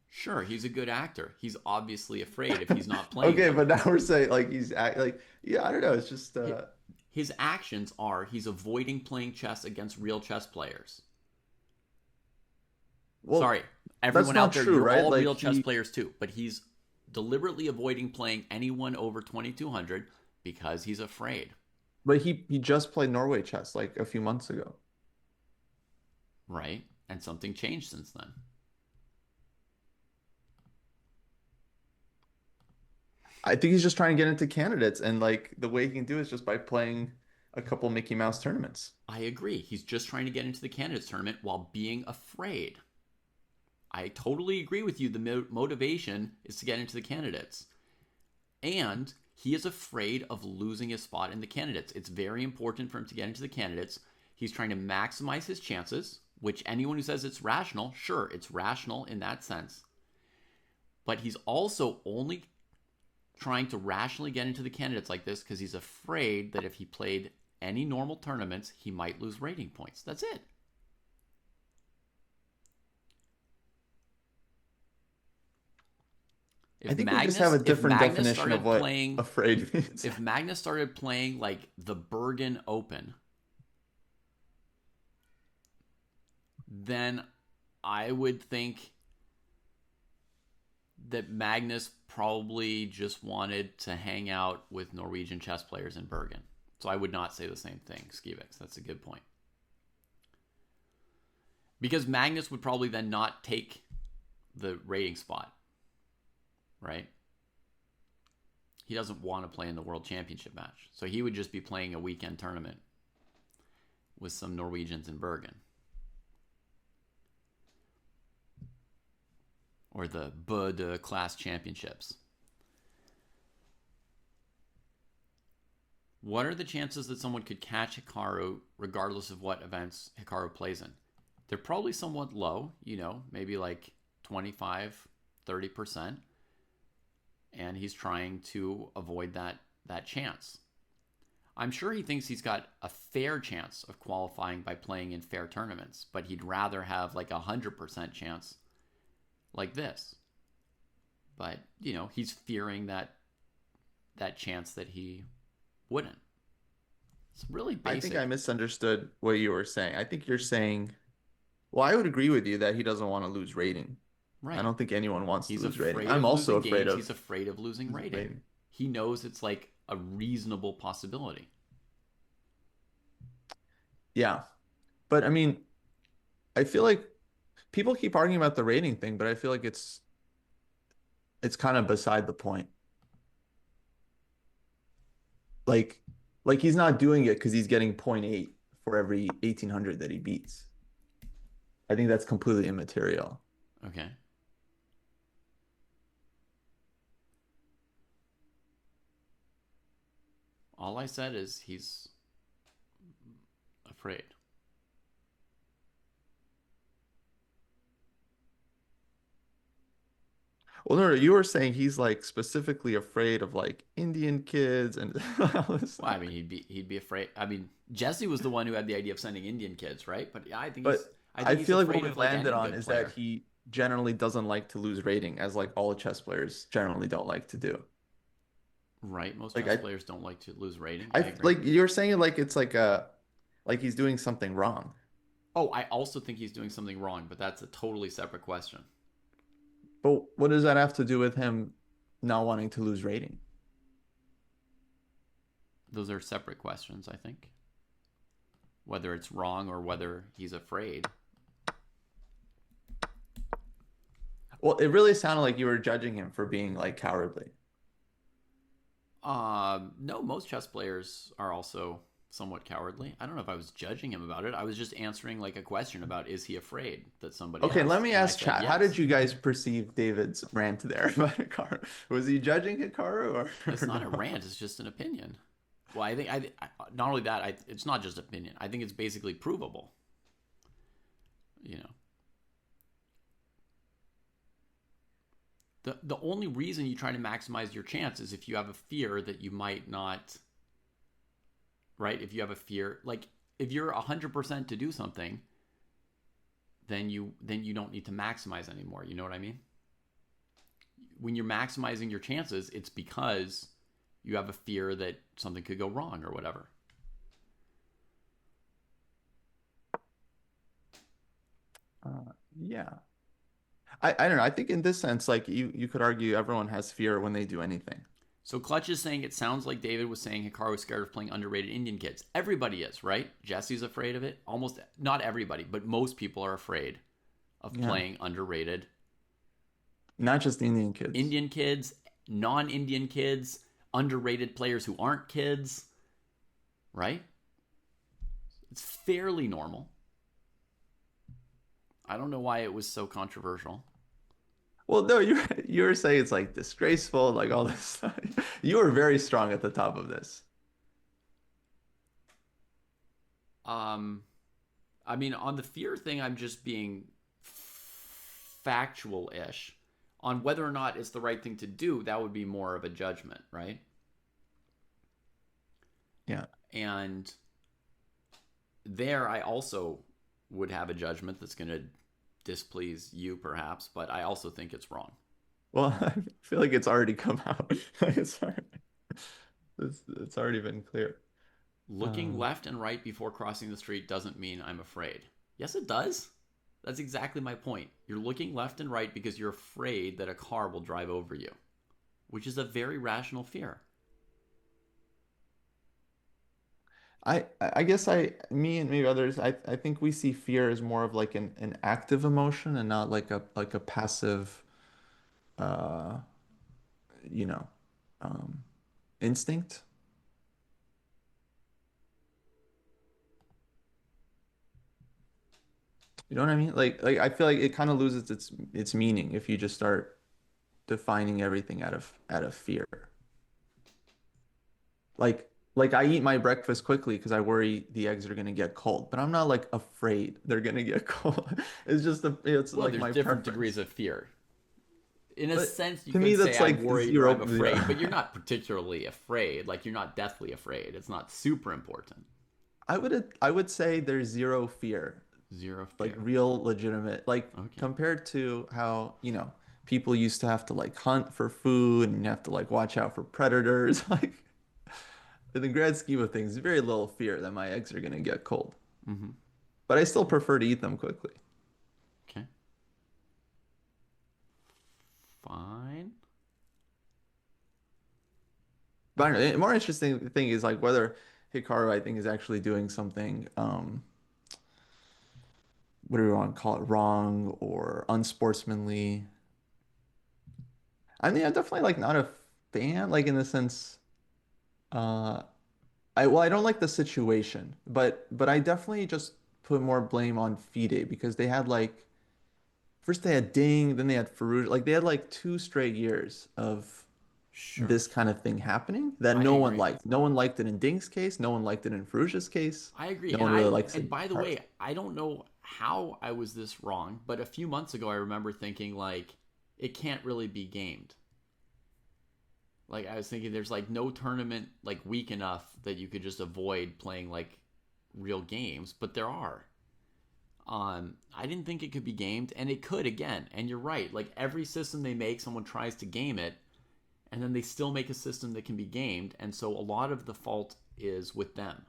Sure, he's a good actor. He's obviously afraid if he's not playing Okay, them. but now we're saying like yeah, I don't know. It's just His actions are he's avoiding playing chess against real chess players. well, Sorry, that's everyone not out there, true, you're right? all Like real chess players too. But he's deliberately avoiding playing anyone over 2200 because he's afraid. but he just played Norway chess like a few months ago. Right? And something changed since then. I think he's just trying to get into candidates, and like the way he can do it is just by playing a couple Mickey Mouse tournaments. I agree. He's just trying to get into the candidates tournament while being afraid. I totally agree with you. The motivation is to get into the candidates. And he is afraid of losing his spot in the candidates. It's very important for him to get into the candidates. He's trying to maximize his chances, which anyone who says it's rational, sure, it's rational in that sense. But he's also only trying to rationally get into the candidates like this because he's afraid that if he played any normal tournaments, he might lose rating points. That's it. I think we just have a different definition of what playing, afraid means. If Magnus started playing like the Bergen Open, then I would think that Magnus probably just wanted to hang out with Norwegian chess players in Bergen. So I would not say the same thing, Skivix. That's a good point. Because Magnus would probably then not take the rating spot, right? He doesn't want to play in the World Championship match. So he would just be playing a weekend tournament with some Norwegians in Bergen. Or the BUD class championships. What are the chances that someone could catch Hikaru regardless of what events Hikaru plays in? They're probably somewhat low, maybe like 25, 30%. And he's trying to avoid that chance. I'm sure he thinks he's got a fair chance of qualifying by playing in fair tournaments, but he'd rather have like 100% chance like this. But, he's fearing that chance that he wouldn't. It's really basic. I think I misunderstood what you were saying. I think you're saying, well, I would agree with you that he doesn't want to lose rating. Right. I don't think anyone wants to lose rating. I'm also afraid of. He's afraid of losing rating. He knows it's like a reasonable possibility. Yeah. But I mean, I feel like people keep arguing about the rating thing, but I feel like it's kind of beside the point. Like he's not doing it because he's getting 0.8 for every 1800 that he beats. I think that's completely immaterial. Okay. All I said is he's afraid. Well, no, you were saying he's like specifically afraid of like Indian kids and all this Well, I mean, he'd be afraid. I mean, Jesse was the one who had the idea of sending Indian kids, right? But yeah, I feel like what afraid we of, landed any on good is player. that he generally doesn't like to lose rating, as like all chess players generally don't like to do. Right, most chess players don't like to lose rating. Like you're saying it like it's like he's doing something wrong. Oh, I also think he's doing something wrong, but that's a totally separate question. But what does that have to do with him not wanting to lose rating? Those are separate questions, I think. Whether it's wrong or whether he's afraid. Well, it really sounded like you were judging him for being like cowardly. No, most chess players are also somewhat cowardly. I don't know if I was judging him about it. I was just answering like a question about, is he afraid that somebody Okay, else? let me ask said, chat. yes. How did you guys perceive David's rant there about Hikaru? Was he judging Hikaru or It's not a rant, it's just an opinion. Well, I think not only that, it's not just opinion. I think it's basically provable. The only reason you try to maximize your chance is if you have a fear that you might not, right? If you have a fear, like if you're 100% to do something, then you don't need to maximize anymore. You know what I mean? When you're maximizing your chances, it's because you have a fear that something could go wrong or whatever. Yeah. I don't know. I think in this sense, like you could argue everyone has fear when they do anything. So Clutch is saying it sounds like David was saying Hikaru was scared of playing underrated Indian kids. Everybody is, right? Jesse's afraid of it. Almost not everybody, but most people are afraid of Yeah. playing underrated Not just Indian kids. Indian kids, non-Indian kids, underrated players who aren't kids, right? It's fairly normal. I don't know why it was so controversial. Well, no, you were saying it's like disgraceful, like all this stuff. You were very strong at the top of this. I mean, on the fear thing, I'm just being factual-ish. On whether or not it's the right thing to do, that would be more of a judgment, right? Yeah. And there, I also would have a judgment that's going to displease you, perhaps, but I also think it's wrong. Well, I feel like it's already come out. It's already been clear. Looking left and right before crossing the street doesn't mean I'm afraid. Yes, it does. That's exactly my point. You're looking left and right because you're afraid that a car will drive over you, which is a very rational fear. I guess me and maybe others, I think we see fear as more of like an active emotion and not like a passive uh you know um instinct. You know what I mean? Like I feel like it kind of loses its meaning if you just start defining everything out of fear. Like like I eat my breakfast quickly because I worry the eggs are gonna get cold, but I'm not like afraid they're gonna get cold. It's Well, like there's my different degrees preference. of fear. In a But sense, you to me, could say that's I'm like worried or zero. I'm afraid, but you're not particularly afraid. Like, you're not deathly afraid. It's not super important. I would say there's zero fear, Zero like fear. real legitimate, like Okay. compared to how, people used to have to like hunt for food and you have to like watch out for predators. Like in the grand scheme of things, very little fear that my eggs are gonna get cold. Mm-hmm. But I still prefer to eat them quickly. Okay. Fine. But I don't know, the more interesting thing is like whether Hikaru, I think, is actually doing something, what do we want to call it, wrong or unsportsmanly. I mean, I'm definitely like not a fan, like in the sense, uh, I don't like the situation, but I definitely just put more blame on FIDE because they had like first they had Ding, then they had Farouk, like they had like 2 straight years of Sure. this kind of thing happening that I no one agree. liked. No one liked it in Ding's case, no one liked it in Farouk's case, I agree. no And one really likes it and in by the Hikaru's. way, I don't know how I was this wrong, but a few months ago I remember thinking like it can't really be gamed. Like, I was thinking there's like no tournament like weak enough that you could just avoid playing like real games, but there are. I didn't think it could be gamed, and it could again. And you're right. Like, every system they make, someone tries to game it, and then they still make a system that can be gamed, and so a lot of the fault is with them.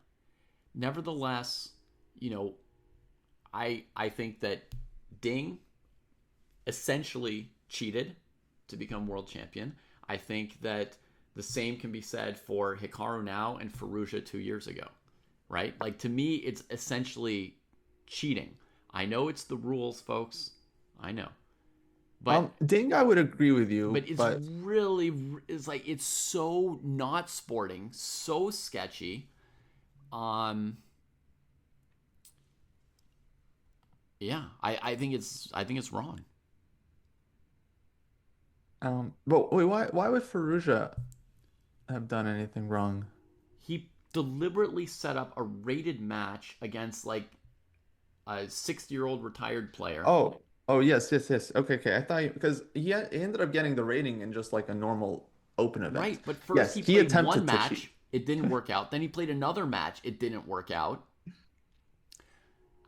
Nevertheless, you know, I think that Ding essentially cheated to become world champion. I think that the same can be said for Hikaru now and Fallujah 2 years ago, right? Like, to me, it's essentially cheating. I know it's the rules, folks. I know, but Ding, I would agree with you, it's but really, it's like, it's so not sporting, so sketchy. Um, yeah, I think it's wrong. but wait, why would Fallujah have done anything wrong? He deliberately set up a rated match against like a 60-year-old retired player. Oh. Oh, yes, yes, yes. Okay, okay. I thought because he ended up getting the rating in just like a normal open event. Right, but first Yes, he he played one attempted to cheat. match, it didn't work out. Then he played another match, it didn't work out.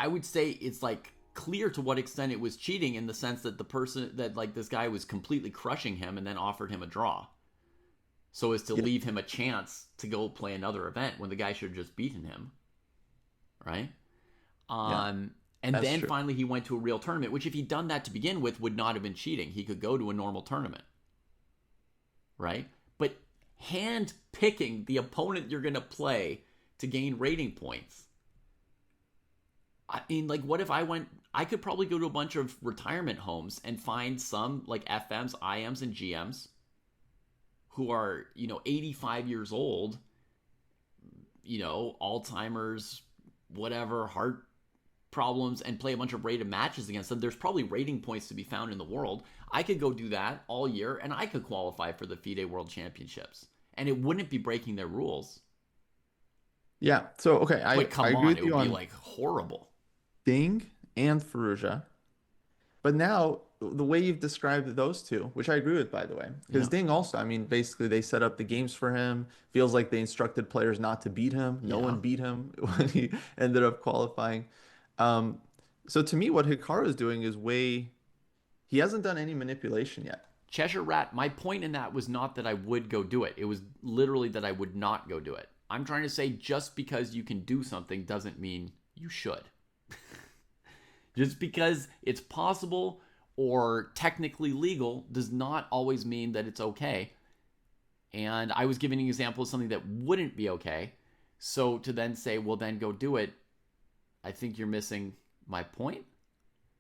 I would say it's like clear to what extent it was cheating in the sense that the person that like this guy was completely crushing him and then offered him a draw so as to Yeah, leave him a chance to go play another event when the guy should have just beaten him, right? yeah, And that's then true. finally he went to a real tournament, which if he'd done that to begin with would not have been cheating. He could go to a normal tournament, right? But hand picking the opponent you're going to play to gain rating points. I mean, like, what if I went? I could probably go to a bunch of retirement homes and find some like FMs, IMs, and GMs who are, 85 years old, Alzheimer's, whatever, heart problems, and play a bunch of rated matches against them. There's probably rating points to be found in the world. I could go do that all year and I could qualify for the FIDE World Championships. And it wouldn't be breaking their rules. Yeah. So okay, But I come agree on, with it you would be on like horrible. Ding and Fallujah. But now the way you've described those two, which I agree with, by the way, because Yeah. Ding also, I mean, basically they set up the games for him. Feels like they instructed players not to beat him. No Yeah. one beat him when he ended up qualifying. Um, so to me, what Hikaru is doing is way, he hasn't done any manipulation yet. Cheshire Rat, my point in that was not that I would go do it. It was literally that I would not go do it. I'm trying to say just because you can do something doesn't mean you should. Just because it's possible or technically legal does not always mean that it's okay. And I was giving an example of something that wouldn't be okay. So to then say, well, then go do it, I think you're missing my point.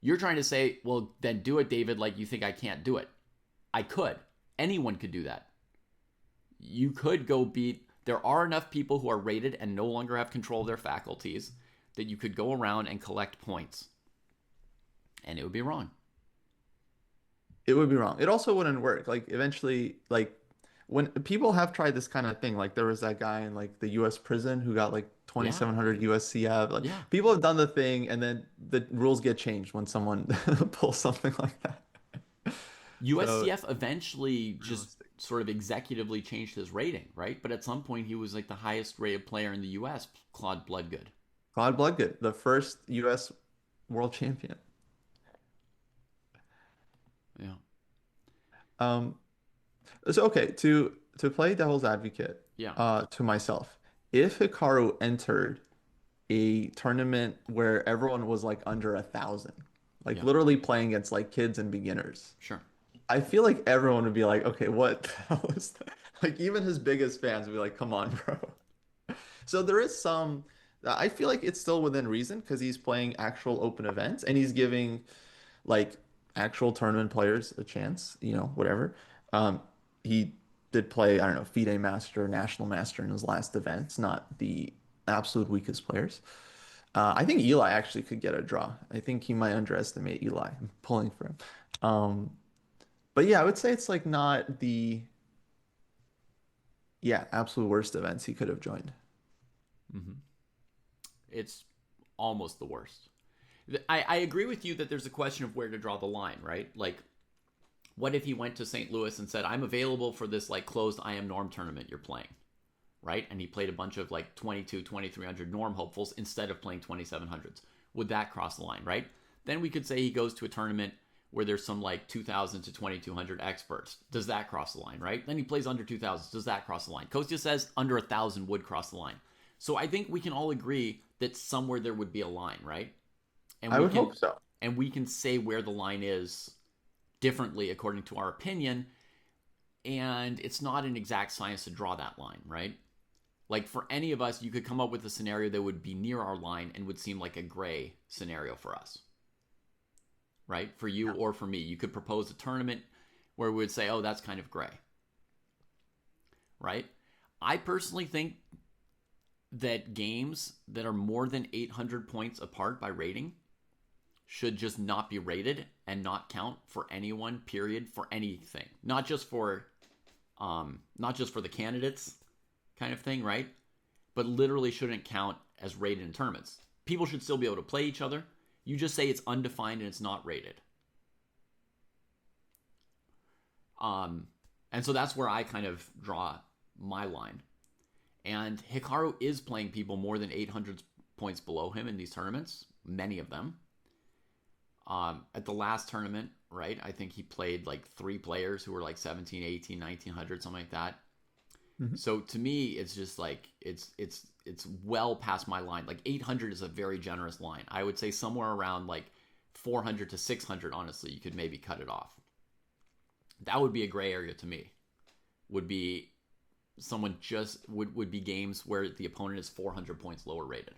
You're trying to say, well, then do it, David, like you think I can't do it. I could. Anyone could do that. You could go beat. There are enough people who are rated and no longer have control of their faculties that you could go around and collect points. And it would be wrong. It would be wrong. It also wouldn't work. Like eventually, like when people have tried this kind of thing, like there was that guy in like the US prison who got like Yeah. 2,700 USCF. Like Yeah. people have done the thing and then the rules get changed when someone pulls something like that. So USCF eventually just realistic. sort of executively changed his rating, right? But at some point, he was like the highest rated player in the US, Claude Bloodgood. Claude Bloodgood, the first US world champion. Yeah. Um, so okay, to play devil's advocate, Yeah. to myself, if Hikaru entered a tournament where everyone was like under 1,000, like Yeah. literally playing against like kids and beginners, Sure. I feel like everyone would be like, okay, what the hell is that? Like even his biggest fans would be like, come on, bro. So there is some, I feel like it's still within reason because he's playing actual open events and he's giving like actual tournament players a chance, whatever. He did play, I don't know, FIDE Master, National Master in his last events, not the absolute weakest players. I think Eli actually could get a draw. I think he might underestimate Eli. I'm pulling for him. Um, but yeah, I would say it's like not the, yeah, absolute worst events he could have joined. Mm-hmm. It's almost the worst. I agree with you that there's a question of where to draw the line, right? Like, what if he went to St. Louis and said, I'm available for this like closed IM norm tournament you're playing, right? And he played a bunch of like 22, 2300 norm hopefuls instead of playing 2700s. Would that cross the line, right? Then we could say he goes to a tournament where there's some like 2000 to 2200 experts. Does that cross the line, right? Then he plays under 2000. Does that cross the line? Kostya says under 1,000 would cross the line. So I think we can all agree that somewhere there would be a line, right? And I we would can hope so. say where the line is differently according to our opinion, and it's not an exact science to draw that line, right? Like for any of us, you could come up with a scenario that would be near our line and would seem like a gray scenario for us, right? For you or for me, you could propose a tournament where we would say, oh, that's kind of gray, right? I personally think that games that are more than 800 points apart by rating should just not be rated and not count for anyone, period, for anything. Not just for the candidates kind of thing, right? But literally shouldn't count as rated in tournaments. People should still be able to play each other. You just say it's undefined and it's not rated. Um, and so that's where I kind of draw my line. And Hikaru is playing people more than 800 points below him in these tournaments, many of them. At the last tournament, right, I think he played like 3 players who were like 17, 18, 1900, something like that. Mhm. So to me, it's just like it's well past my line. Like 800 is a very generous line. I would say somewhere around like 400 to 600. Honestly, you could maybe cut it off. That would be a gray area to me. Would be someone just would be games where the opponent is 400 points lower rated.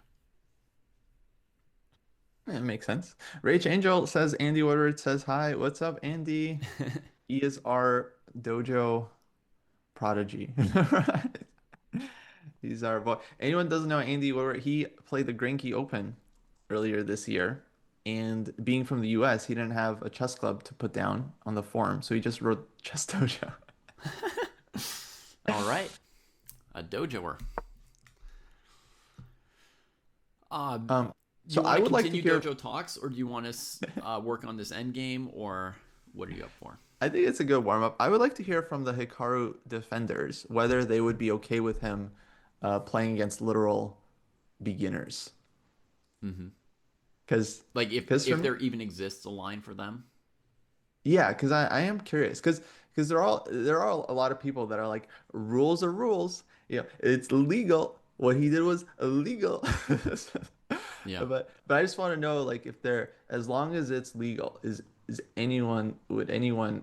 It makes sense. Rach Angel says Andy Woodward says hi. What's up, Andy? He is our dojo prodigy. He's our boy. Anyone doesn't know Andy Woodward, he played the Granky Open earlier this year. And being from the US, he didn't have a chess club to put down on the forum. So he just wrote Chess Dojo. All right, a dojoer. Um, Do you so want I to would like to continue hear, Dojo talks, or do you want to work on this end game, or what are you up for? I think it's a good warm up. I would like to hear from the Hikaru defenders whether they would be okay with him playing against literal beginners. Mm-hmm. Because Like for if me, there even exists a line for them. yeah, because I am curious because there are a lot of people that are like rules are rules. It's legal. What he did was illegal. Yeah. But I just want to know like if there as long as it's legal, is anyone would anyone,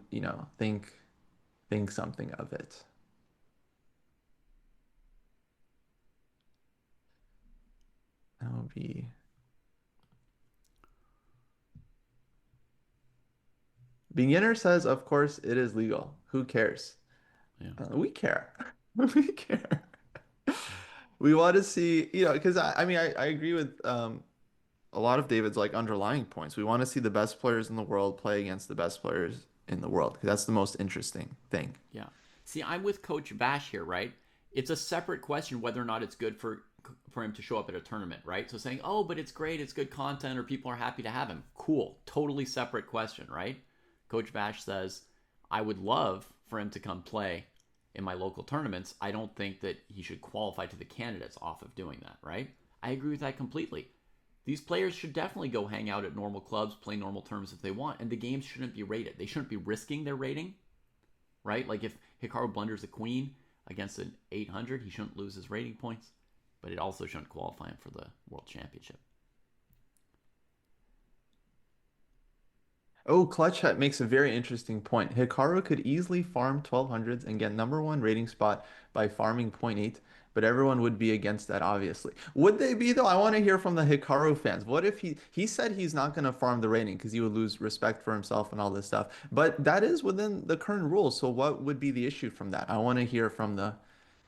think something of it? That would be beginner says, of course it is legal. Who cares? Yeah. We care. We care. We want to see, because I mean, I agree with a lot of David's like underlying points. We want to see the best players in the world play against the best players in the world because that's the most interesting thing. Yeah. See, I'm with Coach Bash here, right? It's a separate question whether or not it's good for him to show up at a tournament, right? So saying, "Oh, but it's great, it's good content or people are happy to have him." Cool. Totally separate question, right? Coach Bash says, "I would love for him to come play in my local tournaments. I don't think that he should qualify to the candidates off of doing that," right? I agree with that completely. These players should definitely go hang out at normal clubs, play normal terms if they want, and the games shouldn't be rated. They shouldn't be risking their rating, right? Like if Hikaru blunders a queen against an 800, he shouldn't lose his rating points, but it also shouldn't qualify him for the World Championship. Oh, Clutch Hut makes a very interesting point. Hikaru could easily farm 1200s and get number one rating spot by farming point 0.8, but everyone would be against that, obviously. Would they be, though? I want to hear from the Hikaru fans. What if he said he's not going to farm the rating because he would lose respect for himself and all this stuff, but that is within the current rules, so what would be the issue from that? I want to hear from the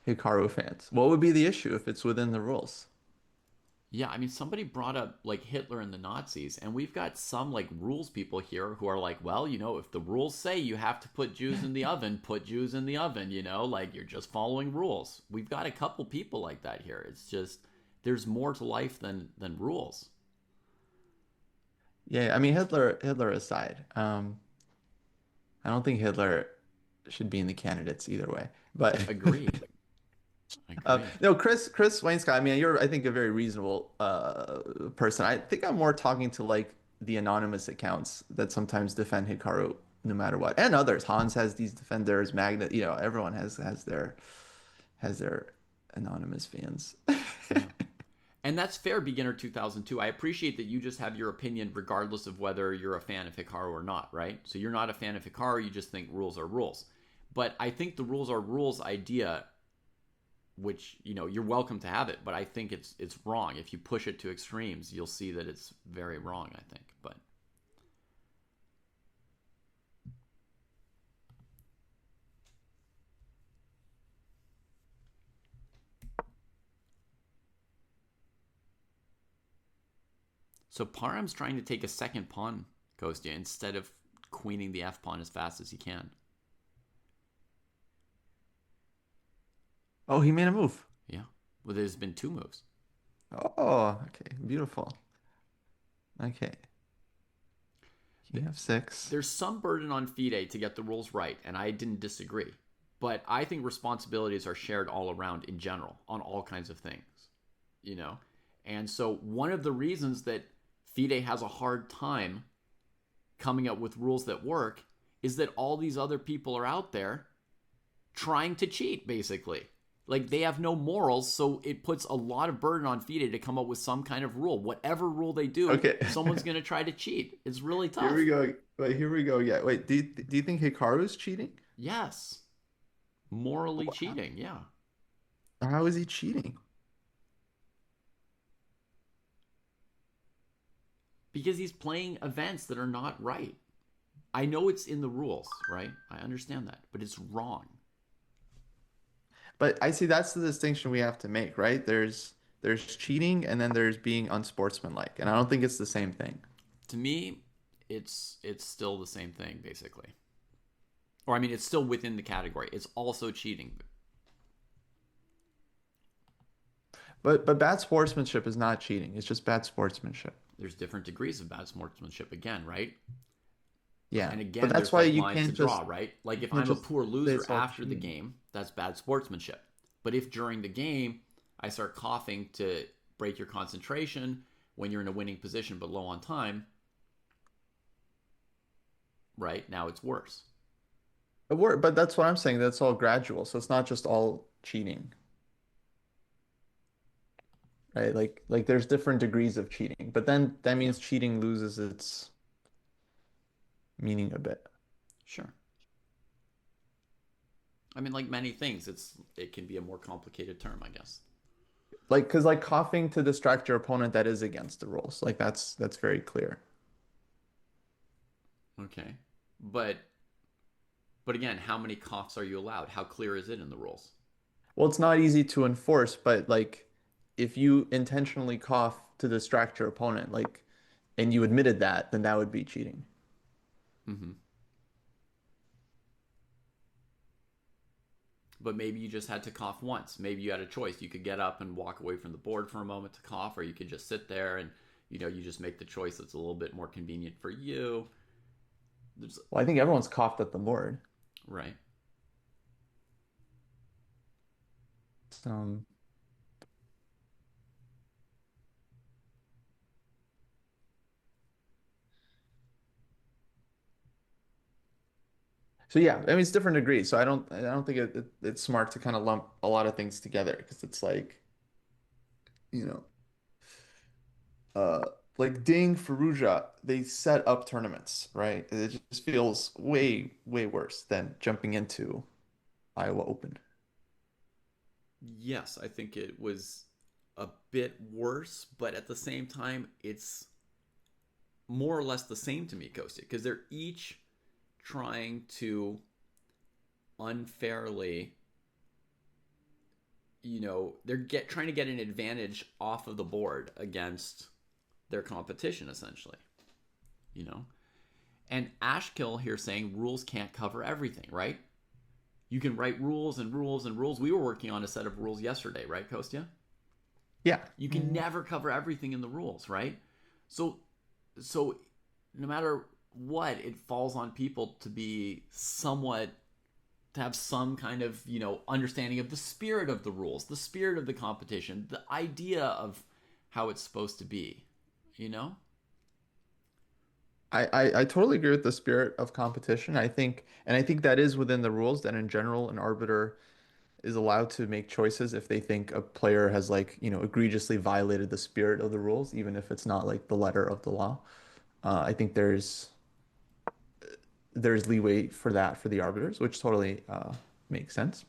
Hikaru fans. What would be the issue if it's within the rules? Yeah, I mean, somebody brought up like Hitler and the Nazis, and we've got some like rules people here who are like, well, if the rules say you have to put Jews in the oven, put Jews in the oven, like you're just following rules. We've got a couple people like that here. It's just there's more to life than rules. Yeah, I mean Hitler aside, I don't think Hitler should be in the candidates either way. But Agreed. Agreed. no, Chris Wainscott. I mean, you're I think a very reasonable person. I think I'm more talking to like the anonymous accounts that sometimes defend Hikaru no matter what, and others. Hans has these defenders. Magnet, everyone has their anonymous fans. Yeah. And that's fair, beginner 2002. I appreciate that you just have your opinion regardless of whether you're a fan of Hikaru or not, right? So you're not a fan of Hikaru, you just think rules are rules. But I think the rules are rules idea, which, you're welcome to have it, but I think it's wrong. If you push it to extremes, you'll see that it's very wrong, I think. But so Parham's trying to take a second pawn, Kostya, instead of queening the F pawn as fast as he can. Oh, he made a move. Yeah. Well, there's been 2 moves. Oh, okay, beautiful. Okay. King f6. There's some burden on FIDE to get the rules right, and I didn't disagree. But I think responsibilities are shared all around in general on all kinds of things, you know? And so one of the reasons that FIDE has a hard time coming up with rules that work is that all these other people are out there trying to cheat, basically. Like, they have no morals, so it puts a lot of burden on FIDE to come up with some kind of rule. Whatever rule they do, Okay. someone's going to try to cheat. It's really tough. Here we go. Wait, here we go. Yeah. Wait, do you think Hikaru is cheating? Yes. Morally cheating, yeah. How is he cheating? Because he's playing events that are not right. I know it's in the rules, right? I understand that, but it's wrong. But I see that's the distinction we have to make, right? There's cheating and then there's being unsportsmanlike, and I don't think it's the same thing. To me, it's still the same thing, basically. Or I mean, it's still within the category. It's also cheating. But bad sportsmanship is not cheating. It's just bad sportsmanship. There's different degrees of bad sportsmanship again, right? Yeah. And again, But that's there's why like you lines can't to just draw, right? Like if can't I'm a just poor say loser it's all after the cheating. game, that's bad sportsmanship. But if during the game I start coughing to break your concentration when you're in a winning position but low on time, right? Now it's worse. But that's what I'm saying. That's all gradual. So it's not just all cheating, right? Like there's different degrees of cheating. But then that Yeah, means cheating loses its meaning a bit. sure. I mean, like many things, it can be a more complicated term, I guess. Like, because like coughing to distract your opponent, that is against the rules. Like that's very clear. Okay. But but again, how many coughs are you allowed? How clear is it in the rules? Well, it's not easy to enforce, but like if you intentionally cough to distract your opponent, like, and you admitted that, then that would be cheating. Mm-hmm. But maybe you just had to cough once. Maybe you had a choice. You could get up and walk away from the board for a moment to cough, or you could just sit there and you just make the choice that's a little bit more convenient for you. There's, Well, I think everyone's coughed at the board. right. Um, so yeah, I mean it's different degrees. So I don't think it's smart to kind of lump a lot of things together because it's like, you know, uh like Ding, Fallujah, they set up tournaments, right? It just feels way, way worse than jumping into Iowa Open. Yes, I think it was a bit worse, but at the same time, it's more or less the same to me, Kostya, because they're each trying to unfairly, they're trying to get an advantage off of the board against their competition, essentially. You know, and Ashkill here saying rules can't cover everything, right? You can write rules and rules and rules. We were working on a set of rules yesterday, right, Kostya? Yeah. You can never cover everything in the rules, right? So no matter what, it falls on people to be somewhat to have some kind of, understanding of the spirit of the rules, the spirit of the competition, the idea of how it's supposed to be, you know? I totally agree with the spirit of competition. I think that is within the rules that in general an arbiter is allowed to make choices if they think a player has like, egregiously violated the spirit of the rules, even if it's not like the letter of the law. I think there's leeway for that for the arbiters, which totally makes sense.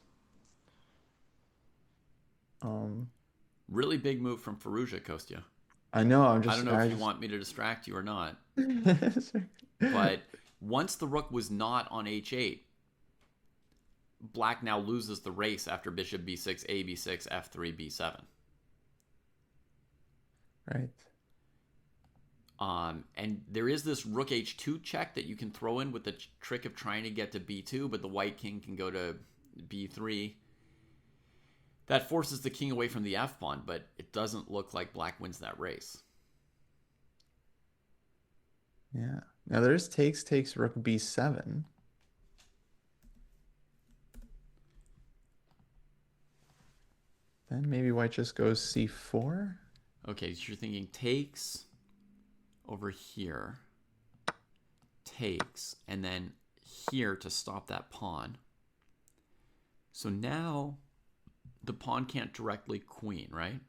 Um, Really big move from Fallujah, Kostya. I know, I don't know if you want me to distract you or not, but once the rook was not on h8, black now loses the race after bishop b6, a b6, f3, b7. Right. And there is this rook h2 check that you can throw in with the trick of trying to get to b2, but the white king can go to b3. That forces the king away from the f pawn, but it doesn't look like black wins that race. Yeah. Now there's takes rook b7. Then maybe white just goes c4. Okay, so you're thinking takes over here, takes, and then here to stop that pawn. So now the pawn can't directly queen, right?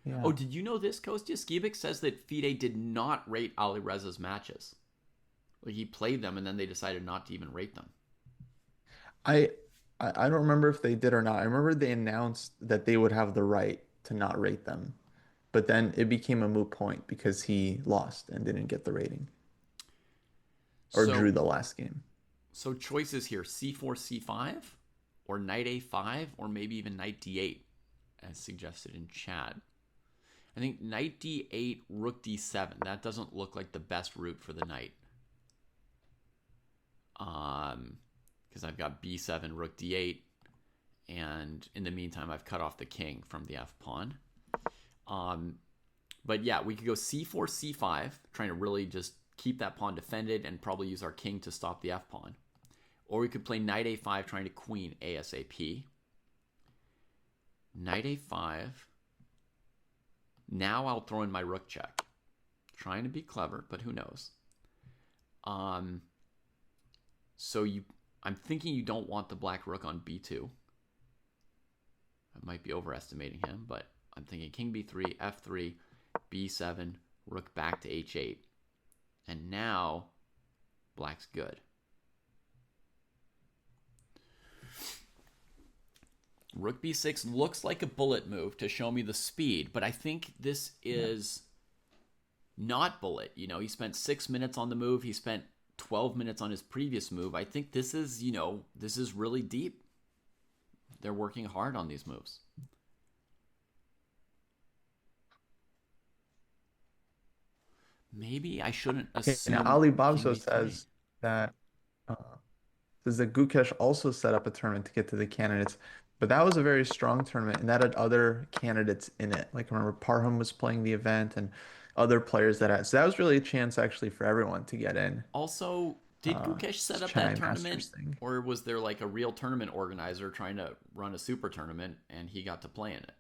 Yeah. Oh, did you know this, Kostya? Skibik says that FIDE did not rate Alireza's matches. Like, he played them and then they decided not to even rate them. I I don't remember if they did or not. I remember they announced that they would have the right to not rate them, but then it became a moot point because he lost and didn't get the rating or drew So, the last game. so choices here: c4, c5, or knight a5, or maybe even knight d8, as suggested in chat. I think knight d8, rook d7. That doesn't look like the best route for the knight. Because I've got b7, rook d8, and in the meantime, I've cut off the king from the f pawn. But yeah, we could go c4, c5, trying to really just keep that pawn defended and probably use our king to stop the f pawn. Or we could play knight a5, trying to queen ASAP. Knight a5. Now I'll throw in my rook check. Trying to be clever, but who knows? I'm thinking you don't want the black rook on b2. I might be overestimating him, but I'm thinking king b3, f3, b7, rook back to h8. And now black's good. Rook b6 looks like a bullet move to show me the speed, but I think this is not bullet. You know, he spent 6 minutes on the move. He spent 12 minutes on his previous move. I think this is, this is really deep. They're working hard on these moves. Maybe I shouldn't Okay, now assume Ali king Babso b3. that uh, says that Gukesh also set up a tournament to get to the candidates, but that was a very strong tournament and that had other candidates in it. Like remember Parham was playing the event and other players that had. So that was really a chance actually for everyone to get in. Also, did Gukesh This set up that Chennai tournament, Masters thing. or was there like a real tournament organizer trying to run a super tournament and he got to play in it?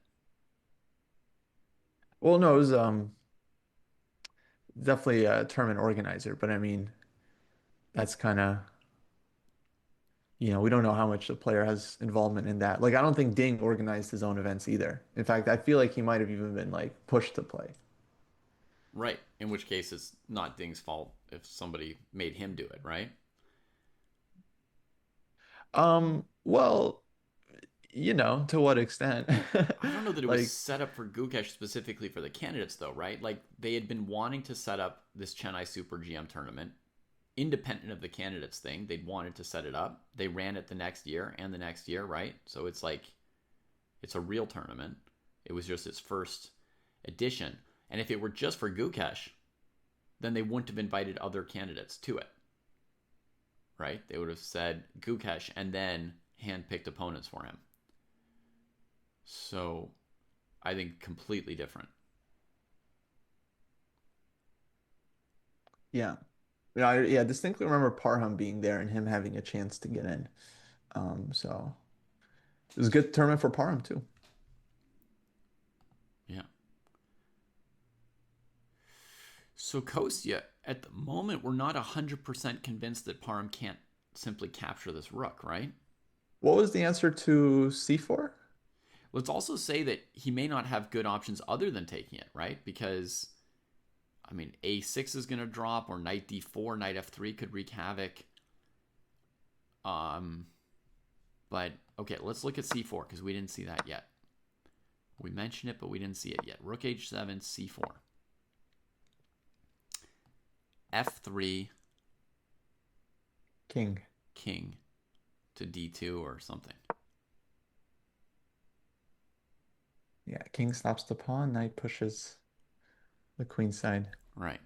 Well, no, it was definitely a tournament organizer, but I mean that's kind of we don't know how much the player has involvement in that. Like, I don't think Ding organized his own events either. In fact, I feel like he might have even been like pushed to play. Right. In which case, it's not Ding's fault if somebody made him do it, right? Well, to what extent? I don't know that it was Like, set up for Gukesh specifically for the candidates, though, right? Like, they had been wanting to set up this Chennai Super GM tournament independent of the candidates thing. They'd wanted to set it up. They ran it the next year and the next year, right? So it's like, it's a real tournament. It was just its first edition. And if it were just for Gukesh, then they wouldn't have invited other candidates to it, right? They would have said Gukesh and then handpicked opponents for him. So I think completely different. yeah. I distinctly remember Parham being there and him having a chance to get in. So it was a good tournament for Parham too. Yeah. So Kostya, at the moment, we're not 100% convinced that Parham can't simply capture this rook, right? What was the answer to C4? Let's also say that he may not have good options other than taking it, right? Because, I mean, a6 is going to drop, or knight d4, knight f3 could wreak havoc. But, okay, let's look at c4, because we didn't see that yet. We mentioned it, but we didn't see it yet. Rook h7, c4. f3, King. king to d2 or something. Yeah, king stops the pawn, knight pushes the queen side. Right.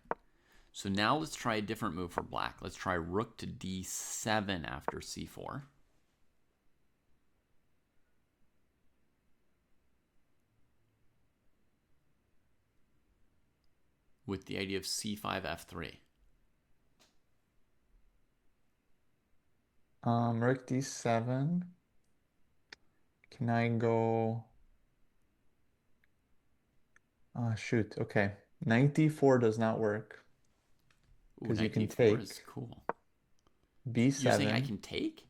So now let's try a different move for black. Let's try rook to d7 after c4. with the idea of c5, f3. Rook d7. Can I go? Oh, shoot. Okay. Knight d4 does not work Ooh, because you knight can d4 is take cool. You're saying I b7. can take?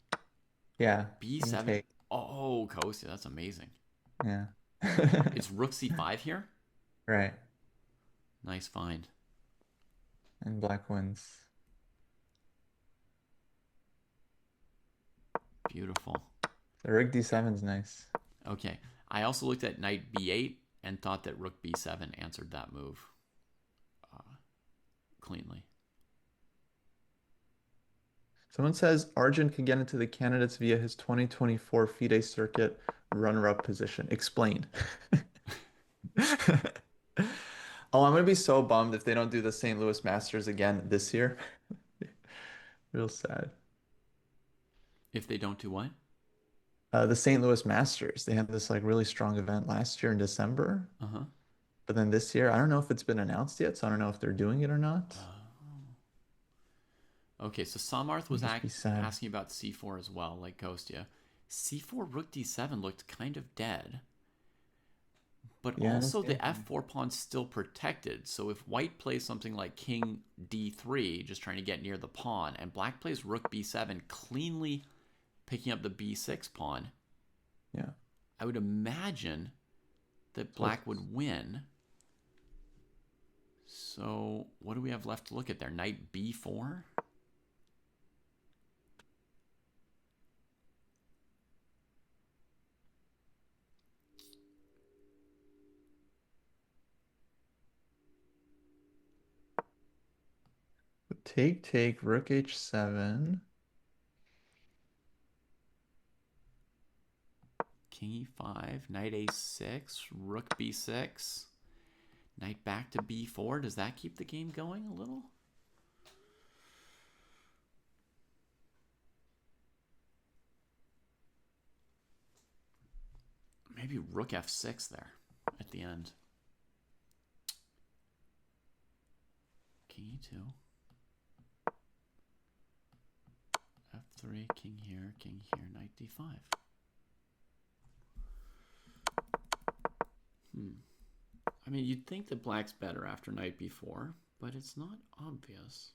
Yeah, you can b7? take. Oh, Kostya, that's amazing. Yeah. It's rook c5 here? Right. Nice find. And black wins. Beautiful. The rook d7 is nice. Okay. I also looked at knight b8 and thought that rook b7 answered that move cleanly. Someone says Arjun can get into the candidates via his 2024 FIDE circuit runner-up position. Explain. Oh, I'm gonna be so bummed if they don't do the St. Louis Masters again this year. Real sad. If they don't do what? The St. Louis Masters, they had this like really strong event last year in December, Uh-huh. but then this year, I don't know if it's been announced yet, so I don't know if they're doing it or not. Okay, so Samarth Would was just be sad. asking about c4 as well, like Kostya. c4 rook d7 looked kind of dead, but Yeah, I don't also see the anything. f4 pawn's still protected. So if white plays something like king d3, just trying to get near the pawn, and black plays rook b7, cleanly picking up the b6 pawn, Yeah. I would imagine that So black would win. So what do we have left to look at there? Knight b4? take, rook h7. King e5, knight a6, rook b6, knight back to b4. Does that keep the game going a little? Maybe rook f6 there at the end. King e2. f3, king here, knight d5. I mean, you'd think that black's better after knight b4, but it's not obvious.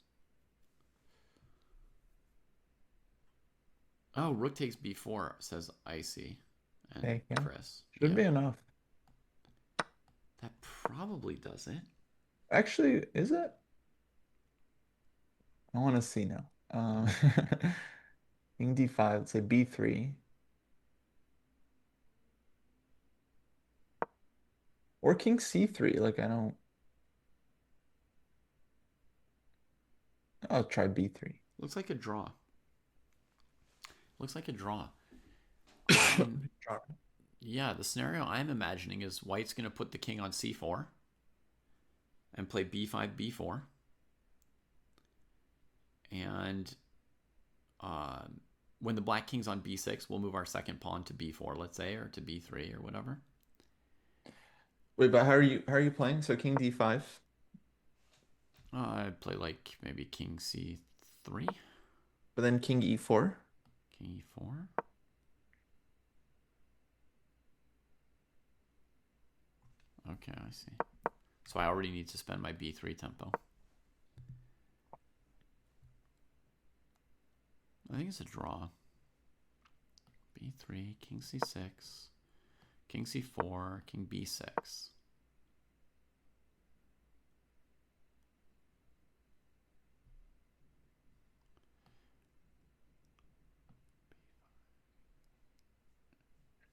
Oh, rook takes b4, says Icy and Take, yeah. Chris. Should Yeah, be enough. that probably does it. Actually, is it? I want to see now. King d5, let's say b3. Or king c3. Like, I don't. I'll try b3. Looks like a draw. Looks like a draw. And yeah, the scenario I'm imagining is white's going to put the king on c4 and play b5, b4. And when the black king's on b6, we'll move our second pawn to b4, let's say, or to b3 or whatever. Wait, but how are you playing? So king d5. I'd play like maybe king c3, But then king e4. king e4. Okay, I see. So I already need to spend my b3 tempo. I think it's a draw. b3, king c6, king c4, king b6.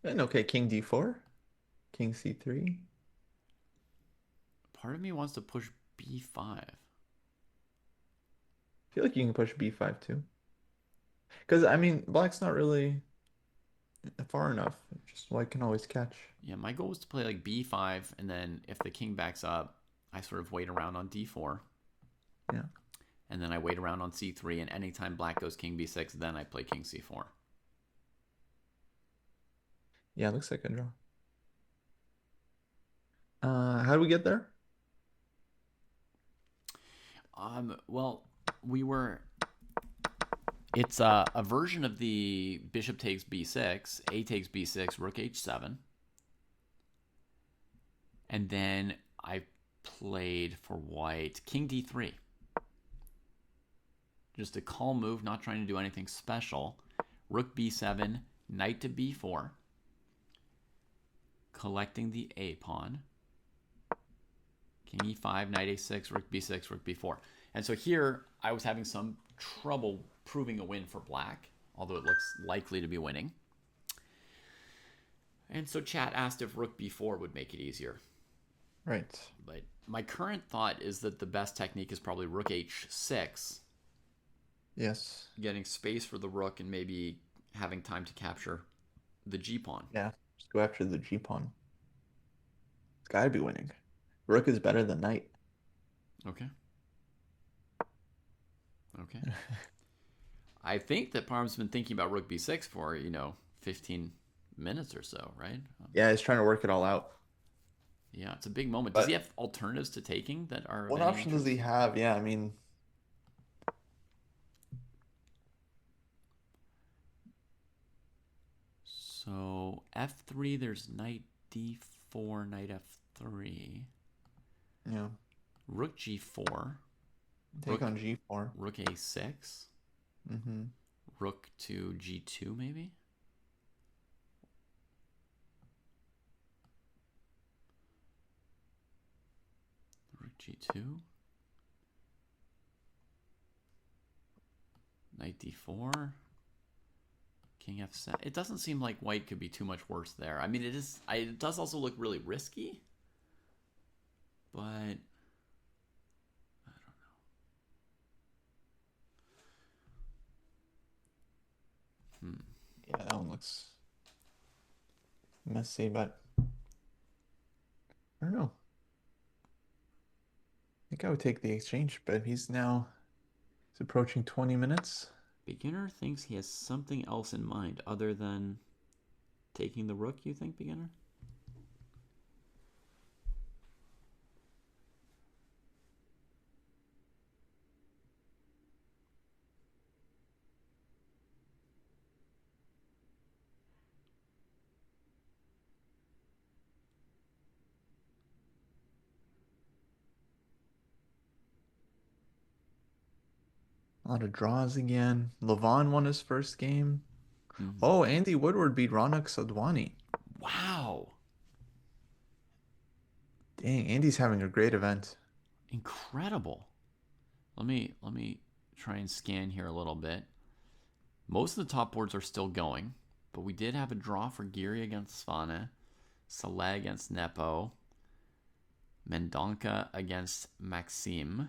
And okay, king d4. King c3. Part of me wants to push b5. I feel like you can push b5 too. Because, I mean, black's not really far enough. Just white can always catch. Yeah, my goal was to play like b5, and then if the king backs up, I sort of wait around on d4. Yeah. And then I wait around on c3, and anytime black goes king b6, then I play king c4. Yeah, looks like a draw. How do we get there? Well, we were. It's a version of the bishop takes b6, a takes b6, rook h7. And then I played for white king d3. Just a calm move, not trying to do anything special. Rook b7, knight to b4. Collecting the a pawn. King e5, knight a6, rook b6, rook b4. And so here I was having some trouble proving a win for black, although it looks likely to be winning. And so chat asked if rook b4 would make it easier. Right. But my current thought is that the best technique is probably rook h6. Yes. Getting space for the rook and maybe having time to capture the g-pawn. Yeah. Just go after the g-pawn. It's got to be winning. Rook is better than knight. Okay. Okay. I think that Parm's been thinking about rook b6 for, 15 minutes or so, right? Yeah, he's trying to work it all out. Yeah, it's a big moment. Does he have alternatives to taking that are... What option does he have? Yeah, I mean... So, f3, there's knight d4, knight f3. Yeah. Rook g4. Take on g4. Rook a6. Mm-hmm. Rook to g2, maybe? Rook g2. Knight d4. King f7. It doesn't seem like white could be too much worse there. I mean, it does also look really risky. But I don't know. Yeah, that one looks messy, but I don't know. I think I would take the exchange, but he's approaching 20 minutes. Beginner thinks he has something else in mind other than taking the rook, you think, beginner? A lot of draws again. Levon won his first game. Mm-hmm. Oh, Andy Woodward beat Ronak Sadwani. Wow. Dang, Andy's having a great event. Incredible. Let me try and scan here a little bit. Most of the top boards are still going, but we did have a draw for Giri against Svane, Saleh against Nepo, Mendonca against Maxime.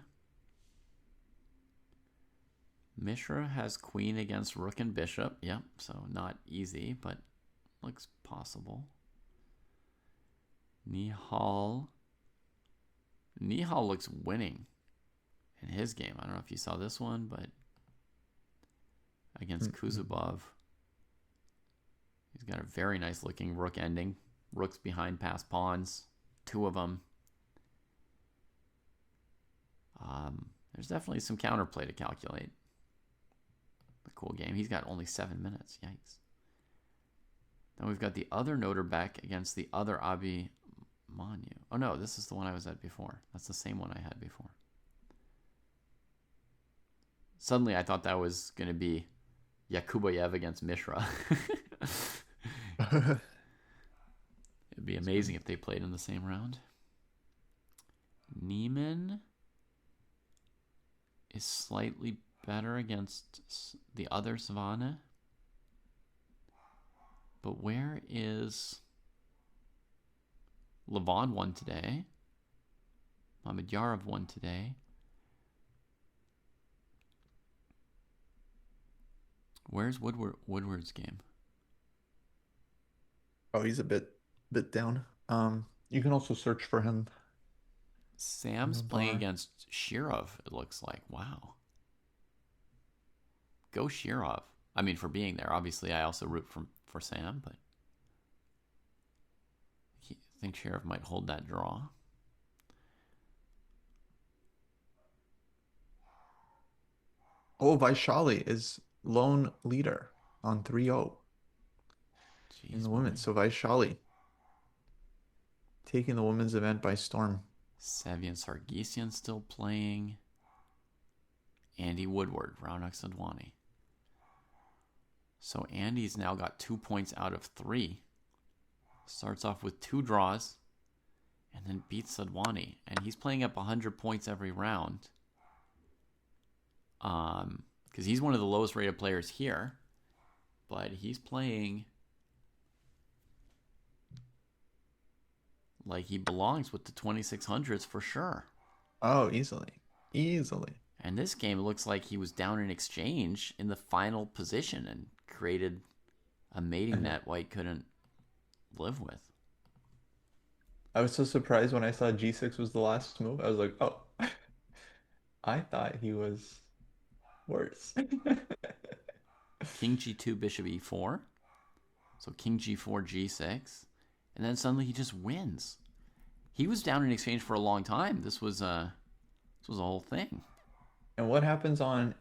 Mishra has queen against rook and bishop. Yep, so not easy, but looks possible. Nihal looks winning in his game. I don't know if you saw this one, but against Kuzubov, he's got a very nice looking rook ending. Rooks behind passed pawns, two of them. There's definitely some counterplay to calculate. A cool game. He's got only 7 minutes. Yikes. Then we've got the other Noterbeck against the other Abi Manu. Oh no, this is the one I was at before. That's the same one I had before. Suddenly I thought that was going to be Yakubayev against Mishra. It'd be amazing if they played in the same round. Neiman is slightly better against the other Savannah. But where is... Levon won today. Mamedyarov won today. Where's Woodward's game? Oh, he's a bit down. You can also search for him. Sam's playing against Shirov, it looks like. Wow. Go Shirov. I mean, for being there. Obviously, I also root for Sam, but I think Shirov might hold that draw. Oh, Vaishali is lone leader on 3-0 in Jeez, the buddy. women. So Vaishali taking the women's event by storm. Sevian Sargisian still playing. Andy Woodward, Raunak Sadwani. So Andy's now got 2 points out of 3. Starts off with 2 draws and then beats Sadwani. And he's playing up 100 points every round. Because he's one of the lowest rated players here. But he's playing like he belongs with the 2600s for sure. Oh, easily. Easily. And this game, it looks like he was down in exchange in the final position and created a mating net White couldn't live with. I was so surprised when I saw G6 was the last move. I was like, oh, I thought he was worse. King G2, Bishop E4. So King G4, G6. And then suddenly he just wins. He was down in exchange for a long time. This was a whole thing. And what happens on,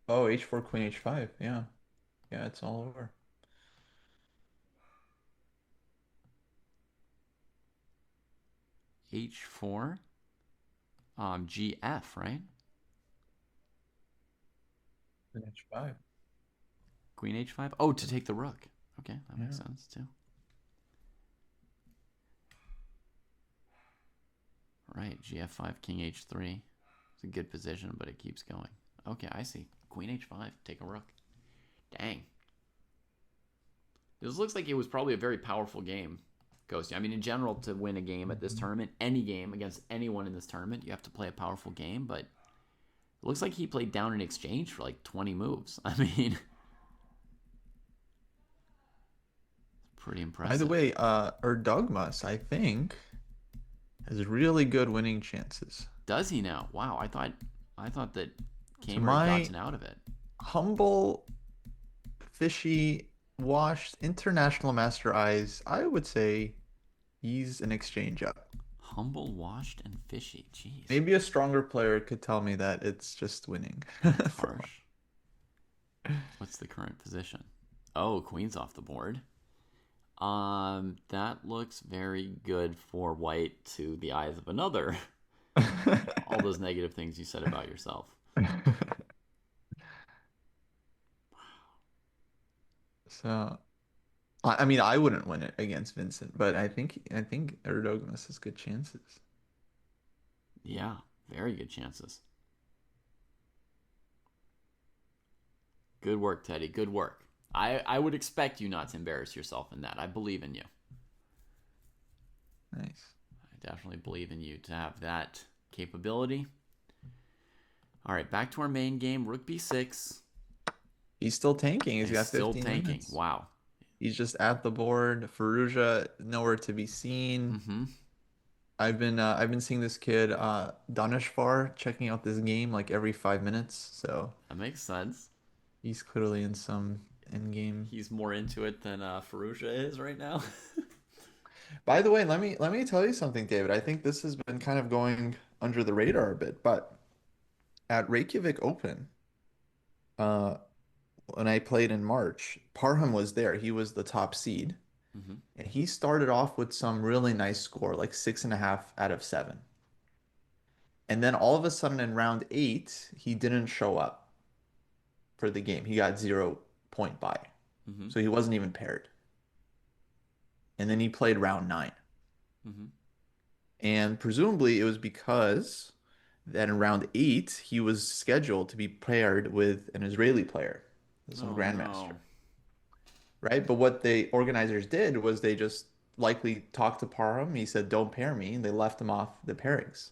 oh, H4, Queen H5. Yeah. Yeah, it's all over. H4, GF, right? Queen H5. Queen H5. Oh, to take the rook. Okay, that makes sense too. Right, GF5, King H3. It's a good position, but it keeps going. Okay, I see. Queen H5, take a rook. Dang. This looks like it was probably a very powerful game, Kostya. I mean, in general, to win a game at this tournament, any game against anyone in this tournament, you have to play a powerful game, but it looks like he played down in exchange for like 20 moves. I mean, pretty impressive. By the way, Erdogmas, I think, has really good winning chances. Does he now? Wow, I thought that Kamer my had gotten out of it. Humble, fishy, washed, international master eyes, I would say he's an exchange up. Humble, washed, and fishy. Jeez. Maybe a stronger player could tell me that it's just winning. Harsh. What's the current position? Oh, queen's off the board. That looks very good for White to the eyes of another. All those negative things you said about yourself. So, I mean, I wouldn't win it against Vincent, but I think Erdogan has good chances. Yeah, very good chances. Good work, Teddy. Good work. I would expect you not to embarrass yourself in that. I believe in you. Nice. I definitely believe in you to have that capability. All right, back to our main game. Rook b6. He's still tanking. He's got still 15 tanking. minutes. Wow. He's just at the board. Firouzja nowhere to be seen. Mm-hmm. I've been seeing this kid Danishvar checking out this game like every 5 minutes. So That makes sense. he's clearly in some end game. He's more into it than Firouzja is right now. By the way, let me tell you something, David. I think this has been kind of going under the radar a bit, but at Reykjavik Open, uh, when I played in March, Parham was there. He was the top seed, Mm-hmm. and he started off with some really nice score, like 6.5 out of 7. And then all of a sudden in round 8, he didn't show up for the game. He got 0 point bye. Mm-hmm. So he wasn't even paired. And then he played round 9. Mm-hmm. And presumably it was because that in round 8, he was scheduled to be paired with an Israeli player, some grandmaster. No. Right? But what the organizers did was they just likely talked to Parham. He said, don't pair me. And they left him off the pairings.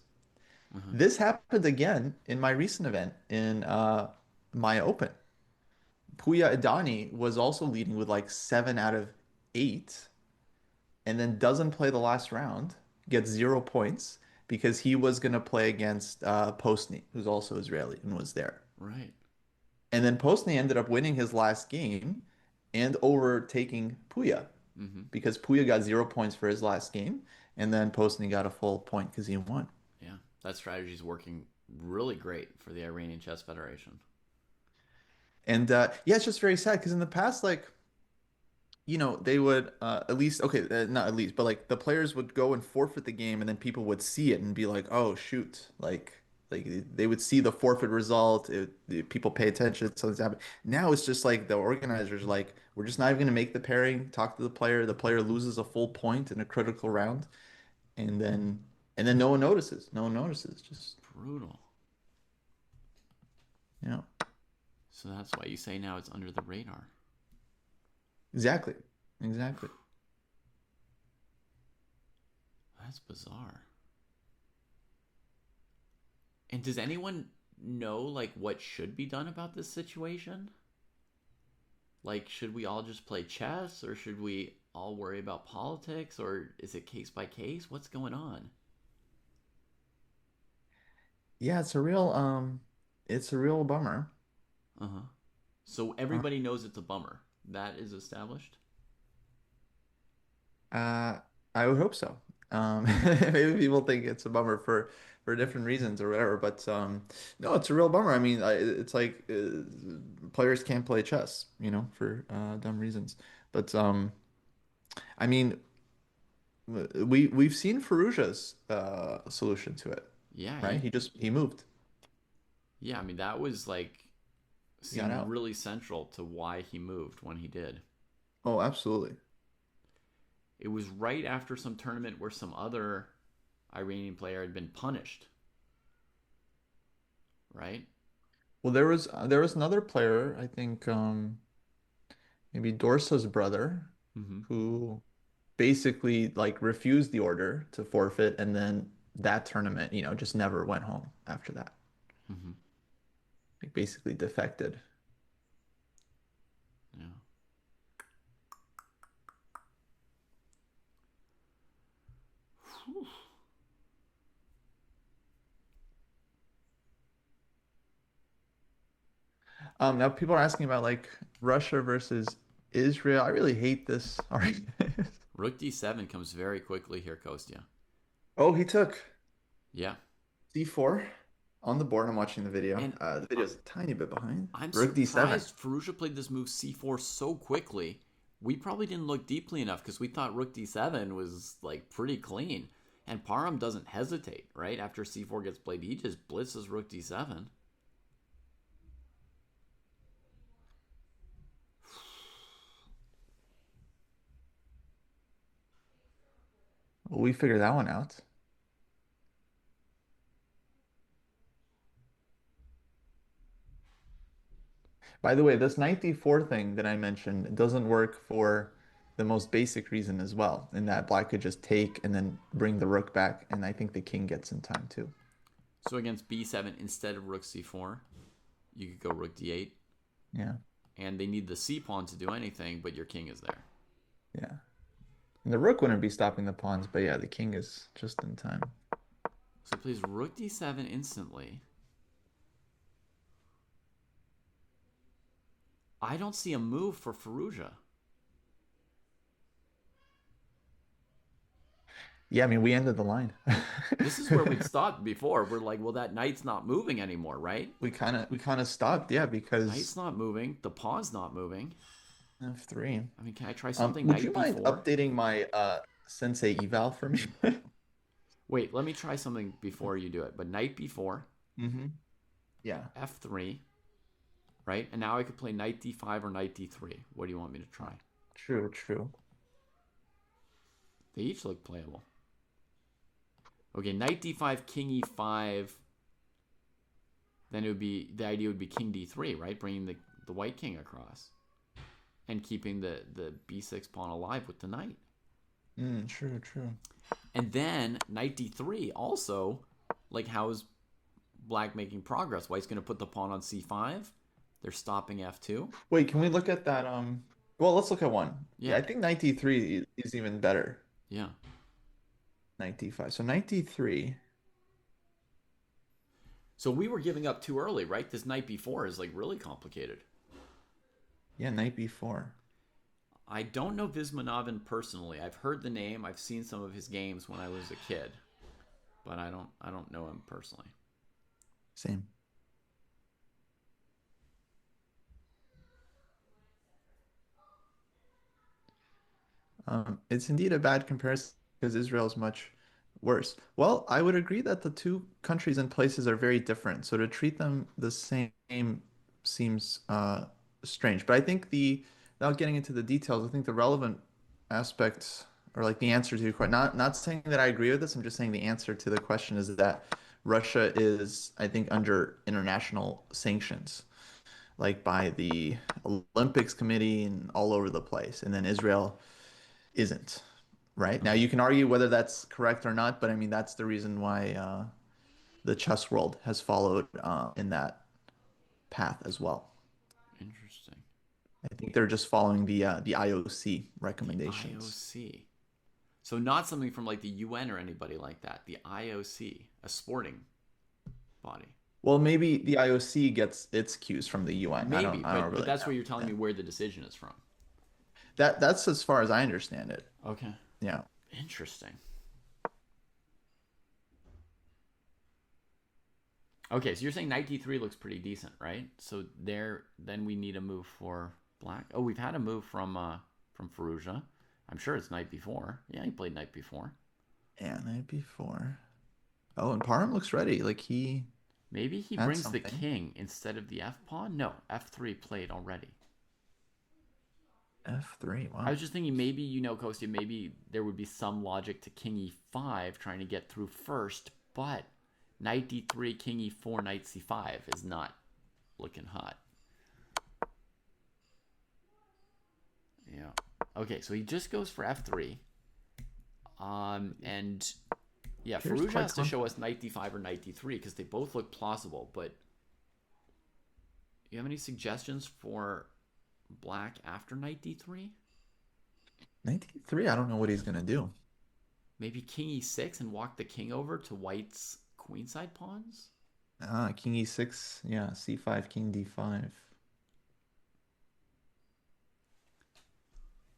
Mm-hmm. This happened again in my recent event in my Open. Puya Idani was also leading with like 7 out of 8 and then doesn't play the last round, gets 0 points because he was going to play against Postny, who's also Israeli and was there. Right. And then Postny ended up winning his last game and overtaking Puya Mm-hmm. because Puya got 0 points for his last game, and then Postny got a full point because he won. Yeah, that strategy is working really great for the Iranian Chess Federation. And yeah, it's just very sad because in the past, like, they would at least, okay, not at least, but like the players would go and forfeit the game, and then people would see it and be like, "Oh shoot!" Like they would see the forfeit result. People pay attention. Something's happening. Now it's just like the organizers like, we're just not even going to make the pairing. Talk to the player. The player loses a full point in a critical round, and then no one notices. No one notices. Just Brutal. you know So that's why you say now it's under the radar. exactly, exactly. That's bizarre. And does anyone know like what should be done about this situation? Like, should we all just play chess, or should we all worry about politics, or is it case by case? What's going on? Yeah, it's a real bummer. Uh huh. So Uh, everybody knows it's a bummer. That is established. Uh, I would hope so. Maybe people think it's a bummer for different reasons or whatever, but no, it's a real bummer. I mean, it's like players can't play chess, for dumb reasons. But I mean, we've seen Farouja's solution to it, Yeah, right? He moved, yeah. I mean, that was like he got seemed out. really central to why he moved when he did. Oh, absolutely. It was right after some tournament where some other Iranian player had been punished, right? Well, there was another player, I think, maybe Dorsa's brother, Mm-hmm. who basically like refused the order to forfeit, and then that tournament, just never went home after that. Mm-hmm. Like basically defected. Yeah. Whew. Now people are asking about like Russia versus Israel. I really hate this argument. Rook d7 comes very quickly here, Kostya. Oh, he took Yeah. C4 on the board. I'm watching the video. And The video is a tiny bit behind. I'm Rook D7. surprised Firouzja played this move c4 so quickly. We probably didn't look deeply enough because we thought rook d7 was like pretty clean. And Parham doesn't hesitate, right? After c4 gets played, he just blitzes rook d7. Well, we figured that one out. By the way, this knight d4 thing that I mentioned doesn't work for the most basic reason as well, in that black could just take and then bring the rook back, and I think the king gets in time too. So against b7, instead of rook c4, you could go rook d8. Yeah, And they need the c pawn to do anything, but your king is there. yeah. And the rook wouldn't be stopping the pawns, but yeah, the king is just in time. So he plays rook d7 instantly. I don't see a move for Firouzja. Yeah, I mean, we ended the line. This is where we'd stopped before. We're like, well, that knight's not moving anymore, right? We kind of stopped, yeah, Knight's because not moving. The pawn's not moving. F3. I mean, can I try something? Would you Knight mind b4. updating my sensei eval for me? Wait, let me try something before you do it. But knight b4, Mm-hmm. Yeah. f3, right? And now I could play knight d5 or knight d3. What do you want me to try? True, true. They each look playable. Okay, knight d5, king e5. Then it would be, the idea would be king d3, right? Bringing the white king across. And keeping the b6 pawn alive with the knight. True, true. And then knight d3 also, like how is black making progress? White's going to put the pawn on c5. They're stopping f2. Wait, can we look at that? Well, let's look at one. Yeah, Yeah, I think knight d3 is even better. yeah. Knight d5. So knight d3. So we were giving up too early, right? This knight b4 is like really complicated. Yeah, knight b4. I don't know Vismanovin personally. I've heard the name. I've seen some of his games when I was a kid, but I don't know him personally. Same. It's indeed a bad comparison because Israel's much worse. Well, I would agree that the two countries and places are very different. So to treat them the same seems strange. But I think without getting into the details, I think the relevant aspects or like the answer to your question, not saying that I agree with this, I'm just saying the answer to the question is that Russia is, I think, under international sanctions, like by the Olympics Committee and all over the place. And then Israel isn't, right? Now Okay. you can argue whether that's correct or not, but I mean that's the reason why the chess world has followed in that path as well. Interesting. I think they're just following the IOC The recommendations. IOC. So not something from like the UN or anybody like that. The IOC, a sporting body. Well, maybe the IOC gets its cues from the UN. Maybe, I don't but really that's know. where you're telling Yeah. me where the decision is from. That's as far as I understand it. Okay. Yeah. Interesting. Okay, so you're saying knight d3 looks pretty decent, right? So there, then we need a move for black. Oh, we've had a move from Fallujah. I'm sure it's knight b4. Yeah, he played knight b4. Yeah, night before. Oh, and Parham looks ready. Like he Maybe he had brings the something. king instead of the f pawn. No, f3 played already. F3. I Wow. was just thinking maybe, Kostya, maybe there would be some logic to king e5 trying to get through first, but knight d3, king e4, knight c5 is not looking hot. Yeah. Okay, so he just goes for f3. And yeah, Here's Fallujah quite has to confident. show us knight d5 or knight d3 because they both look plausible. But you have any suggestions for black after knight d3? 93. I don't know what he's gonna do. Maybe king e6 and walk the king over to white's queenside pawns? Ah, King E6. Yeah, C5, King D5.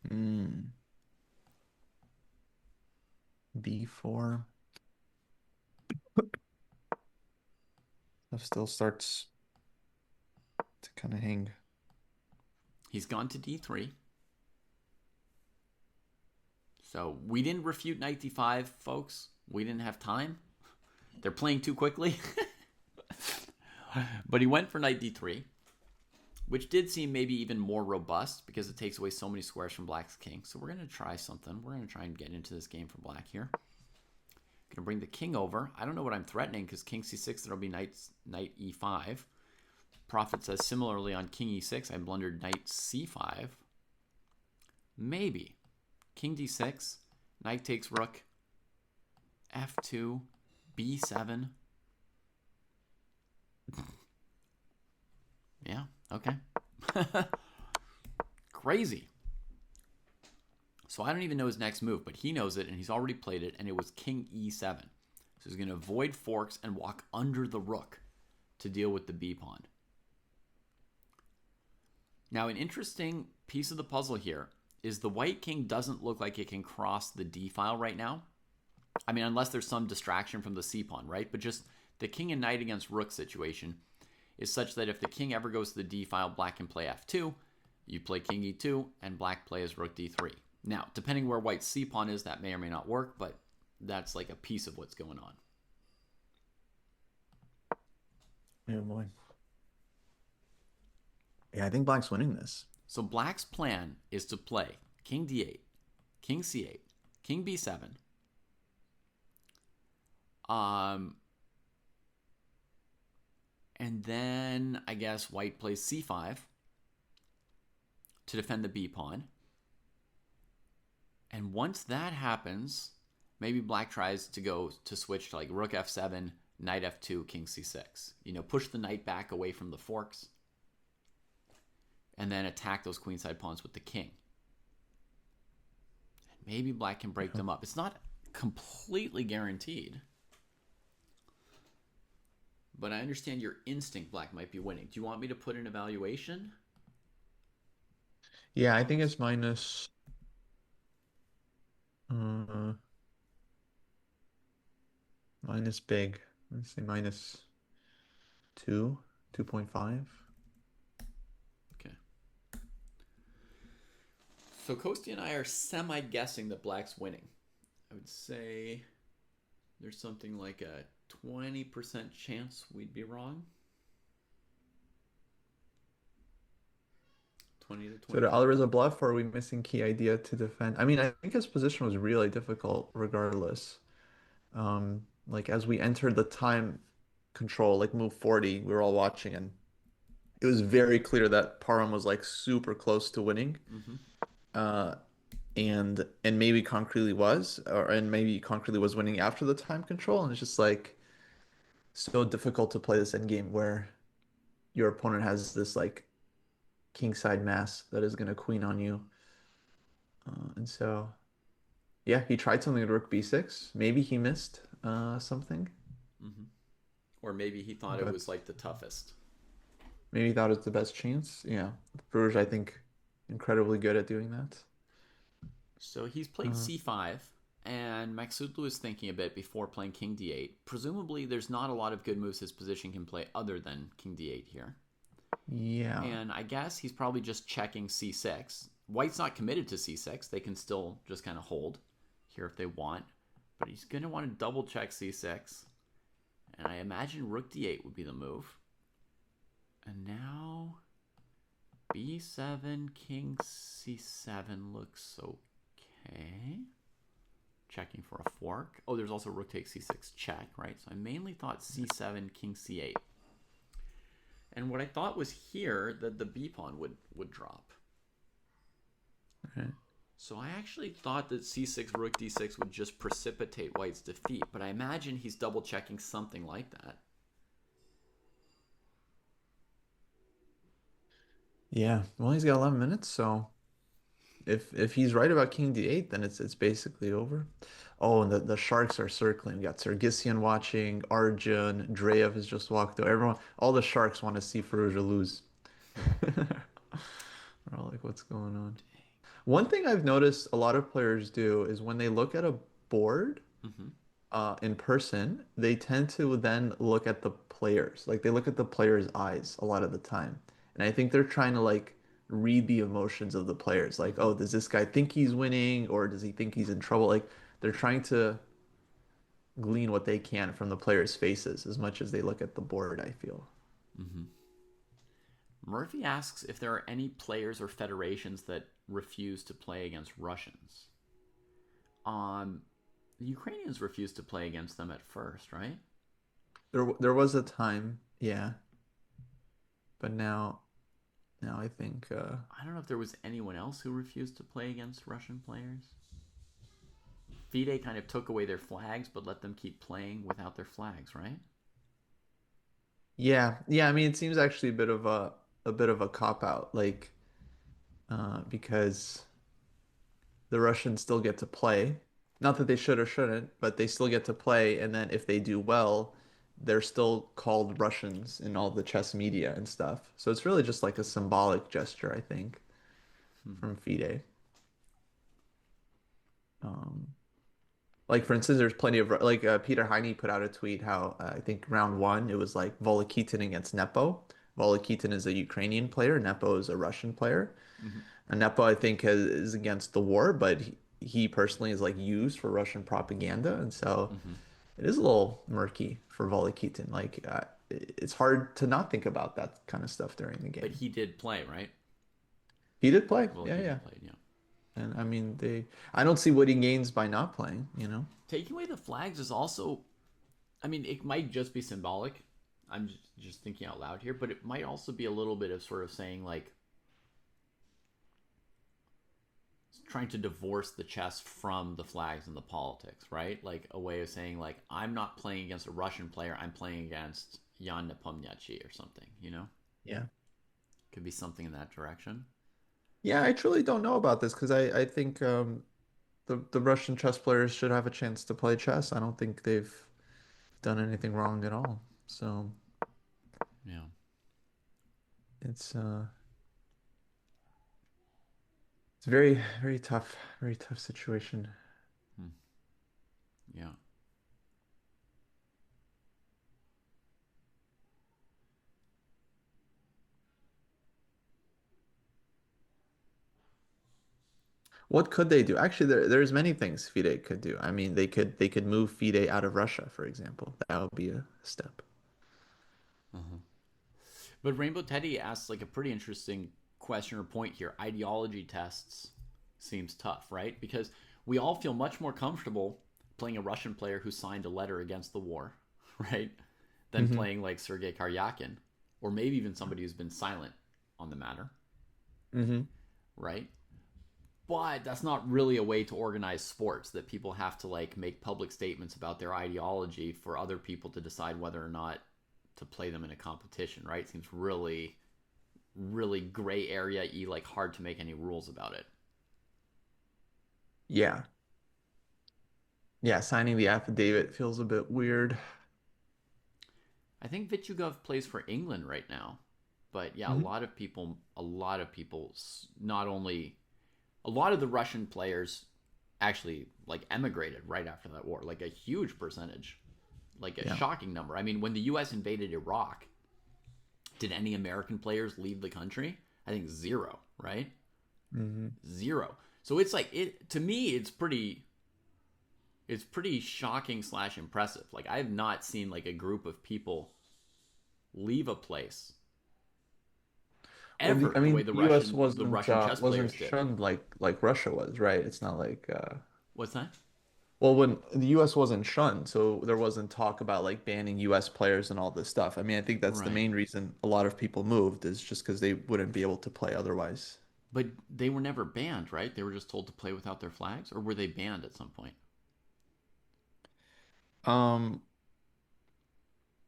Hmm. B4. Stuff still starts to kind of hang. He's gone to d3. So we didn't refute knight d5, folks. We didn't have time. They're playing too quickly. But he went for knight d3, which did seem maybe even more robust because it takes away so many squares from black's king. So we're going to try something. We're going to try and get into this game for black here. Going to bring the king over. I don't know what I'm threatening because king c6, there'll be knight e5. Prophet says similarly on king e6, I blundered knight c5. Maybe. King d6, knight takes rook, f2, b7. Yeah, okay. Crazy. So I don't even know his next move, but he knows it and he's already played it, and it was king e7. So he's going to avoid forks and walk under the rook to deal with the b pawn. Now, an interesting piece of the puzzle here is the white king doesn't look like it can cross the d file right now. I mean, unless there's some distraction from the c pawn, right? But just the king and knight against rook situation is such that if the king ever goes to the d file, black can play f2, you play king e2, and black plays rook d3. Now, depending where white's c pawn is, that may or may not work, but that's like a piece of what's going on. Yeah, boy. Yeah, I think black's winning this. So black's plan is to play king d8, king c8, king b7. And then I guess white plays c5 to defend the b pawn. And once that happens, maybe black tries to go to switch to like rook f7, knight f2, king c6. Push the knight back away from the forks and then attack those queenside pawns with the king. And maybe black can break them up. It's not completely guaranteed, but I understand your instinct black might be winning. Do you want me to put an evaluation? Yeah, I think it's minus uh minus big. Let's say minus 2, 2.5. Okay. So Kostya and I are semi-guessing that black's winning. I would say there's something like a 20% chance we'd be wrong. 20 to So the 25. Alireza bluff, or are we missing key idea to defend? I mean, I think his position was really difficult regardless. Like as we entered the time control, like move 40, we were all watching and it was very clear that Parham was like super close to winning. Mm-hmm. Uh, and maybe concretely was, or and maybe concretely was winning after the time control. And it's just like so difficult to play this end game where your opponent has this like kingside mass that is gonna queen on you. And so yeah, he tried something at rook b6. Maybe he missed something, Mm-hmm. Or maybe he thought it but was like the toughest. maybe that was the best chance. Yeah, Bruges, I think, incredibly good at doing that. So he's played Uh, c5, and Maksutlu is thinking a bit before playing king d8. Presumably, there's not a lot of good moves his position can play other than king d8 here. yeah, And I guess he's probably just checking c6. White's not committed to c6. They can still just kind of hold here if they want. But he's going to want to double check c6. And I imagine rook d8 would be the move. And now b7, king c7 looks okay. Checking for a fork. Oh, there's also rook takes c6 check, right? So I mainly thought c7, king c8. And what I thought was here that the b pawn would drop. right. So I actually thought that c6, rook d6 would just precipitate white's defeat, but I imagine he's double checking something like that. Yeah. Well, he's got 11 minutes, so if he's right about king d8, then it's basically over. Oh, and the sharks are circling. We got Sargsyan watching, Arjun, Dreyev has just walked over. Everyone, all the sharks want to see Firouzja lose. We're all like, what's going on? One thing I've noticed a lot of players do is when they look at a board Mm-hmm. in person, they tend to then look at the players. Like they look at the players' eyes a lot of the time. And I think they're trying to like read the emotions of the players. Like, Mm-hmm. oh, does this guy think he's winning or does he think he's in trouble? Like they're trying to glean what they can from the players' faces as much as they look at the board, I feel. Mm-hmm. Murphy asks if there are any players or federations that refuse to play against Russians. The Ukrainians refused to play against them at first, right? There was a time, yeah, but now I think I don't know if there was anyone else who refused to play against Russian players. FIDE kind of took away their flags, but let them keep playing without their flags, right? yeah, yeah, I mean it seems actually a bit of a cop out, like because the Russians still get to play. Not that they should or shouldn't, but they still get to play. And then if they do well, they're still called Russians in all the chess media and stuff. So it's really just like a symbolic gesture, I think, Hmm. from FIDE. Um, like for instance, there's plenty of like Peter Heine put out a tweet how I think round one it was like Volokitin against Nepo. Volokitin is a Ukrainian player, Nepo is a Russian player. Mm-hmm. And Nepo, I think, is against the war, but he personally is like used for Russian propaganda, and so Mm-hmm. it is a little murky for Volokitin. Like it's hard to not think about that kind of stuff during the But game. he did play, right? He did play, Well, yeah, he yeah. did play, yeah. And I mean, I don't see what he gains by not playing, you know? Taking away the flags is also, I mean, it might just be symbolic. I'm just thinking out loud here, but it might also be a little bit of sort of saying like trying to divorce the chess from the flags and the politics, right? Like a way of saying like I'm not playing against a Russian player, I'm playing against Jan Nepomniachtchi or something, you know? Yeah. Could be something in that direction. Yeah, I truly don't know about this because I think the Russian chess players should have a chance to play chess. I don't think they've done anything wrong at all. So Yeah. it's it's very tough situation. Hmm. Yeah. What could they do? Actually, there's many things FIDE could do. I mean, they could move FIDE out of Russia, for example. That would be a step. Uh-huh. But Rainbow Teddy asks like a pretty interesting question or point here. Ideology tests seems tough, right? Because we all feel much more comfortable playing a Russian player who signed a letter against the war, right? Than Hmm. playing like Sergei Karyakin, or maybe even somebody who's been silent on the matter, Hmm. right? But that's not really a way to organize sports, that people have to like make public statements about their ideology for other people to decide whether or not to play them in a competition, right? It seems really, really gray area, like hard to make any rules about it. Yeah. Yeah, signing the affidavit feels a bit weird. I think Vichugov plays for England right now, but yeah, Hmm. a lot of people, not only a lot of the Russian players actually like emigrated right after that war, like a huge percentage, like a Yeah. shocking number. I mean, when the U.S. invaded Iraq, did any American players leave the country? I think zero, right? Hmm. Zero. So it's like it to me. It's pretty shocking slash impressive. Like I have not seen like a group of people leave a place Well, ever I the way mean, the U.S. The Russian chess wasn't players did. shunned like Russia was, right? It's not like What's that? well, when the U.S. wasn't shunned, so there wasn't talk about like banning U.S. players and all this stuff. I mean, I think that's the Right. main reason a lot of people moved is just because they wouldn't be able to play otherwise. But they were never banned, right? They were just told to play without their flags, or were they banned at some point? Um,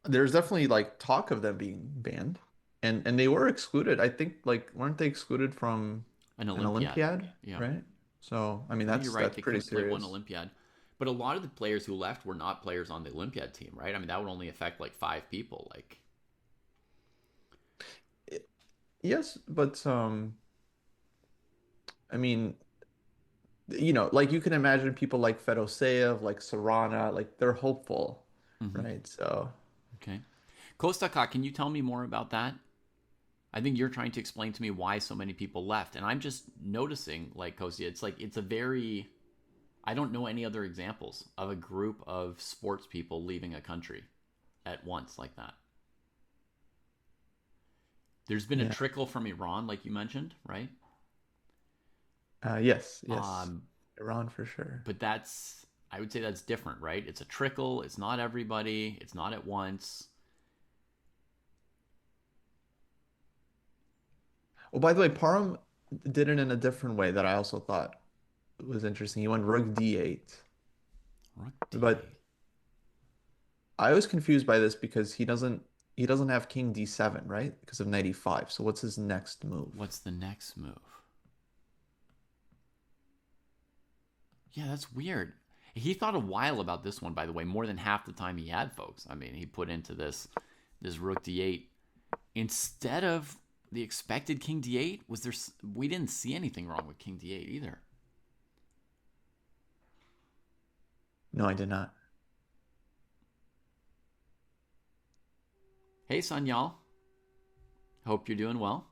there's definitely like talk of them being banned, and they were excluded. I think like weren't they excluded from An an Olympiad. Olympiad, Yeah. right? So I mean, I think you're right. that's They pretty couldn't play one serious. Olympiad. But a lot of the players who left were not players on the Olympiad team, right? I mean, that would only affect like five people. Like, Yes, but I mean, like you can imagine people like Fedoseev, like Sarana, like they're hopeful, mm-hmm. right? So, Okay. Kostaka, can you tell me more about that? I think you're trying to explain to me why so many people left. And I'm just noticing, like, Kostya, it's like, it's a very, I don't know any other examples of a group of sports people leaving a country at once like that. There's been a yeah. trickle from Iran, like you mentioned, right? Yes, yes. Um, Iran for sure. but that's, I would say that's different, right? It's a trickle. It's not everybody. It's not at once. Well, by the way, Parham did it in a different way that I also thought was interesting. He went Rook D8, Rook but D8. I was confused by this because he doesn't have King D7, right? Because of knight E5. So what's his next move? What's the next move? Yeah, that's weird. He thought a while about this one, by the way, more than half the time he had, folks. I mean, he put into this Rook D8 instead of the expected King D8. Was there? We didn't see anything wrong with King D8 either. No, I did not. Hey, Sanyal. Hope you're doing well.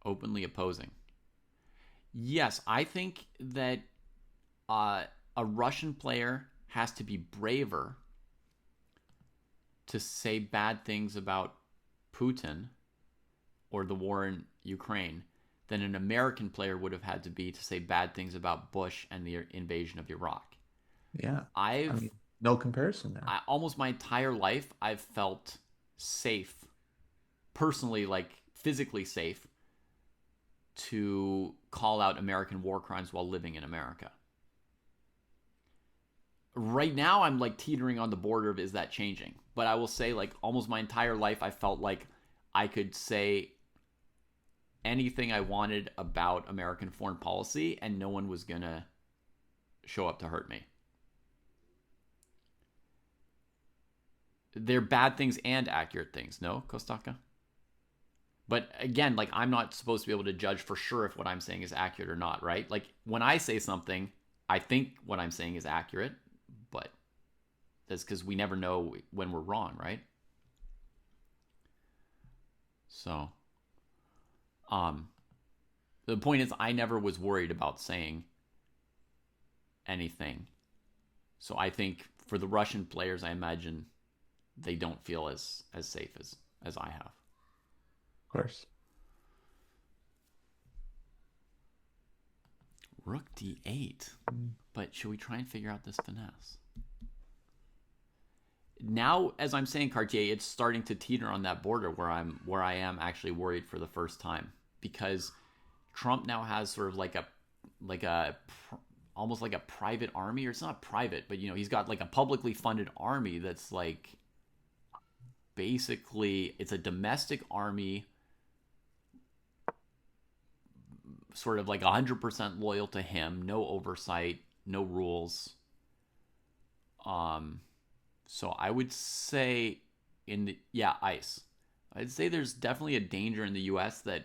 Openly opposing. Yes, I think that uh, a Russian player has to be braver to say bad things about Putin or the war in Ukraine than an American player would have had to be to say bad things about Bush and the invasion of Iraq. Yeah. I I've mean, no comparison there. almost my entire life I've felt safe, personally, like physically safe, to call out American war crimes while living in America. Right now I'm like teetering on the border of is that changing? But I will say like almost my entire life I felt like I could say anything I wanted about American foreign policy and no one was going to show up to hurt me. They're bad things and accurate things, no, Kostaka? But again, like I'm not supposed to be able to judge for sure if what I'm saying is accurate or not, right? Like when I say something, I think what I'm saying is accurate, but That's because we never know when we're wrong, right? So, um, the point is, I never was worried about saying anything. So I think for the Russian players, I imagine they don't feel as safe as I have. Of course. Rook d8. Mm. But should we try and figure out this finesse? Now, as I'm saying, Cartier, it's starting to teeter on that border where I am actually worried for the first time, because Trump now has sort of like a almost like a private army, or it's not private, but he's got like a publicly funded army that's like basically it's a domestic army, sort of like 100% loyal to him, no oversight, no rules. So I would say ICE. I'd say there's definitely a danger in the U.S. that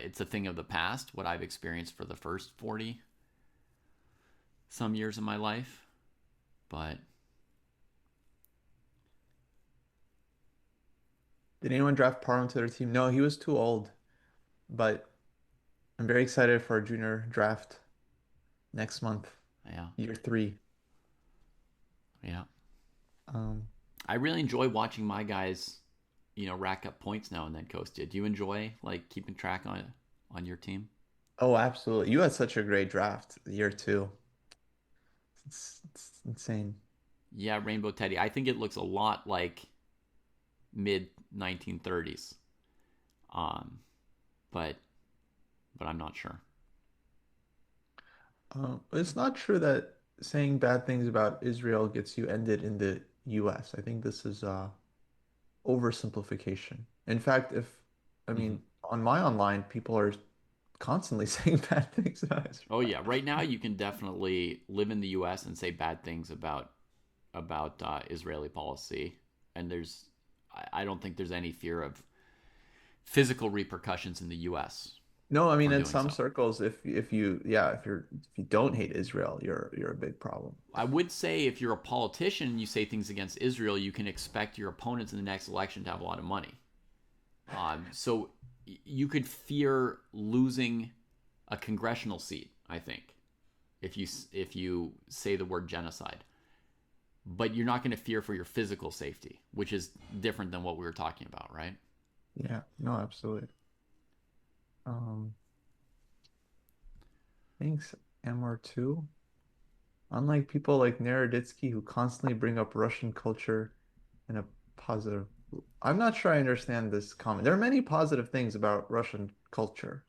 it's a thing of the past, what I've experienced for the first 40 some years of my life. But Did anyone draft Parham to their team? No, he was too old. But I'm very excited for our junior draft next month, yeah, year 3. yeah. Um, I really enjoy watching my guys, rack up points now and then. Kostya, do you enjoy like keeping track on your team? oh, absolutely. You had such a great draft, year 2. It's insane. Yeah, Rainbow Teddy. I think it looks a lot like mid 1930s. Um, but I'm not sure. It's not true that saying bad things about Israel gets you ended in the US. I think this is oversimplification. In fact, I Mm-hmm. mean, on my online, people are constantly saying bad things about Oh Israel. yeah, right now you can definitely live in the U.S. and say bad things about Israeli policy, and I don't think there's any fear of physical repercussions in the U.S. No, I mean, for in doing some so. circles, if you don't hate Israel, you're a big problem. I would say if you're a politician and you say things against Israel, you can expect your opponents in the next election to have a lot of money. So you could fear losing a congressional seat, I think, if you say the word genocide. But you're not going to fear for your physical safety, which is different than what we were talking about, right? Yeah, no, absolutely. Um, thanks, MR2. Unlike people like Naroditsky who constantly bring up Russian culture in a positive. I'm not sure I understand this comment. There are many positive things about Russian culture.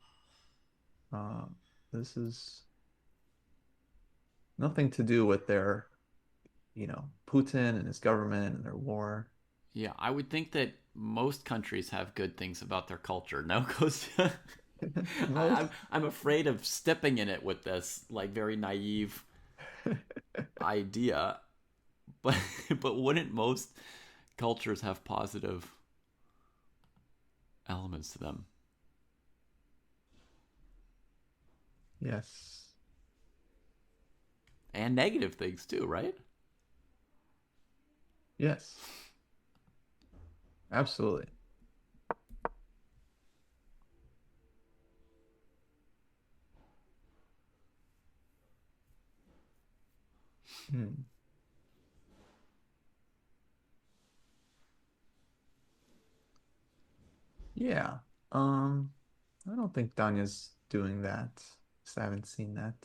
Uh, this is nothing to do with their, Putin and his government and their war. Yeah, I would think that most countries have good things about their culture. No, because I'm Most. I'm afraid of stepping in it with this like very naive idea. But but wouldn't most cultures have positive elements to them Yes. and negative things too, right? Yes. Absolutely. Hmm. Yeah. Um, I don't think Danya's doing that. 'Cause I haven't seen that.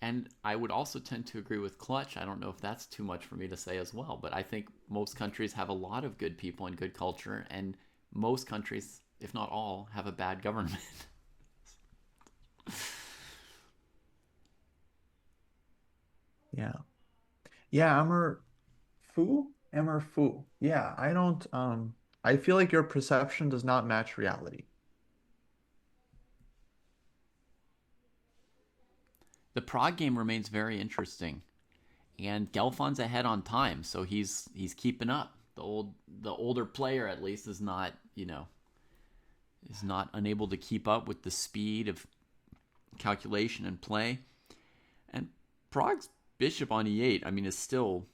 And I would also tend to agree with Clutch. I don't know if that's too much for me to say as well, but I think most countries have a lot of good people and good culture, and most countries, if not all, have a bad government. Yeah. Yeah, Emmer Fu. Yeah, I don't I feel like your perception does not match reality. The Prague game remains very interesting, and Gelfon's ahead on time, so he's keeping up. The older player at least is not unable to keep up with the speed of calculation and play. Prague's bishop on e8, I mean, is still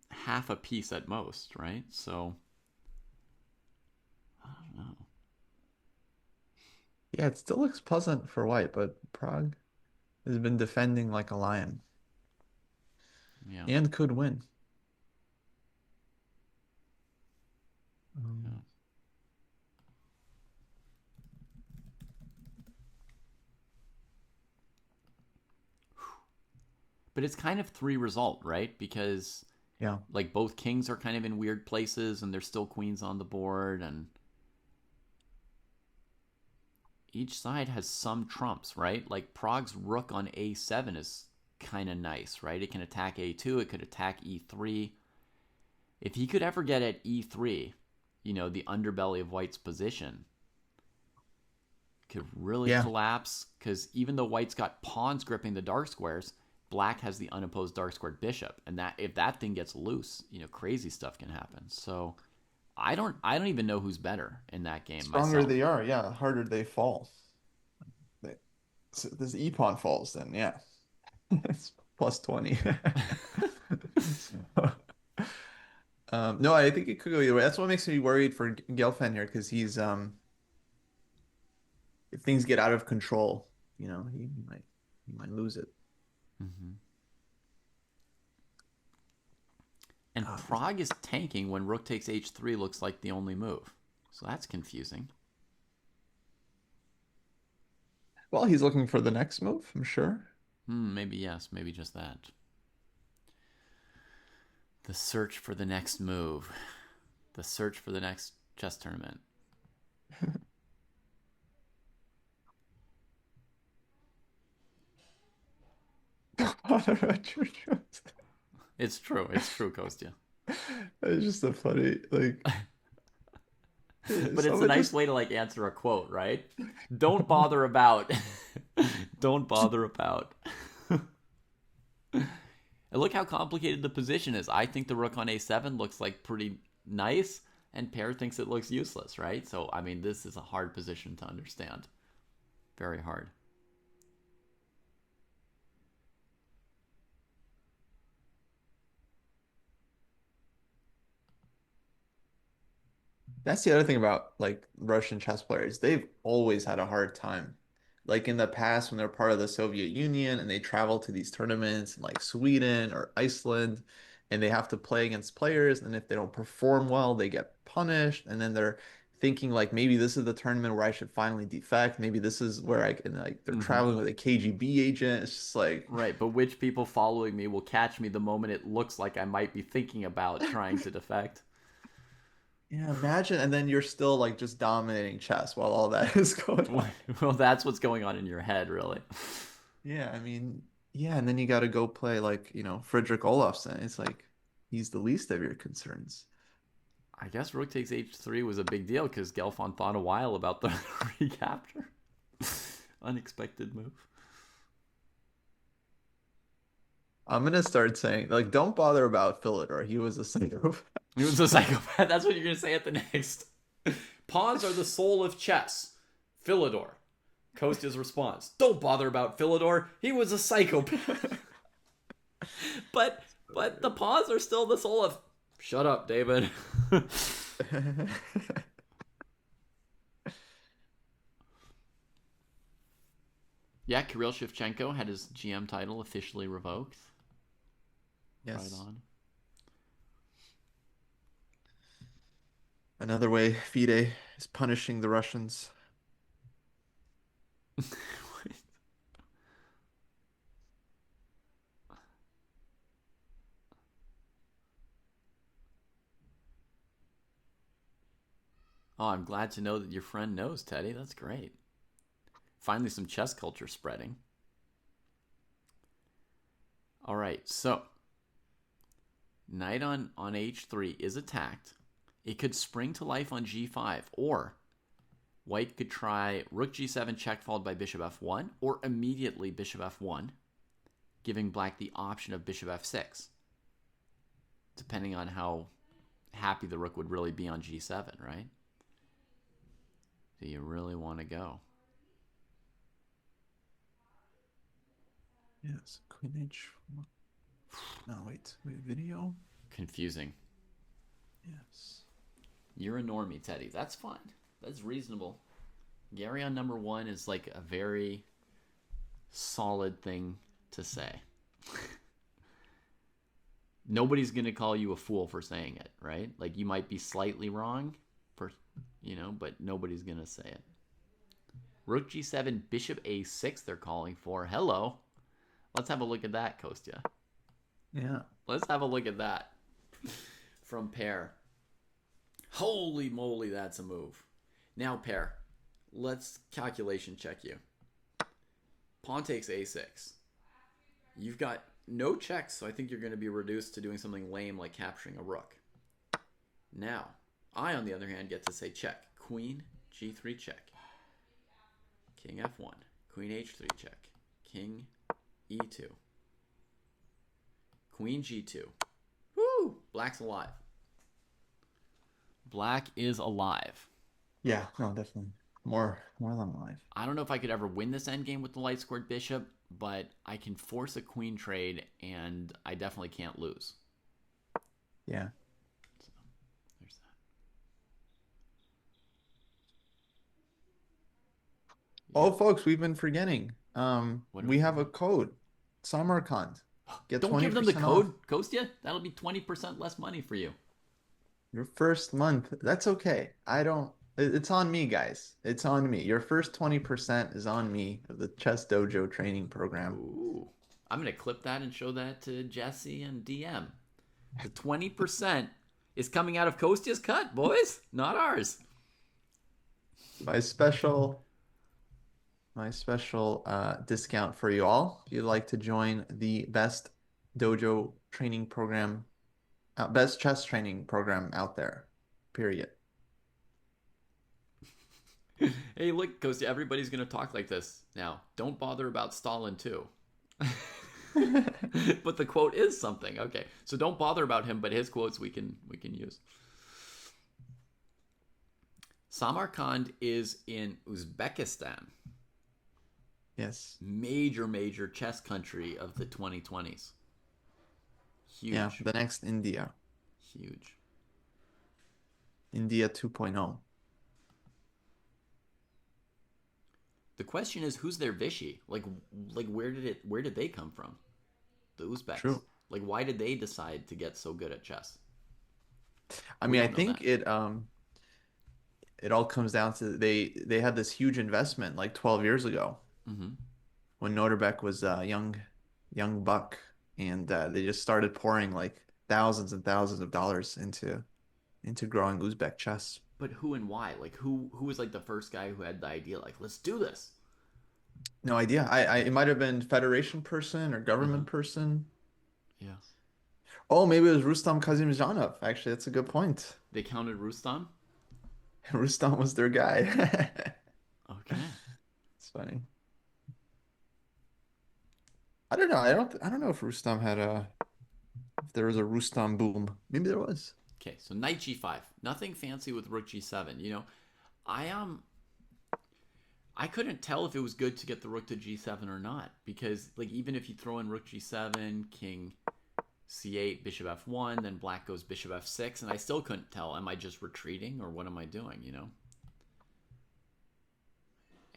half a piece at most, right? So, I don't know. Yeah, it still looks pleasant for white, but Prague has been defending like a lion Yeah. and could win. Yeah. But it's kind of three result, right? Because Yeah. like both kings are kind of in weird places and there's still queens on the board, and each side has some trumps, right? Like Prague's rook on a7 is kind of nice, right? It can attack a2, it could attack e3. If he could ever get at e3, you know, the underbelly of white's position could really Yeah. collapse, because even though white's got pawns gripping the dark squares, black has the unopposed dark squared bishop, and that if that thing gets loose, you know, crazy stuff can happen. So I don't even know who's better in that game Stronger myself. they are, yeah, the harder they fall. So this E pawn falls, then yeah. It's plus 20. So, no, I think it could go either way. That's what makes me worried for Gelfand here, because he's if things get out of control, you know, he might lose it. Mm-hmm. And Ah, Prague is tanking when rook takes h3 looks like the only move. So that's confusing. well, he's looking for the next move, I'm sure. Maybe yes, maybe just that. The search for the next move. The search for the next chess tournament. It's true. It's true, Kostya. It's just a funny, like, But it's a someone nice just way to like answer a quote, right? Don't bother about. Don't bother about. And look how complicated the position is. I think the rook on a7 looks like pretty nice, and Pear thinks it looks useless, right? So, I mean, this is a hard position to understand. Very hard. That's the other thing about like Russian chess players. They've always had a hard time. Like in the past when they're part of the Soviet Union and they travel to these tournaments in like Sweden or Iceland and they have to play against players, and if they don't perform well, they get punished, and then they're thinking like maybe this is the tournament where I should finally defect. Maybe this is where I can like they're Mm-hmm. traveling with a KGB agent. It's just like Right, but which people following me will catch me the moment it looks like I might be thinking about trying to defect? yeah, imagine, and then you're still like just dominating chess while all that is going on. Well, that's what's going on in your head, really. Yeah, I mean, yeah, and then you got to go play like, Frederick Olofsson. It's like he's the least of your concerns. I guess rook takes h3 was a big deal because Gelfand thought a while about the recapture. Unexpected move. I'm gonna start saying like, don't bother about Philidor. He was a psychopath. He was a psychopath. That's what you're going to say at the next. Pawns are the soul of chess. Philidor. Kostya's response. Don't bother about Philidor. He was a psychopath. but the pawns are still the soul of... Shut up, David. Yeah, Kirill Shevchenko had his GM title officially revoked. Yes. Right on. Another way FIDE is punishing the Russians. Oh, I'm glad to know that your friend knows, Teddy. That's great. Finally, some chess culture spreading. All right, so knight on h3 is attacked. It could spring to life on g5, or white could try rook g7 check followed by bishop f1, or immediately bishop f1, giving black the option of bishop f6, depending on how happy the rook would really be on g7, right? Do you really want to go? Yes, Queen H4. No, wait, video? Confusing. Yes. You're a normie, Teddy. That's fine. That's reasonable. Gary on number one is like a very solid thing to say. Nobody's going to call you a fool for saying it, right? Like you might be slightly wrong for, but nobody's going to say it. Rook G7, Bishop A6 they're calling for. Hello. Let's have a look at that, Kostya. Yeah. Let's have a look at that from Pair. Holy moly, that's a move. Now, Pair, let's calculation check you. Pawn takes A6. You've got no checks, so I think you're going to be reduced to doing something lame like capturing a rook. Now, I, on the other hand, get to say check. Queen G3 check. King F1. Queen H3 check. King E2. Queen G2. Woo! Black's alive. Black is alive. Yeah, no, definitely. More than alive. I don't know if I could ever win this endgame with the light squared bishop, but I can force a queen trade, and I definitely can't lose. Yeah. So, there's that. Oh, folks, we've been forgetting. We We have a code. Samarkand. Get Don't give them the 20% code, off Kostya. That'll be 20% less money for you. your first month. That's okay. It's on me, guys. It's on me. Your first 20% is on me of the Chess Dojo training program. Ooh. I'm going to clip that and show that to Jesse and DM. The 20% is coming out of Kostya's cut, boys, not ours. My special discount for you all. If you'd like to join the best dojo training program, best chess training program out there, period. Hey, look, Kostya, everybody's going to talk like this now. Don't bother about Stalin, too. But the quote is something. Okay, so don't bother about him, but his quotes we can use. Samarkand is in Uzbekistan. Yes. Major chess country of the 2020s. Huge. Yeah, the next India. Huge. India 2.0. The question is, who's their Vichy? Like where did they come from? The Uzbeks. True. Like, why did they decide to get so good at chess? I We mean, I don't know think that. it all comes down to they had this huge investment like 12 years ago Mm-hmm. when Noterbeck was a young buck, and they just started pouring like thousands and thousands of dollars into growing Uzbek chess. But who and why? Like, who was like the first guy who had the idea? Like, let's do this. No idea. It might have been federation person or Uh-huh. government person. Yeah. Oh, maybe it was Rustam Kazimjanov. Actually, that's a good point. They counted Rustam. Rustam was their guy. Okay. It's funny. I don't know. I don't know if Rustam had if there was a Rustam boom. Maybe there was. Okay. So knight g5. Nothing fancy with rook g7. I couldn't tell if it was good to get the rook to g7 or not, because like even if you throw in rook g7, king c8, bishop f1, then black goes bishop f6, and I still couldn't tell. Am I just retreating or what am I doing?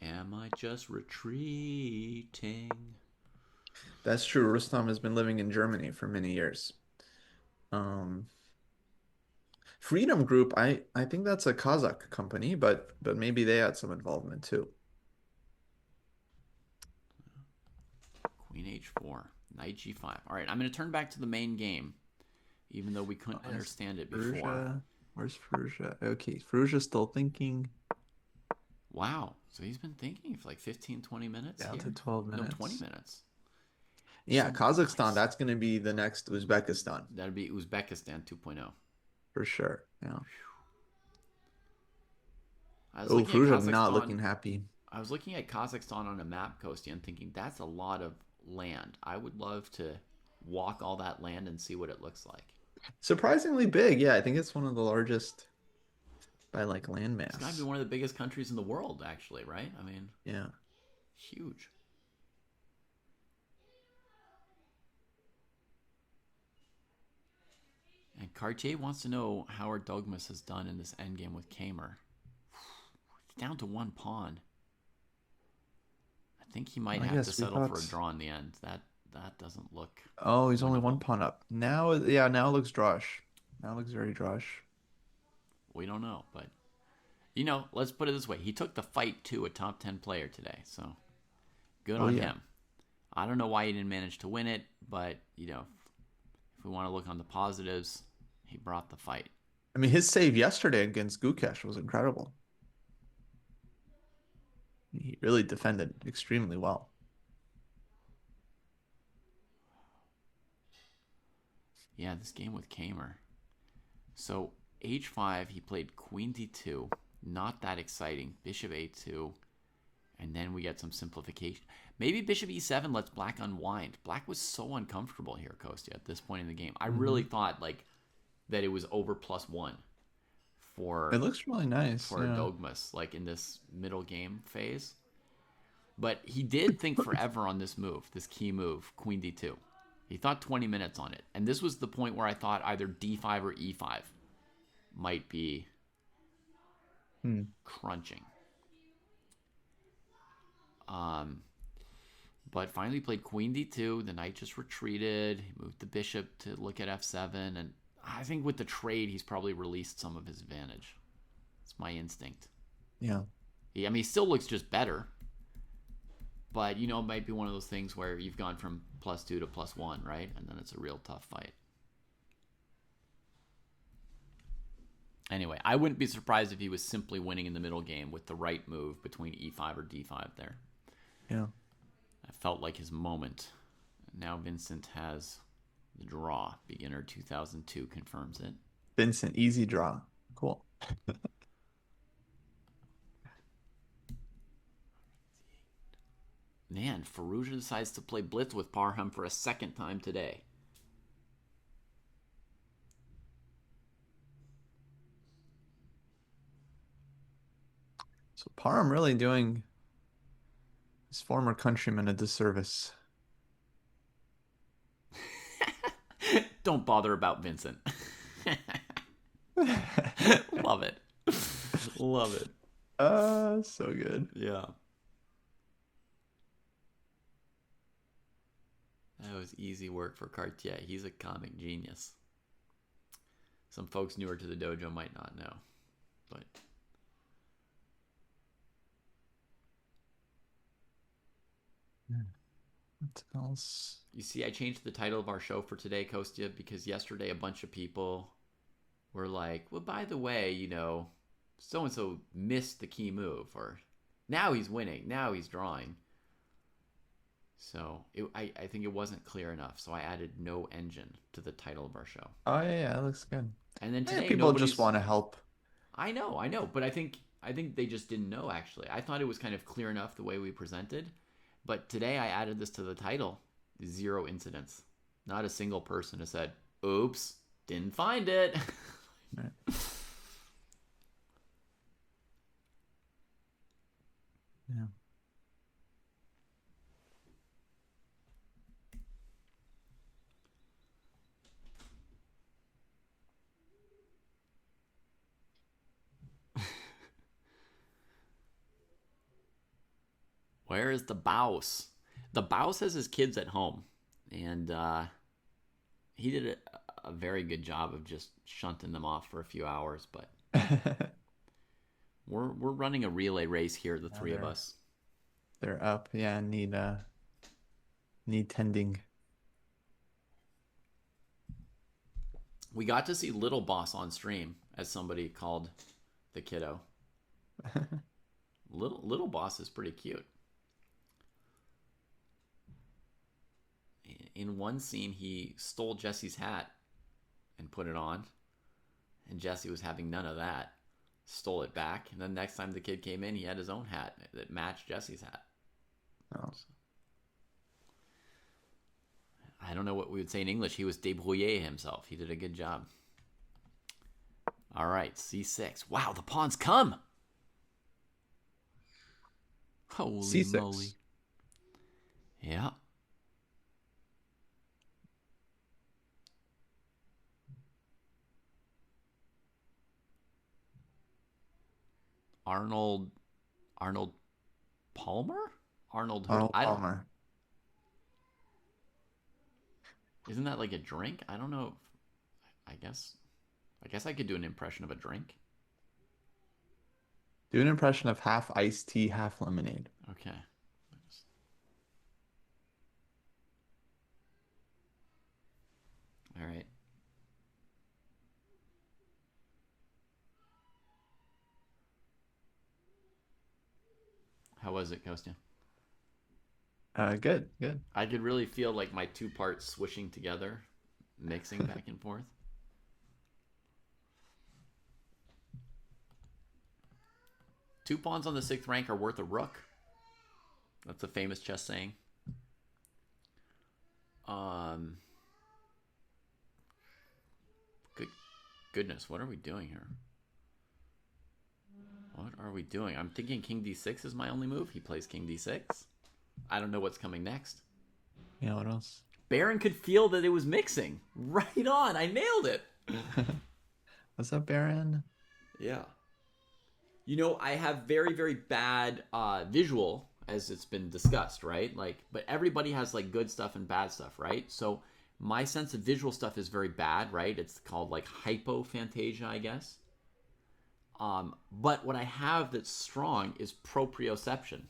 Am I just retreating? That's true. Rustam has been living in Germany for many years. Um, Freedom Group, I think that's a Kazakh company, but maybe they had some involvement too. Queen h4, knight g5. All right, I'm going to turn back to the main game, even though we couldn't understand it before. Fruzia. Where's Fruzia? Okay, Fruzia's still thinking. Wow, so he's been thinking for like 15, 20 minutes Down here? to 12 minutes. No, 20 minutes. Yeah, So Kazakhstan, nice. that's going to be the next Uzbekistan. That'd be Uzbekistan 2.0. For sure. Yeah. I was Oh, looking at Fruzia Kazakhstan. not looking happy. I was looking at Kazakhstan on a map, Kostya, and thinking that's a lot of land. I would love to walk all that land and see what it looks like. Surprisingly big. Yeah, I think it's one of the largest by like land It's got to be mass. one of the biggest countries in the world, actually, right? I mean, Yeah. huge. Cartier wants to know how our Dogmas has done in this endgame with Kamer. Down to one pawn. I think he might I have to guess we settle for a thought. draw in the end. That doesn't look Oh, he's only one winnable. pawn up. Now, yeah, now it looks drawish. Now it looks very drawish. We don't know, but let's put it this way: he took the fight to a top 10 player today, so good Oh on yeah. him. I don't know why he didn't manage to win it, but if we want to look on the positives, he brought the fight. I mean, his save yesterday against Gukesh was incredible. He really defended extremely well. Yeah, this game with Kamer. So h5, he played queen d2. Not that exciting. Bishop a2. And then we get some simplification. Maybe bishop e7 lets black unwind. Black was so uncomfortable here, Kostya, at this point in the game. I really thought that it was over +1 It for looks really nice. for Yeah. Dogmas, in this middle game phase. But he did think forever on this move, this key move, queen d2. He thought 20 minutes on it. And this was the point where I thought either d5 or e5 might be crunching. But finally played queen d2. The knight just retreated. He moved the bishop to look at f7. And I think with the trade, he's probably released some of his advantage. It's my instinct. Yeah. He still looks just better. But, it might be one of those things where you've gone from +2 to +1, right? And then it's a real tough fight. Anyway, I wouldn't be surprised if he was simply winning in the middle game with the right move between e5 or d5 there. Yeah. I felt like his moment. Now Vincent has the draw. Beginner 2002 confirms it. Vincent, easy draw. Cool. Man, Firouzja decides to play blitz with Parham for a second time today. So Parham really doing his former countryman a disservice. Don't bother about Vincent. Love it. Love it. So good. Yeah. That was easy work for Cartier. He's a comic genius. Some folks newer to the dojo might not know, but What else? you see, I changed the title of our show for today, Kostya, because yesterday a bunch of people were like, well, by the way, so-and-so missed the key move, or now he's winning, now he's drawing. So I think it wasn't clear enough, so I added no engine to the title of our show. Oh yeah, that looks good. And then Yeah, today, people just want to help. I know, but I think they just didn't know, actually. I thought it was kind of clear enough the way we presented, but today I added this to the title. 0 incidents. Not a single person has said, oops, didn't find it. Right. Yeah. Where is the Baus? The Baus has his kids at home, and he did a very good job of just shunting them off for a few hours. But we're running a relay race here, the three of us. They're up. Yeah, need tending. We got to see Little Boss on stream, as somebody called the kiddo. Little Boss is pretty cute. In one scene, he stole Jesse's hat and put it on, and Jesse was having none of that. Stole it back, and then next time the kid came in, he had his own hat that matched Jesse's hat. Oh. I don't know what we would say in English. He was débrouillé himself. He did a good job. All right, c6. Wow, the pawns come. Holy C6. moly. Yeah. Arnold Arnold Palmer? Arnold who? Arnold I don't. Palmer. Isn't that like a drink? I don't know. I guess I could do an impression of a drink. Do an impression of half iced tea, half lemonade. Okay. All right. How was it, Kostya? Good, good. I could really feel like my two parts swishing together, mixing back and forth. Two pawns on the 6th rank are worth a rook. That's a famous chess saying. Good goodness, what are we doing here? What are we doing? I'm thinking king d6 is my only move. He plays king d6. I don't know what's coming next. Yeah, what else? Baron could feel that it was mixing. Right on. I nailed it. What's up, Baron? Yeah. You know, I have very, very bad visual, as it's been discussed, right? Like, but everybody has like good stuff and bad stuff, right? So my sense of visual stuff is very bad, right? It's called like hypophantasia, I guess. But what I have that's strong is proprioception.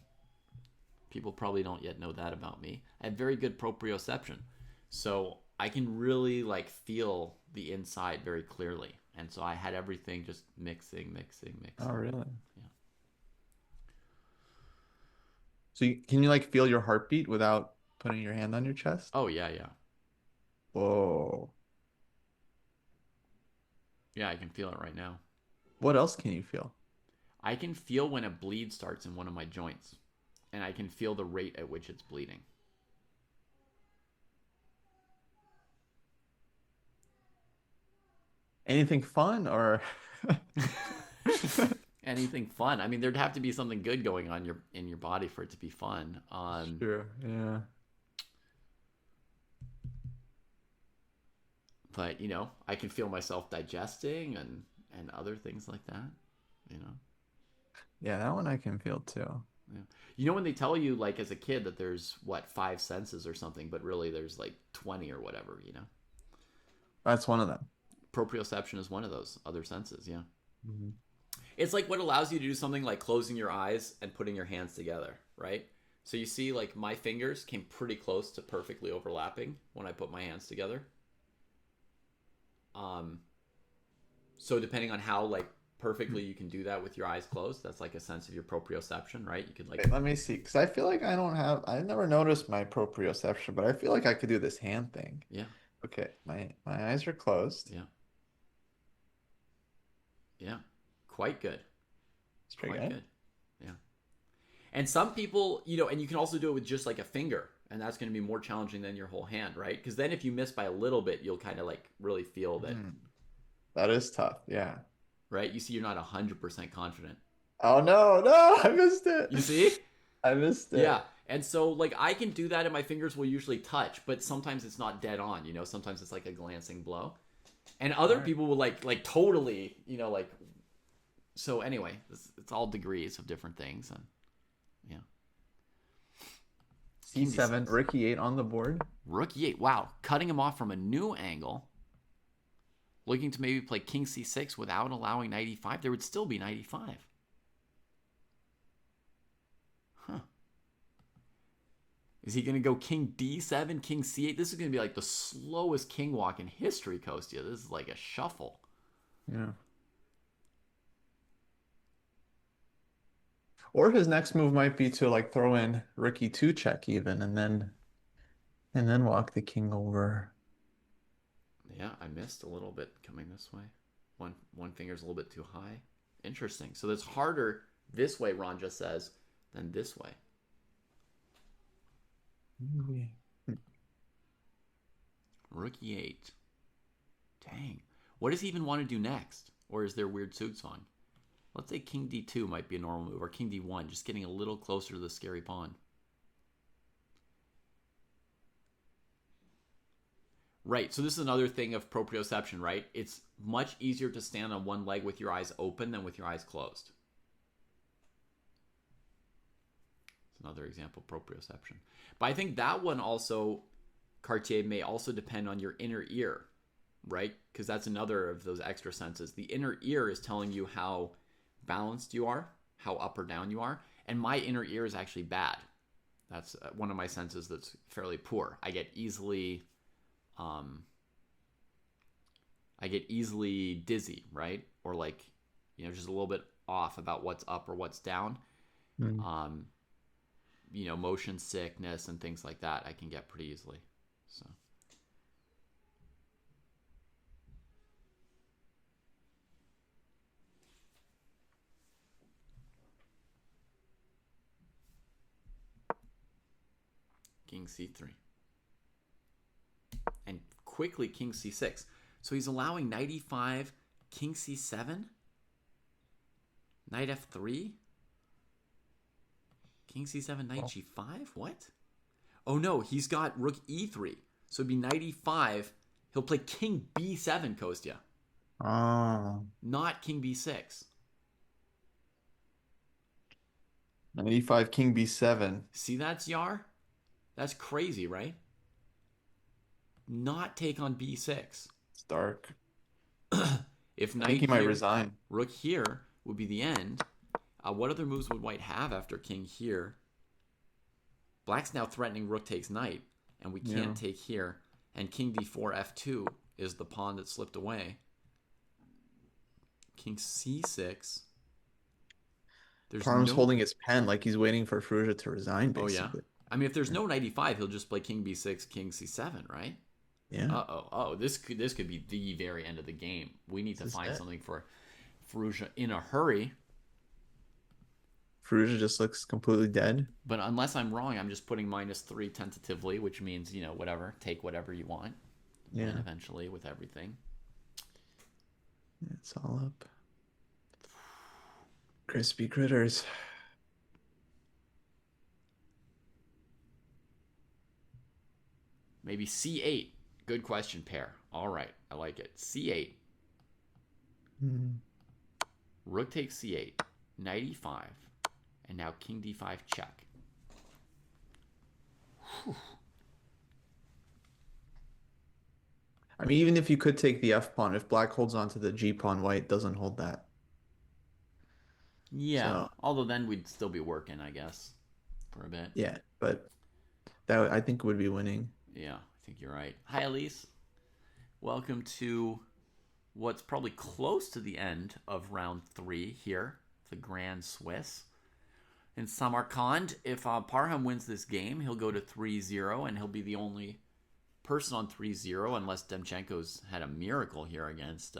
People probably don't yet know that about me. I have very good proprioception. So I can really like feel the inside very clearly. And so I had everything just mixing. Oh, really? Yeah. So can you like feel your heartbeat without putting your hand on your chest? Oh, yeah. Whoa. Yeah, I can feel it right now. What else can you feel? I can feel when a bleed starts in one of my joints. And I can feel the rate at which it's bleeding. Anything fun or Anything fun? I mean, there'd have to be something good going on in your body for it to be fun. Sure, yeah. But you know, I can feel myself digesting and other things like that. You know. Yeah, that one I can feel too. Yeah. You know when they tell you like as a kid that there's what 5 senses or something, but really there's like 20 or whatever. You know. That's one of them. Proprioception is one of those other senses. Yeah. Mm-hmm. It's like what allows you to do something like closing your eyes and putting your hands together, right? So you see like my fingers came pretty close to perfectly overlapping when I put my hands together. So depending on how like perfectly you can do that with your eyes closed, that's like a sense of your proprioception, right? You could like Wait, let me see, because I feel like I never noticed my proprioception, but I feel like I could do this hand thing. Yeah. Okay, my eyes are closed. Yeah. Yeah. Quite good. It's pretty Quite good. good. Yeah. And some people, you know, and you can also do it with just like a finger, and that's going to be more challenging than your whole hand, right? Because then if you miss by a little bit, you'll kind of like really feel that. That is tough, yeah. Right? You see, you're not 100% confident. Oh no, I missed it. You see? I missed it. Yeah. And so, like, I can do that and my fingers will usually touch, but sometimes it's not dead on, you know? Sometimes it's like a glancing blow. And other people will, like totally, you know, like... So, anyway, it's all degrees of different things. And yeah. C7, rook e8 on the board. Rook e8. Wow. Cutting him off from a new angle. Looking to maybe play king c6 without allowing knight e5. There would still be knight e5. Huh. Is he going to go king d7, king c8? This is going to be like the slowest king walk in history, Kostya. This is like a shuffle. Yeah. Or his next move might be to like throw in rook e2 check even and then walk the king over. Yeah, I missed a little bit coming this way. One finger's a little bit too high. Interesting. So it's harder this way, Ron just says, than this way. Rook e8. Dang. What does he even want to do next? Or is there weird suit song? Let's say king d2 might be a normal move, or king d1, just getting a little closer to the scary pawn. Right, so this is another thing of proprioception, right? It's much easier to stand on one leg with your eyes open than with your eyes closed. another example, proprioception. But I think that one also, Cartier, may also depend on your inner ear, right? Because that's another of those extra senses. The inner ear is telling you how balanced you are, how up or down you are. And my inner ear is actually bad. That's one of my senses that's fairly poor. I get easily dizzy, right? Or like, just a little bit off about what's up or what's down. Mm. Motion sickness and things like that I can get pretty easily. So King C3. And quickly King C6. So he's allowing knight E5, King C7, knight F3, King C7, knight G5? What? Oh no, he's got rook E3. So it'd be knight E5. He'll play King B7, Kostya. Oh. Not King B6. Knight E5, King B7. See that, Zyar? That's crazy, right? Not take on B6. It's dark. If I knight think he might here, resign. rook here would be the end. What other moves would white have after king here? Black's now threatening rook takes knight, and we can't take here. And king d4, f2 is the pawn that slipped away. King c6. Parham's holding his pen like he's waiting for Pruess to resign, basically. Oh, yeah? I mean, if there's no knight e5, he'll just play king b6, king c7, right? Yeah. Uh-oh. This could be the very end of the game. We need to find something for Pruess in a hurry. Pruess just looks completely dead. But unless I'm wrong, I'm just putting -3 tentatively, which means, whatever. Take whatever you want. Yeah. And eventually with everything. It's all up. Crispy critters. Maybe c8. Good question, pair. All right. I like it. c8. Rook takes c8. Knight e5. And now king d5 check. Whew. I mean, even if you could take the f pawn, if black holds on to the g pawn, white doesn't hold that. Yeah, although then we'd still be working, I guess, for a bit. Yeah, but that I think would be winning. Yeah, I think you're right. Hi, Elise. Welcome to what's probably close to the end of round 3 here, the Grand Swiss. In Samarkand, if Parham wins this game, he'll go to 3-0, and he'll be the only person on 3-0, unless Demchenko's had a miracle here against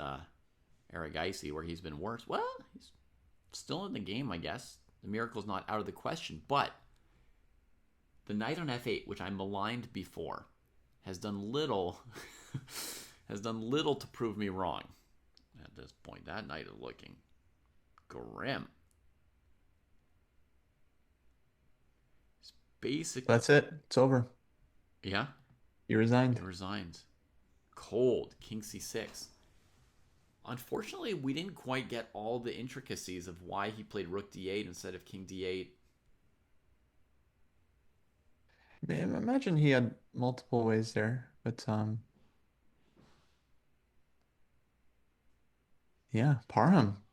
Aragaisi, where he's been worse. Well, he's still in the game, I guess. The miracle's not out of the question, but the knight on f8, which I maligned before, has done little to prove me wrong. At this point, that knight is looking grim. It's basically That's it. It's over. Yeah. He resigned. He resigned. Cold. King c6. Unfortunately, we didn't quite get all the intricacies of why he played rook d8 instead of king d8. Man, imagine he had multiple ways there, but yeah, Parham.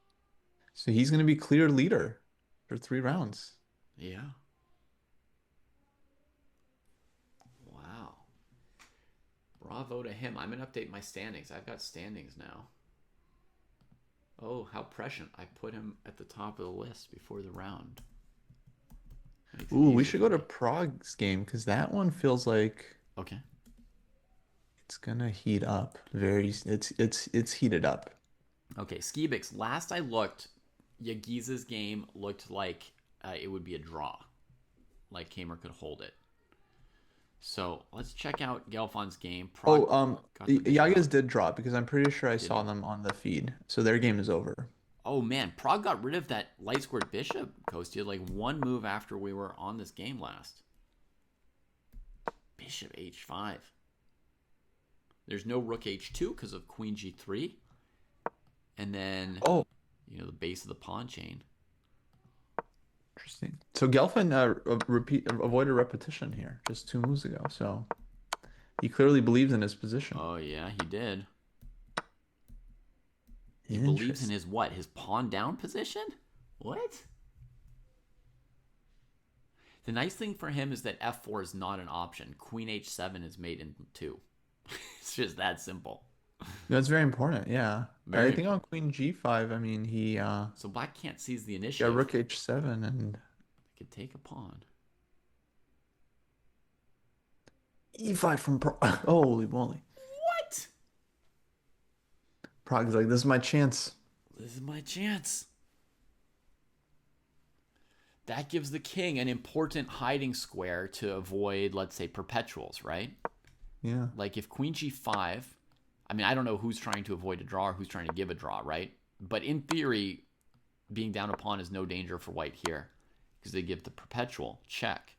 So he's going to be clear leader for 3 rounds. Yeah. Wow. Bravo to him. I'm going to update my standings. I've got standings now. Oh, how prescient. I put him at the top of the list before the round. Ooh, we should go to Prague's game because that one feels like okay. It's gonna heat up. It's heated up. Okay, Skibix. Last I looked, Yagiza's game looked like it would be a draw. Like Kamer could hold it. So let's check out Gelfon's game. Yaga's did drop because I'm pretty sure I saw them on the feed. So their game is over. Oh man, Prague got rid of that light squared bishop, Kostya, like 1 move after we were on this game last. Bishop h5. There's no rook h2 because of queen g3. And then, the base of the pawn chain. Interesting. So Gelfand avoided repetition here just 2 moves ago. So he clearly believes in his position. Oh yeah, he did. He believes in Interesting. his what? His pawn down position? What? The nice thing for him is that f4 is not an option. Queen h7 is mate in 2. It's just that simple. That's very important. Yeah. I Very think on important. Queen G5, I mean, he So black can't seize the got initiative. Rook H7 and He could take a pawn. E5 from Prague. Holy moly. What? Prague's like, this is my chance. This is my chance. That gives the king an important hiding square to avoid, let's say, perpetuals, right? Yeah. Like if queen g5, I mean, I don't know who's trying to avoid a draw or who's trying to give a draw, right? But in theory, being down a pawn is no danger for white here because they give the perpetual check.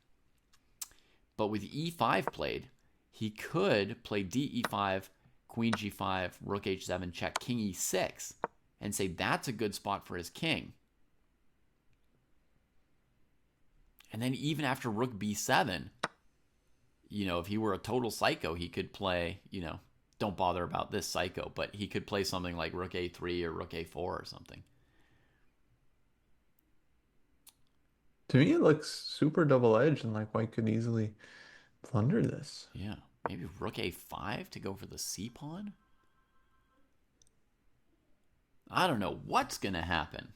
But with e5 played, he could play d e5, queen g5, rook h7, check, king e6, and say that's a good spot for his king. And then even after rook b7, if he were a total psycho, he could play, don't bother about this psycho, but he could play something like rook a3 or rook a4 or something. To me, it looks super double-edged and like white could easily plunder this. Yeah, maybe rook a5 to go for the c pawn. I don't know what's going to happen,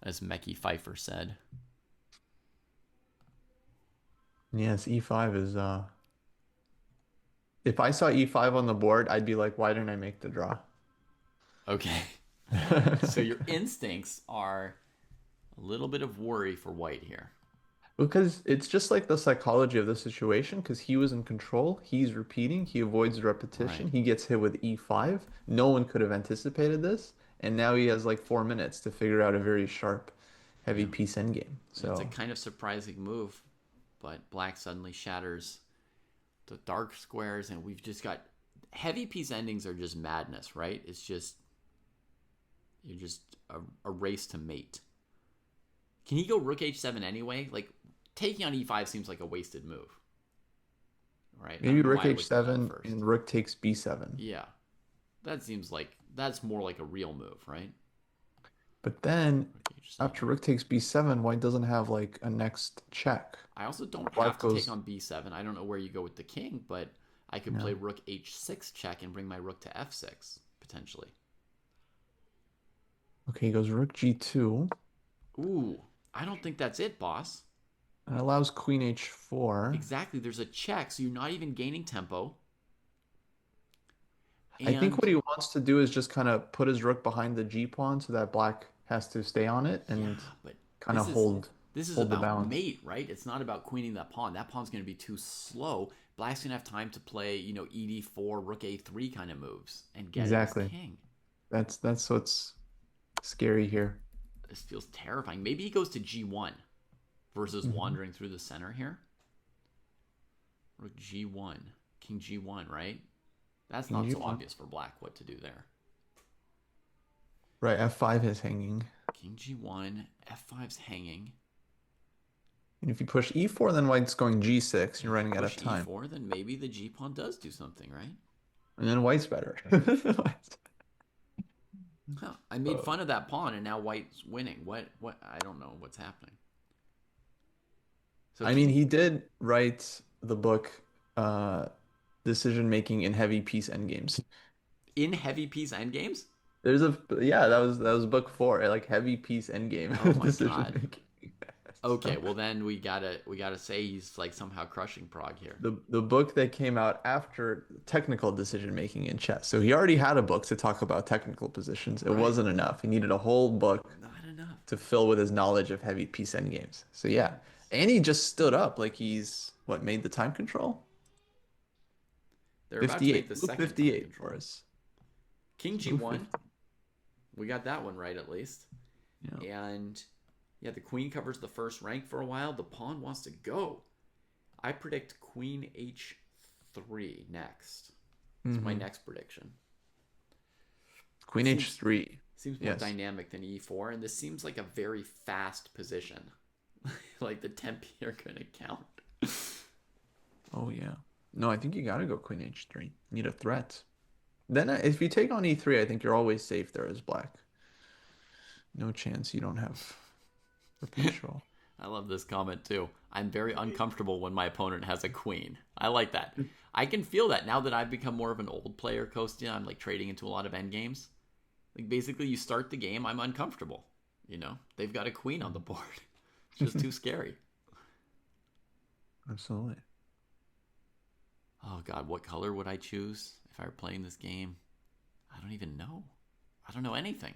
as Mecky Pfeiffer said. Yes, E5 is if I saw E5 on the board, I'd be like, why didn't I make the draw? Okay. So your instincts are a little bit of worry for white here. Because it's just like the psychology of the situation, because he was in control, he's repeating, he avoids repetition, Right. he gets hit with E5. No one could have anticipated this, and now he has like 4 minutes to figure out a very sharp, heavy Yeah. piece endgame. It's a So kind of surprising move, but black suddenly shatters the dark squares, and we've just got heavy piece endings are just madness, right? It's just you're just a race to mate. Can he go rook h7 anyway? Like taking on e5 seems like a wasted move, right? I maybe don't know Rook why I would do that H7 first. and Rook takes B7. Yeah, that seems like that's more like a real move, right? But then Rook h7. after Rook takes B7, white doesn't have like a next check. I also don't Black have to take goes, on b7. I don't know where you go with the king, but I could yeah. play rook h6 check and bring my rook to f6 potentially. Okay, he goes Rook G2. Ooh, I don't think that's it, boss. That allows Queen H4. Exactly, there's a check, so you're not even gaining tempo. I think what And he wants to do is just kind of put his rook behind the G pawn so that black has to stay on it yeah, and but kind of this is this is hold the about balance. mate, right? It's not about queening that pawn. That pawn's going to be too slow. Black's going to have time to play, ED4, rook A3 kind of moves and get at his Exactly. king. That's what's scary here. This feels terrifying. Maybe he goes to G1 versus Mhm. wandering through the center here. Rook G1, King G1, right? That's King not so G1. obvious for black what to do there. Right, F5 is hanging. King G1, F5's hanging. And if you push E4, then white's going G6. You're If you running out of push time. E4, then maybe the G pawn does do something, right? And then white's better. Huh. I made fun of that pawn, and now white's winning. What? I don't know what's happening. So I mean, he did write the book Decision Making in Heavy Piece Endgames. in heavy piece endgames. There's a yeah, that was book 4, like Heavy Piece Oh Endgame my decision god. making. Okay, So well then we gotta say he's like somehow crushing Prague here. the book that came out after technical decision making in chess. So he already had a book to talk about technical positions. It Right. wasn't enough. He needed a whole book Not enough. to fill with his knowledge of heavy piece endgames. So yeah, and he just stood up like he's what made the time control? They're about to make 58. the Blue second time 58 control. for us. King Blue G1. 50. We got that one right at least. Yeah. And yeah, the queen covers the first rank for a while. The pawn wants to go. I predict Queen H3 next. That's my Mhm. next prediction. Queen Seems H3. Seems more Yes. dynamic than e4, and this seems like a very fast position. Like the tempi are gonna count. Oh yeah. No, I think you gotta go queen h3. Need a threat. Then if you take on e3, I think you're always safe there as black. No chance you don't have perpetual. I love this comment too. I'm very uncomfortable when my opponent has a queen. I like that. I can feel that now that I've become more of an old player, Kostya. I'm like trading into a lot of end games. Like basically, you start the game, I'm uncomfortable. You know, they've got a queen on the board. It's just too scary. Absolutely. Oh God, what color would I choose if I were playing this game? I don't even know. I don't know anything.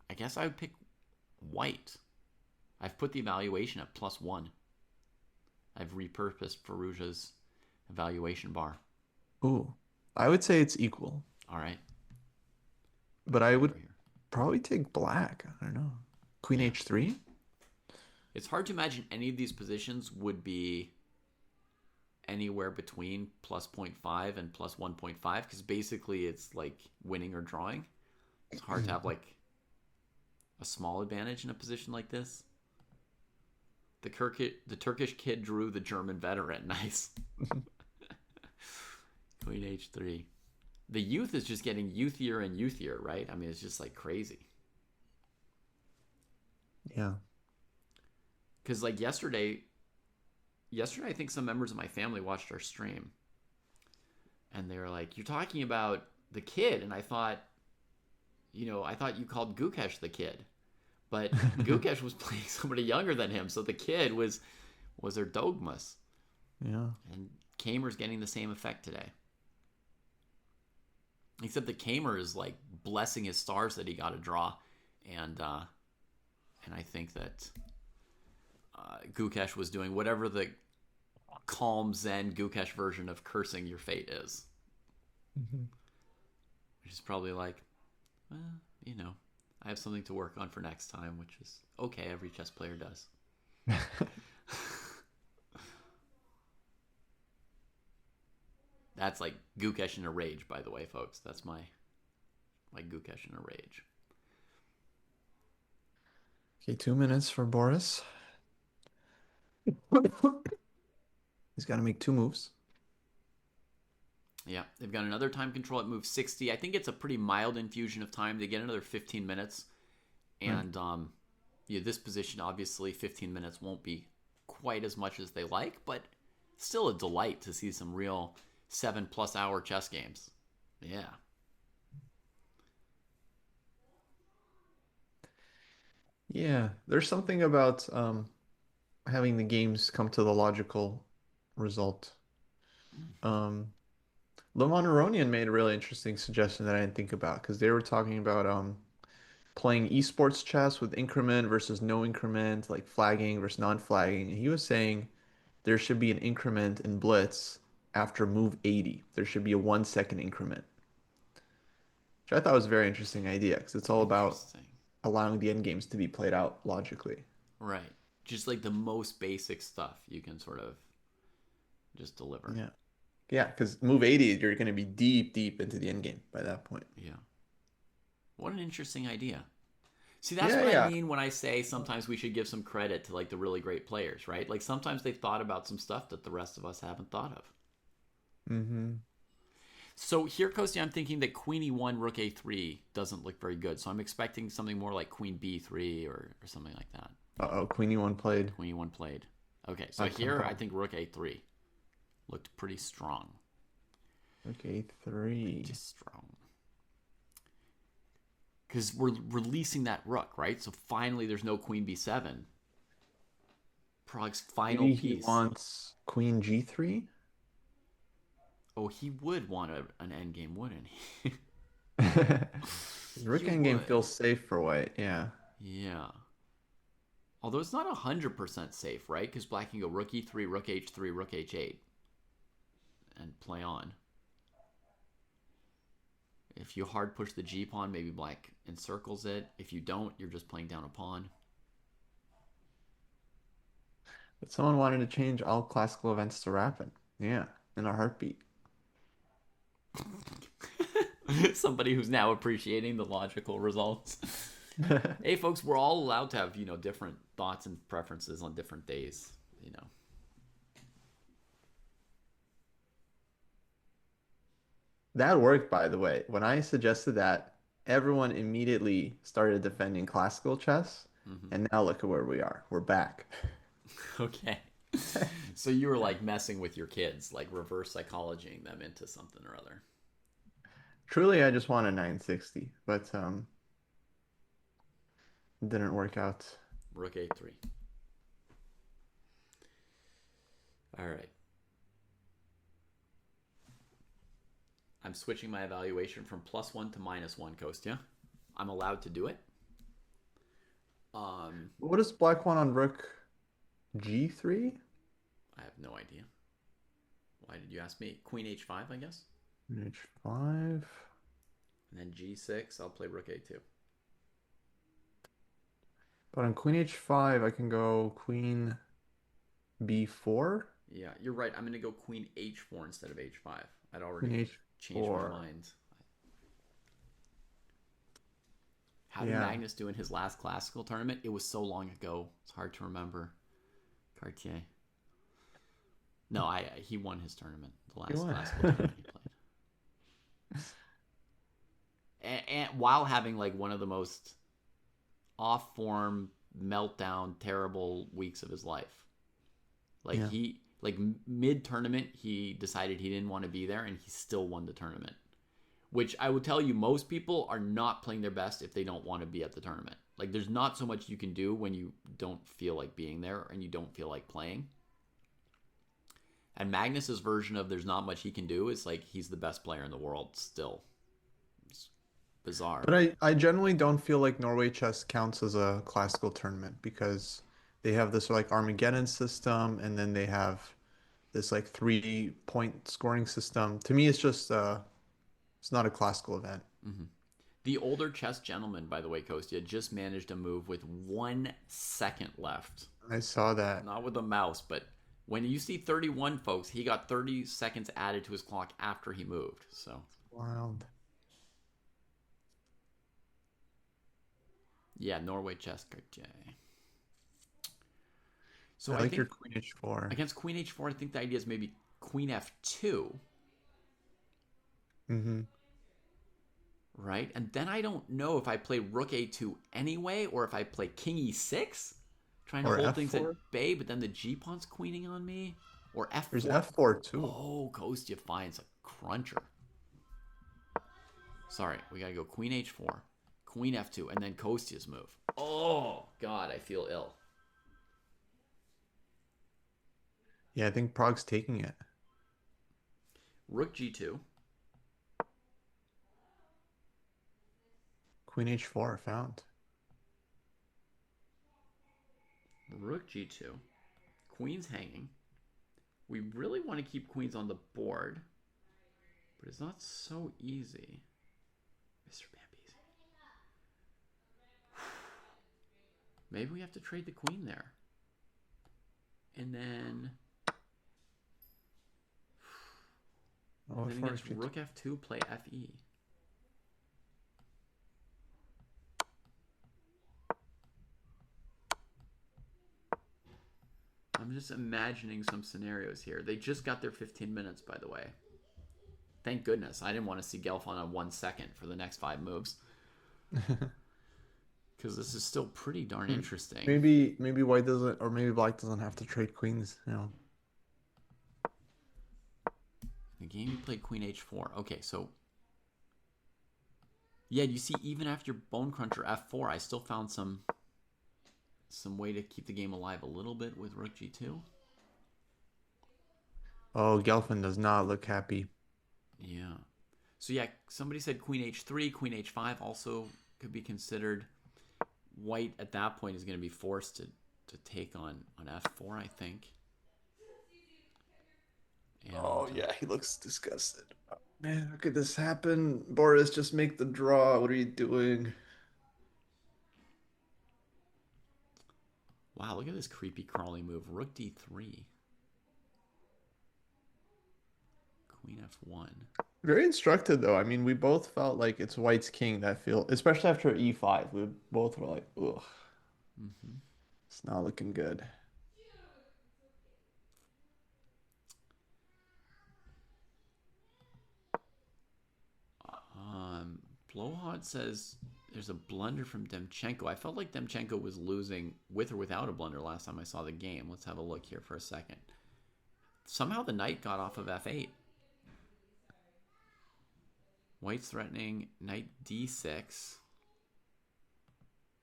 I guess I would pick white. I've put the evaluation at +1. I've repurposed Farouja's evaluation bar. Ooh, I would say it's equal, All right. but I would Over here. probably take black. I don't know. Queen Yeah. h3? It's hard to imagine any of these positions would be anywhere between +0.5 and +1.5 because basically it's like winning or drawing. It's hard to have like a small advantage in a position like this. The Turkish kid drew the German veteran. Nice. Queen h3. The youth is just getting youthier and youthier, right? I mean, it's just like crazy. Yeah. Because like yesterday I think some members of my family watched our stream, and they were like, "You're talking about the kid," and I thought, I thought you called Gukesh the kid, but Gukesh was playing somebody younger than him, so the kid was their Dogmas, Yeah. and Kamer's getting the same effect today. Except that Kamer is like blessing his stars that he got a draw, and I think that Gukesh was doing whatever the calm Zen Gukesh version of cursing your fate is, which is probably like, well, I have something to work on for next time, which is okay. Every chess player does. That's like Gukesh in a rage, by the way, folks. That's my Gukesh in a rage. Okay, 2 minutes for Boris. He's got to make two moves. Yeah, they've got another time control at move 60. I think it's a pretty mild infusion of time. They get another 15 minutes. Right. And this position, obviously, 15 minutes won't be quite as much as they like, but still a delight to see some real 7+ hour chess games. Yeah. Yeah, there's something about having the games come to the logical result. Um, Le Monteronian made a really interesting suggestion that I didn't think about because they were talking about playing esports chess with increment versus no increment, like flagging versus non-flagging. And he was saying there should be an increment in Blitz after move 80. There should be a 1 second increment, which I thought was a very interesting idea because it's all about Interesting. allowing the end games to be played out logically. Right. Just like the most basic stuff you can sort of just deliver. Yeah. Yeah, because move 80, you're going to be deep, deep into the end game by that point. Yeah. What an interesting idea. See, that's Yeah, what I yeah. mean when I say sometimes we should give some credit to like the really great players, right? Like sometimes they've thought about some stuff that the rest of us haven't thought of. Mm-hmm. So here, Kostya, I'm thinking that Queen E1, Rook A3 doesn't look very good. So I'm expecting something more like Queen B3 or something like that. Uh-oh, Queen E1 played. Queen E1 played. Okay, so That's here some I think Rook A3 looked pretty strong. Okay, 3. Just strong. Because we're releasing that rook, right? So finally there's no Queen B7. Prague's final Maybe he piece. wants Queen G3? Oh, he would want an endgame, wouldn't he? Rook He endgame would. feels safe for white, yeah. Yeah. Although it's not 100% safe, right? Because black can go Rook E3, Rook H3, Rook H8 and play on. If you hard push the G pawn, maybe black encircles it. If you don't, you're just playing down a pawn. But someone wanted to change all classical events to rapid. Yeah, in a heartbeat. Somebody who's now appreciating the logical results. Hey, folks, we're all allowed to have, different thoughts and preferences on different days. That worked, by the way. When I suggested that, everyone immediately started defending classical chess, and now look at where we are. We're back. Okay. So you were like messing with your kids, like reverse psychologying them into something or other. Truly, I just want a 960, but it didn't work out. Rook a3. All right. I'm switching my evaluation from +1 to -1, Kostya. I'm allowed to do it. What does black want on rook G3? I have no idea. Why did you ask me? Queen H5, I guess. H5. And then G6, I'll play rook A2. But on queen H5, I can go queen B4. Yeah, you're right. I'm going to go queen H4 instead of H5. I'd already Queen changed my H4. mind. How did Yeah. Magnus do in his last classical tournament? It was so long ago. It's hard to remember. Cartier. No, he won his tournament. The last won. classical tournament he played. And while having like one of the most off-form, meltdown, terrible weeks of his life. Like Yeah. mid-tournament, he decided he didn't want to be there, and he still won the tournament. Which I would tell you, most people are not playing their best if they don't want to be at the tournament. Like, there's not so much you can do when you don't feel like being there and you don't feel like playing. And Magnus's version of there's not much he can do is like he's the best player in the world still. It's bizarre. But I generally don't feel like Norway chess counts as a classical tournament because they have this like Armageddon system and then they have this like 3-point scoring system. To me, it's just it's not a classical event. The older chess gentleman, by the way, Kostya, just managed a move with 1 second left. I saw that. Not with a mouse, but when you see 31, folks, he got 30 seconds added to his clock after he moved. So Wild. yeah, Norway chess Cartier. So I I like think your queen H4. against queen H4, I think the idea is maybe queen F2. Mm-hmm. Right? And then I don't know if I play rook A2 anyway, or if I play king E6, trying to Or hold things at F4? bay, but then the G-pawn's queening on me. Or F4. There's F4 too. Oh, Kostya finds a cruncher. Sorry, we gotta go queen H4, queen F2, and then Kostya's move. Oh, God, I feel ill. Yeah, I think Prague's taking it. Rook G2. Queen H4 found. Rook G2. Queen's hanging. We really want to keep queens on the board, but it's not so easy. Mr. Bambies. Maybe we have to trade the queen there. And then Oh, then against rook F2, play Fe. I'm just imagining some scenarios here. They just got their 15 minutes, by the way. Thank goodness. I didn't want to see Gelfand on 1 second for the next 5 moves. Because this is still pretty darn interesting. Maybe white doesn't, or maybe black doesn't have to trade queens. The game you played queen H4. Okay, so yeah, you see, even after Bone Cruncher F4, I still found some way to keep the game alive a little bit with rook G2. Oh, Gelfand does not look happy. Yeah. So yeah, somebody said queen H3, queen H5 also could be considered. White at that point is going to be forced to take on F4, I think. And, Oh yeah, he looks disgusted. Oh, man, how could this happen? Boris, just make the draw. What are you doing? Wow, look at this creepy crawling move. Rook D3. Queen F1. Very instructive though. I mean, we both felt like it's White's king that feel, especially after E5. We both were like, ugh, Mm-hmm. it's not looking good. Blowhot says there's a blunder from Demchenko. I felt like Demchenko was losing with or without a blunder last time I saw the game. Let's have a look here for a second. Somehow the knight got off of F8. White's threatening knight D6.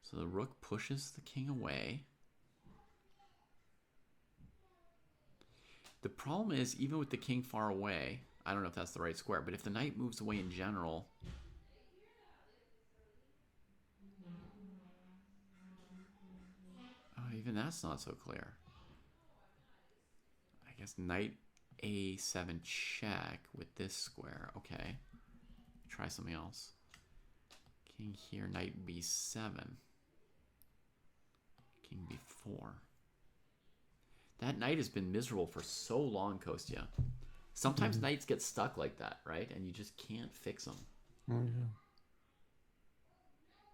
So the rook pushes the king away. The problem is, even with the king far away, I don't know if that's the right square, but if the knight moves away in general, oh, even that's not so clear. I guess knight A7 check with this square. Okay. Try something else. King here, knight B7. King B4. That knight has been miserable for so long, Kostya. Sometimes knights get stuck like that, right? And you just can't fix them. Oh,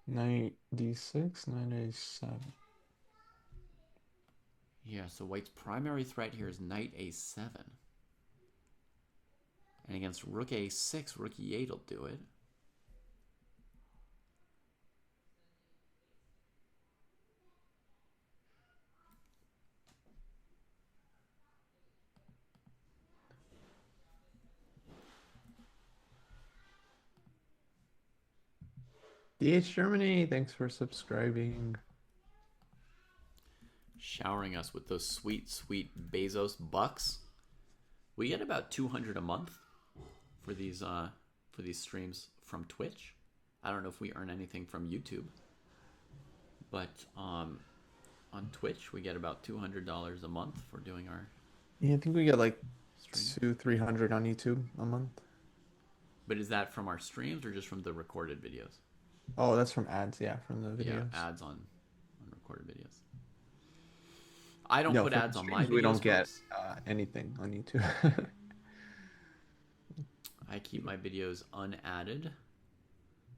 yeah. Knight D6, knight A7. Yeah, so White's primary threat here is knight A7. And against rook A6, rook E8 will do it. DH Germany, thanks for subscribing. Showering us with those sweet, sweet Bezos bucks. We get about 200 a month for these streams from Twitch. I don't know if we earn anything from YouTube, but on Twitch we get about $200 a month for doing our. Yeah, I think we get like stream. 200-300 on YouTube a month. But is that from our streams or just from the recorded videos? Oh, that's from ads, yeah, from the videos. Yeah, ads on recorded videos. I don't No, put from ads on my streams, videos. we don't get folks. anything on YouTube. I keep my videos unadded,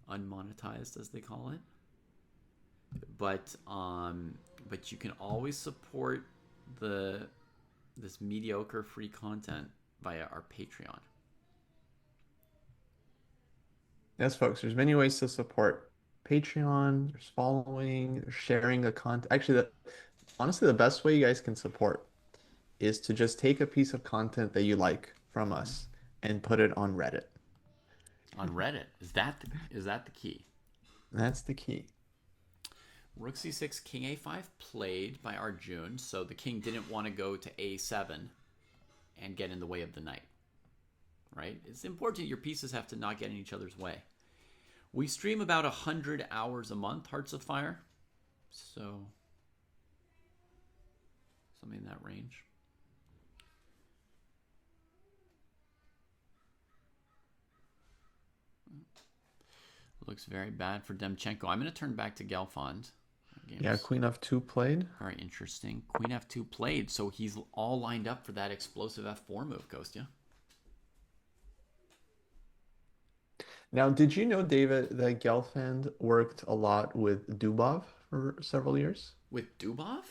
unmonetized as they call it. But you can always support this mediocre free content via our Patreon. Yes, folks, there's many ways to support Patreon. There's following, there's sharing the content. Actually, honestly, the best way you guys can support is to just take a piece of content that you like from us and put it on Reddit. On Reddit, is that the key? That's the key. Rook c6, king a5 played by Arjun, so the king didn't want to go to a7 and get in the way of the knight. Right? It's important your pieces have to not get in each other's way. We stream about 100 hours a month, Hearts of Fire. So, something in that range. Looks very bad for Demchenko. I'm going to turn back to Gelfand. Yeah, Queen f2 played. Very interesting. Queen f2 played, so he's all lined up for that explosive f4 move, Kostya. Now, did you know, David, that Gelfand worked a lot with Dubov for several years? With Dubov?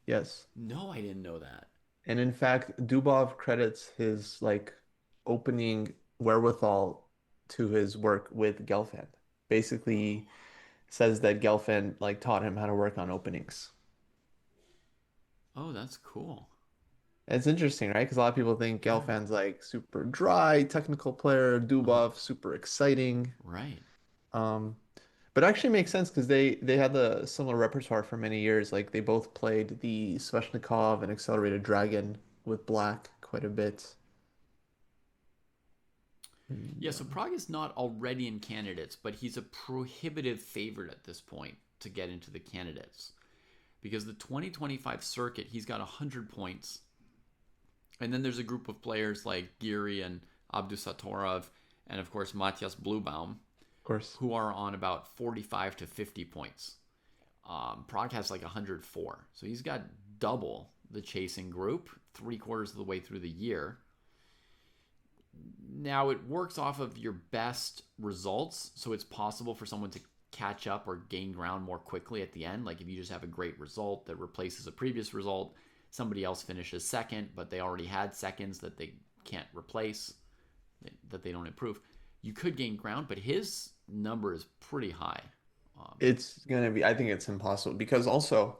Yes. No, I didn't know that. And in fact, Dubov credits his opening wherewithal to his work with Gelfand. Basically says that Gelfand taught him how to work on openings. Oh, that's cool. It's interesting, right? Because a lot of people think Gelfand's super dry, technical player, Dubov super exciting. Right. But it actually makes sense because they had the similar repertoire for many years. Like they both played the Sveshnikov and Accelerated Dragon with Black quite a bit. Yeah, so Prague is not already in candidates, but he's a prohibitive favorite at this point to get into the candidates. Because the 2025 circuit, he's got 100 points. And then there's a group of players like Giri and Abdusatorov and, of course, Matthias Bluebaum, Of course. who are on about 45 to 50 points. Prague has 104. So he's got double the chasing group 3/4 of the way through the year. Now it works off of your best results, so it's possible for someone to catch up or gain ground more quickly at the end. Like if you just have a great result that replaces a previous result, somebody else finishes second, but they already had seconds that they can't replace, that they don't improve. You could gain ground, but his number is pretty high. It's gonna be, I think it's impossible because also,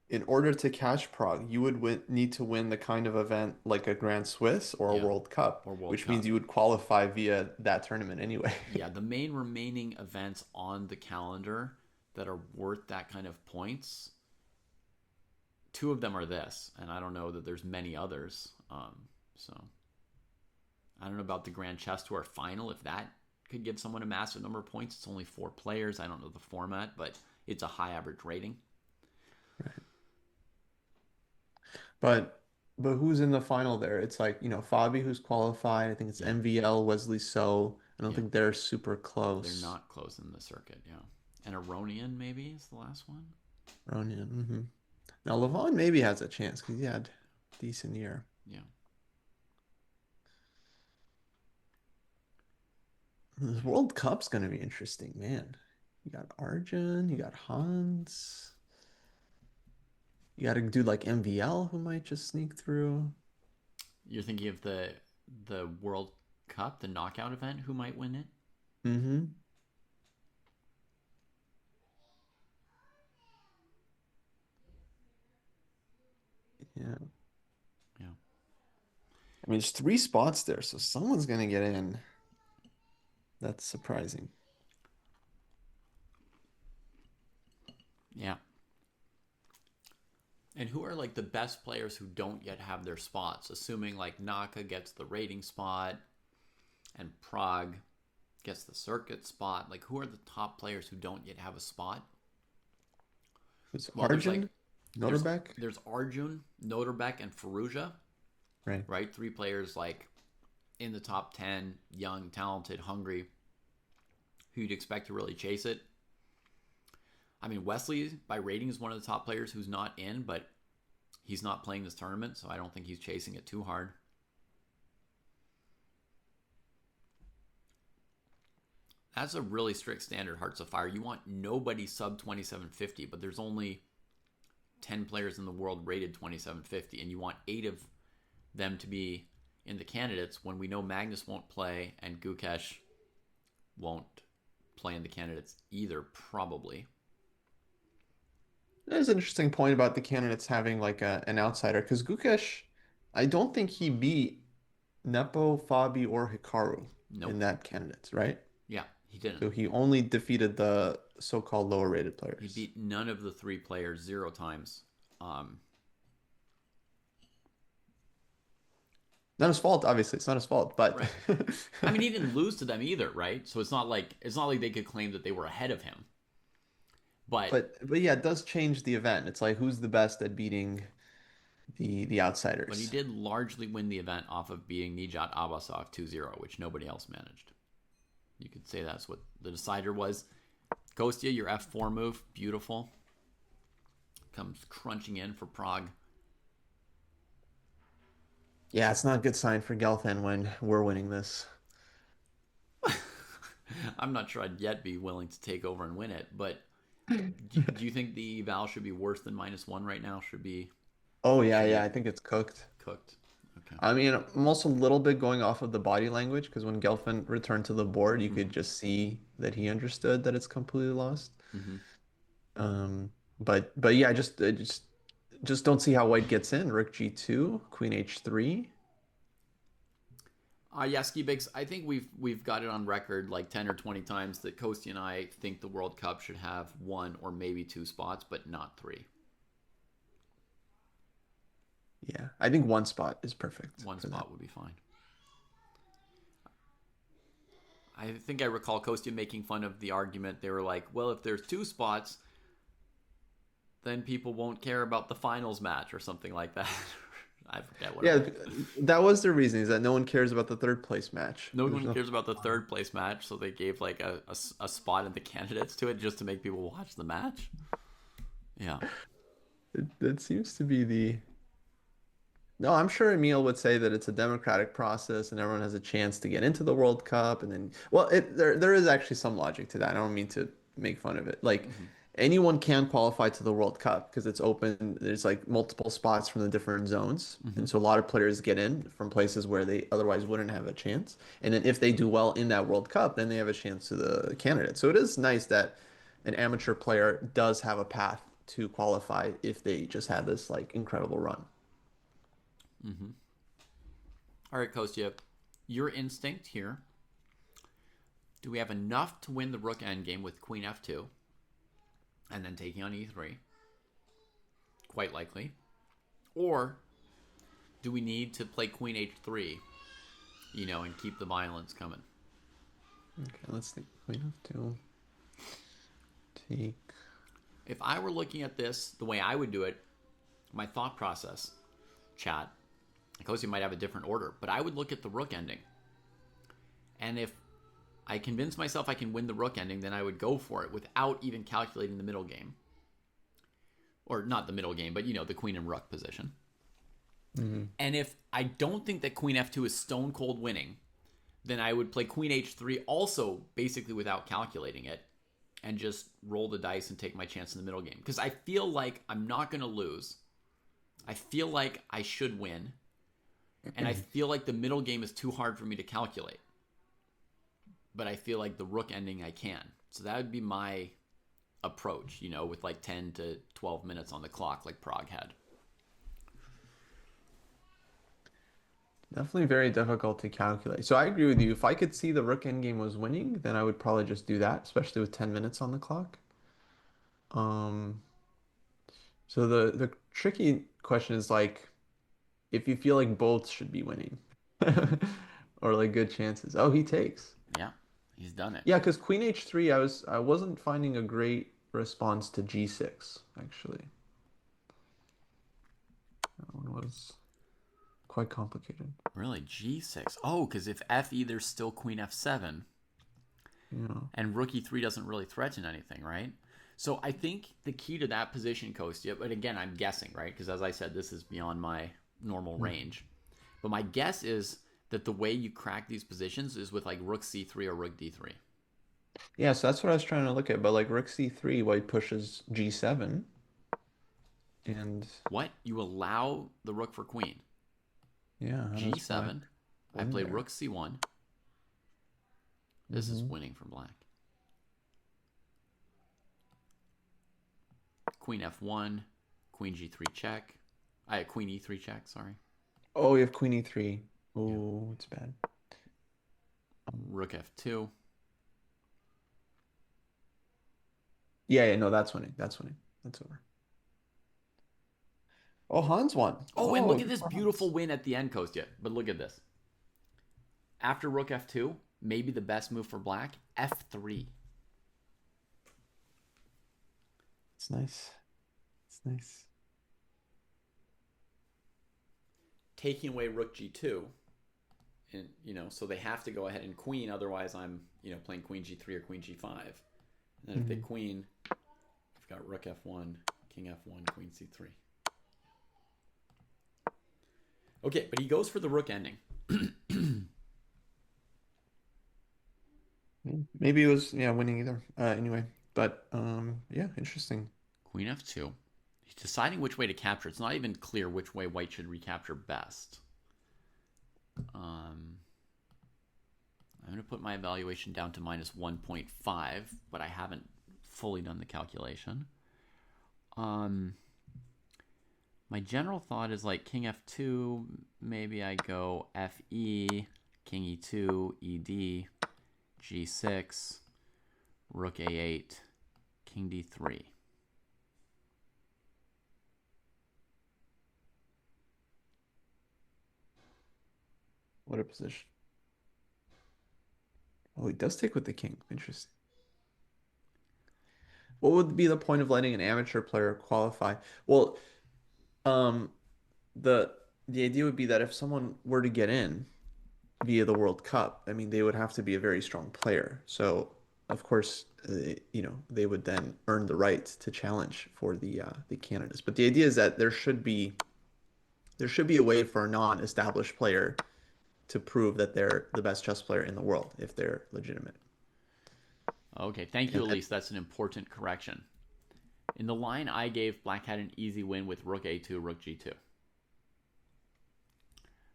in order to catch Prague, you would need to win the kind of event like a Grand Swiss or a Yeah, World Cup, or World which means Cup. you would qualify via that tournament anyway. Yeah, the main remaining events on the calendar that are worth that kind of points, two of them are this, and I don't know that there's many others. So I don't know about the Grand Chess Tour final, if that could give someone a massive number of points. It's only 4 players. I don't know the format, but it's a high average rating. Right. But who's in the final there? It's like, Fabi who's qualified. I think it's Yeah. MVL, Wesley So. I don't Yeah. think they're super They're close. not close in the circuit, yeah. And Aronian maybe is the last one. Ronin. Now Levon maybe has a chance because he had a decent year. Yeah. This World Cup's gonna be interesting, man. You got Arjun, you got Hans. You got to do like MVL who might just sneak through. You're thinking of the World Cup, the knockout event, who might win it? Mm-hmm. Yeah. Yeah. I mean, there's 3 spots there, so someone's gonna get in. That's surprising. Yeah. And who are like the best players who don't yet have their spots? Assuming like Naka gets the rating spot and Prague gets the circuit spot. Like who are the top players who don't yet have a spot? It's Well, there's Arjun, Noterbeck, there's Arjun, Noterbeck, and Firouzja, right? right? 3 players like in the top 10, young, talented, hungry, who you'd expect to really chase it. I mean, Wesley, by rating, is one of the top players who's not in, but he's not playing this tournament, so I don't think he's chasing it too hard. That's a really strict standard, Hearts of Fire. You want nobody sub 2750, but there's only 10 players in the world rated 2750, and you want 8 of them to be in the candidates when we know Magnus won't play and Gukesh won't play in the candidates either, probably. There's an interesting point about the candidates having like an outsider because Gukesh, I don't think he beat Nepo, Fabi, or Hikaru Nope. in that candidates, right? Yeah, he didn't. So he only defeated the so-called lower rated players. He beat none of the 3 players 0 times. Not his fault, obviously. It's not his fault, but Right. I mean, he didn't lose to them either, right? So it's not like they could claim that they were ahead of him. But yeah, it does change the event. It's like who's the best at beating the outsiders. But he did largely win the event off of beating Nijat Abbasov 2-0, which nobody else managed. You could say that's what the decider was. Kostya, your F4 move, beautiful. Comes crunching in for Prague. Yeah, it's not a good sign for Gelfand when we're winning this. I'm not sure I'd yet be willing to take over and win it, but do you think the eval should be worse than -1 right now? Should be Oh yeah, I think it's cooked. cooked. Okay. I mean, I'm also a little bit going off of the body language because when Gelfand returned to the board, you could just see that he understood that it's completely lost. But yeah, just don't see how white gets in. Rook G2, Queen H3. Yeah, Ski Bigs, I think we've got it on record like 10 or 20 times that Kostya and I think the World Cup should have 1 or maybe 2 spots, but not 3. Yeah, I think 1 spot is perfect. 1 for spot that. would be fine. I think I recall Kostya making fun of the argument. They were like, well, if there's 2 spots, then people won't care about the finals match or something like that. I forget what. Yeah, that was the reason, is that no one cares about the 3rd place match. No one cares about the 3rd place match, so they gave like a spot in the candidates to it just to make people watch the match. Yeah. That seems to be No, I'm sure Emil would say that it's a democratic process and everyone has a chance to get into the World Cup and then well there is actually some logic to that. I don't mean to make fun of it. Like Hmm. anyone can qualify to the World Cup because it's open. There's like multiple spots from the different zones. Hmm. And so a lot of players get in from places where they otherwise wouldn't have a chance. And then if they do well in that World Cup, then they have a chance to the candidate. So it is nice that an amateur player does have a path to qualify if they just had this like incredible run. Hmm. All right, Kostya, your instinct here. Do we have enough to win the rook endgame with queen f2 and then taking on e3? Quite likely. Or do we need to play queen h3, and keep the violence coming? Okay, let's think. Queen f2. Take. If I were looking at this the way I would do it, my thought process, chat, Kostya might have a different order, but I would look at the rook ending. And if I convince myself I can win the rook ending, then I would go for it without even calculating the middle game. Or not the middle game, but the queen and rook position. Mm-hmm. And if I don't think that queen f2 is stone cold winning, then I would play queen h3 also basically without calculating it and just roll the dice and take my chance in the middle game. Because I feel like I'm not going to lose. I feel like I should win. And I feel like the middle game is too hard for me to calculate. But I feel like the rook ending I can. So that would be my approach, with like 10 to 12 minutes on the clock like Prague had. Definitely very difficult to calculate. So I agree with you. If I could see the rook endgame was winning, then I would probably just do that, especially with 10 minutes on the clock. Um, so the tricky question is like if you feel like both should be winning or like good chances. Oh, he takes. Yeah, he's done it. Yeah, because Queen H3, I wasn't finding a great response to G6, actually. That one was quite complicated. Really, g6. Oh, because if f there's still queen f7, Yeah. and rook e3 doesn't really threaten anything, right? So I think the key to that position, Kostya, but again, I'm guessing, right? Because as I said, this is beyond my normal range. But my guess is that the way you crack these positions is with like rook c3 or rook d3. Yeah, so that's what I was trying to look at. But like rook c3, white pushes g7, and What? You allow the rook for queen. yeah, how does black g7. I win play there? rook c1. This is winning for black. Queen f1, queen g3 check. I had queen e3 check, sorry. Oh, you have queen e3. Oh, it's bad. Rook f2. Yeah, yeah, no, that's winning. That's winning. That's over. Oh, Hans won. Oh, and look at good this for beautiful Hans. win at the end, Kostya. But look at this. After rook f2, maybe the best move for black, f3. It's nice. It's nice. Taking away rook g2. And, so they have to go ahead and queen. Otherwise, I'm, playing queen g3 or queen g5. And then if they queen, I've got rook f1, king f1, queen c3. Okay, but he goes for the rook ending. Maybe it was winning either. Anyway, but yeah, interesting. Queen f2. He's deciding which way to capture. It's not even clear which way white should recapture best. I'm going to put my evaluation down to minus 1.5, but I haven't fully done the calculation. My general thought is like king f2, maybe I go fe, king e2, ed, g6, rook a8, king d3. What a position. Oh, he does take with the king. Interesting. What would be the point of letting an amateur player qualify? Well, um, the the idea would be that if someone were to get in via the World Cup, I mean, they would have to be a very strong player. So, of course, they would then earn the right to challenge for the candidates. But the idea is that there should be There should be a way for a non-established player to prove that they're the best chess player in the world if they're legitimate. Okay, thank you, And Elise. That's an important correction. In the line I gave, black had an easy win with rook a2, rook g2.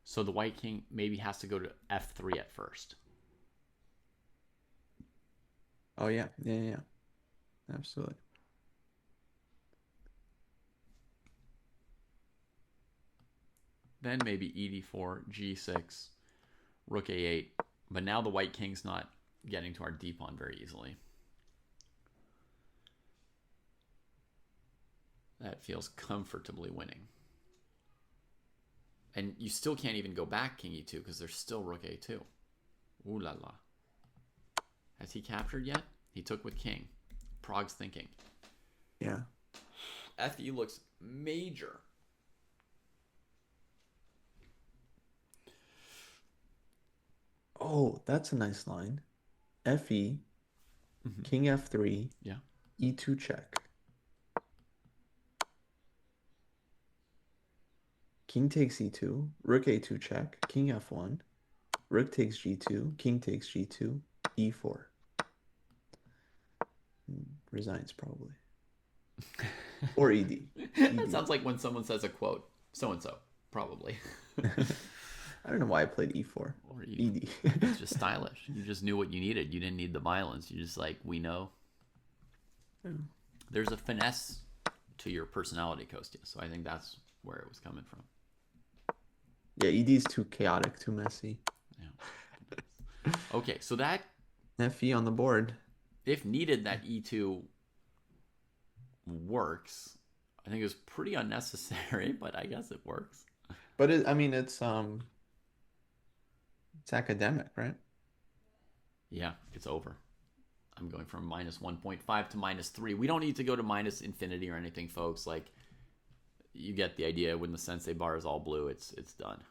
So the white king maybe has to go to f3 at first. oh yeah, yeah, absolutely. Then maybe ed4, g6, rook a8. But now the white king's not getting to our d pawn very easily. That feels comfortably winning. And you still can't even go back king e2 because there's still rook a2. Ooh la la. Has he captured yet? He took with king. Prague's thinking. Yeah. Fe looks major. Oh, that's a nice line. Fe, king f3, Yeah. e2 check. King takes e2, rook a2 check, king f1, rook takes g2, king takes g2, e4. Resigns probably. Or ed. That sounds like when someone says a quote. So-and-so, probably. I don't know why I played e4. Or ed. It's just stylish. You just knew what you needed. You didn't need the violence. You just like, we know. Yeah. There's a finesse to your personality, Kostya. So I think that's where it was coming from. Yeah, ed's too chaotic, too messy. Yeah. Okay, so that Fe on the board. if needed, that e2 works. I think it was pretty unnecessary, but I guess it works. But I mean, it's academic, right? Yeah, it's over. I'm going from minus 1.5 to minus 3. We don't need to go to minus infinity or anything, folks. Like, you get the idea. When the sensei bar is all blue, it's done.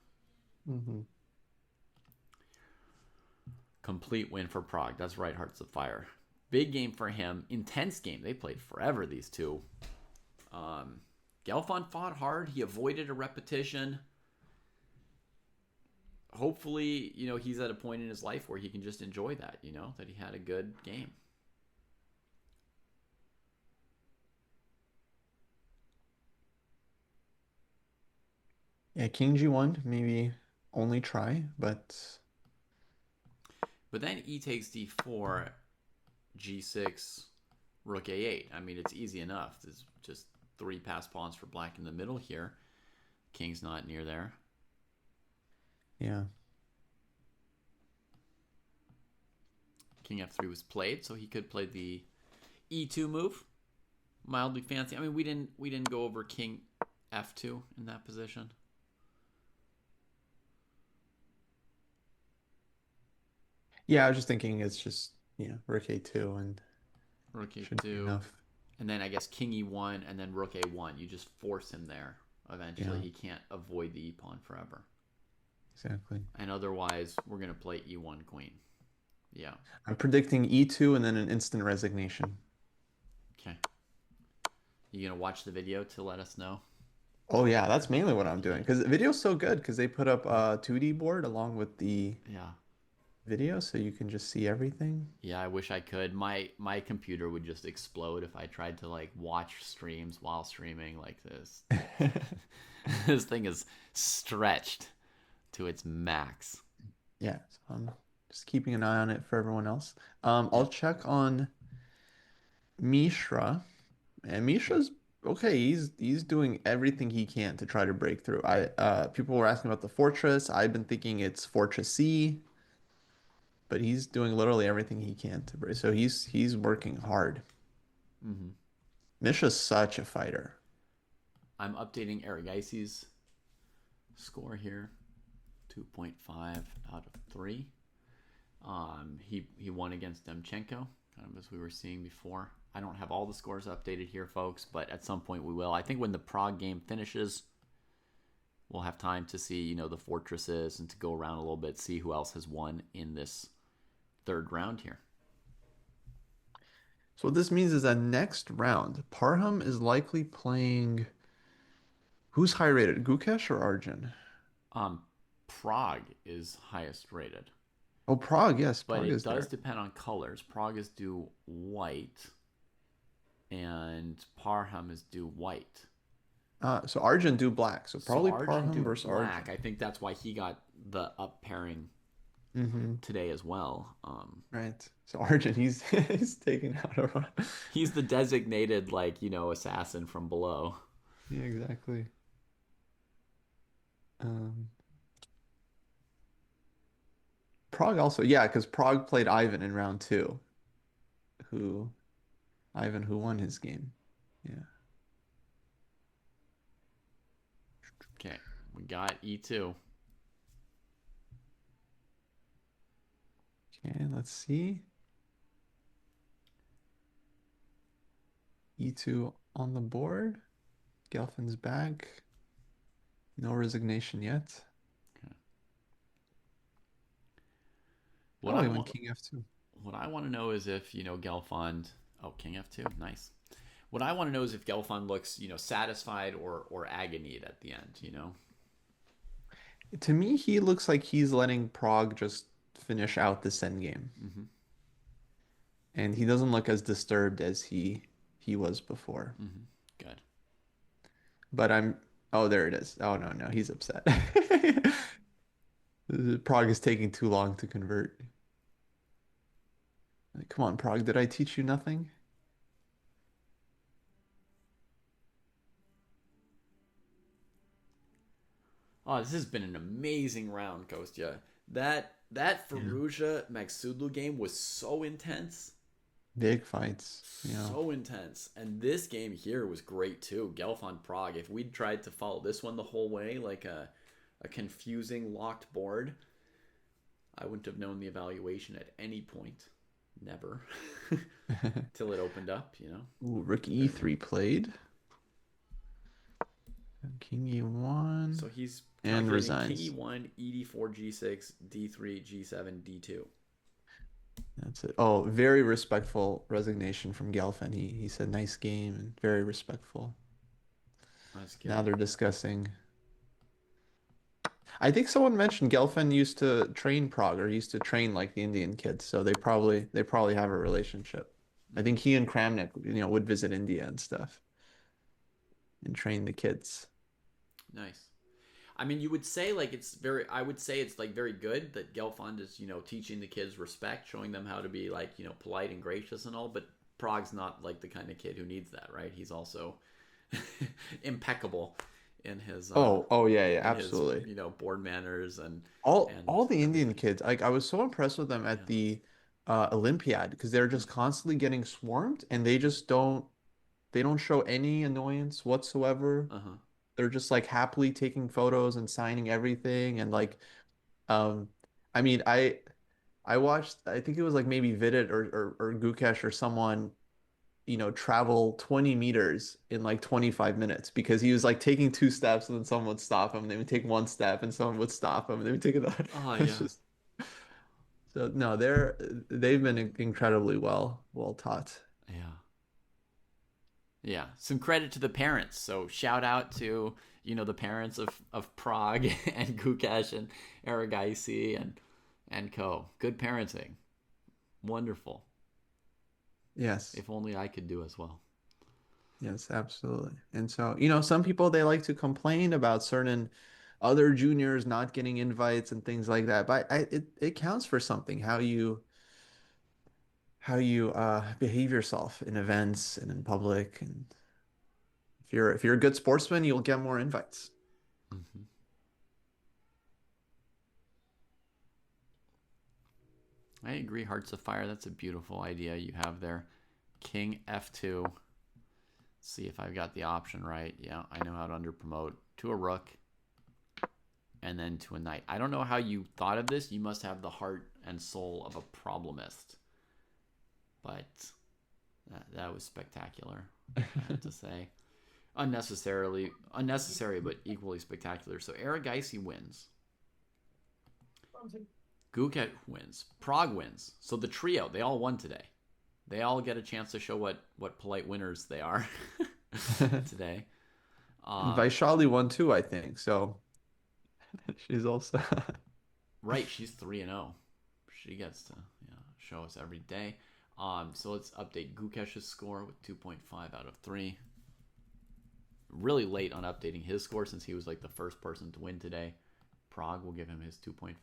Mm-hmm. Complete win for Prague. That's right, Hearts of Fire. Big game for him. Intense game. They played forever, these two. Gelfand fought hard. He avoided a repetition. Hopefully, he's at a point in his life where he can just enjoy that, that he had a good game. Yeah, king g1, maybe only try, but then e takes d4, g6, rook a8. I mean, it's easy enough. There's just 3 passed pawns for black in the middle here. King's not near there. yeah. King f3 was played, so he could play the e2 move. Mildly fancy. I mean, we didn't go over king f2 in that position. Yeah, I was just thinking it's just, rook a2 and Rook should be a2. enough. And then I guess king e1 and then rook a1. You just force him there. Eventually, he can't avoid the e-pawn forever. Exactly. And otherwise, we're going to play e1 queen. Yeah. I'm predicting e2 and then an instant resignation. Okay. You going to watch the video to let us know? Oh, yeah, that's mainly what I'm doing. Because the video's so good because they put up a 2D board along with the video, so you can just see everything. Yeah, I wish I could. My computer would just explode if I tried to like watch streams while streaming like this. This thing is stretched to its max. Yeah, so I'm just keeping an eye on it for everyone else. I'll check on Mishra, and Mishra's okay. He's doing everything he can to try to break through. People were asking about the fortress. I've been thinking it's Fortress C. But he's doing literally everything he can to break. So he's working hard. Mm-hmm. Misha's such a fighter. I'm updating Erigaisi's score here. 2.5 out of 3. He won against Demchenko, kind of as we were seeing before. I don't have all the scores updated here, folks, but at some point we will. I think when the Prague game finishes, we'll have time to see, the fortresses and to go around a little bit, see who else has won in this third round here. So what this means is that next round, Parham is likely playing Who's high rated? Gukesh or Arjun? Prague is highest rated, Oh, Prague. Yes, but Prague it is does there. depend on colors. Prague is due white, and Parham is due white. So Arjun do black. So So probably Arjun Parham do versus black. Arjun. I think that's why he got the up pairing Mm-hmm. today as well. Right. So Arjun, he's he's taking out a run. He's the designated assassin from below. Yeah, exactly. Um, Prague also, yeah, because Prague played Ivan in round two, who who won his game. Yeah. Okay, we got E2. Okay, let's see. E2 on the board. Gelfin's back. No resignation yet. Okay. What Oh, I he went want King F2. what I want to know is if Gelfand. Oh, King F2, nice. What I want to know is if Gelfand looks satisfied or agonied at the end. To me, he looks like he's letting Prague just finish out this endgame. Mm-hmm. And he doesn't look as disturbed as he was before. Mm-hmm. Good. But I'm oh, there it is. Oh no, he's upset. Prague is taking too long to convert. Like, come on, Prague, did I teach you nothing? Oh, this has been an amazing round, Kostya. That Yeah. Fallujah Magsudlu game was so intense. Big fights, So intense. And this game here was great too. Gelfand Prague. If we'd tried to follow this one the whole way, like a confusing locked board, I wouldn't have known the evaluation at any point. Never. Till it opened up. Ooh, rook E3 played. King E1 So he's and calculating King resigns. E1, ED4, G6, D3, G7, D2. That's it. Oh, very respectful resignation from Gelfin. He said nice game and very respectful. That's good. Now they're discussing. I think someone mentioned Gelfin used to train Prague or used to train like the Indian kids, so they probably have a relationship. I think he and Kramnik, would visit India and stuff and train the kids. Nice. I mean, you would say I would say it's like very good that Gelfand is, teaching the kids respect, showing them how to be polite and gracious and all, but Prague's not like the kind of kid who needs that, right? He's also impeccable in his Oh yeah, yeah, in his, absolutely. board manners and All the Indian everything. kids, like I was so impressed with them at Yeah. the Olympiad because they're just constantly getting swarmed and they don't show any annoyance whatsoever. Uh-huh. They're just like happily taking photos and signing everything and like um I mean I watched I think it was like maybe Vidit or Gukesh or someone travel 20 meters in like 25 minutes because he was like taking two steps and then someone would stop him and they would take one step and someone would stop him and they would take another. Oh, It's yeah. just so no, they've been incredibly well taught. Yeah. Yeah, some credit to the parents. So shout out to the parents of Prague and Gukesh and Aragaisi and co. Good parenting, wonderful. Yes. If only I could do as well. Yes, absolutely. And so, some people they like to complain about certain other juniors not getting invites and things like that. But it counts for something how you behave yourself in events and in public. And if you're a good sportsman, you'll get more invites. Mm-hmm. I agree. Hearts of Fire. That's a beautiful idea you have there. King F2. See if I've got the option right. Yeah, I know how to under promote to a rook and then to a knight. I don't know how you thought of this. You must have the heart and soul of a problemist. But that was spectacular, I have to say. Unnecessary, but equally spectacular. So Aragaisi wins. Guket wins. Prague wins. So the trio, they all won today. They all get a chance to show what polite winners they are today. And Um, Vaishali won too, I think. So she's also right, she's 3-0. She gets to show us every day. So let's update Gukesh's score with 2.5 out of 3. Really late on updating his score since he was like the first person to win today. Prague will give him his 2.5.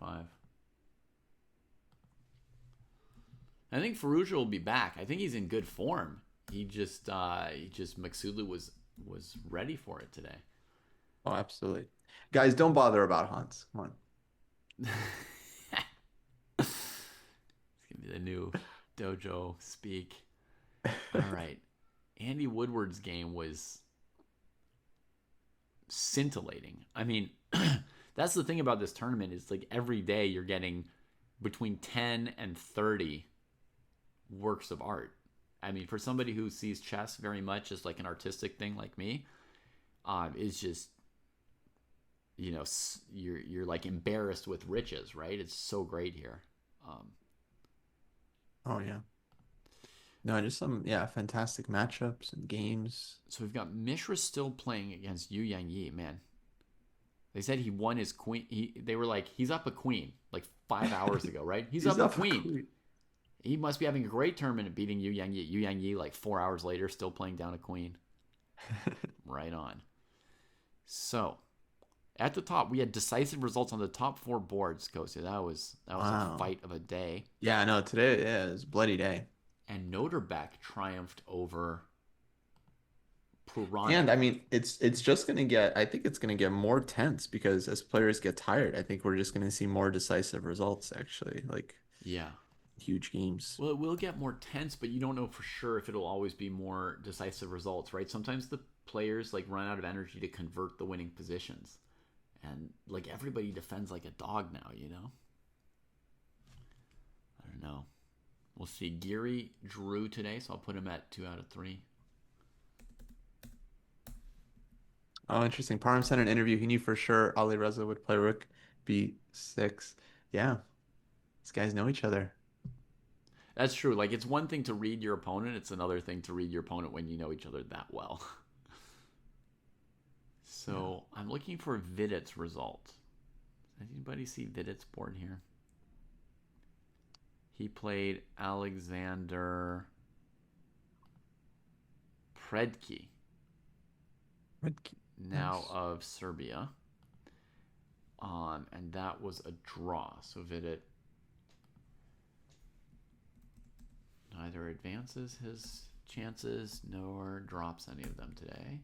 I think Ferrugia will be back. I think he's in good form. He just Maksudlu was ready for it today. Oh, absolutely. Guys, don't bother about Hans. Come on. It's gonna be the new Dojo speak. All right. Andy Woodward's game was scintillating. I mean, that's the thing about this tournament is like every day you're getting between 10 and 30 works of art. I mean, for somebody who sees chess very much as like an artistic thing like me, it's just you're like embarrassed with riches, right? It's so great here. Oh yeah. No, just some fantastic matchups and games. So we've got Mishra still playing against Yu Yang Yi. Man, they said he won his queen. They were like, he's up a queen like 5 hours ago, right? He's up a queen. He must be having a great tournament at beating Yu Yang Yi. Yu Yang Yi, like 4 hours later, still playing down a queen. Right on. So, at the top, we had decisive results on the top 4 boards, Kostya. That was Wow. a fight of a day. Yeah, no, today is a bloody day. And Noterbeck triumphed over Pruess. And I mean, it's just gonna get. I think it's gonna get more tense because as players get tired, I think we're just gonna see more decisive results. Actually, like Yeah. huge games. Well, it will get more tense, but you don't know for sure if it'll always be more decisive results, right? Sometimes the players like run out of energy to convert the winning positions. And like everybody defends like a dog now, you know? I don't know. We'll see. Geary drew today, so I'll put him at 2 out of 3. Oh, interesting. Parham sent an interview. He knew for sure Ali Reza would play Rook B6. Yeah, these guys know each other. That's true. Like it's one thing to read your opponent, it's another thing to read your opponent when you know each other that well. So I'm looking for Vidit's result. Does anybody see Vidit's board here? He played Alexander Predki, now Nice. of Serbia. And that was a draw. So Vidit neither advances his chances nor drops any of them today.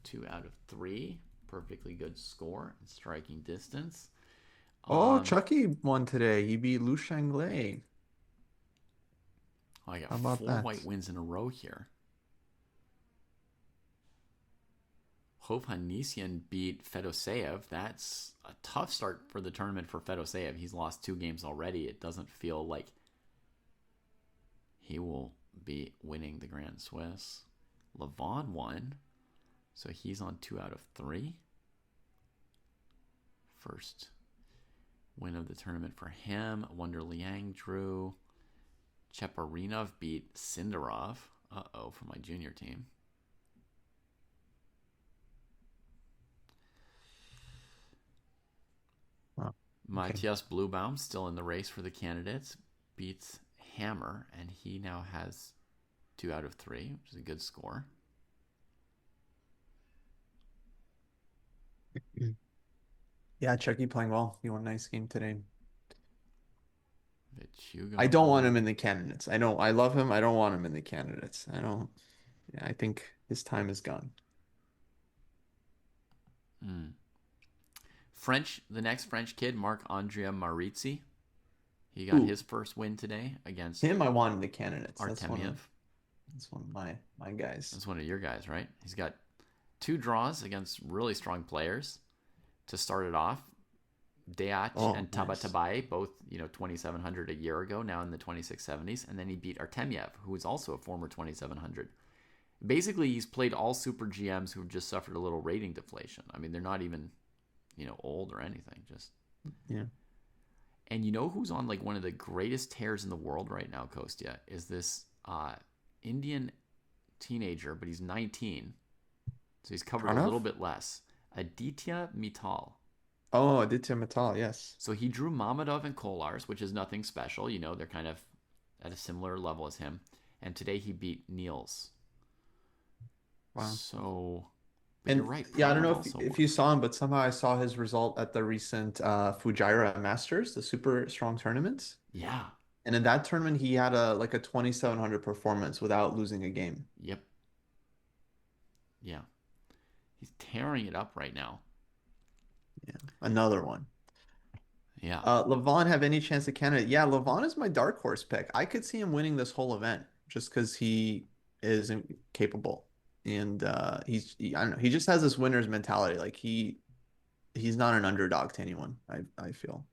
2 out of 3. Perfectly good score and striking distance. Oh, Chucky won today. He beat Lu Shanglei. I got How about 4 that? white wins in a row here. Hovhannisyan beat Fedoseev. That's a tough start for the tournament for Fedoseev. He's lost 2 games already. It doesn't feel like he will be winning the Grand Swiss. Levon won, so he's on 2 out of 3. First win of the tournament for him. Wonder Liang drew. Cheparinov beat Sindarov. For my junior team. Wow. Matthias Bluebaum still in the race for the candidates. Beats Hammer, and he now has 2 out of 3, which is a good score. Yeah, Chucky playing well. He won a nice game today. Vichuga I don't want won. him in the candidates. I know I love him. I don't want him in the candidates. I don't. Yeah, I think his time is gone. The next French kid, Marc-Andrea Marizzi. He got his first win today against Him. I want in the candidates. Artemiev. That's one of my guys. That's one of your guys, right? He's got 2 draws against really strong players to start it off. Deach and Tabatabai, both 2,700 a year ago, now in the 2670s, and then he beat Artemiev, who is also a former 2,700. Basically, he's played all super GMs who've just suffered a little rating deflation. I mean, they're not even old or anything. Just yeah. And you know who's on like one of the greatest tears in the world right now, Kostya, is this Indian teenager, but he's 19. So he's covered a Pranav? little bit less. Aditya Mittal. Oh, Aditya Mittal, yes. So he drew Mamedov and Kolars, which is nothing special. You know, they're kind of at a similar level as him. And today he beat Niels. Wow. So, but And you're right. yeah, I don't Pranav know also if you saw him, but somehow I saw his result at the recent Fujairah Masters, the super strong tournaments. Yeah. And in that tournament, he had a 2700 performance without losing a game. Yep. Yeah. He's tearing it up right now. Yeah, another one. Yeah. Levon have any chance at Canada? Yeah, Levon is my dark horse pick. I could see him winning this whole event just because he is capable, and I don't know, he just has this winner's mentality. Like he's not an underdog to anyone. I feel.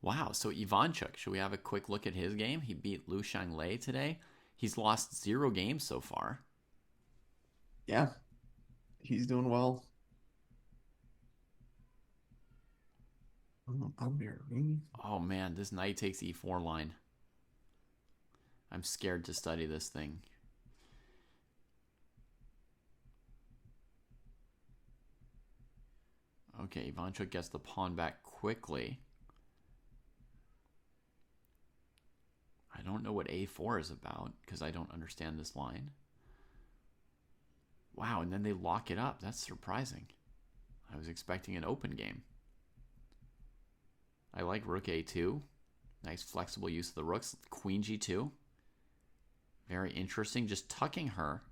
Wow. So Ivanchuk, should we have a quick look at his game? He beat Liu Shanglei today. He's lost 0 games so far. Yeah, he's doing well. Oh man, this knight takes e4 line. I'm scared to study this thing. Okay, Ivanchuk gets the pawn back quickly. I don't know what a4 is about because I don't understand this line. Wow, and then they lock it up. That's surprising. I was expecting an open game. I like rook a2. Nice flexible use of the rooks. Queen g2. Very interesting. Just tucking her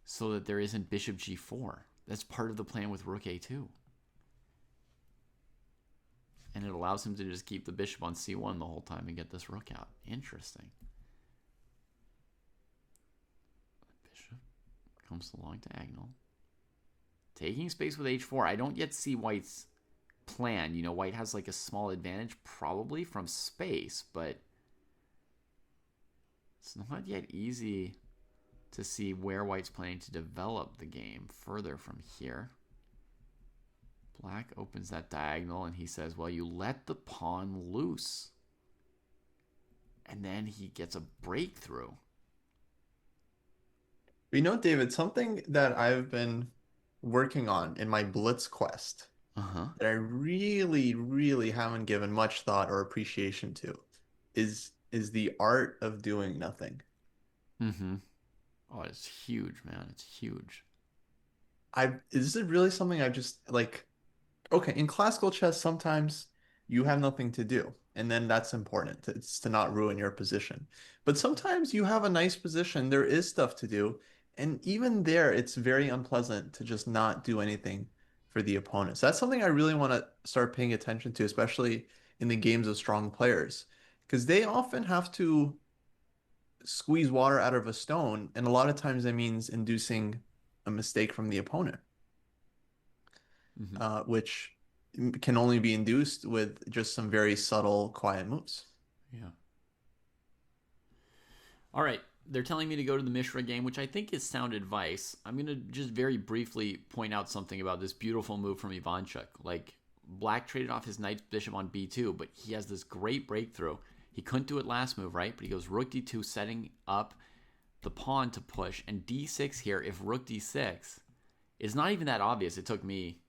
so that there isn't bishop g4. That's part of the plan with rook a2. And it allows him to just keep the bishop on c1 the whole time and get this rook out. Interesting. Bishop comes along diagonal. Taking space with h4. I don't yet see White's plan. You know, White has like a small advantage probably from space, but it's not yet easy to see where White's planning to develop the game further from here. Black opens that diagonal and he says, well, you let the pawn loose. And then he gets a breakthrough. You know, David, something that I've been working on in my Blitz quest that I really, really haven't given much thought or appreciation to is the art of doing nothing. Oh, it's huge, man. It's huge. This is really something I've just okay, in classical chess, sometimes you have nothing to do, and then that's important. It's to not ruin your position. But sometimes you have a nice position, there is stuff to do, and even there, it's very unpleasant to just not do anything for the opponent. So that's something I really want to start paying attention to, especially in the games of strong players, because they often have to squeeze water out of a stone, and a lot of times that means inducing a mistake from the opponent. Which can only be induced with just some very subtle, quiet moves. Yeah. All right. They're telling me to go to the Mishra game, which I think is sound advice. I'm going to just very briefly point out something about this beautiful move from Ivanchuk. Like, Black traded off his knight bishop on b2, but he has this great breakthrough. He couldn't do it last move, right? But he goes rook d2, setting up the pawn to push. And d6 here, if rook d6, is not even that obvious. It took me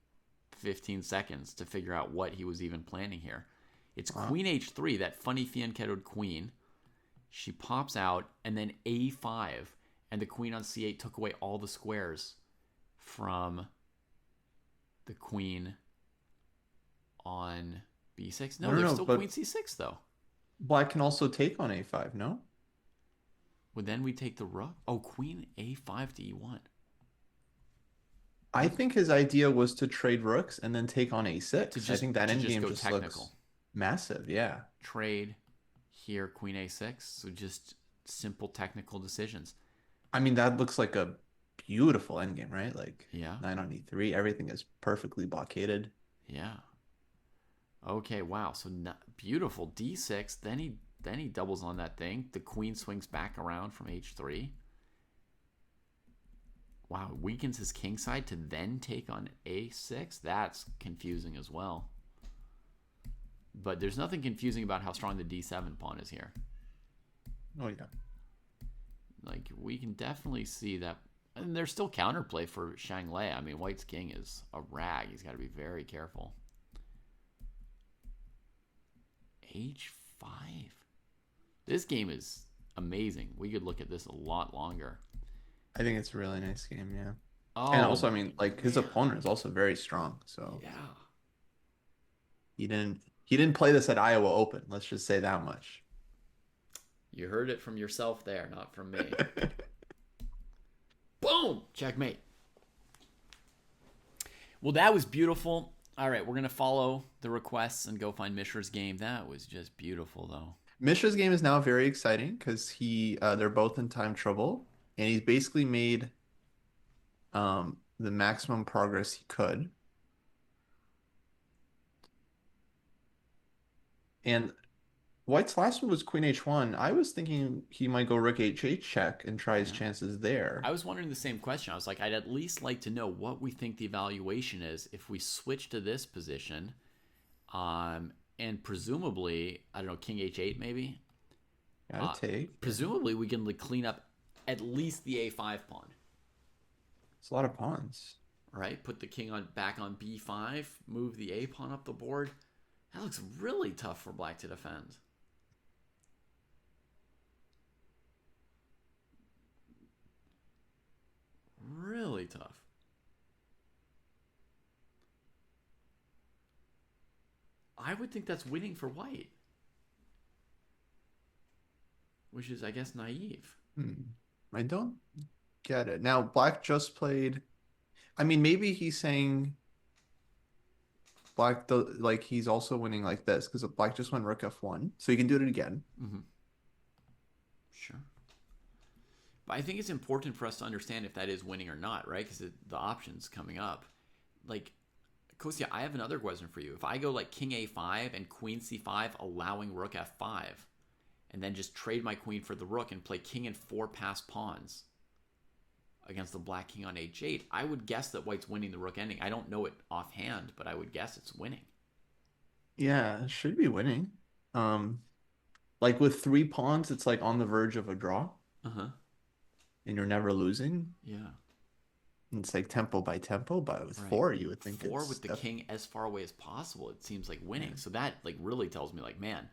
15 seconds to figure out what he was even planning here. It's queen h3, that funny fianchettoed queen. She pops out, and then a5, and the queen on c8 took away all the squares from the queen on b6. No, there's still queen c6, though. Black can also take on a5, no? Well, then we take the rook. Oh, queen a5 to e1. I think his idea was to trade rooks and then take on a6. I think that endgame just looks massive, yeah. Trade here, queen a6. So just simple technical decisions. I mean, that looks like a beautiful endgame, right? Like, yeah, knight on e3, everything is perfectly blockaded. Yeah. Okay, wow. So beautiful d6. Then he doubles on that thing. The queen swings back around from h3. Wow, weakens his king side to then take on a6. That's confusing as well. But there's nothing confusing about how strong the d7 pawn is here. Oh yeah. Like, we can definitely see that. And there's still counterplay for Shang Lei. I mean, White's king is a rag. He's got to be very careful. H5. This game is amazing. We could look at this a lot longer. I think it's a really nice game, yeah. And Oh, also, I mean, like his man. opponent is also very strong, so Yeah. he didn't play this at Iowa Open. Let's just say that much. You heard it from yourself there, not from me. Boom! Checkmate. Well, that was beautiful. All right, we're going to follow the requests and go find Mishra's game. That was just beautiful, though. Mishra's game is now very exciting because they're both in time trouble, and he's basically made the maximum progress he could. And White's last one was Queen H1. I was thinking he might go Rook H8 check and try his chances there. I was wondering the same question. I was like, I'd at least like to know what we think the evaluation is if we switch to this position. And presumably, I don't know, King H8 maybe? Gotta take. Presumably, we can like, clean up at least the A5 pawn. It's a lot of pawns. Right? Put the king back on B5, move the A pawn up the board. That looks really tough for black to defend. Really tough. I would think that's winning for white. Which is, I guess, naive. I don't get it. Now, black just played. I mean, maybe he's saying black, like, he's also winning like this because black just went Rook F1. So he can do it again. Mm-hmm. Sure. But I think it's important for us to understand if that is winning or not, right? Because the option's coming up. Like, Kostya, I have another question for you. If I go like King A5 and Queen C5, allowing Rook F5, and then just trade my queen for the rook and play king and 4 passed pawns against the black king on H8, I would guess that white's winning the rook ending. I don't know it offhand, but I would guess it's winning. Yeah, it should be winning. Like with 3 pawns, it's like on the verge of a draw. Uh-huh. And you're never losing. Yeah. And it's like tempo by tempo, but with Right. 4, you would think 4 it's with the king as far away as possible, it seems like winning. Yeah. So that like really tells me like, man,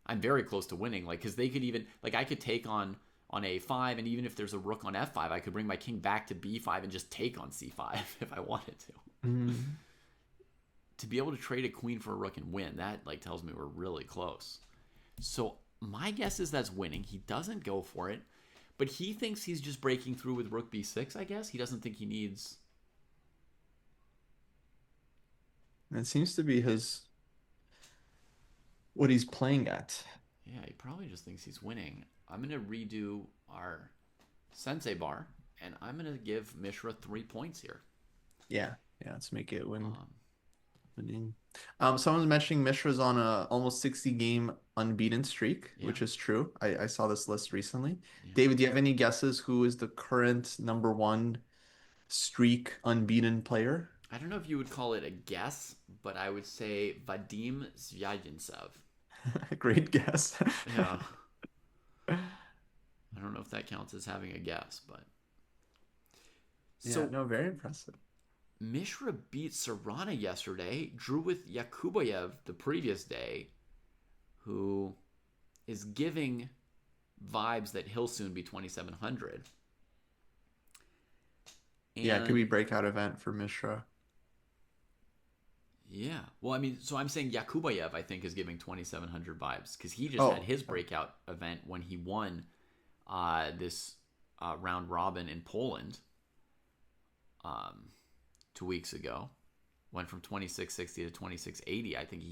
I'm very close to winning. Like, because they could even, like, I could take on A5, and even if there's a rook on F5, I could bring my king back to B5 and just take on C5 if I wanted to. Mm. To be able to trade a queen for a rook and win, that like tells me we're really close. So my guess is that's winning. He doesn't go for it, but he thinks he's just breaking through with rook B6, I guess. He doesn't think he needs... It seems to be what he's playing at. Yeah, he probably just thinks he's winning. I'm going to redo our sensei bar, and I'm going to give Mishra 3 points here. Yeah, let's make it winning. Someone's mentioning Mishra's on a almost 60 game unbeaten streak, which is true. I saw this list recently. Yeah. David, do you have any guesses who is the current #1 streak unbeaten player? I don't know if you would call it a guess, but I would say Vadim Zvyagintsev. Great guess. Yeah. I don't know if that counts as having a guess, but... So, no, very impressive. Mishra beat Serrana yesterday, drew with Yakubayev the previous day, who is giving vibes that he'll soon be 2,700. Yeah, it could be breakout event for Mishra. Yeah. Well, I mean, so I'm saying Yakubayev, I think, is giving 2,700 vibes because he just had his breakout event when he won this round robin in Poland 2 weeks ago. Went from 2,660 to 2,680. I think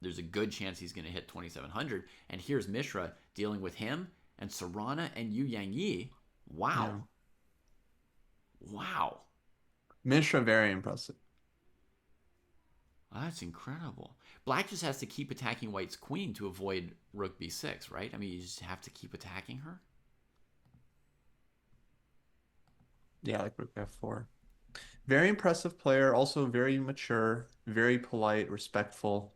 there's a good chance he's going to hit 2,700. And here's Mishra dealing with him and Serrana and Yu Yangyi. Wow. Yeah. Wow. Mishra, very impressive. That's incredible. Black just has to keep attacking white's queen to avoid rook b6, right? I mean, you just have to keep attacking her. Yeah, like rook f4. Very impressive player, also very mature, very polite, respectful.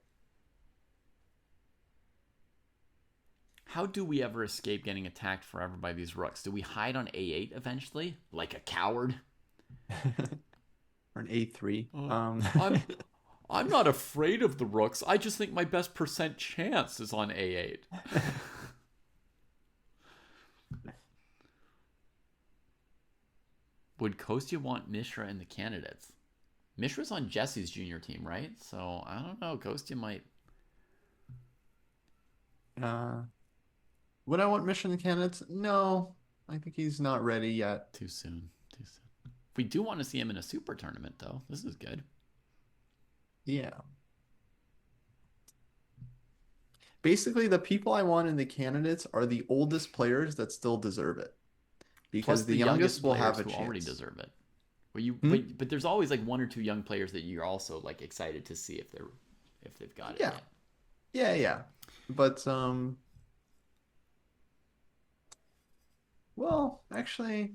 how do we ever escape getting attacked forever by these rooks? Do we hide on a8 eventually, like a coward? Or an A3. I'm I'm not afraid of the rooks. I just think my best percent chance is on a8. Would Kostya want Mishra in the candidates? Mishra's on Jesse's junior team, right? So I don't know. Kostya might. Would I want mission candidates? No, I think he's not ready yet. Too soon. Too soon. We do want to see him in a super tournament, though. This is good. Yeah. Basically, the people I want in the candidates are the oldest players that still deserve it. Because Plus the youngest will have a who chance. already deserve it. Well, but there's always like one or two young players that you're also like excited to see if they've got it. Yeah. Yet. Yeah. But well, actually,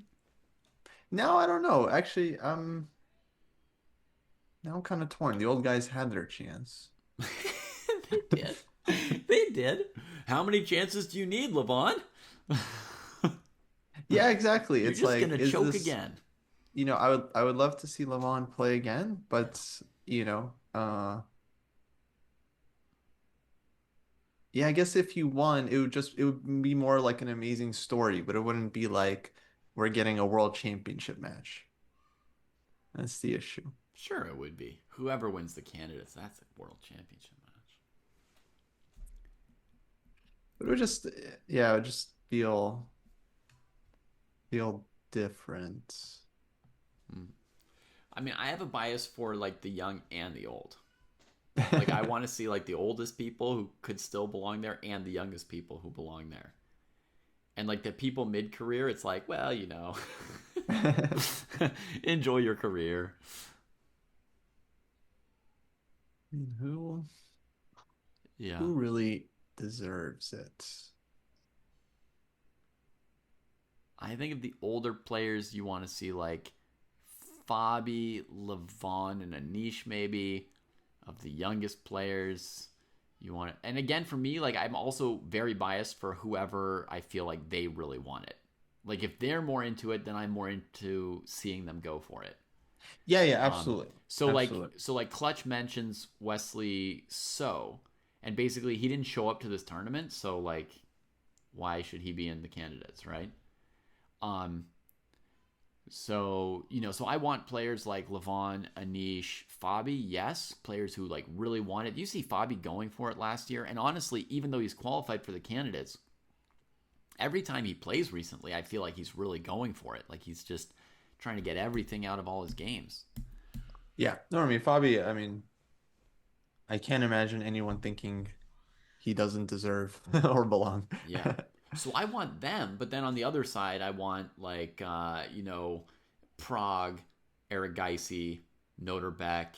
now I don't know. Actually, now I'm kind of torn. The old guys had their chance. They did. They did. How many chances do you need, Levon? Yeah, exactly. You're It's just like, gonna is choke this, again. I would love to see Levon play again, but yeah, I guess if you won, it would be more like an amazing story, but it wouldn't be like we're getting a world championship match. That's the issue. Sure, it would be. Whoever wins the candidates, that's a world championship match. But it would just feel different. I mean, I have a bias for like the young and the old. Like I want to see like the oldest people who could still belong there and the youngest people who belong there. And like the people mid-career, it's like, well, enjoy your career. I mean, who Yeah. really deserves it? I think of the older players you want to see like Fabi, Levon, and Anish maybe. Of the youngest players you want it. And again, for me, like I'm also very biased for whoever I feel like they really want it. Like if they're more into it, then I'm more into seeing them go for it. Yeah, absolutely. So Clutch mentions Wesley and basically he didn't show up to this tournament, so like why should he be in the candidates, right? So I want players like Levon, Anish, Fabi, yes, players who like really want it. You see Fabi going for it last year, and honestly, even though he's qualified for the candidates, every time he plays recently, I feel like he's really going for it. Like he's just trying to get everything out of all his games. Yeah. No, I mean, Fabi, I can't imagine anyone thinking he doesn't deserve or belong. Yeah. So I want them, but then on the other side, I want like Prague, Eric Geisy, Notre Beck,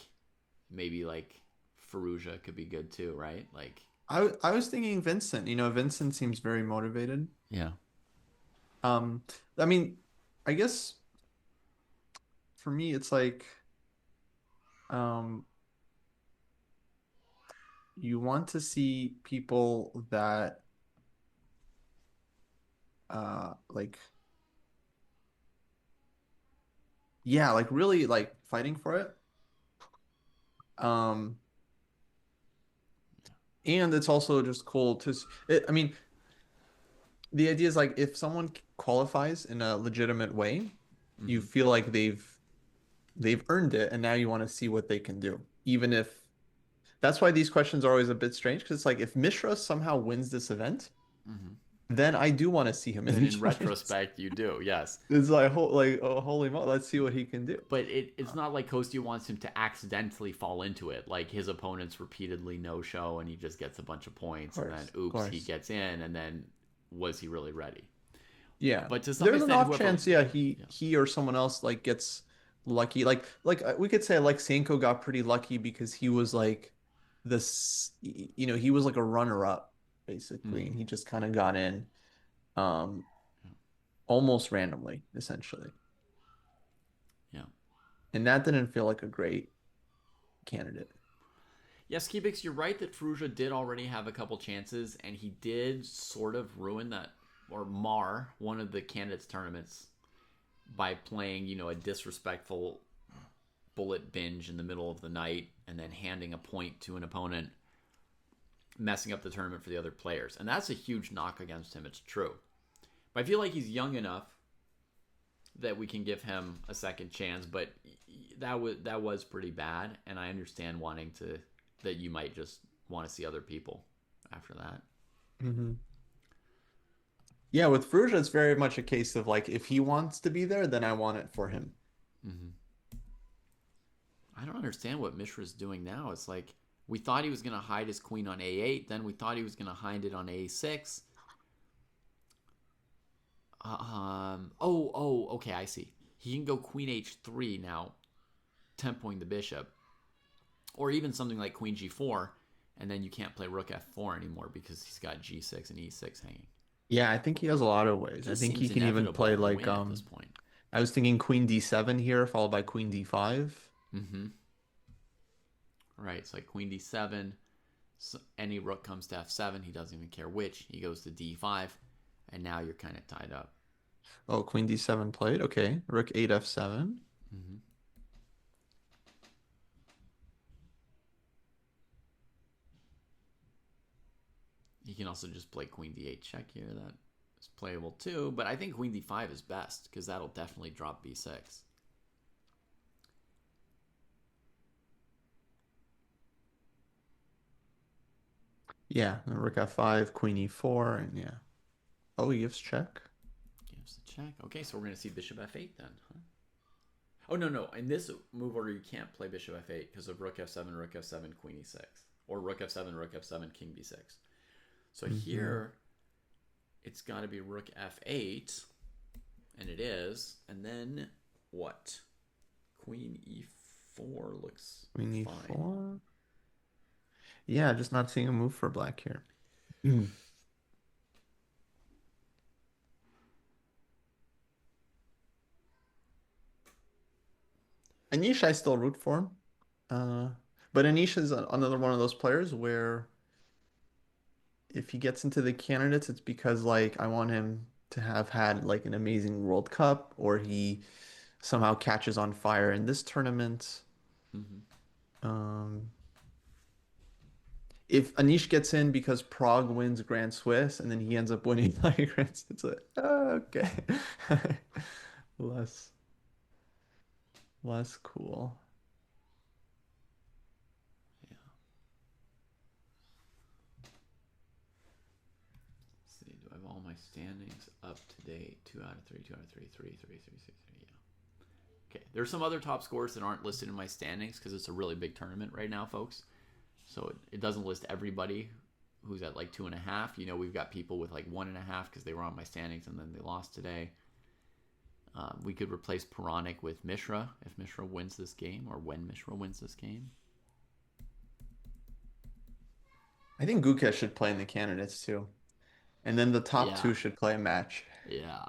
maybe like Faruja could be good too, right? Like I was thinking Vincent. Vincent seems very motivated. yeah. I mean, I guess for me, it's like, you want to see people that, like, yeah, like really like fighting for it. And it's also just cool I mean, the idea is like if someone qualifies in a legitimate way, you feel like they've earned it, and now you want to see what they can do. Even if that's why these questions are always a bit strange, because it's like if Mishra somehow wins this event, then I do want to see him in retrospect, you do, yes. It's like holy moly, let's see what he can do. But it's not like Kostya wants him to accidentally fall into it. Like his opponents repeatedly no-show, and he just gets a bunch of points, and then oops, he gets in, and then was he really ready? Yeah, but to some there's extent, an off chance, he or someone else like gets lucky. Like we could say like Sanko got pretty lucky because he was like he was like a runner-up basically, and he just kind of got in, almost randomly, essentially. Yeah, and that didn't feel like a great candidate. Yes, Skibix, you're right that Fruja did already have a couple chances, and he did sort of ruin that or mar one of the candidates tournaments by playing, a disrespectful bullet binge in the middle of the night and then handing a point to an opponent, messing up the tournament for the other players. And that's a huge knock against him. It's true. But I feel like he's young enough that we can give him a second chance, but that was pretty bad, and I understand that you might just want to see other people after that. Mm-hmm. Yeah, with Fruja, it's very much a case of like, if he wants to be there, then I want it for him. Mm-hmm. I don't understand what Mishra's doing now. It's like we thought he was going to hide his queen on a8, then we thought he was going to hide it on a6. Okay, I see. He can go queen h3 now, tempoing the bishop. Or even something like queen g4, and then you can't play rook f4 anymore because he's got g6 and e6 hanging. Yeah, I think he has a lot of ways. I think he can even play like at this point. I was thinking queen d7 here, followed by queen d5. Mm-hmm. Right, it's like queen d7. So any rook comes to f7, he doesn't even care which. He goes to d5, and now you're kind of tied up. Oh, queen d7 played. Okay, rook 8 f7. Mm-hmm. You can also just play queen d8 check here. That is playable too, but I think queen d5 is best because that'll definitely drop b6. Yeah, and rook f5, queen e4, and yeah. Oh, he gives check. Gives the check. Okay, so we're going to see bishop f8 then, huh? Oh, no. In this move order, you can't play bishop f8 because of rook f7, queen e6. Or rook f7, king b6. So here, it's got to be rook f8, and it is. And then what? Queen e4 looks queen fine. e4. Yeah, just not seeing a move for black here. Anish, I still root for him. But Anish is another one of those players where if he gets into the candidates, it's because like I want him to have had like an amazing World Cup, or he somehow catches on fire in this tournament. Um, if Anish gets in because Prague wins Grand Swiss and then he ends up winning like Grand Swiss, it's like, oh, okay. Less cool. Yeah. Let's see, do I have all my standings up to date? 2 out of 3, 2 out of 3, 3, 3, 3, 6, 3, yeah. Okay, there's some other top scores that aren't listed in my standings because it's a really big tournament right now, folks. So it doesn't list everybody who's at like 2.5. We've got people with like 1.5 because they were on my standings and then they lost today. We could replace Puranic with Mishra if Mishra wins this game, or when Mishra wins this game. I think Gukesh should play in the candidates too. And then the top two should play a match. Yeah,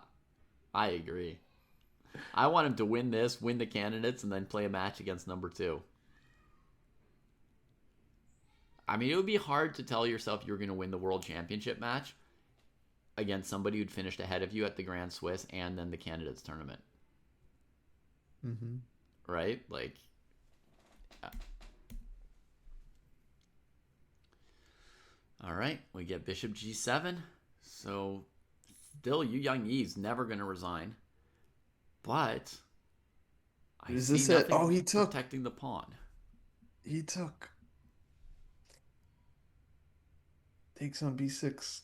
I agree. I want him to win this, win the candidates, and then play a match against number 2. I mean, it would be hard to tell yourself you're going to win the World Championship match against somebody who'd finished ahead of you at the Grand Swiss and then the candidates tournament. Mm-hmm. Right? Like, yeah. All right, we get bishop g7. So, still, Yu Yangyi's never going to resign. But I Is see this it? nothing Oh, he took. protecting the pawn. He took. Takes on b6.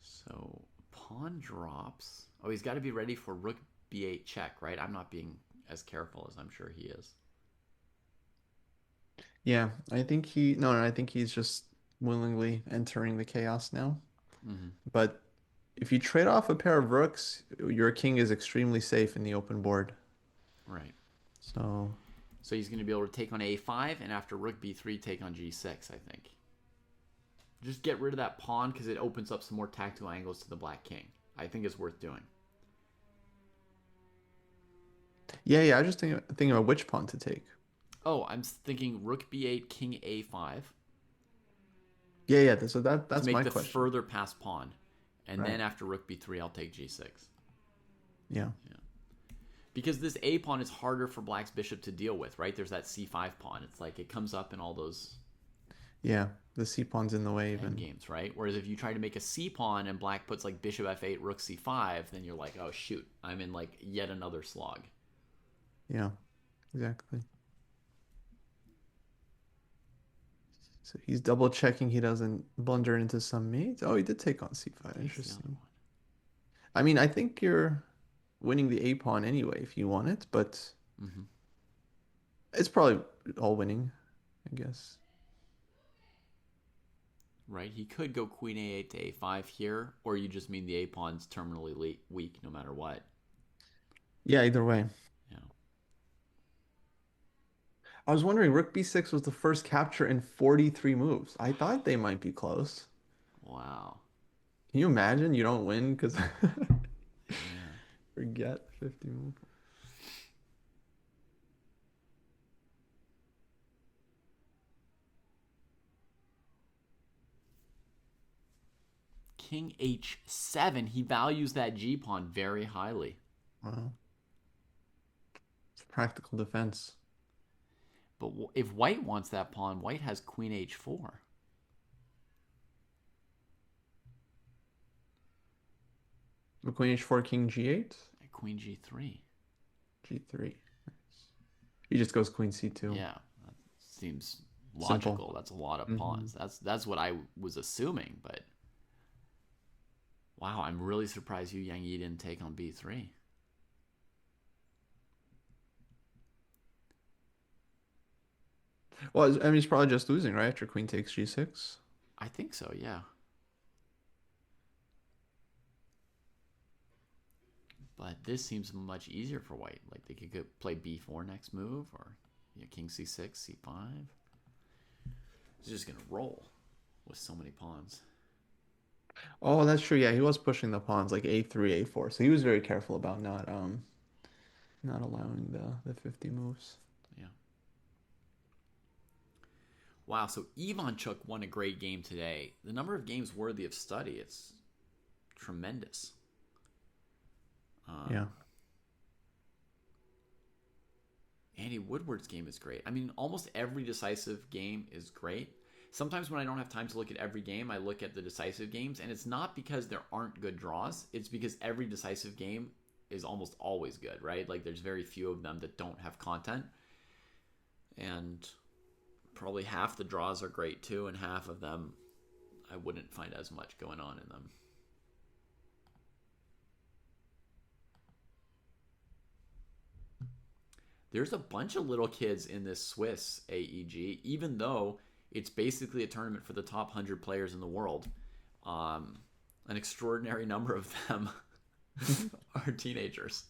So pawn drops. Oh, he's got to be ready for rook b8 check, right? I'm not being as careful as I'm sure he is. Yeah, I think I think he's just willingly entering the chaos now. Mm-hmm. But if you trade off a pair of rooks, your king is extremely safe in the open board. Right. So he's going to be able to take on a5, and after rook b3, take on g6, I think. Just get rid of that pawn because it opens up some more tactical angles to the black king. I think it's worth doing. Yeah, yeah. I was just thinking about which pawn to take. Oh, I'm thinking rook b8, king a5 Yeah, yeah. So to that's make my the question. further pass pawn. And Right. then after rook b3, I'll take g6. Yeah. Yeah. Because this a pawn is harder for black's bishop to deal with, right? There's that c5 pawn. It's like it comes up in all those Yeah. The C pawn's in the way end even. games, right? Whereas if you try to make a c pawn and black puts like bishop f8, rook c5, then you're like, oh shoot, I'm in like yet another slog. Yeah. Exactly. So he's double checking he doesn't blunder into some mates. Oh, he did take on C5. Takes the other Interesting. one. I mean, I think you're winning the A pawn anyway if you want it, but Mm-hmm. it's probably all winning, I guess. Right? He could go queen a8 to a5 here, or you just mean the a pawn's terminally weak no matter what. Yeah, either way. Yeah. I was wondering, Rook B6 was the first capture in 43 moves. I thought they might be close. Wow. Can you imagine you don't win because Yeah. forget 50 moves? King h7. He values that g pawn very highly. Wow. It's practical defense. But if white wants that pawn, white has queen h4. Queen H4, King G8, Queen g3. G3. Nice. He just goes Queen C2. Yeah, that seems Simple. logical. That's a lot of Mhm. pawns. That's what I was assuming, but wow, I'm really surprised Yang Yi didn't take on b3. Well, I mean, he's probably just losing, right? After Queen takes G6. I think so, yeah. But this seems much easier for white. Like they could play b4 next move, or king c6, c5. He's just gonna roll with so many pawns. Oh, that's true. Yeah, he was pushing the pawns like A3, A4. So he was very careful about not allowing the 50 moves. Yeah. Wow, so Ivanchuk won a great game today. The number of games worthy of study, it's tremendous. Yeah. Andy Woodward's game is great. I mean, almost every decisive game is great. Sometimes when I don't have time to look at every game, I look at the decisive games, and it's not because there aren't good draws. It's because every decisive game is almost always good, right? Like there's very few of them that don't have content. And probably half the draws are great too, and half of them I wouldn't find as much going on in them. There's a bunch of little kids in this Swiss AEG, even though it's basically a tournament for the top 100 players in the world. An extraordinary number of them are teenagers.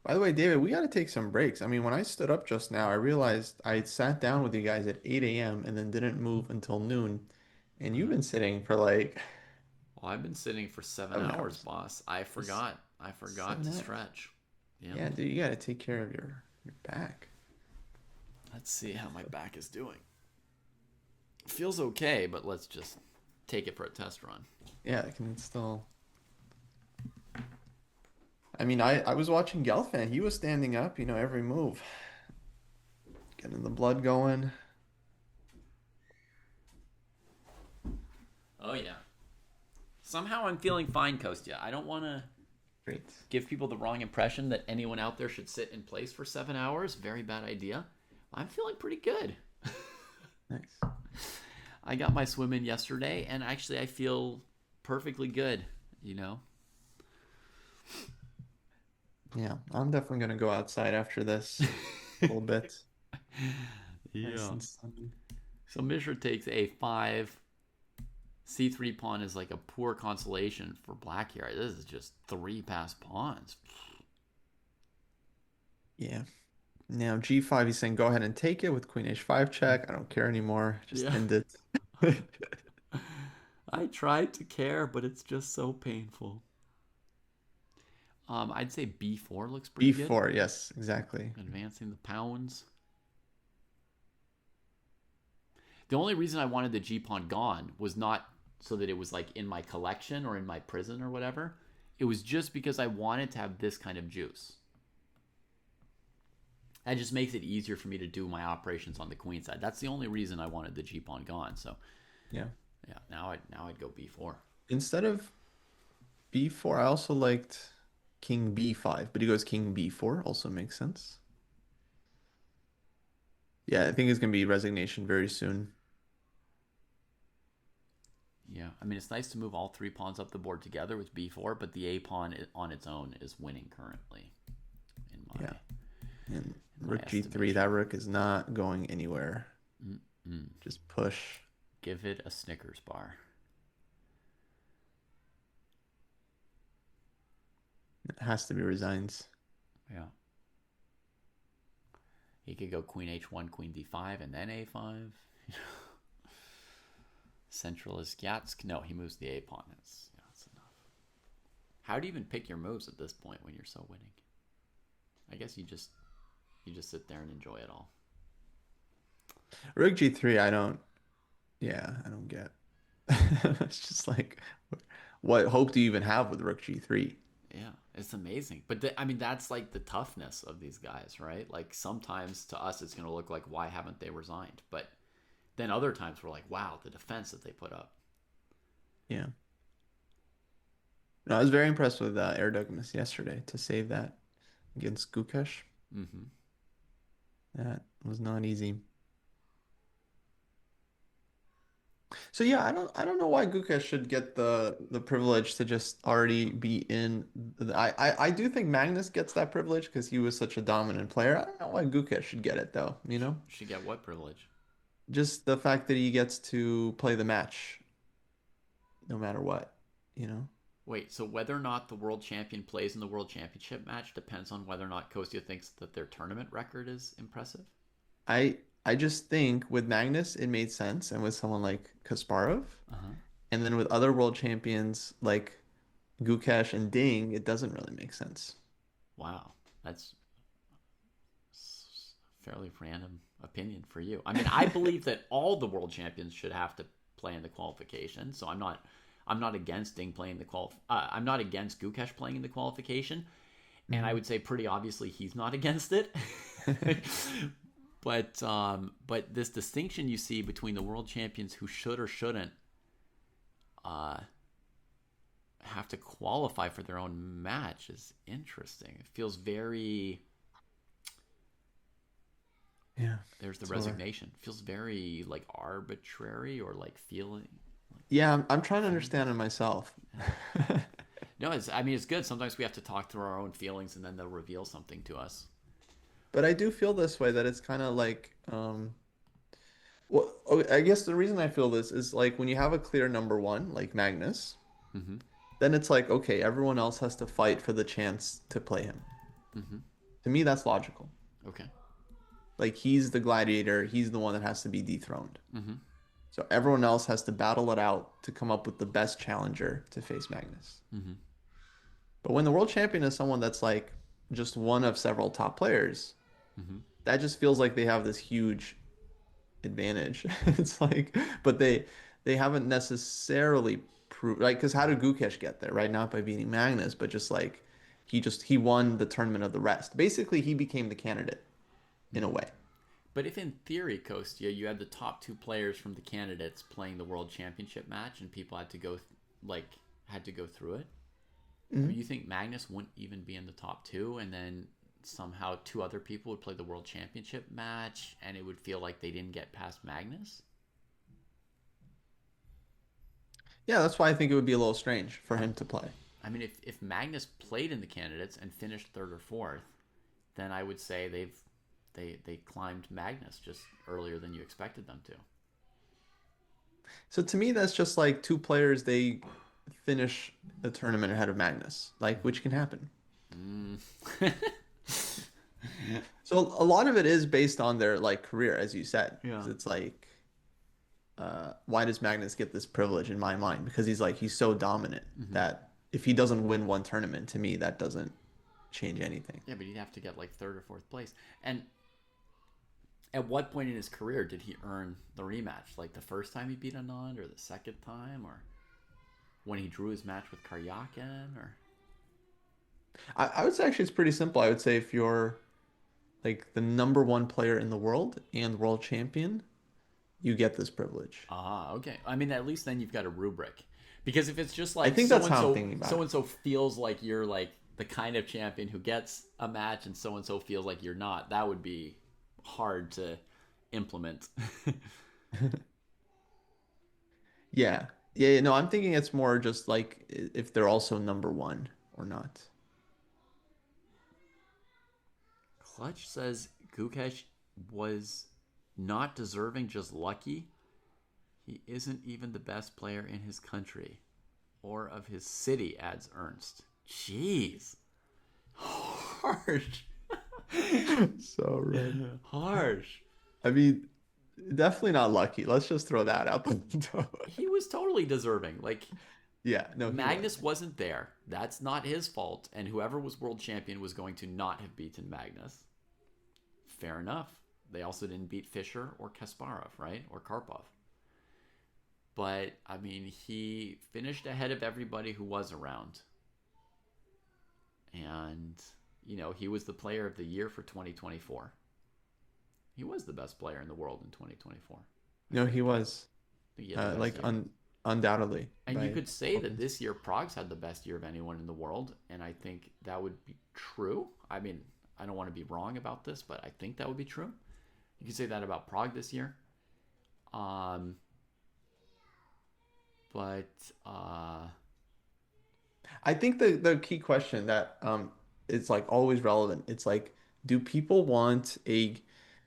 By the way, David, we got to take some breaks. I mean, when I stood up just now, I realized I sat down with you guys at 8 a.m. and then didn't move until noon. And you've been sitting for like Well, I've been sitting for 7 hours, boss. I forgot to 7 hours. stretch. Yep. Yeah, dude, you got to take care of your back. Let's see how my back is doing. Feels okay, but let's just take it for a test run. Yeah, I can still. I mean, I was watching Gelfand. He was standing up, every move. Getting the blood going. Oh, yeah. Somehow I'm feeling fine, Kostya. I don't want to Great. give people the wrong impression that anyone out there should sit in place for 7 hours. Very bad idea. I'm feeling pretty good. Nice. I got my swim in yesterday, and actually I feel perfectly good, Yeah, I'm definitely gonna go outside after this a little bit. Nice and sunny. So Mishra takes a5. C3 pawn is like a poor consolation for black here. This is just 3 passed pawns. Yeah. Now G5, he's saying go ahead and take it with Queen H5 check. I don't care anymore. Just end it. I tried to care, but it's just so painful. I'd say b4 looks pretty good. B4, yes, exactly. Advancing the pounds. The only reason I wanted the G pawn gone was not so that it was like in my collection or in my prison or whatever. It was just because I wanted to have this kind of juice. That just makes it easier for me to do my operations on the queen side. That's the only reason I wanted the G pawn gone. So Yeah. yeah, now I'd go b4. Instead of B4, I also liked King B5, but he goes King B4, also makes sense. Yeah, I think it's gonna be resignation very soon. Yeah, I mean it's nice to move all three pawns up the board together with b4, but the a pawn on its own is winning currently. In my Yeah. And in my Rook G3, estimation. that rook is not going anywhere. Mm-mm. Just push. Give it a Snickers bar. It has to be resigns. Yeah. He could go queen h1, queen d5, and then a5. Central is Yatsk. No, he moves the a pawn. That's enough. How do you even pick your moves at this point when you're so winning? I guess you just sit there and enjoy it all. Rook G3, I don't get. It's just like, what hope do you even have with Rook G3? Yeah, it's amazing. But I mean, that's like the toughness of these guys, right? Like sometimes to us, it's going to look like, why haven't they resigned? But then other times we're like, wow, the defense that they put up. Yeah. No, I was very impressed with Erdoganus yesterday to save that against Gukesh. Mm-hmm. That was not easy. So yeah, I don't know why Gukesh should get the privilege to just already be in. I do think Magnus gets that privilege because he was such a dominant player. I don't know why Gukesh should get it though, you know? Should get what privilege? Just the fact that he gets to play the match no matter what, you know? Wait, so whether or not the world champion plays in the world championship match depends on whether or not Kostya thinks that their tournament record is impressive? I just think with Magnus it made sense, and with someone like Kasparov, Uh-huh. and then with other world champions like Gukesh and Ding, it doesn't really make sense. Wow, that's fairly random opinion for you. I mean, I believe that all the world champions should have to play in the qualification. So I'm not against Ding playing the I'm not against Gukesh playing in the qualification, and I Mhm. would say pretty obviously he's not against it. But this distinction you see between the world champions who should or shouldn't uh, have to qualify for their own match is interesting. It feels very. Yeah. There's the So, resignation. It feels very like arbitrary or like feeling. Like, yeah, I'm trying to understand it myself. no, I mean it's good. Sometimes we have to talk through our own feelings, and then they'll reveal something to us. But I do feel this way that it's kind of like, well, I guess the reason I feel this is like when you have a clear number one, like Magnus, Mm-hmm. then it's like, okay, everyone else has to fight for the chance to play him. Mm-hmm. To me, that's logical. Okay. Like he's the gladiator, he's the one that has to be dethroned. Mm-hmm. So everyone else has to battle it out to come up with the best challenger to face Magnus. Mm-hmm. But when the world champion is someone that's like just one of several top players, Mm-hmm. that just feels like they have this huge advantage. It's like, but they haven't necessarily proved like because how did Gukesh get there? Right, not by beating Magnus, but just like he won the tournament of the rest. Basically, he became the candidate in a way. But if in theory, Kostya, you had the top two players from the candidates playing the world championship match, and people had to go through it, Mhm. you think Magnus wouldn't even be in the top two, and then somehow two other people would play the world championship match, and it would feel like they didn't get past Magnus? Yeah, that's why I think it would be a little strange for Um, him to play. I mean, if Magnus played in the candidates and finished third or fourth, then I would say they climbed Magnus just earlier than you expected them to. So to me, that's just like two players they finish the tournament ahead of Magnus, like which can happen. Mm. So a lot of it is based on their like career, as you said. Yeah. 'Cause it's like, why does Magnus get this privilege in my mind? Because he's so dominant Mhm. that if he doesn't win one tournament, to me, that doesn't change anything. Yeah, but he'd have to get like third or fourth place. And at what point in his career did he earn the rematch? Like the first time he beat Anand, or the second time, or when he drew his match with Karyakin, or I would say actually it's pretty simple. I would say if you're like the number one player in the world and world champion, you get this privilege. okay. I mean, at least then you've got a rubric. Because if it's just I like think that's how I'm thinking about so it. and so feels like you're like the kind of champion who gets a match, and so feels like you're not, that would be hard to implement. Yeah. Yeah, no, I'm thinking it's more just like if they're also number one or not. Clutch says Gukesh was not deserving, just lucky. He isn't even the best player in his country or of his city, adds Ernst. Jeez. Harsh. So right. Harsh. I mean, definitely not lucky. Let's just throw that out the window. He was totally deserving. Like, Yeah, no, he Magnus was. wasn't there. That's not his fault. And whoever was world champion was going to not have beaten Magnus. Fair enough. They also didn't beat Fischer or Kasparov, right? Or Karpov. But, I mean, he finished ahead of everybody who was around. And, you know, he was the player of the year for 2024. He was the best player in the world in 2024. No, he was. I think he had the best Like year. undoubtedly. And you by could say all that means. this year Prague's had the best year of anyone in the world, and I think that would be true. I mean, I don't want to be wrong about this, but I think that would be true. You could say that about Prague this year. Um, but I think the key question that is like always relevant. It's like, do people want a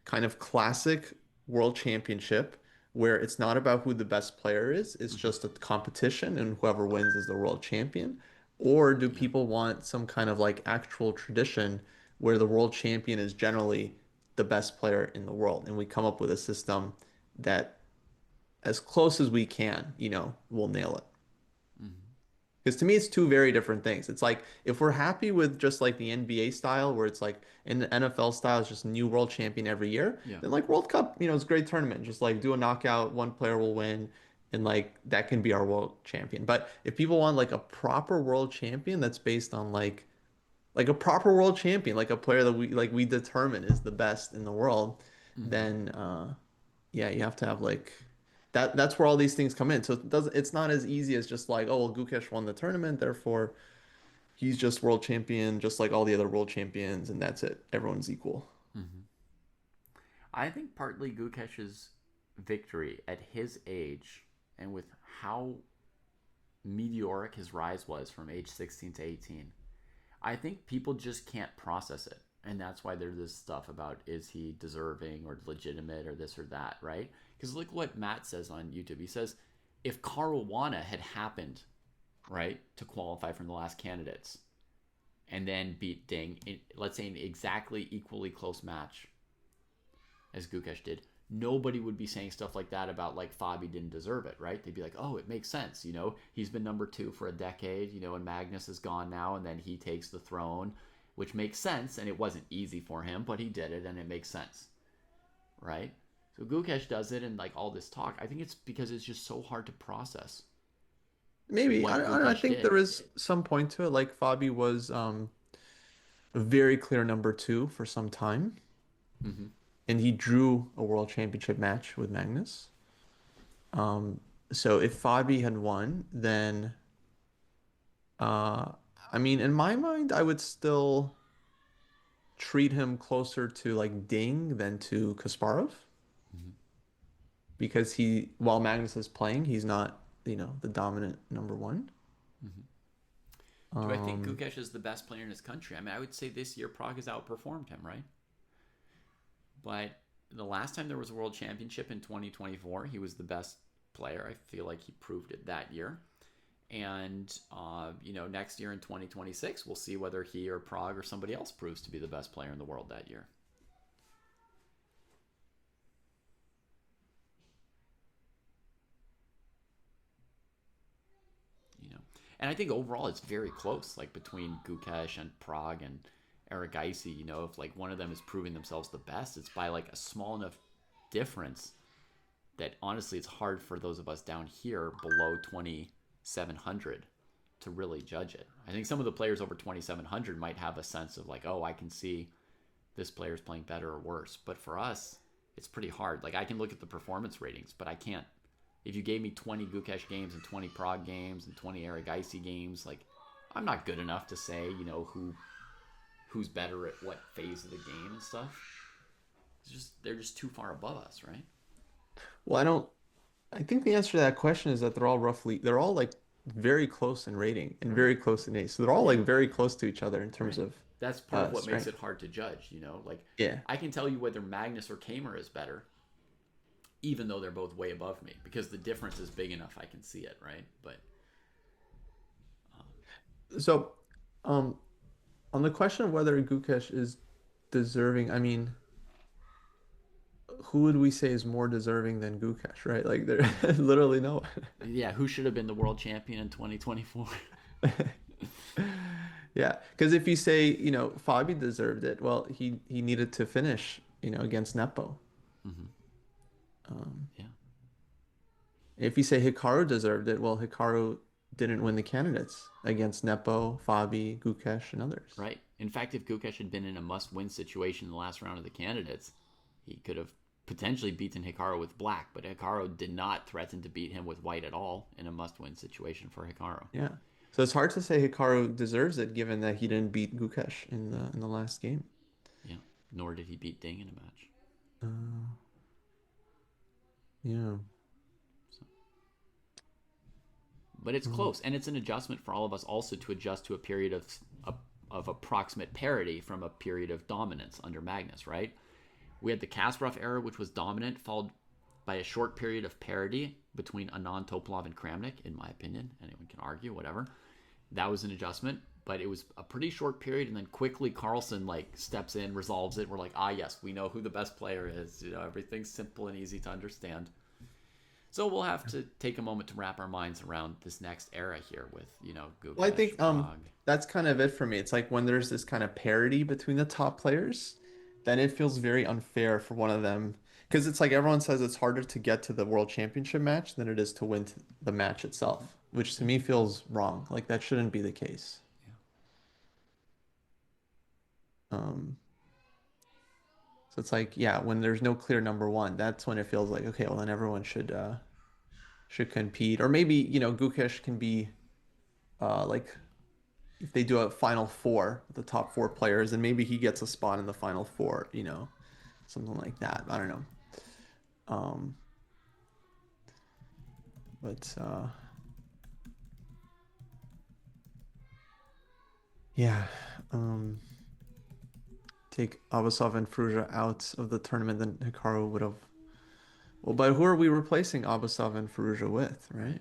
kind of classic world championship where it's not about who the best player is, it's mhm, just a competition and whoever wins is the world champion? Or do yeah, people want some kind of like actual tradition where the world champion is generally the best player in the world and we come up with a system that as close as we can, we'll nail it. mhm, Because to me, it's two very different things. It's like if we're happy with just like the NBA style, where it's like in the NFL style, it's just new world champion every year, yeah, then like World Cup, it's a great tournament. Just like do a knockout, one player will win, and like that can be our world champion. But if people want like a proper world champion that's based on like a proper world champion, like a player that we determine is the best in the world, mhm, then yeah, you have to have like that's where all these things come in. So it's not as easy as just like, oh well, Gukesh won the tournament, therefore he's just world champion, just like all the other world champions, and that's it. Everyone's equal. mhm. I think partly Gukesh's victory at his age and with how meteoric his rise was from age 16 to 18, I think people just can't process it. And that's why there's this stuff about is he deserving or legitimate or this or that, right? Because look what Matt says on YouTube. He says, if Caruana had happened, right, to qualify from the last candidates and then beat Ding, in, let's say, an exactly equally close match as Gukesh did, nobody would be saying stuff like that about like Fabi didn't deserve it, right? They'd be like, oh, it makes sense. He's been number two for a decade, and Magnus is gone now, and then he takes the throne, which makes sense. And it wasn't easy for him, but he did it, and it makes sense, right? So Gukesh does it, and like all this talk, I think it's because it's just so hard to process Maybe what I Gukesh think did. there is some point to it. Like Fabi was a very clear number two for some time, Mm-hmm. and he drew a world championship match with Magnus. Um, so if Fabi had won, then uh, I mean, in my mind, I would still treat him closer to like Ding than to Kasparov Mm-hmm. because while Magnus is playing, he's not, the dominant number one. Mm-hmm. Do I think Um, Gukesh is the best player in his country? I mean, I would say this year Prague has outperformed him, right? But the last time there was a world championship in 2024, he was the best player. I feel like he proved it that year. And, next year in 2026, we'll see whether he or Prague or somebody else proves to be the best player in the world that year. You know, and I think overall it's very close, like between Gukesh and Prague and Aragaisi, you know, if like one of them is proving themselves the best, it's by like a small enough difference that honestly it's hard for those of us down here below 2700 to really judge it. I think some of the players over 2700 might have a sense of like, oh, I can see this player's playing better or worse. But for us, it's pretty hard. Like I can look at the performance ratings, but I can't. If you gave me 20 Gukesh games and 20 Prague games and 20 Aragaisi games, like I'm not good enough to say, you know, who's better at what phase of the game and stuff. It's just they're just too far above us, right? Well, I think the answer to that question is that they're all like very close in rating and very close in age. So they're all like Yeah. very close to each other in terms Right. of That's part of what makes strength. it hard to judge, you know? Like Yeah. I can tell you whether Magnus or Kamer is better, even though they're both way above me, because the difference is big enough I can see it, right? But So, um, on the question of whether Gukesh is deserving, I mean, who would we say is more deserving than Gukesh, right? Like there's literally no yeah, who should have been the world champion in 2024? one. Yeah, because if you say, you know, Fabi deserved it, well, he needed to finish, you know, against Nepo. Mm-hmm. Um, Yeah. if you say Hikaru deserved it, well, Hikaru didn't win the candidates against Nepo, Fabi, Gukesh, and others. Right. In fact, if Gukesh had been in a must-win situation in the last round of the candidates, he could have potentially beaten Hikaru with black, but Hikaru did not threaten to beat him with white at all in a must-win situation for Hikaru. Yeah. So it's hard to say Hikaru deserves it given that he didn't beat Gukesh in the last game. Yeah. Nor did he beat Ding in a match. Uh, yeah. But it's close, and it's an adjustment for all of us also to adjust to a period of approximate parity from a period of dominance under Magnus, right? We had the Kasparov era, which was dominant, followed by a short period of parity between Anand, Topalov, and Kramnik, in my opinion. Anyone can argue, whatever. That was an adjustment, but it was a pretty short period, and then quickly Carlsen like steps in, resolves it. We're like, ah, yes, we know who the best player is. You know, everything's simple and easy to understand. So we'll have to take a moment to wrap our minds around this next era here with, you know, Well, I Gukesh, think Prague. that's kind of it for me. It's like when there's this kind of parity between the top players, then it feels very unfair for one of them because it's like everyone says it's harder to get to the world championship match than it is to win the match itself, which to me feels wrong. Like that shouldn't be the case. Um, so it's like, yeah, when there's no clear number one, that's when it feels like, okay, well then everyone should compete. Or maybe, you know, Gukesh can be like if they do a final four, the top four players, and maybe he gets a spot in the final four, you know, something like that. I don't know. Um, but yeah, take Abasov and Fruja out of the tournament, then Hikaru would have. Well, but who are we replacing Abasov and Fruja with, right?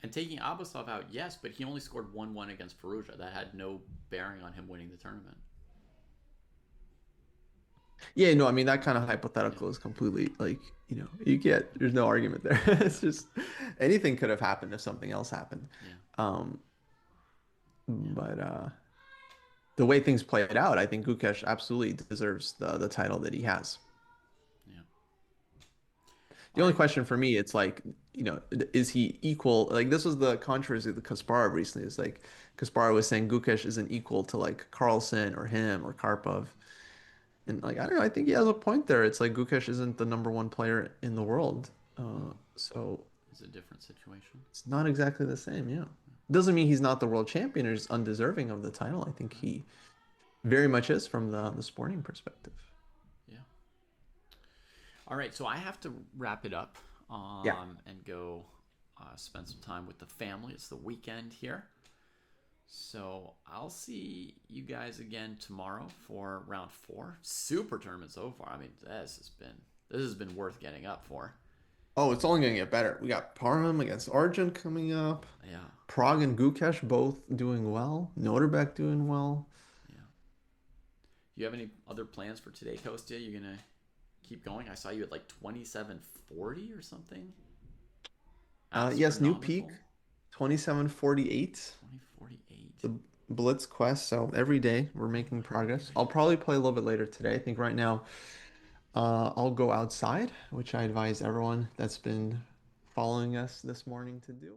And taking Abasov out, yes, but he only scored 1-1 against Perugia. That had no bearing on him winning the tournament. Yeah, no, I mean that kind of hypothetical is completely like, you know, you get there's no argument there. It's just anything could have happened if something else happened. Yeah. But the way things played out, I think Gukesh absolutely deserves the title that he has. Yeah. The only question for me, it's like, you know, is he equal? Like this was the controversy with Kasparov recently. It's like Kasparov was saying Gukesh isn't equal to like Carlsen or him or Karpov. And like, I don't know, I think he has a point there. It's like Gukesh isn't the number one player in the world. So It's a different situation. it's not exactly the same, yeah. Doesn't mean he's not the world champion or just undeserving of the title. I think he very much is from the sporting perspective. Yeah. All right, so I have to wrap it up Yeah. and go spend some time with the family. It's the weekend here. So I'll see you guys again tomorrow for round 4. Super tournament so far. I mean, this has been worth getting up for. Oh, it's only gonna get better. We got Parham against Arjun coming up. Yeah. Prague and Gukesh both doing well. Noterbeck doing well. Yeah. You have any other plans for today, Kostya? You gonna keep going? I saw you at like 2740 or something. Yes, new Astronomical. peak, 2748. 2048. Blitz quest, so every day we're making progress. I'll probably play a little bit later today. I think right now I'll go outside, which I advise everyone that's been following us this morning to do.